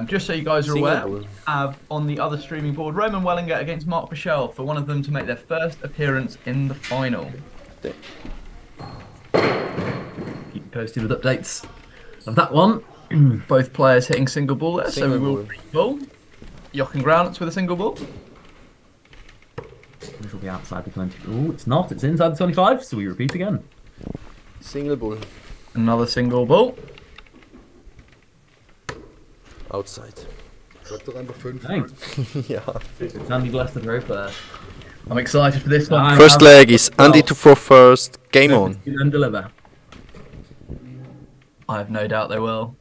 Just so you guys are aware, we have on the other streaming board Roman Wellinger against Mark Michel for one of them to make their first appearance in the final. Keep you posted with updates of that one. Both players hitting single ball there, so we will ball. Jochen Groudent's with a single ball. This will be outside the 20. Oh, it's not. It's inside the 25, so we repeat again. Single ball. Another single ball. Outside. Sag doch einfach 5. Ja. It's Andy Blessed to throw first. I'm excited for this one. First leg is Andy to throw first. Game on. And deliver. I have no doubt they will.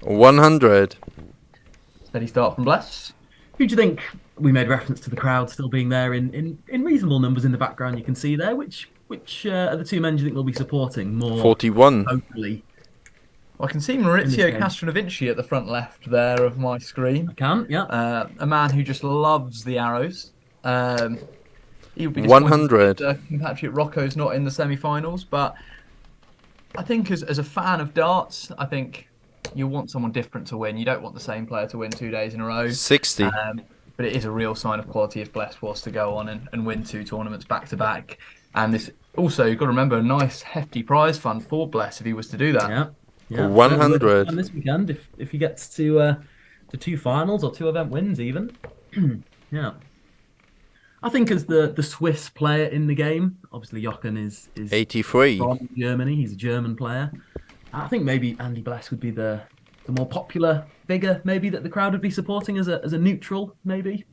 100. Steady start from Bless. Who do you think? We made reference to the crowd still being there in reasonable numbers in the background. You can see there. Which are the two men do you think will be supporting more? 41. Hopefully. Well, I can see Maurizio Castronovinci at the front left there of my screen. I can, yeah. A man who just loves the arrows. He would be 100. Compatriot Rocco's not in the semi-finals, but I think as a fan of darts, I think you want someone different to win. You don't want the same player to win 2 days in a row. 60. But it is a real sign of quality if Bless was to go on and win 2 tournaments back to back. And this also, you've got to remember, a nice hefty prize fund for Bless if he was to do that. Yeah. 100. This weekend, if he gets to 2 finals or 2 event wins, even. Yeah. I think as the Swiss player in the game, obviously Jochen is 83 from Germany. He's a German player. I think maybe Andy Bless would be the more popular figure, maybe that the crowd would be supporting as a neutral, maybe.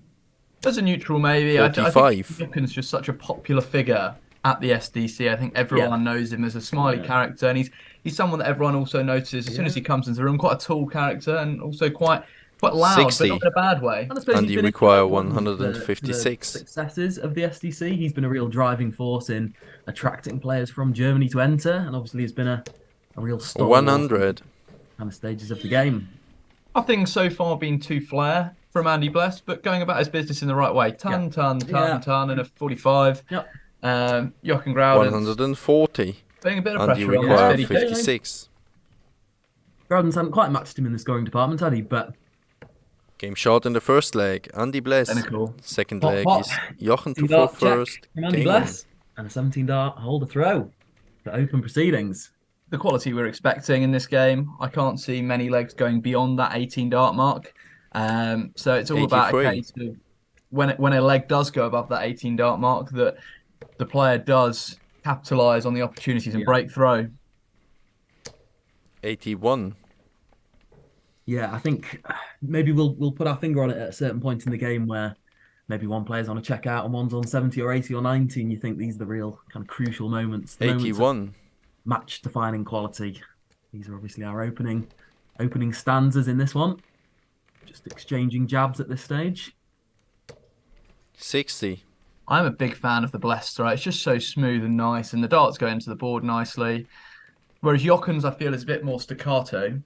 As a neutral, maybe. 45. I think Jochen's just such a popular figure at the SDC. I think everyone knows him as a smiley character, and he's someone that everyone also notices as soon as he comes into the room. Quite a tall character, and also quite loud, 60. but not in a bad way. And you require 156. The successes of the SDC. He's been a real driving force in attracting players from Germany to enter, and obviously he's been a real star. 100. Kind of stages of the game. Nothing so far been too flair from Andy Bless, but going about his business in the right way. Ton, and a 45. Yep. Jochen Groudent. 140. Putting a bit of and pressure you require on 56. Groudent hadn't quite matched him in the scoring department, had he? But game shot in the first leg. Andy Bless. Second leg is Jochen to throw first. Andy Bless. And a 17 dart holder throw for open proceedings. The quality we're expecting in this game, I can't see many legs going beyond that 18 dart mark. So it's all about a case of when a leg does go above that 18 dart mark, that the player does capitalise on the opportunities and break throw. 81. Yeah, I think maybe we'll put our finger on it at a certain point in the game where maybe one player's on a checkout and one's on 70 or 80 or 90, and you think these are the real kind of crucial moments. 81. Match defining quality. These are obviously our opening stanzas in this one. Just exchanging jabs at this stage. 60. I'm a big fan of the Blessed, right? It's just so smooth and nice, and the darts go into the board nicely. Whereas Jochen's, I feel, is a bit more staccato.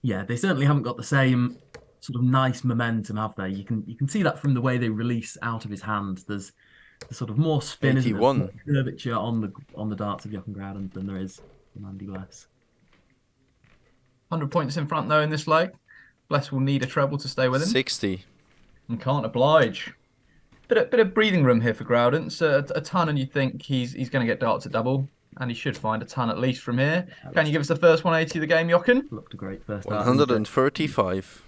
Yeah, they certainly haven't got the same sort of nice momentum, have they? You can see that from the way they release out of his hand. There's sort of more spin, 81. More curvature on the darts of Jochen Groudent than there is in Andy Bless. 100 points in front though in this leg. Bless will need a treble to stay with him. 60. And can't oblige. Bit of breathing room here for Groudent. So a ton, and you think he's going to get darts at double, and he should find a ton at least from here. Can you give us the first 180 of the game, Jochen? Looked a great first. 135.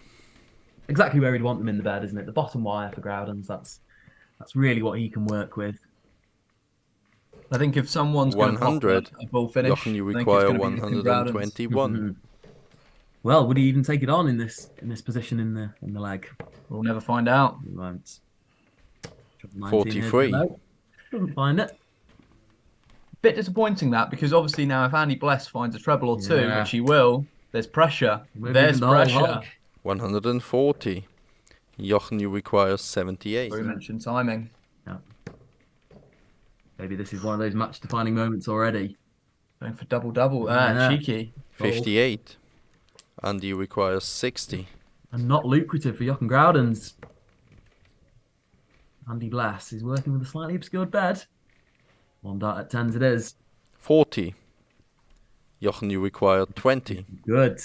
Exactly where he'd want them in the bed, isn't it? The bottom wire for Groudent. That's really what he can work with. I think if someone's going to pop a ball finish, Jochen, you require 121. Well, would he even take it on in this position in the leg? We'll never find out. We won't. 43. Doesn't find it. Bit disappointing that, because obviously now if Andy Bless finds a treble or two, which he will, there's pressure. There's pressure. 140. Jochen, you require 78. We mentioned timing. Yeah. Maybe this is one of those match-defining moments already. Going for double. Cheeky. 58. Andy requires 60. And not lucrative for Jochen Groudens. Andy Blass is working with a slightly obscured bed. 1 dart at 10s it is. 40. Jochen, you require 20. Good.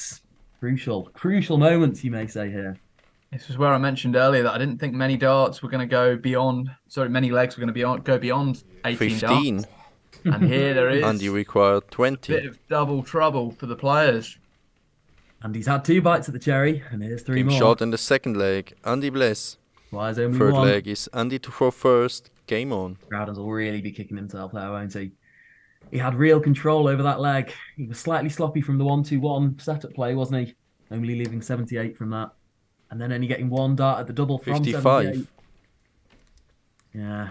Crucial moments, you may say here. This is where I mentioned earlier that I didn't think many darts were going to go beyond. Sorry, many legs were going to go beyond 18 15. darts. And here there is. Andy required 20. A bit of double trouble for the players. Andy's had 2 bites at the cherry, and here's 3 Game more. shot in the second leg. Andy Bless. Why is only Third 1? leg is Andy to throw first. Game on. Groudens will really be kicking himself there, won't he? He had real control over that leg. He was slightly sloppy from the 1-2-1 setup play, wasn't he? Only leaving 78 from that. And then only getting 1 dart at the double from 55. 78. Yeah.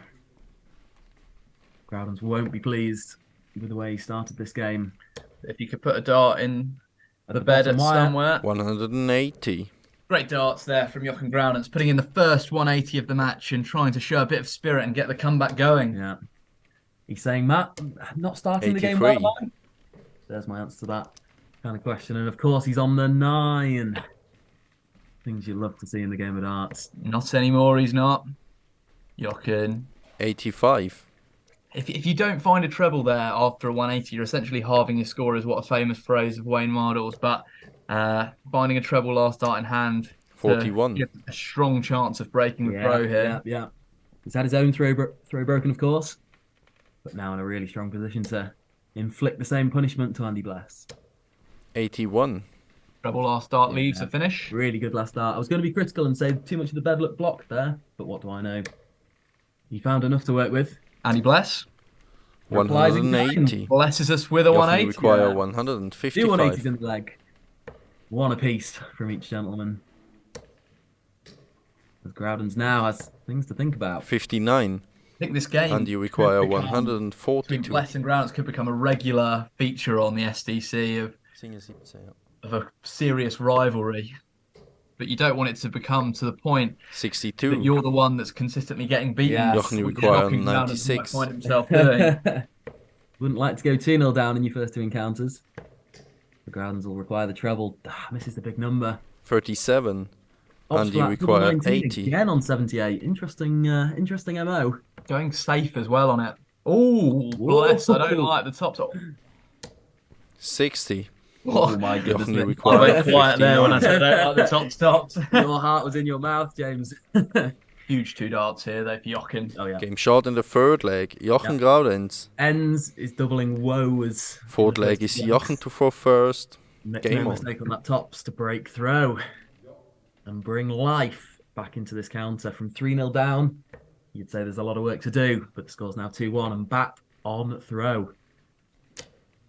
Groudens won't be pleased with the way he started this game. If you could put a dart in the bed at somewhere. 180. Great darts there from Jochen Groudens, putting in the first 180 of the match and trying to show a bit of spirit and get the comeback going. Yeah. He's saying, Matt, not starting 83. the game well, man. There's my answer to that kind of question. And of course, he's on the 9. Things you love to see in the game of darts. Not anymore, he's not. Jochen. 85. If you don't find a treble there after a 180, you're essentially halving your score, is what a famous phrase of Wayne Mardle's. But finding a treble last dart in hand. 41. A strong chance of breaking the throw here. Yeah. He's had his own throw broken, of course. But now in a really strong position to inflict the same punishment to Andy Blass. 81. Treble last dart leaves the finish. Really good last dart. I was going to be critical and say too much of the bed looked blocked there, but what do I know? He found enough to work with. Andy Bless. 180. Blesses us with a Jochen 180. require 155. 2 180s in the leg. 1 apiece from each gentleman. As Groudens now has things to think about. 59. I think this game. And you require between 142. Bless and Groudens could become a regular feature on the SDC of a serious rivalry. But you don't want it to become to the point 62. that you're the one that's consistently getting beaten. Yes. Jochen, you require 96. Find himself doing. Wouldn't like to go 2-0 down in your first 2 encounters. The Groudens will require the treble. Misses the big number. 37. And you Flat, require 19 80. again on 78. Interesting MO. Going safe as well on it. Oh, Bless. I don't like the top. 60. Oh my goodness. Jochen, you I require went quiet there when I 59. said I don't like the top. Your heart was in your mouth, James. Huge 2 darts here, though, for Jochen. Oh, yeah. Game shot in the third leg. Jochen Groudens. Ends is doubling woes. Fourth leg is Jochen to throw first. Make Game no on. mistake on that tops to break throw. And bring life back into this counter from 3-0 down. You'd say there's a lot of work to do, but the score's now 2-1 and back on throw.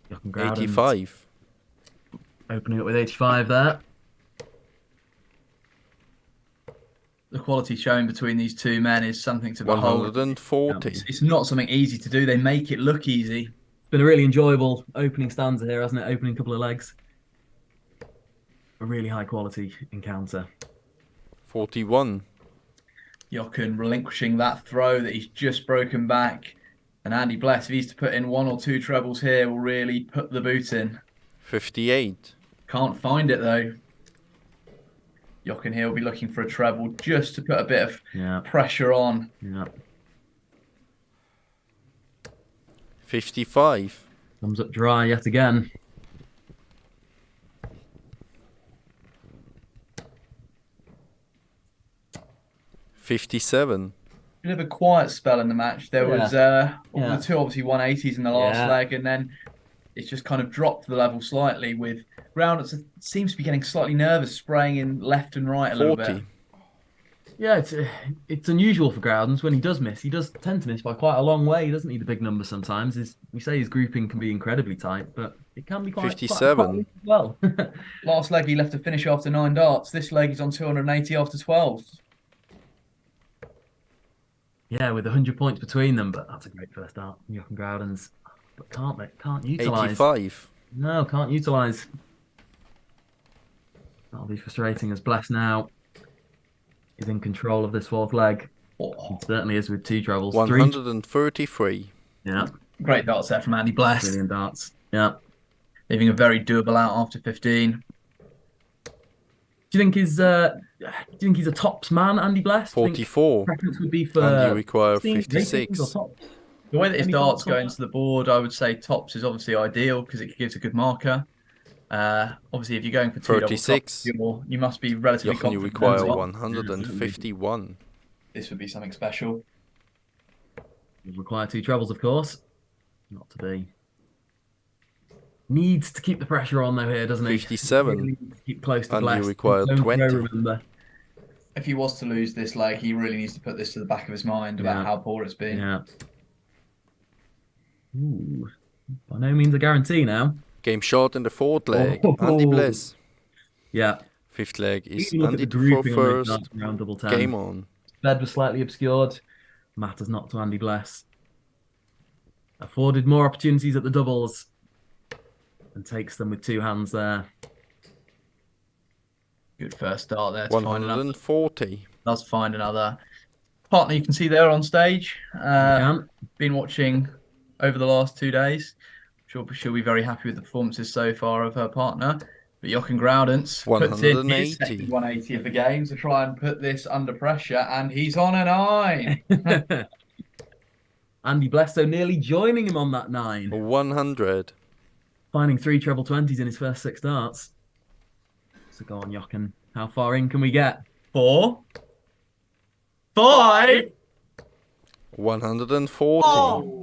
Jochen Groudens 85. opening up with 85 there. The quality shown between these 2 men is something to behold. 140. It's not something easy to do. They make it look easy. It's been a really enjoyable opening stanza here, hasn't it? Opening couple of legs. A really high quality encounter. 41. Jochen relinquishing that throw that he's just broken back. And Andy Bless, if he's to put in 1 or 2 trebles here, will really put the boot in. 58. Can't find it though. Jochen here will be looking for a treble just to put a bit of pressure on. Yeah. 55. Thumbs up dry yet again. $57. Bit of a quiet spell in the match. There was the 2 obviously 180s in the last leg, and then it's just kind of dropped the level slightly with Groudens seems to be getting slightly nervous, spraying in left and right a little bit. Yeah, it's unusual for Groudens when he does miss. He does tend to miss by quite a long way. He doesn't need a big number sometimes. We say his grouping can be incredibly tight, but it can be quite 57. Quite well. Last leg he left to finish after 9 darts. This leg he's on 280 after 12. Yeah, with 100 points between them, but that's a great first dart. Jochen Groudens, but can't utilise. 85. No, can't utilise. That'll be frustrating as Bless now is in control of this fourth leg. He certainly is with 2 trebles. 133. Yeah. Great darts there from Andy Bless. Brilliant darts. Yeah. Leaving a very doable out after 15. Do you think he's a tops man, Andy Bless? 44. Preference would be for and you require 16, 56. or tops? The way that his Any darts thoughts on go that? into the board, I would say tops is obviously ideal because it gives a good marker. Obviously, if you're going for 2 double 36. tops, you must be relatively Jochen, you confident. require as well. 151. This would be something special. He'll require 2 trebles, of course. Not to be. Needs to keep the pressure on though here, doesn't he? 57. Really needs to keep close to And Bless. you require Don't 20. throw, remember. If he was to lose this leg, he really needs to put this to the back of his mind about how poor it's been. Yeah. Ooh. By no means a guarantee now. Game short in the 4th leg. Andy Bless. Yeah. 5th leg is Look at Andy the to throw grouping on these first. darts around double 10. Game on. Bed was slightly obscured. Matters not to Andy Bless. Afforded more opportunities at the doubles. And takes them with 2 hands there. Good first start there. To find 140. Does find another partner you can see there on stage. Been watching over the last 2 days. She'll be very happy with the performances so far of her partner. But Jochen Groudens puts in his second 180 of the game to try and put this under pressure, and he's on a 9. Andy Bless so nearly joining him on that 9. 100. Finding 3 treble 20s in his first 6 darts. So go on, Jochen. How far in can we get? 4. 5. 140.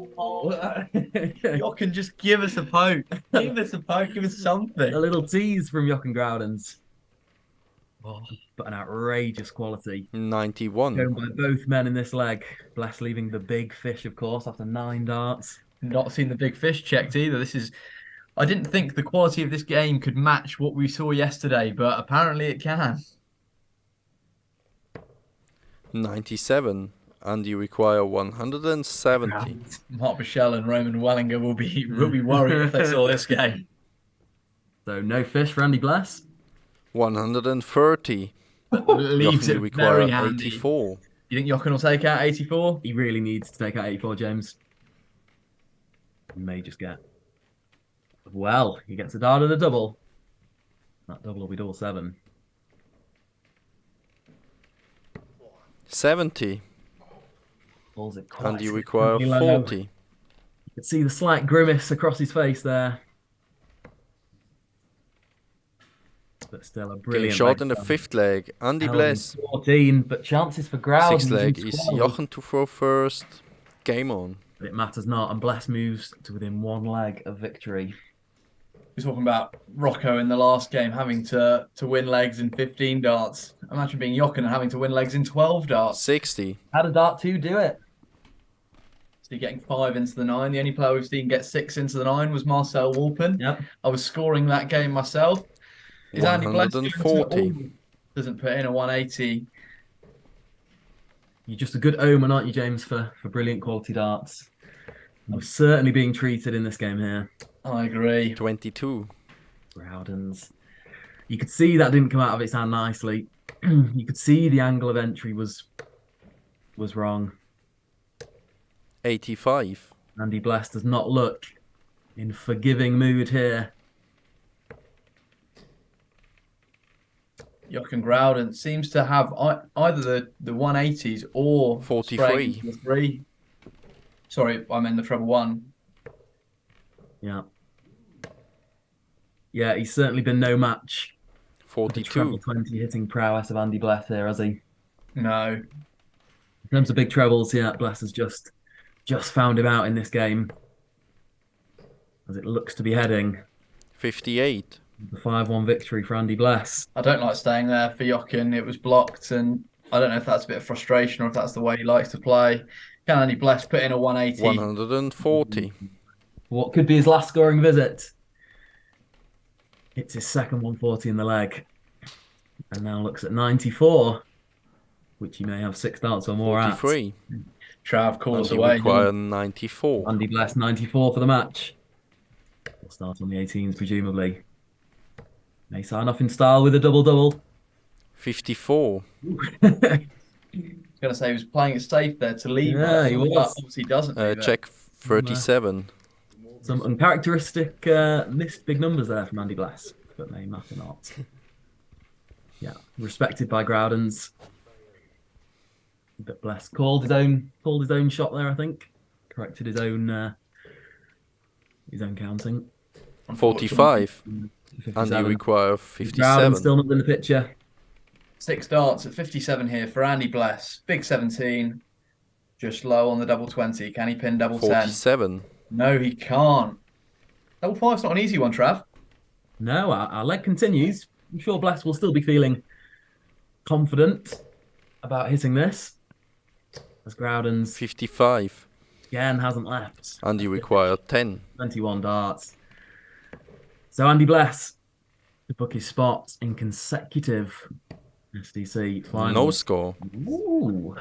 Jochen, just give us a poke. Give us a poke. Give us something. A little tease from Jochen Groudens. Oh, but an outrageous quality. 91. Shown by both men in this leg. Bless leaving the big fish, of course, after 9 darts. Not seen the big fish checked either. I didn't think the quality of this game could match what we saw yesterday, but apparently it can. 97. And you require 170. Mark Bichelle and Roman Wellinger will be worried if they saw this game. So no fish for Andy Bless. 130. Leaves Jochen, it require very handy. 84. You think Jochen will take out 84? He really needs to take out 84, James. He may just get... Well, he gets a dart and a double. That double will be double 7. 70. Balls it And you require low. 40. You can see the slight grimace across his face there. But still a brilliant Game short in the leg 5th leg. Andy held in Bless. 14, but chances for Groudens. 6th leg in is 12. Jochen to throw first. Game on. But it matters not, and Bless moves to within 1 leg of victory. We're talking about Rocco in the last game having to win legs in 15 darts. Imagine being Jochen and having to win legs in 12 darts. 60. How did dart 2 do it? So getting 5 into the 9. The only player we've seen get 6 into the 9 was Marcel Walpen. Yep. I was scoring that game myself. Is Andy Bless 140. Doesn't put in a 180. You're just a good omen, aren't you, James, for brilliant quality darts? I'm certainly being treated in this game here. I agree. 22. Groudens. You could see that didn't come out of its hand nicely. You could see the angle of entry was wrong. 85. Andy Bless does not look in forgiving mood here. Jochen Groudens seems to have either the 180s or 43. the 3. Sorry, I meant the treble 1. Yeah. Yeah, he's certainly been no match. 42. Treble 20 hitting prowess of Andy Bless here, has he? No. In terms of big trebles, yeah, Bless has just found him out in this game. As it looks to be heading. 58. The 5-1 victory for Andy Bless. I don't like staying there for Jochen. It was blocked, and I don't know if that's a bit of frustration or if that's the way he likes to play. Can Andy Bless put in a 180? 140. What could be his last scoring visit? It's his second 140 in the leg. And now looks at 94, which he may have 6 darts or more 43. at. Trav calls And you away. require 94. Andy Bless, 94 for the match. We'll start on the 18s, presumably. May sign off in style with a double-double. 54. I was going to say he was playing it safe there to leave. Yeah, he was. But obviously doesn't. Do Check 37. Some uncharacteristic missed big numbers there from Andy Bless, but they matter not. Yeah, respected by Groudens. But Bless called his own shot there, I think. Corrected his own counting. 45. And you require 57. Groudens still not in the picture. 6 darts at 57 here for Andy Bless. Big 17. Just low on the double 20. Can he pin double 10? 47. No, he can't. Double 5's not an easy one, Trav. No, our leg continues. I'm sure Bless will still be feeling confident about hitting this. As Groudens 55. again hasn't left. And you require 10. 21 darts. So Andy Bless to book his spot in consecutive SDC finals. No score. Ooh.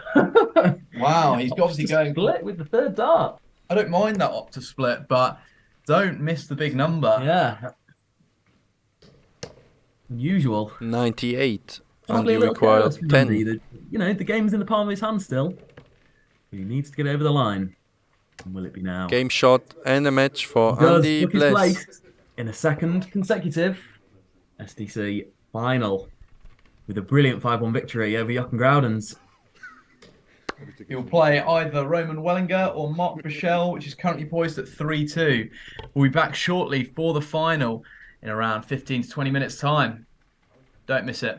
Wow, he's obviously going split with the third dart. I don't mind that Opta split, but don't miss the big number. Yeah. Unusual. 98. And Probably you a little require careless from 10. Andy. The game's in the palm of his hand still. He needs to get over the line. And will it be now? Game shot and a match for Does Andy book his Bless. place in a second consecutive SDC final with a brilliant 5-1 victory over Jochen Groudens. He'll play either Roman Wellinger or Mark Bichelle, which is currently poised at 3-2. We'll be back shortly for the final in around 15 to 20 minutes' time. Don't miss it.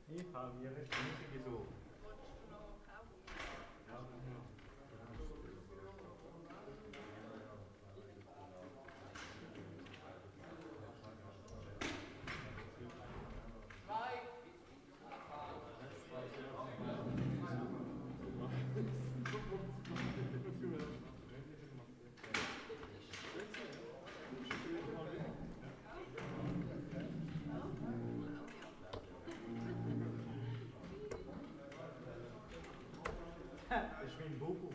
Ich halbiere riesige so. Das ist mein Bubu.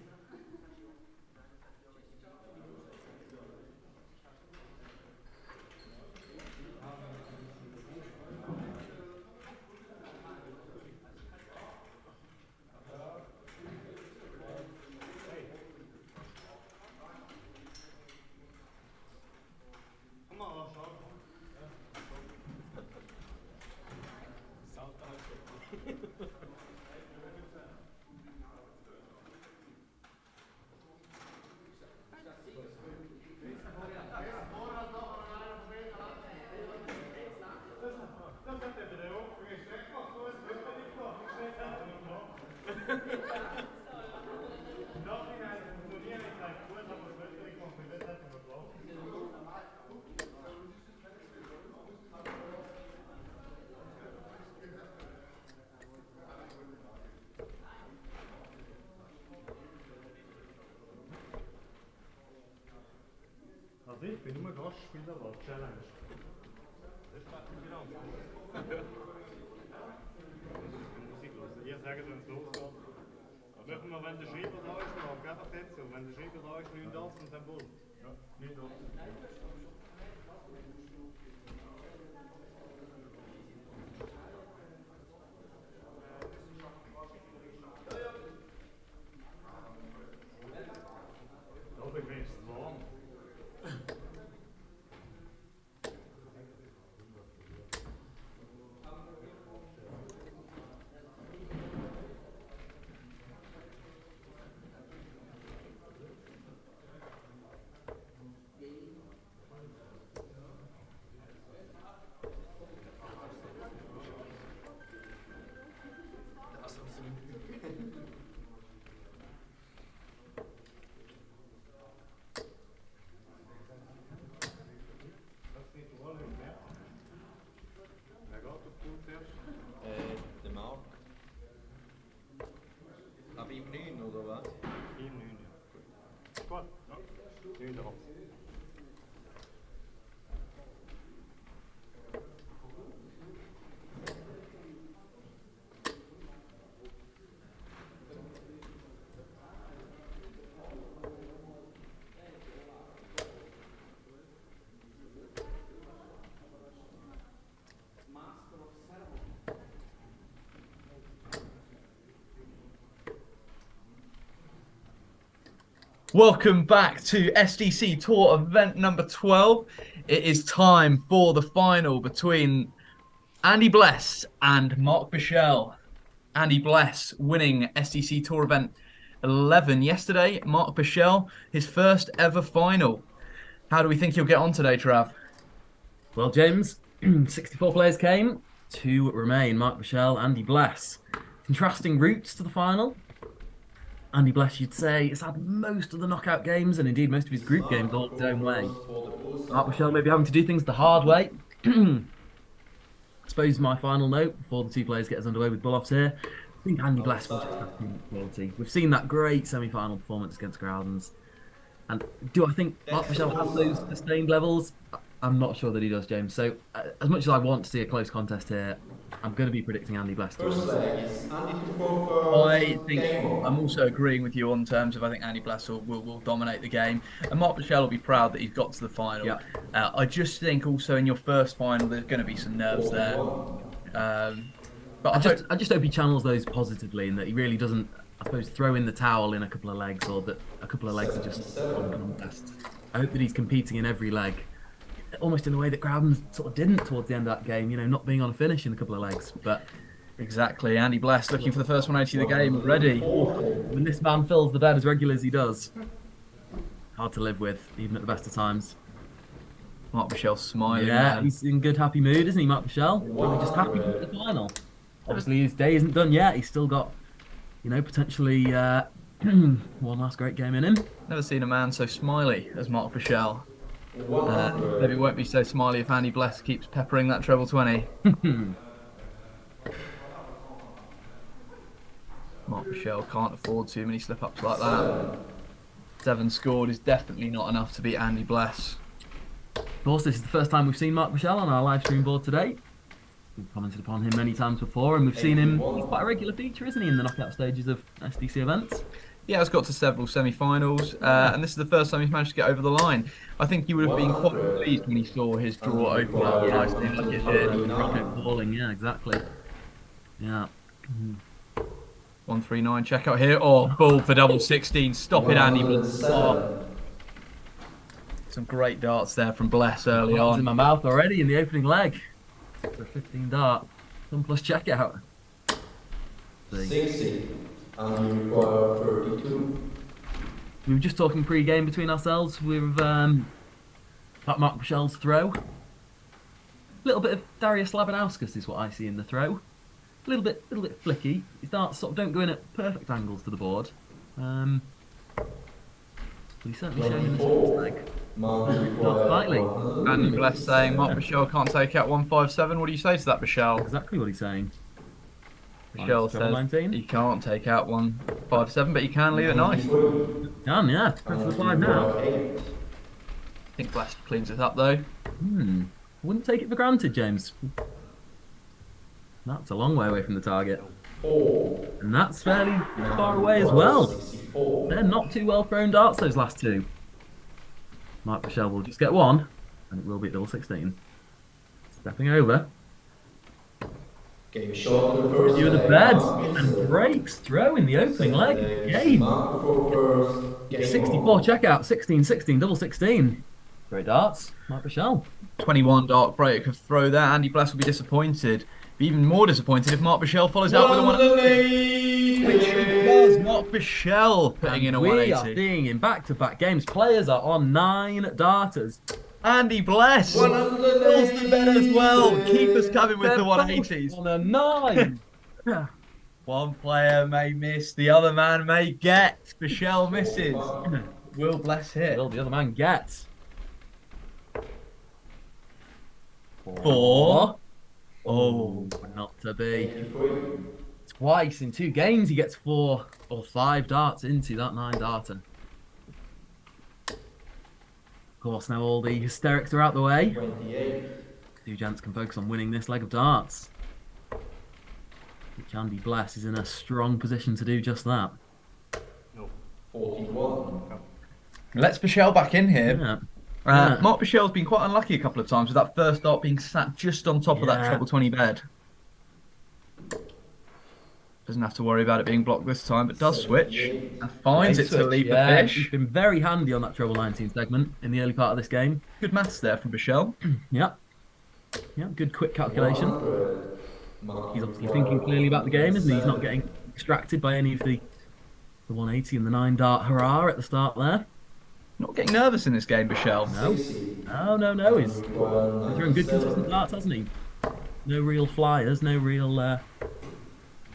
Komm mal, schau. Also ich bin nur Gastspieler, was Challenge. Das macht mich genau. Musik los. Ihr sagt, wenn es losgeht. Aber machen wir, wenn der Schreiber da ist, noch einfach jetzt so. Wenn der Schreiber da ist, 9 das und dann Bull. Ja, 9 das. Da bin ich wenigstens warm. Der Marc. Aber im 9 oder was? Im 9, ja. Gut, ja. 9 drauf. Welcome back to SDC Tour event number 12. It is time for the final between Andy Bless and Mark Bichelle. Andy Bless winning SDC Tour event 11 yesterday. Mark Bichelle, his first ever final. How do we think he'll get on today, Trav? Well, James, 64 players came, 2 remain. Mark Bichelle, Andy Bless. Contrasting routes to the final. Andy Bless, you'd say, has had most of the knockout games and indeed most of his group games all his own way. Mark Bichelle maybe having to do things the hard way. I suppose my final note before the 2 players get us underway with Bull-offs here. I think Andy Bless will just have too much quality. We've seen that great semi-final performance against Groudens. And do I think Mark Bichelle has those sustained levels? I'm not sure that he does, James. So as much as I want to see a close contest here, I'm going to be predicting Andy Bless. I think I'm also agreeing with you on terms of I think Andy Bless will dominate the game. And Mark Bichelle will be proud that he's got to the final. Yeah. I just think also in your first final there's going to be some nerves there. But I just hope he channels those positively and that he really doesn't, I suppose, throw in the towel in a couple of legs or that a couple of legs are just on contest. I hope that he's competing in every leg. Almost in a way that Groudens sort of didn't towards the end of that game, you know, not being on a finish in a couple of legs. But exactly, Andy Bless looking for the first 180 of the game already. When this man fills the bed as regularly as he does, hard to live with, even at the best of times. Mark Bichelle smiling. Yeah, he's in good, happy mood, isn't he, Mark Bichelle? Probably just happy with the final. obviously his day isn't done yet. He's still got, potentially one last great game in him. Never seen a man so smiley as Mark Bichelle. Maybe it won't be so smiley if Andy Bless keeps peppering that treble 20. Mark Bichelle can't afford too many slip-ups like that. 7 scored is definitely not enough to beat Andy Bless. Of course, this is the first time we've seen Mark Bichelle on our live stream board today. We've commented upon him many times before, and we've seen him. He's quite a regular feature, isn't he, in the knockout stages of SDC events? Yeah, he's got to several semi-finals, and this is the first time he's managed to get over the line. I think he would have been quite pleased when he saw his draw open up nicely like it did. Balling, yeah, exactly. Yeah. 139 check out here. Oh, ball for double 16. Stop it, Andy. Oh. Some great darts there from Bless early on. In my mouth already in the opening leg. For a 15 dart. 1+ checkout. 60. And you require 32. We were just talking pre-game between ourselves with that Mark Bichelle's throw. A little bit of Darius Labanauskas is what I see in the throw. A little bit flicky. His darts sort of don't go in at perfect angles to the board. But he's certainly showing in the first leg. Not slightly. Andy Bless saying Mark Bichelle can't take out 157. What do you say to that, Bichelle? Exactly what he's saying. Bichelle says he can't take out 157, but he can leave it nice. Can, yeah. Press the 5 now. I think Bless cleans it up though. Wouldn't take it for granted, James. That's a long way away from the target. And that's fairly far away as well. They're not too well thrown darts, those last two. Mark Bichelle will just get one, and it will be double 16. Stepping over. Game shot in the first You the leg. bed and breaks throw in the opening leg of the game. 64 checkout, 16-16, double 16. Great darts, Mark Bichelle. 21 dart break of throw there. Andy Bless will be disappointed. Be even more disappointed if Mark Bichelle follows out with a 180. Which he does. Mark Bichelle putting in a 180. We are seeing in back-to-back games. Players are on 9 darters. Andy Bless fills the bed as well. Keep us coming with the 180s. On a 9. One player may miss, the other man may get. Bichelle misses. Will Bless hit? Will the other man get? 4. Oh, not to be. Twice in 2 games he gets 4 or 5 darts into that 9 darter. Of course, now all the hysterics are out the way. 2 gents can focus on winning this leg of darts. Which Andy Bless is in a strong position to do just that. 41. Let's Bichelle back in here. Yeah. Mark Bichelle's been quite unlucky a couple of times with that first dart being sat just on top of that treble 20 bed. Doesn't have to worry about it being blocked this time, but does switch and finds it to leave the fish. He's been very handy on that treble 19 segment in the early part of this game. Good maths there from Bichelle. Yeah, good quick calculation. He's obviously thinking clearly about the game, isn't he? He's not getting distracted by any of the 180 and the 9 dart hurrah at the start there. Not getting nervous in this game, Bichelle. No. He's throwing good consistent darts, hasn't he? No real flyers, no real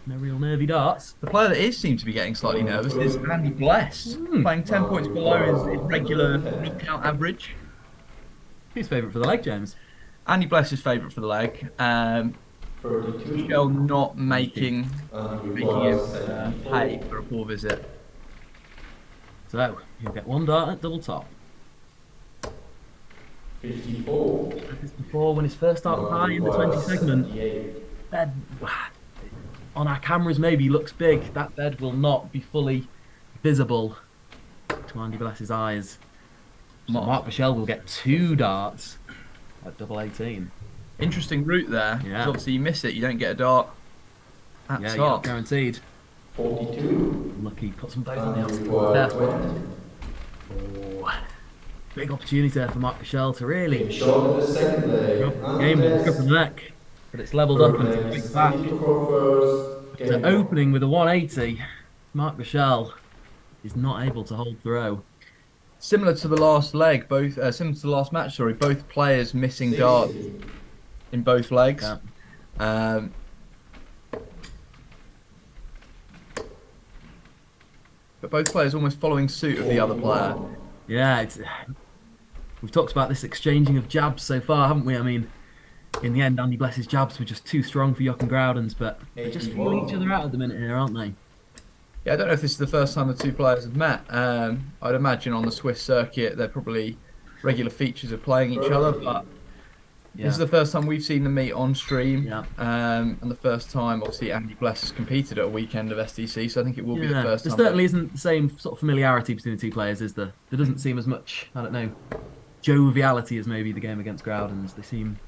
nervy darts. The player that seems to be getting slightly nervous is Andy Bless, playing 10 points below his regular knockout average. Who's favourite for the leg, James? Andy Bless is favourite for the leg. Bichelle not making him pay for a poor visit. So, he'll get 1 dart at double top. 54. This before when his first start was high in the 20 segment. Bed, on our cameras maybe looks big. That bed will not be fully visible to Andy Bless's eyes. So Mark Bichelle will get 2 darts at double 18. Interesting route there. Yeah. Obviously you miss it, you don't get a dart at Yeah, top. you're not guaranteed. 42. Lucky, puts them both on the outside. Oh, big opportunity there for Mark Bichelle to really Shot in the second leg. game with the scruff of the neck, but it's levelled up and it's kicked back. So opening with a 180, Mark Bichelle is not able to hold throw. Similar to the last leg, similar to the last match, sorry, both players missing darts in both legs. Yeah. but both players almost following suit of the other player. Yeah, we've talked about this exchanging of jabs so far, haven't we? I mean, in the end, Andy Bless's jabs were just too strong for Jochen Groudens, but they're just feeling each other out at the minute here, aren't they? Yeah, I don't know if this is the first time the two players have met. I'd imagine on the Swiss circuit, they're probably regular features of playing each other, but this is the first time we've seen them meet on stream. Yeah. And the first time, obviously, Andy Bless has competed at a weekend of SDC, so I think it will be the first time. There certainly isn't the same sort of familiarity between the two players, is there? There doesn't seem as much, I don't know, joviality as maybe the game against Groudens. They seem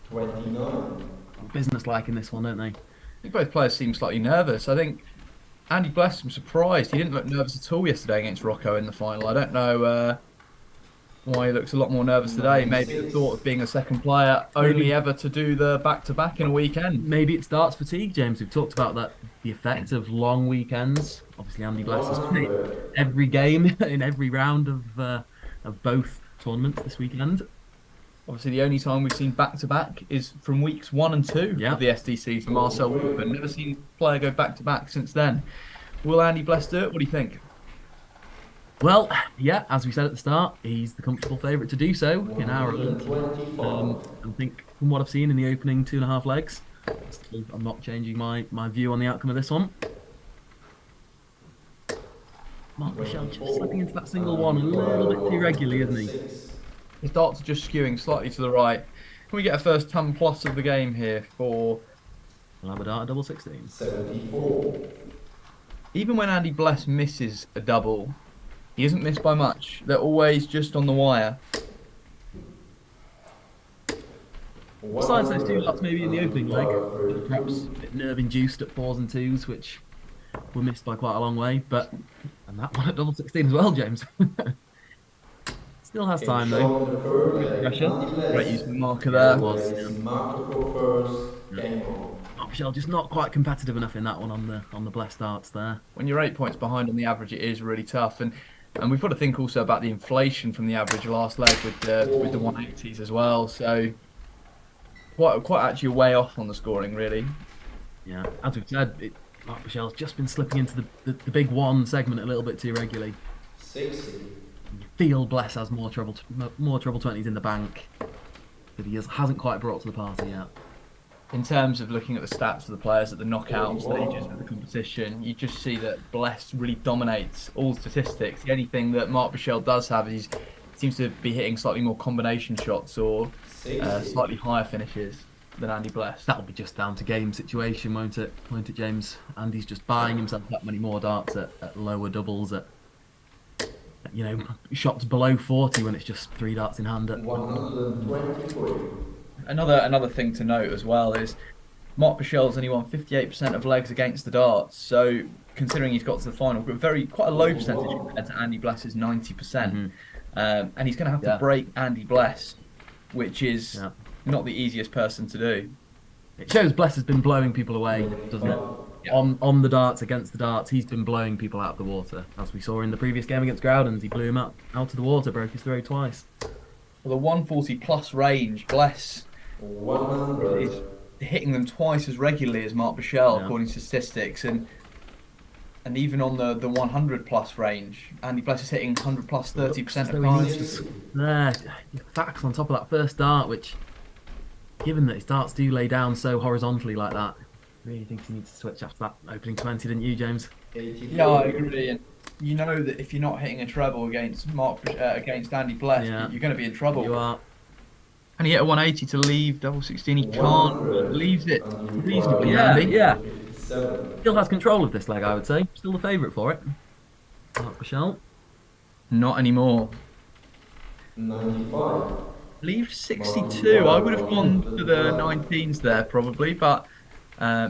business-like in this one, don't they? I think both players seem slightly nervous. I think Andy Bless, I'm surprised. He didn't look nervous at all yesterday against Rocco in the final. I don't know why he looks a lot more nervous today. Maybe the thought of being a second player only ever to do the back-to-back in a weekend. Maybe it starts fatigue, James. We've talked about that, the effect of long weekends. Obviously, Andy Bless has played every game in every round of both tournaments this weekend. Obviously, the only time we've seen back-to-back is from weeks 1 and 2 of the SDC for Marcel Wolfman. Never seen a player go back-to-back since then. Will Andy Bless do it? What do you think? Well, yeah, as we said at the start, he's the comfortable favourite to do so in our event. I think from what I've seen in the opening 2.5 legs, I'm not changing my view on the outcome of this one. Marc Michel just slipping into that single one a little bit too regularly, isn't he? His darts are just skewing slightly to the right. Can we get a first ton plus of the game here for Labradar double 16? 74. Even when Andy Bless misses a double, he isn't missed by much. They're always just on the wire. Besides those two lots maybe in the opening leg, perhaps a bit nerve-induced at 4s and 2s, which were missed by quite a long way. And that one at double 16 as well, James. Still has time though. Pressure. Great use of the marker there. Michel just not quite competitive enough in that one on the Bless darts there. When you're 8 points behind on the average, it is really tough. And we've got to think also about the inflation from the average last leg with the 180s as well. So quite actually a way off on the scoring, really. Yeah, as we've said, Marc Michel's just been slipping into the big one segment a little bit too regularly. 60. Feel Bless has more treble 20s in the bank that he hasn't quite brought to the party yet. In terms of looking at the stats of the players at the knockout stages of the competition, you just see that Bless really dominates all statistics. The only thing that Marc Michel does have is he seems to be hitting slightly more combination shots or slightly higher finishes than Andy Bless. That'll be just down to game situation, won't it, James? Andy's just buying himself that many more darts at lower doubles, at shots below 40 when it's just 3 darts in hand at 123. Another thing to note as well is Marc Michel's only won 58% of legs against the darts. So considering he's got to the final, quite a low percentage compared to Andy Bless's 90%. And he's going to have to break Andy Bless, which is not the easiest person to do. It shows Bless has been blowing people away, doesn't it? Yeah. On the darts, against the darts, he's been blowing people out of the water. As we saw in the previous game against Groudens, he blew him out of the water, broke his throw twice. Well, the 140 plus range, Bless 100 is hitting them twice as regularly as Marc Michel, according to statistics, and even on the 100 plus range, Andy Bless is hitting 100 plus 30% of times. Facts on top of that first dart, which, given that his darts do lay down so horizontally like that, really thinks he needs to switch after that opening 20, didn't you, James? Yeah, I agree. And you know that if you're not hitting a treble against against Andy Bless, you're going to be in trouble. You are. And he hit a 180 to leave double 16. He can't. Leaves it reasonably handy. Yeah. Still has control of this leg, I would say. Still the favourite for it. Marc Michel. Not anymore. 95. Leave 62. I would have gone to the 19s there probably, but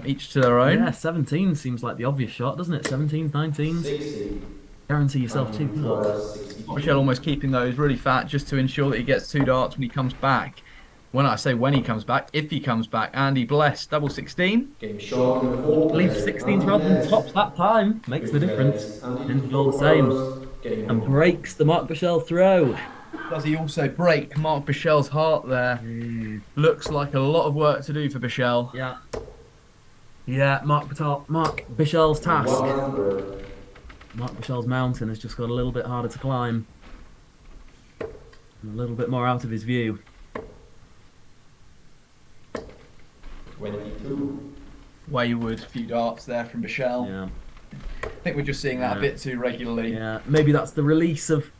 each to their own. Yeah, 17 seems like the obvious shot, doesn't it? 17s, 19s. 60. Guarantee yourself 2 darts. Michel almost keeping those really fat just to ensure that he gets 2 darts when he comes back. When I say when he comes back, if he comes back, Andy Bless, double 16. Game short. Leaves 16s rather than tops that time. Makes the difference. Ends it all the same. And breaks the Marc Michel throw. Does he also break Marc Michel's heart there? Looks like a lot of work to do for Michel. Yeah, Marc Michel's task. 100. Mark Michel's mountain has just got a little bit harder to climb. A little bit more out of his view. 22. Wayward few darts there from Michel. Yeah. I think we're just seeing that a bit too regularly. Yeah, maybe that's the release of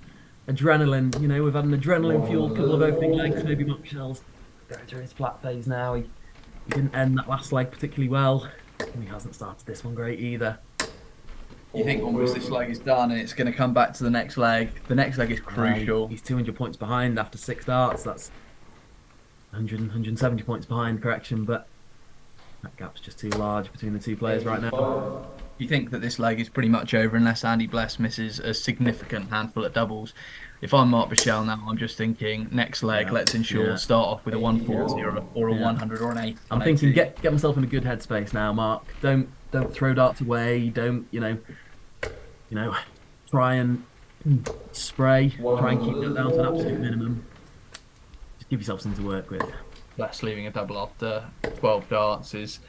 adrenaline. You know, we've had an adrenaline-fueled couple of opening legs. Maybe Mark Michel's going through his flat phase now. He didn't end that last leg particularly well. And he hasn't started this one great either. You think once this leg is done and it's going to come back to the next leg is crucial. He's 200 points behind after 6 darts. That's 170 points behind, correction, but that gap's just too large between the two players right now. You think that this leg is pretty much over unless Andy Bless misses a significant handful of doubles. If I'm Mark Michel now, I'm just thinking next leg, let's ensure start off with a 140 or a 100 or an 8. I'm thinking get myself in a good headspace now, Mark. Don't throw darts away. Don't try and spray. Try and keep that down to an absolute minimum. Just give yourself something to work with. Bless leaving a double after 12 darts is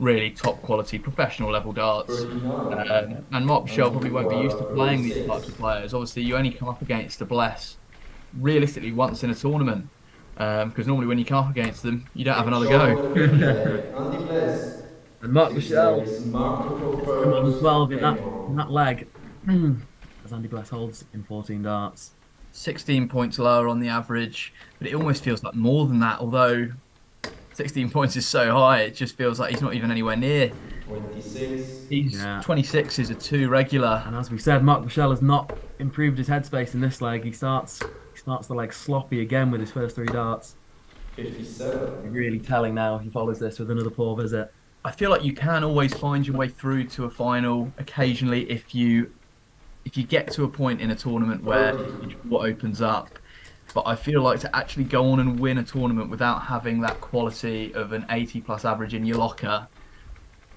really top quality professional level darts. And Mark Michel probably won't be used to playing these types of players. Obviously, you only come up against a Bless realistically once in a tournament, because normally when you come up against them, you don't have another go. And Mark Michel come on 12 in that leg, as Andy Bless holds in 14 darts. 16 points lower on the average, but it almost feels like more than that, although 16 points is so high, it just feels like he's not even anywhere near. 26. He's 26 is a 2 regular. And as we said, Mark Michel has not improved his headspace in this leg. He starts the leg sloppy again with his first 3 darts. 57. Really telling now if he follows this with another poor visit. I feel like you can always find your way through to a final occasionally if you get to a point in a tournament where what opens up. But I feel like to actually go on and win a tournament without having that quality of an 80+ average in your locker,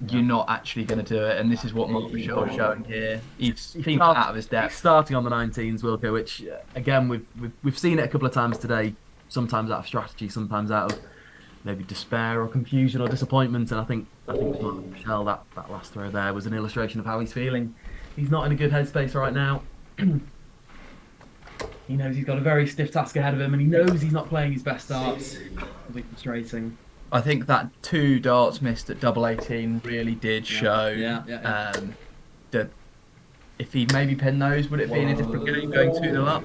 you're not actually going to do it. And this is what Mark Michel is showing here. He's out of his depth. He's starting on the 19s, Wilco, which again we've seen it a couple of times today. Sometimes out of strategy, sometimes out of maybe despair or confusion or disappointment. And I think Mark Michel, that last throw there was an illustration of how he's feeling. He's not in a good headspace right now. He knows he's got a very stiff task ahead of him, and he knows he's not playing his best darts. It'll be frustrating. I think that 2 darts missed at double 18 really did show that if he maybe pinned those, would it be in a different game going 2-0 up?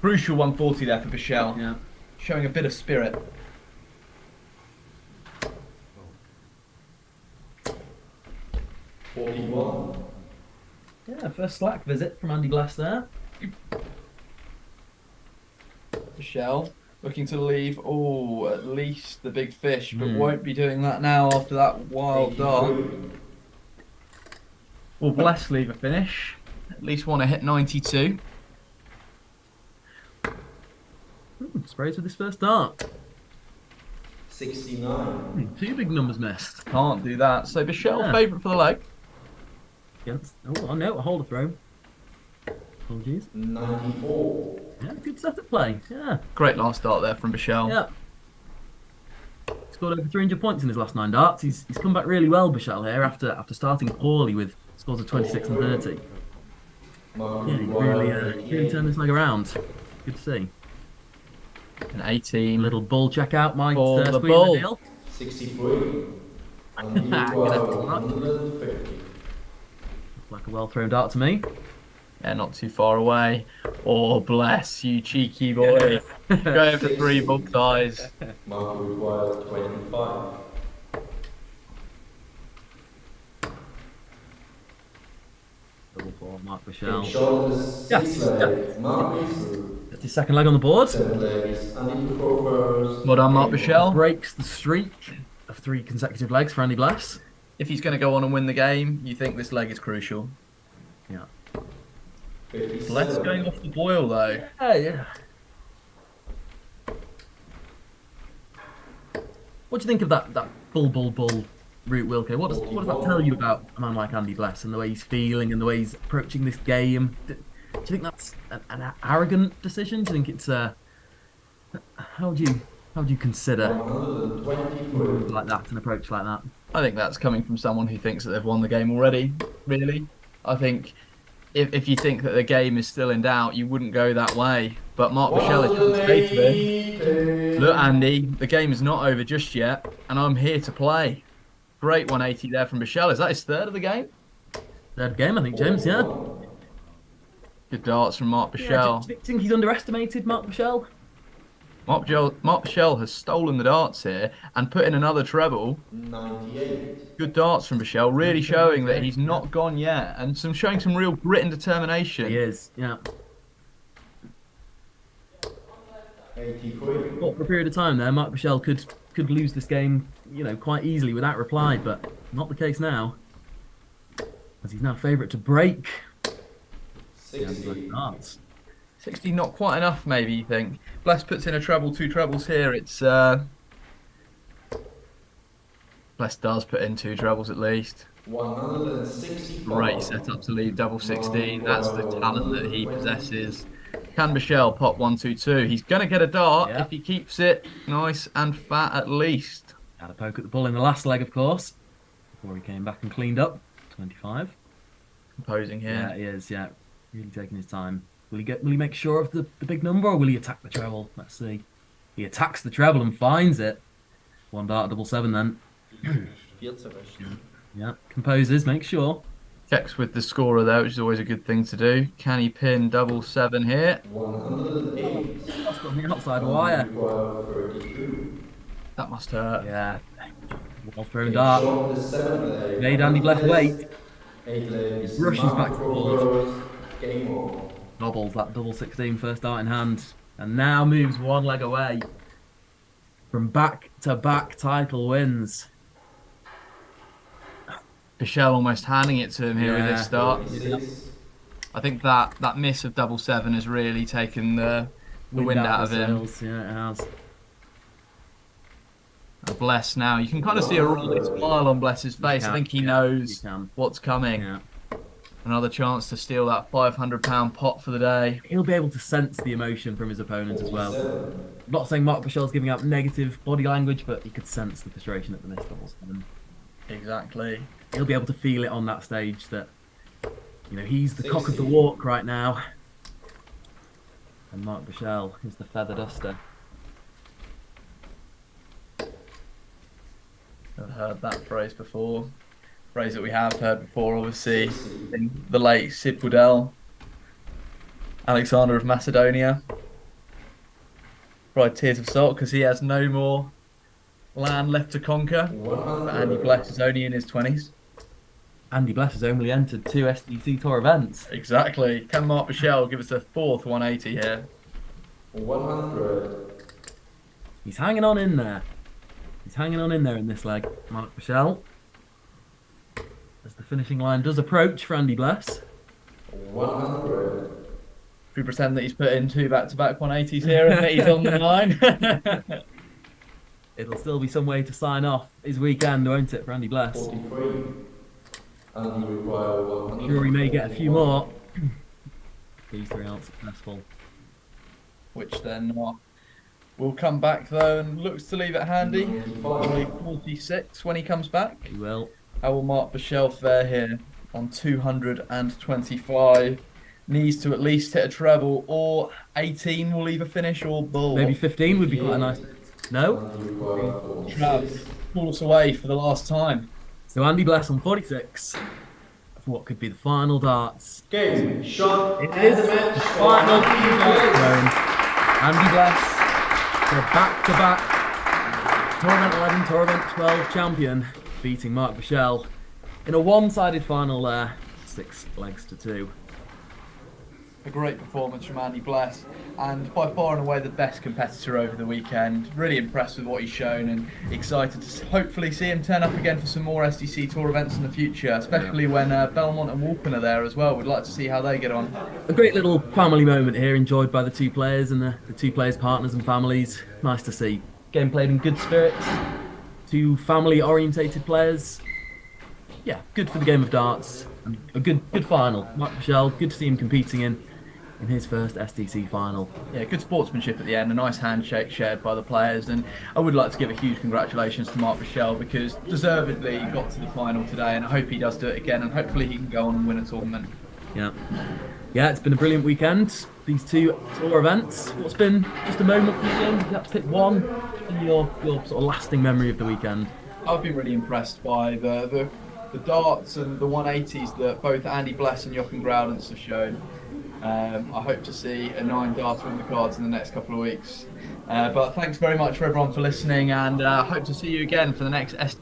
Crucial 140 there for Michel. Yeah. Showing a bit of spirit. Yeah, first slack visit from Andy Bless there. Michel looking to leave, at least the big fish, but won't be doing that now after that wild dart. Will Bless leave a finish? At least want to hit 92. Sprays with his first dart. 69. 2 big numbers missed. Can't do that. So Michel, favourite for the leg. No, a holder throw. Apologies. 94. Yeah, good setup play. Yeah. Great last dart there from Michel. Yeah. Scored over 300 points in his last 9 darts. He's come back really well, Michel, here after starting poorly with scores of 26 and 30. Yeah, he really turned this leg around. Good to see. An 18. Little bull checkout might the squeeze bull. the deal. 63. And you require 150. Like a well thrown dart to me. Yeah, not too far away. Oh, Bless, you cheeky boy. Going for 3 book eyes. Mark requires 25. Double for Mark Michel. Shoulders, Yes. 6 legs. Mark is through. That's his second leg on the board. 7 legs. And you go first. Well done, Mark Michel. Breaks the streak of 3 consecutive legs for Andy Bless. If he's going to go on and win the game, you think this leg is crucial. Yeah. 57. Bless going off the boil though. Yeah. What do you think of that bull route, Wilco? What does that tell you about a man like Andy Bless and the way he's feeling and the way he's approaching this game? Do you think that's an arrogant decision? Do you think it's how do you consider like that, an approach like that? I think that's coming from someone who thinks that they've won the game already, really. I think if you think that the game is still in doubt, you wouldn't go that way. But Mark Michel is trying to say to him, look, Andy, the game is not over just yet, and I'm here to play. Great 180 there from Michel. Is that his third of the game? Third game, I think, James, yeah. Good darts from Mark Michel. Do you think he's underestimated, Mark Michel? Mark Michel has stolen the darts here and put in another treble. 98. Good darts from Michel, really showing that he's not gone yet, and showing some real grit and determination. He is, yeah. 83. But for a period of time there, Mark Michel could lose this game, you know, quite easily without reply, but not the case now, as he's now favourite to break. 60. Darts. 60 not quite enough, maybe, you think. Bless puts in a treble, 2 trebles here. It's Bless does put in 2 trebles at least. 165. Great setup to lead double 16. That's the talent that he possesses. Can Michel pop 1-2-2? He's going to get a dart if he keeps it nice and fat at least. Had a poke at the ball in the last leg, of course, before he came back and cleaned up. 25. Composing here. Yeah, he is, yeah. Really taking his time. Will he make sure of the big number, or will he attack the treble? Let's see. He attacks the treble and finds it. 1 dart, double 7 then. Yeah, composes, make sure. Checks with the scorer there, which is always a good thing to do. Can he pin double 7 here? 108. That's on the outside wire. That must hurt. Yeah. Well thrown dart. Made Andy Bless wait. 8 legs. Rushes back to the board. Game on. Gobbles that double 16 first dart in hand. And now moves 1 leg away from back-to-back title wins. Michel almost handing it to him here with this start. I think that miss of double 7 has really taken the wind out of him. Yeah, it has. Bless now. You can kind of see a rolling smile on Bless's face. I think he knows what's coming. Yeah. Another chance to steal that £500 pot for the day. He'll be able to sense the emotion from his opponent as well. I'm not saying Mark Michel's giving up negative body language, but he could sense the frustration at the missed double 7. Exactly. He'll be able to feel it on that stage that, you know, he's the cock of the walk right now. And Mark Michel is the feather duster. I've heard that phrase before. Phrase that we have heard before, obviously, in the late Sid Woodell, Alexander of Macedonia. Cried tears of salt because he has no more land left to conquer. But Andy Bless is only in his 20s. Andy Bless has only entered 2 SDC Tour events. Exactly. Can Mark Michel give us a 4th 180 here? 100. He's hanging on in there. He's hanging on in there in this leg, Mark Michel. As the finishing line does approach for Andy Bless. 100. If we pretend that he's put in 2 back-to-back 180s here and that he's on the line. It'll still be some way to sign off his weekend, won't it, for Andy Bless? 43. And you require 100. Sure, he may get a few more. These 3 aren't successful. Which then will come back though and looks to leave it handy. Only 46 when he comes back. He will. How will Mark Michel fare here on 225? Needs to at least hit a treble, or 18 will either finish or bull. Maybe 15 would be quite a nice. No? Trav, pull us away for the last time. So Andy Bless on 46 for what could be the final darts. Game shot. It is the final dart zone. Andy Bless, the back-to-back Tournament 11, Tournament 12 champion, beating Mark Michel in a one-sided final there, 6 legs to 2. A great performance from Andy Bless, and by far and away the best competitor over the weekend. Really impressed with what he's shown and excited to hopefully see him turn up again for some more SDC Tour events in the future, especially when Belmont and Walken are there as well. We'd like to see how they get on. A great little family moment here, enjoyed by the 2 players and the 2 players' partners and families. Nice to see. Game played in good spirits. 2 family-orientated players. Yeah, good for the game of darts. And a good final. Mark Michel, good to see him competing in his first SDC final. Yeah, good sportsmanship at the end, a nice handshake shared by the players, and I would like to give a huge congratulations to Mark Michel because deservedly got to the final today, and I hope he does do it again, and hopefully he can go on and win a tournament. Yeah, it's been a brilliant weekend. These two tour events. What's been just a moment for you? If you had to pick one in your sort of lasting memory of the weekend. I've been really impressed by the darts and the 180s that both Andy Bless and Jochen Groudens have shown. I hope to see a 9 darter in the cards in the next couple of weeks. But thanks very much for everyone for listening, and I hope to see you again for the next SDC.